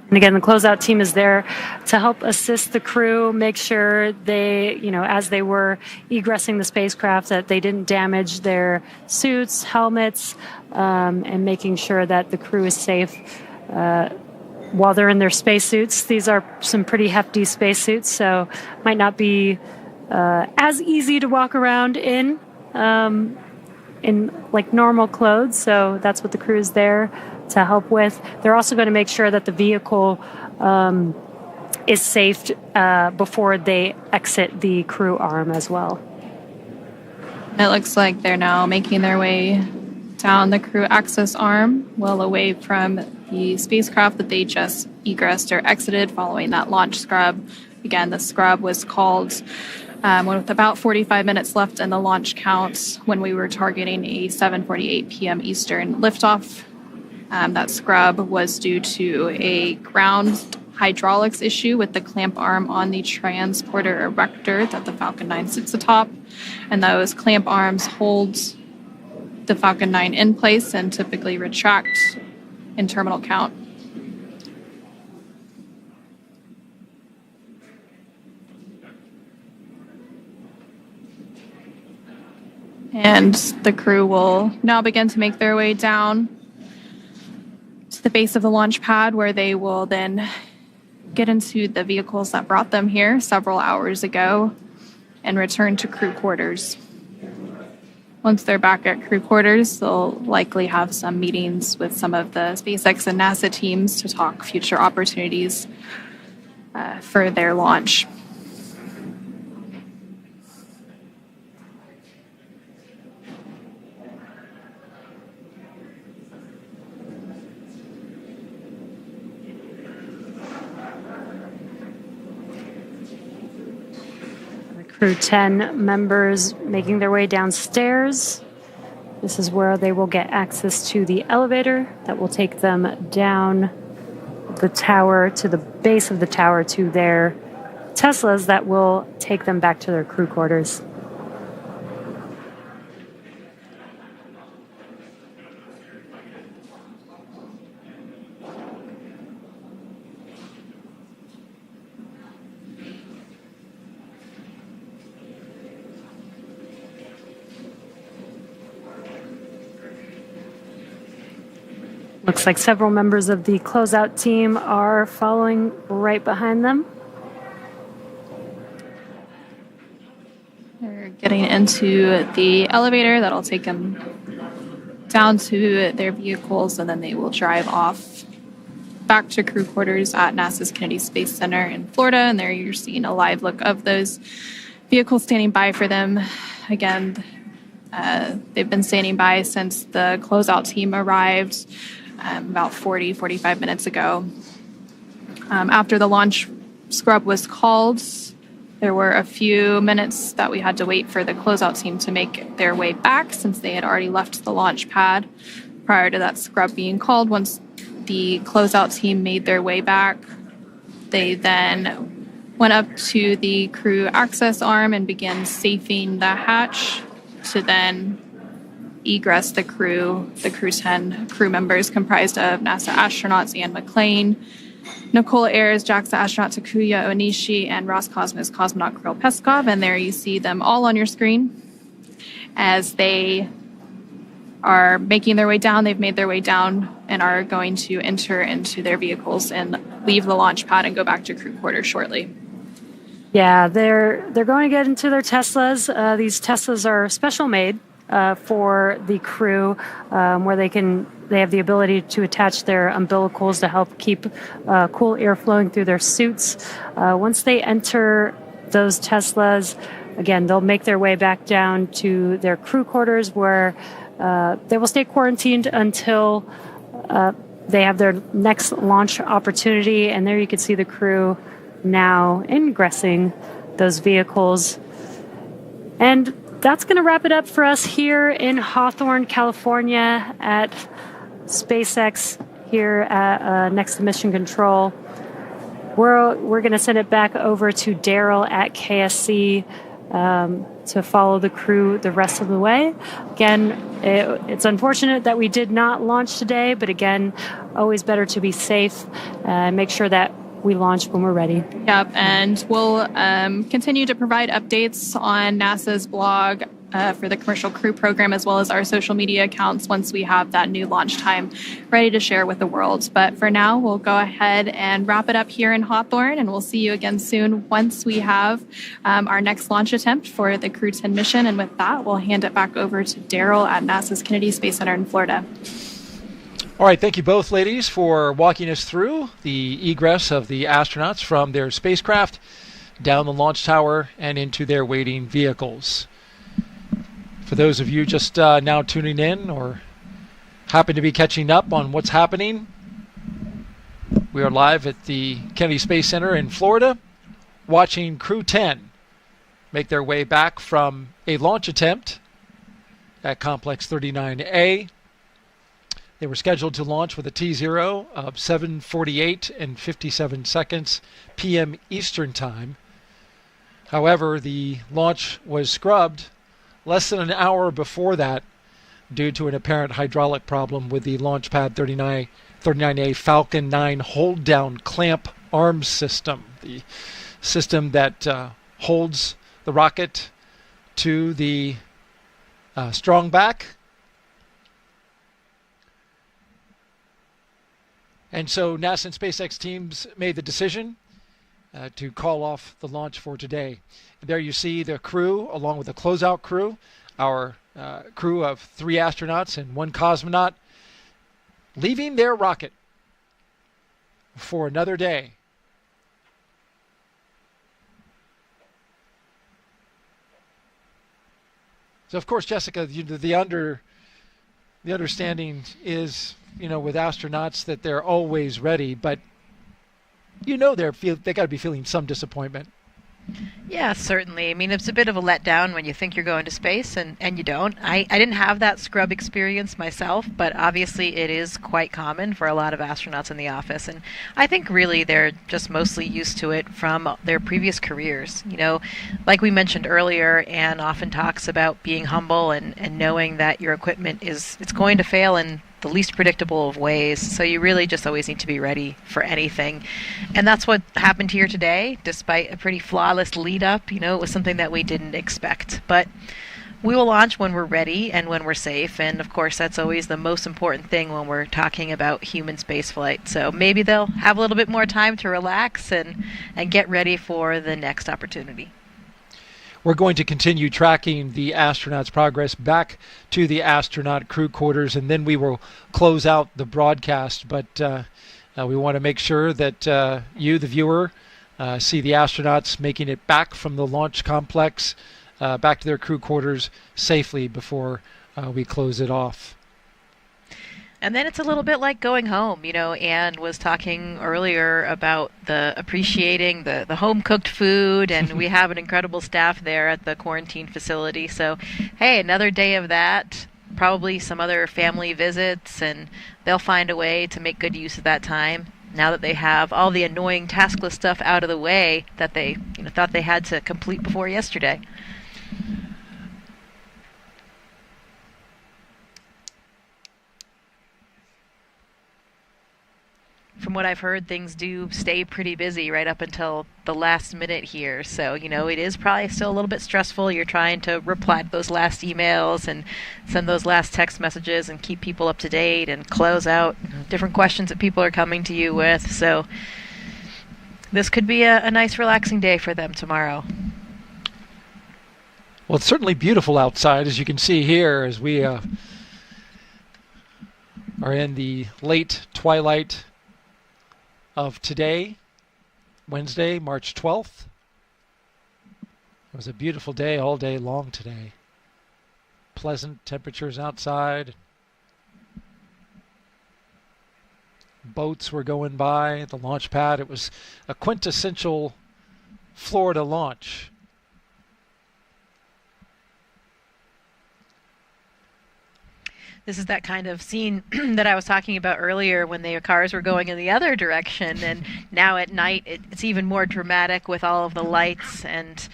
And again, the closeout team is there to help assist the crew, make sure they, as they were egressing the spacecraft, that they didn't damage their suits, helmets, and making sure that the crew is safe while they're in their spacesuits. These are some pretty hefty spacesuits, so might not be as easy to walk around in like normal clothes. So that's what the crew is there to help with. They're also going to make sure that the vehicle is safe before they exit the crew arm as well. It looks like they're now making their way down the crew access arm, well away from the spacecraft that they just egressed or exited following that launch scrub. Again, the scrub was called with about 45 minutes left in the launch count when we were targeting a 7:48 p.m. Eastern liftoff. That scrub was due to a ground hydraulics issue with the clamp arm on the transporter erector that the Falcon 9 sits atop. And those clamp arms hold the Falcon 9 in place and typically retract in terminal count. And the crew will now begin to make their way down to the base of the launch pad, where they will then get into the vehicles that brought them here several hours ago and return to crew quarters. Once they're back at crew quarters, they'll likely have some meetings with some of the SpaceX and NASA teams to talk future opportunities for their launch. Crew-10 members making their way downstairs. This is where they will get access to the elevator that will take them down the tower to the base of the tower to their Teslas that will take them back to their crew quarters. Looks like several members of the closeout team are following right behind them. They're getting into the elevator that'll take them down to their vehicles, and then they will drive off back to crew quarters at NASA's Kennedy Space Center in Florida. And there you're seeing a live look of those vehicles standing by for them. Again, they've been standing by since the closeout team arrived about 45 minutes ago. After the launch scrub was called, there were a few minutes that we had to wait for the closeout team to make their way back, since they had already left the launch pad prior to that scrub being called. Once the closeout team made their way back, they then went up to the crew access arm and began safing the hatch to then egress the crew. The Crew-10 crew members comprised of NASA astronauts and McClain, Nichole, Ayers, JAXA astronaut Takuya Onishi, and Roscosmos cosmonaut Kirill Peskov. And there you see them all on your screen as they are making their way down. They've made their way down and are going to enter into their vehicles and leave the launch pad and go back to crew quarters shortly. Yeah, they're going to get into their Teslas. These Teslas are special made for the crew, where they have the ability to attach their umbilicals to help keep cool air flowing through their suits. Once they enter those Teslas, again, they'll make their way back down to their crew quarters, where they will stay quarantined until they have their next launch opportunity. And there you can see the crew now ingressing those vehicles. And that's going to wrap it up for us here in Hawthorne, California at SpaceX here at, next to Mission Control. We're going to send it back over to Daryl at KSC to follow the crew the rest of the way. Again, it's unfortunate that we did not launch today, but again, always better to be safe and make sure that we launch when we're ready. Yep, and we'll continue to provide updates on NASA's blog for the Commercial Crew program, as well as our social media accounts once we have that new launch time ready to share with the world. But for now, we'll go ahead and wrap it up here in Hawthorne, and we'll see you again soon once we have our next launch attempt for the Crew-10 mission. And with that, we'll hand it back over to Daryl at NASA's Kennedy Space Center in Florida. All right, thank you both, ladies, for walking us through the egress of the astronauts from their spacecraft down the launch tower and into their waiting vehicles. For those of you just now tuning in or happen to be catching up on what's happening, we are live at the Kennedy Space Center in Florida, watching Crew-10 make their way back from a launch attempt at Complex 39A. They were scheduled to launch with a T0 of 7:48 and 57 seconds p.m. Eastern Time. However, the launch was scrubbed less than an hour before that due to an apparent hydraulic problem with the Launch Pad 39A Falcon 9 hold-down clamp arm system, the system that holds the rocket to the strong back. And so NASA and SpaceX teams made the decision to call off the launch for today. And there you see the crew, along with the closeout crew, our crew of 3 astronauts and 1 cosmonaut, leaving their rocket for another day. So, of course, Jessica, the understanding is, with astronauts that they're always ready, but they got to be feeling some disappointment. Yeah, certainly. I mean, it's a bit of a letdown when you think you're going to space and you don't. I didn't have that scrub experience myself, but obviously it is quite common for a lot of astronauts in the office. And I think really they're just mostly used to it from their previous careers. Like we mentioned earlier, Anne often talks about being humble and knowing that your equipment it's going to fail in the least predictable of ways, so you really just always need to be ready for anything. And that's what happened here today, despite a pretty flawless lead up. It was something that we didn't expect. But we will launch when we're ready and when we're safe, and of course that's always the most important thing when we're talking about human spaceflight. So maybe they'll have a little bit more time to relax and get ready for the next opportunity. We're going to continue tracking the astronauts' progress back to the astronaut crew quarters, and then we will close out the broadcast. But we want to make sure that you, the viewer, see the astronauts making it back from the launch complex back to their crew quarters safely before we close it off. And then it's a little bit like going home. Anne was talking earlier about appreciating the home-cooked food, and we have an incredible staff there at the quarantine facility. So, hey, another day of that, probably some other family visits, and they'll find a way to make good use of that time now that they have all the annoying taskless stuff out of the way that they thought they had to complete before yesterday. From what I've heard, things do stay pretty busy right up until the last minute here. So, it is probably still a little bit stressful. You're trying to reply to those last emails and send those last text messages and keep people up to date and close out different questions that people are coming to you with. So this could be a nice relaxing day for them tomorrow. Well, it's certainly beautiful outside, as you can see here, as we are in the late twilight of today, Wednesday, March 12th. It was a beautiful day all day long today. Pleasant temperatures outside. Boats were going by the launch pad. It was a quintessential Florida launch. This is that kind of scene that I was talking about earlier when the cars were going in the other direction, and now at night it's even more dramatic with all of the lights. And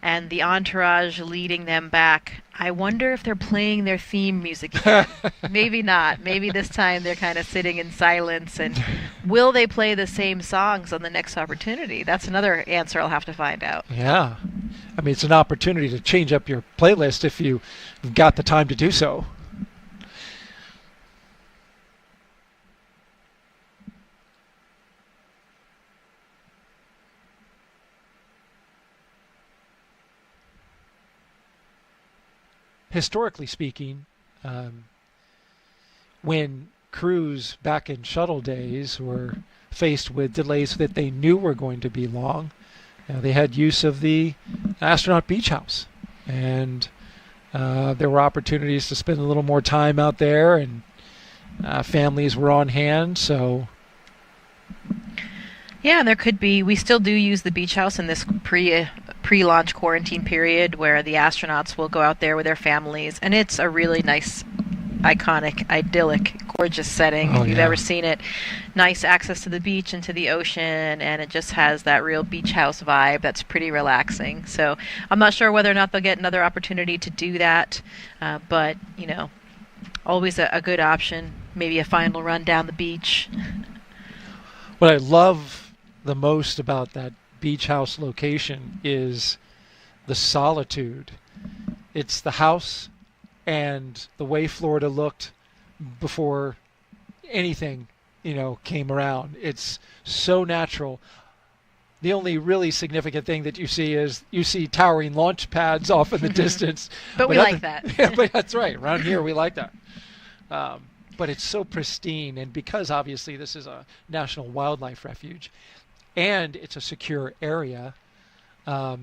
and the entourage leading them back. I wonder if they're playing their theme music again. Maybe not. Maybe this time they're kind of sitting in silence. And will they play the same songs on the next opportunity? That's another answer I'll have to find out. Yeah. I mean, it's an opportunity to change up your playlist if you've got the time to do so. Historically speaking, when crews back in shuttle days were faced with delays that they knew were going to be long, they had use of the astronaut beach house, and there were opportunities to spend a little more time out there, and families were on hand. So yeah, there could be. We still do use the beach house in this pre-launch quarantine period where the astronauts will go out there with their families, and it's a really nice, iconic, idyllic, gorgeous setting if you've ever seen it. Nice access to the beach and to the ocean, and it just has that real beach house vibe that's pretty relaxing. So I'm not sure whether or not they'll get another opportunity to do that, but you know, always a good option. Maybe a final run down the beach. What I love the most about that beach house location is the solitude. It's the house and the way Florida looked before anything, came around. It's so natural. The only really significant thing that you see towering launch pads off in the distance. But we like that. Yeah, but that's right. Around here, we like that. But it's so pristine, and because obviously this is a national wildlife refuge, and it's a secure area, there's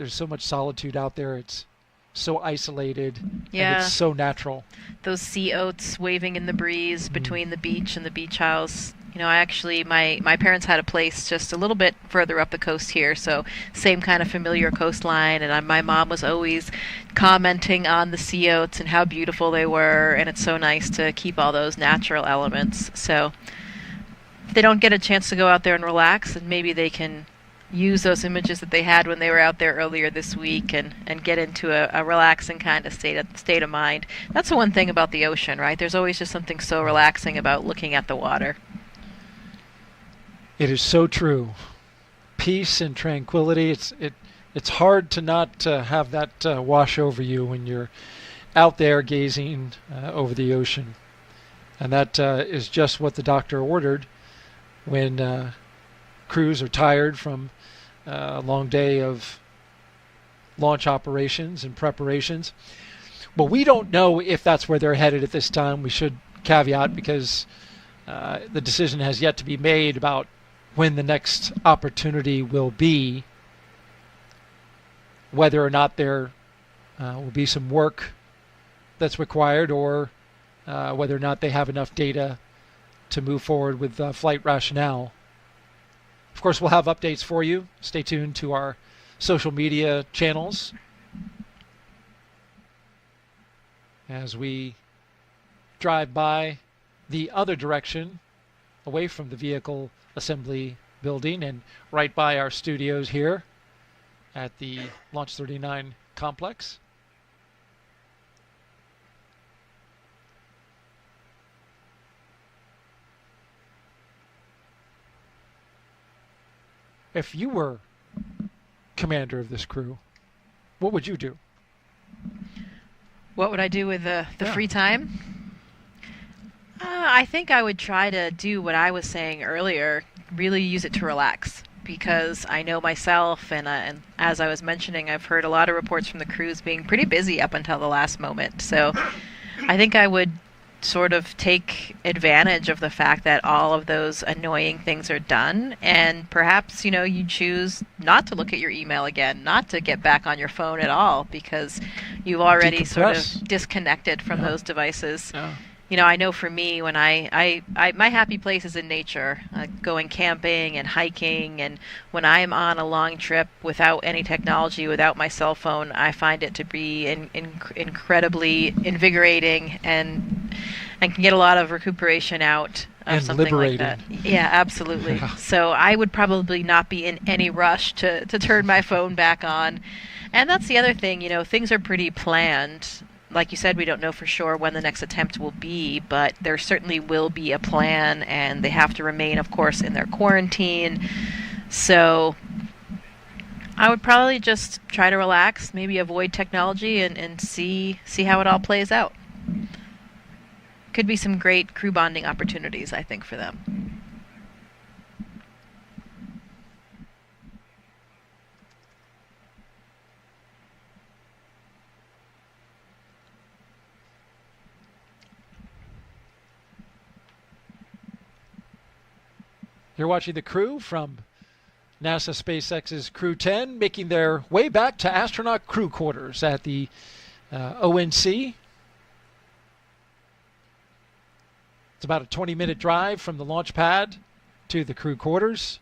so much solitude out there. It's so isolated, and it's so natural. Those sea oats waving in the breeze between the beach and the beach house. My parents had a place just a little bit further up the coast here, so same kind of familiar coastline, and my mom was always commenting on the sea oats and how beautiful they were, and it's so nice to keep all those natural elements. So if they don't get a chance to go out there and relax, and maybe they can use those images that they had when they were out there earlier this week and get into a relaxing kind of state of mind. That's the one thing about the ocean, right? There's always just something so relaxing about looking at the water. It is so true. Peace and tranquility. It's hard to not have that wash over you when you're out there gazing over the ocean. And that is just what the doctor ordered when crews are tired from a long day of launch operations and preparations. But we don't know if that's where they're headed at this time. We should caveat, because the decision has yet to be made about when the next opportunity will be, whether or not there will be some work that's required, or whether or not they have enough data to move forward with flight rationale. Of course, we'll have updates for you. Stay tuned to our social media channels as we drive by the other direction, away from the vehicle assembly building and right by our studios here at the Launch 39 complex. If you were commander of this crew, what would you do? What would I do with the free time? I think I would try to do what I was saying earlier, really use it to relax, because I know myself, and as I was mentioning, I've heard a lot of reports from the crews being pretty busy up until the last moment. So I think I would sort of take advantage of the fact that all of those annoying things are done, and perhaps, you choose not to look at your email again, not to get back on your phone at all, because you've already sort of disconnected from those devices. I know for me, when I my happy place is in nature, going camping and hiking, and when I'm on a long trip without any technology, without my cell phone, I find it to be incredibly invigorating, and can get a lot of recuperation out of something liberating. like that. Yeah, absolutely. So I would probably not be in any rush to turn my phone back on. And that's the other thing, things are pretty planned. Like you said, we don't know for sure when the next attempt will be, but there certainly will be a plan, and they have to remain, of course, in their quarantine. So I would probably just try to relax, maybe avoid technology, and see how it all plays out. Could be some great crew bonding opportunities, I think, for them. You're watching the crew from NASA SpaceX's Crew-10 making their way back to astronaut crew quarters at the ONC. It's about a 20-minute drive from the launch pad to the crew quarters.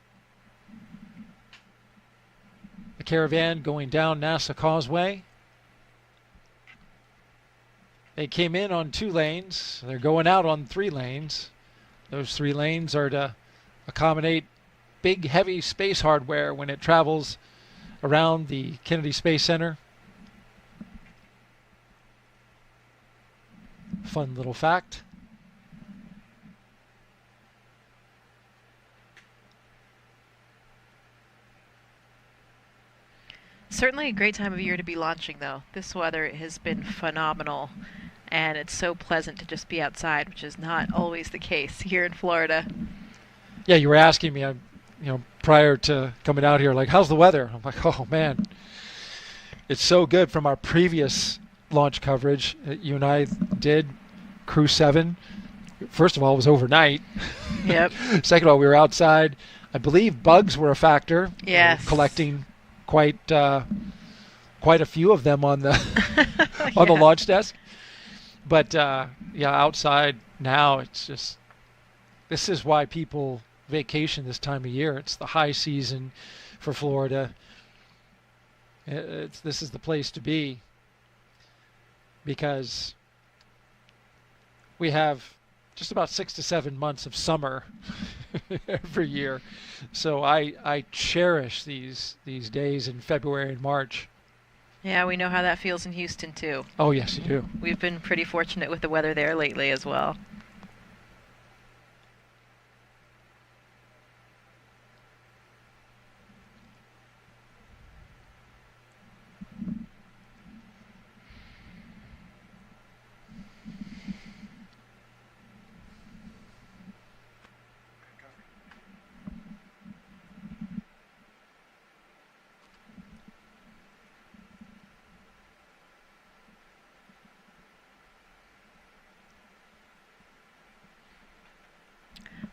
The caravan going down NASA Causeway. They came in on 2 lanes. They're going out on 3 lanes. Those 3 lanes are to accommodate big, heavy space hardware when it travels around the Kennedy Space Center. Fun little fact. Certainly a great time of year to be launching, though. This weather has been phenomenal, and it's so pleasant to just be outside, which is not always the case here in Florida. Yeah, you were asking me, prior to coming out here, like, how's the weather? I'm like, oh, man. It's so good from our previous launch coverage. You and I did Crew-7. First of all, it was overnight. Yep. Second of all, we were outside. I believe bugs were a factor. Yes. Collecting quite a few of them on the on the launch desk. But outside now, it's just, this is why people vacation this time of year. It's the high season for Florida. This is the place to be, because we have just about 6 to 7 months of summer every year. So I cherish these days in February and March. Yeah, we know how that feels in Houston too. Oh yes, you do. We've been pretty fortunate with the weather there lately as well.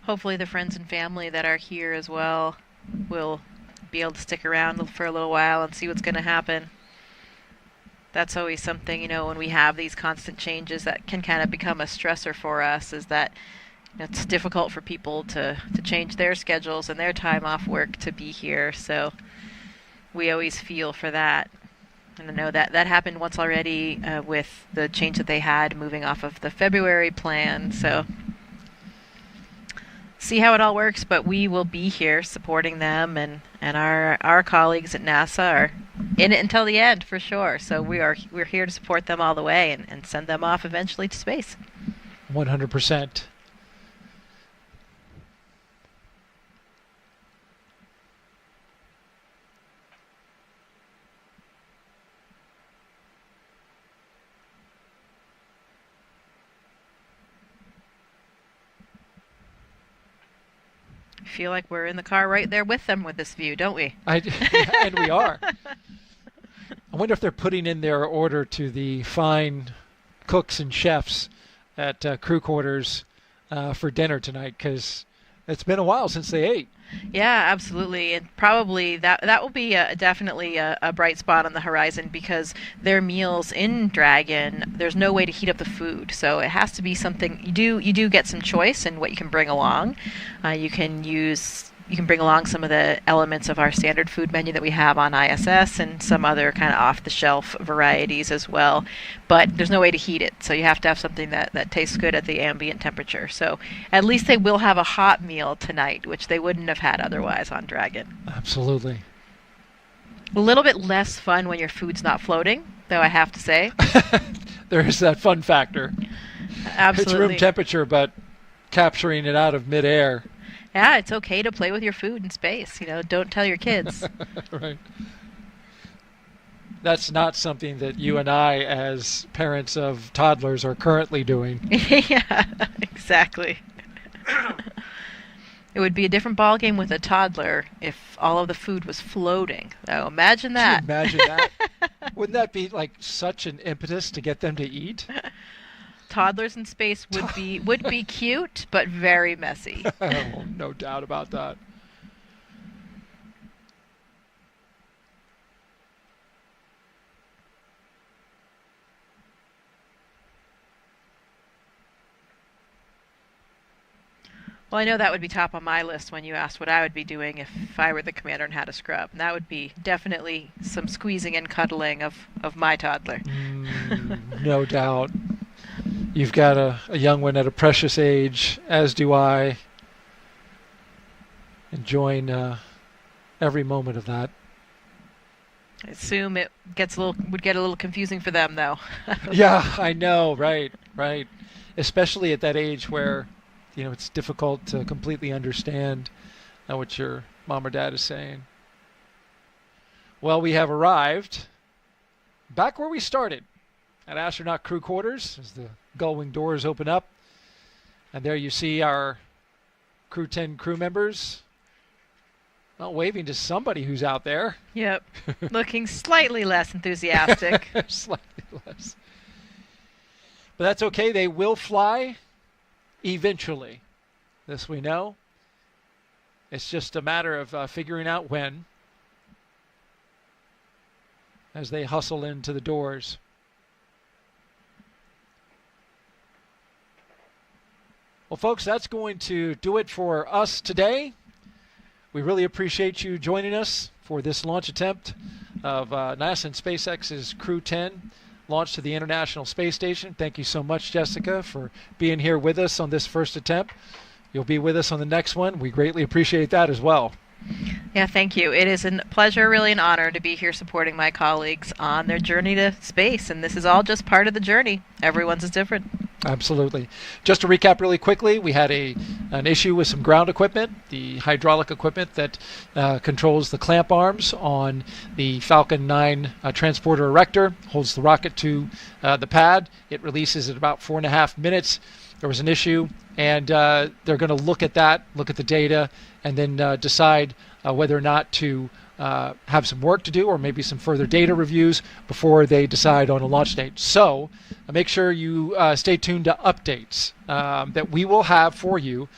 Hopefully the friends and family that are here as well will be able to stick around for a little while and see what's going to happen. That's always something, when we have these constant changes that can kind of become a stressor for us, is that it's difficult for people to change their schedules and their time off work to be here. So we always feel for that. And I know that happened once already with the change that they had moving off of the February plan. So see how it all works, but we will be here supporting them, and our colleagues at NASA are in it until the end for sure. So we're here to support them all the way and send them off eventually to space. 100%. Feel like we're in the car right there with them with this view, don't we? And we are. I wonder if they're putting in their order to the fine cooks and chefs at crew quarters for dinner tonight, because it's been a while since they ate. Yeah, absolutely, and probably that will be definitely a bright spot on the horizon, because their meals in Dragon, there's no way to heat up the food, so it has to be something you do get some choice in what you can bring along. You can use you can bring along some of the elements of our standard food menu that we have on ISS and some other kind of off-the-shelf varieties as well. But there's no way to heat it, so you have to have something that tastes good at the ambient temperature. So at least they will have a hot meal tonight, which they wouldn't have had otherwise on Dragon. Absolutely. A little bit less fun when your food's not floating, though, I have to say. There is that fun factor. Absolutely. It's room temperature, but capturing it out of midair. Yeah, it's okay to play with your food in space. Don't tell your kids. Right. That's not something that you and I, as parents of toddlers, are currently doing. Yeah, exactly. It would be a different ballgame with a toddler if all of the food was floating. Oh, imagine that. Can you imagine that? Wouldn't that be like such an impetus to get them to eat? Toddlers in space would be cute, but very messy. Oh, no doubt about that. Well, I know that would be top on my list when you asked what I would be doing if I were the commander and had a scrub. And that would be definitely some squeezing and cuddling of my toddler. No doubt. You've got a young one at a precious age, as do I. Enjoying every moment of that. I assume it would get a little confusing for them, though. Yeah, I know, right. Especially at that age where, it's difficult to completely understand what your mom or dad is saying. Well, we have arrived back where we started, at astronaut crew quarters, as the gull-wing doors open up. And there you see our Crew-10 crew members waving to somebody who's out there. Yep. Looking slightly less enthusiastic. Slightly less. But that's okay. They will fly eventually. This we know. It's just a matter of figuring out when, as they hustle into the doors. Well, folks, that's going to do it for us today. We really appreciate you joining us for this launch attempt of NASA and SpaceX's Crew-10 launch to the International Space Station. Thank you so much, Jessica, for being here with us on this first attempt. You'll be with us on the next one. We greatly appreciate that as well. Yeah, thank you. It is a pleasure, really an honor to be here supporting my colleagues on their journey to space, and this is all just part of the journey. Everyone's is different. Absolutely. Just to recap really quickly, we had an issue with some ground equipment, the hydraulic equipment that controls the clamp arms on the Falcon 9 transporter erector, holds the rocket to the pad. It releases at about 4.5 minutes. There was an issue, and they're going to look at that, look at the data, and then decide whether or not to have some work to do or maybe some further data reviews before they decide on a launch date. So make sure you stay tuned to updates that we will have for you.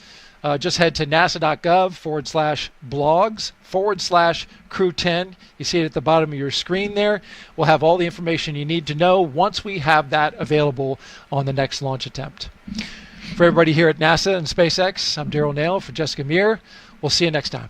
Just head to nasa.gov/blogs/Crew-10. You see it at the bottom of your screen there. We'll have all the information you need to know once we have that available on the next launch attempt. For everybody here at NASA and SpaceX, I'm Daryl Nail for Jessica Muir. We'll see you next time.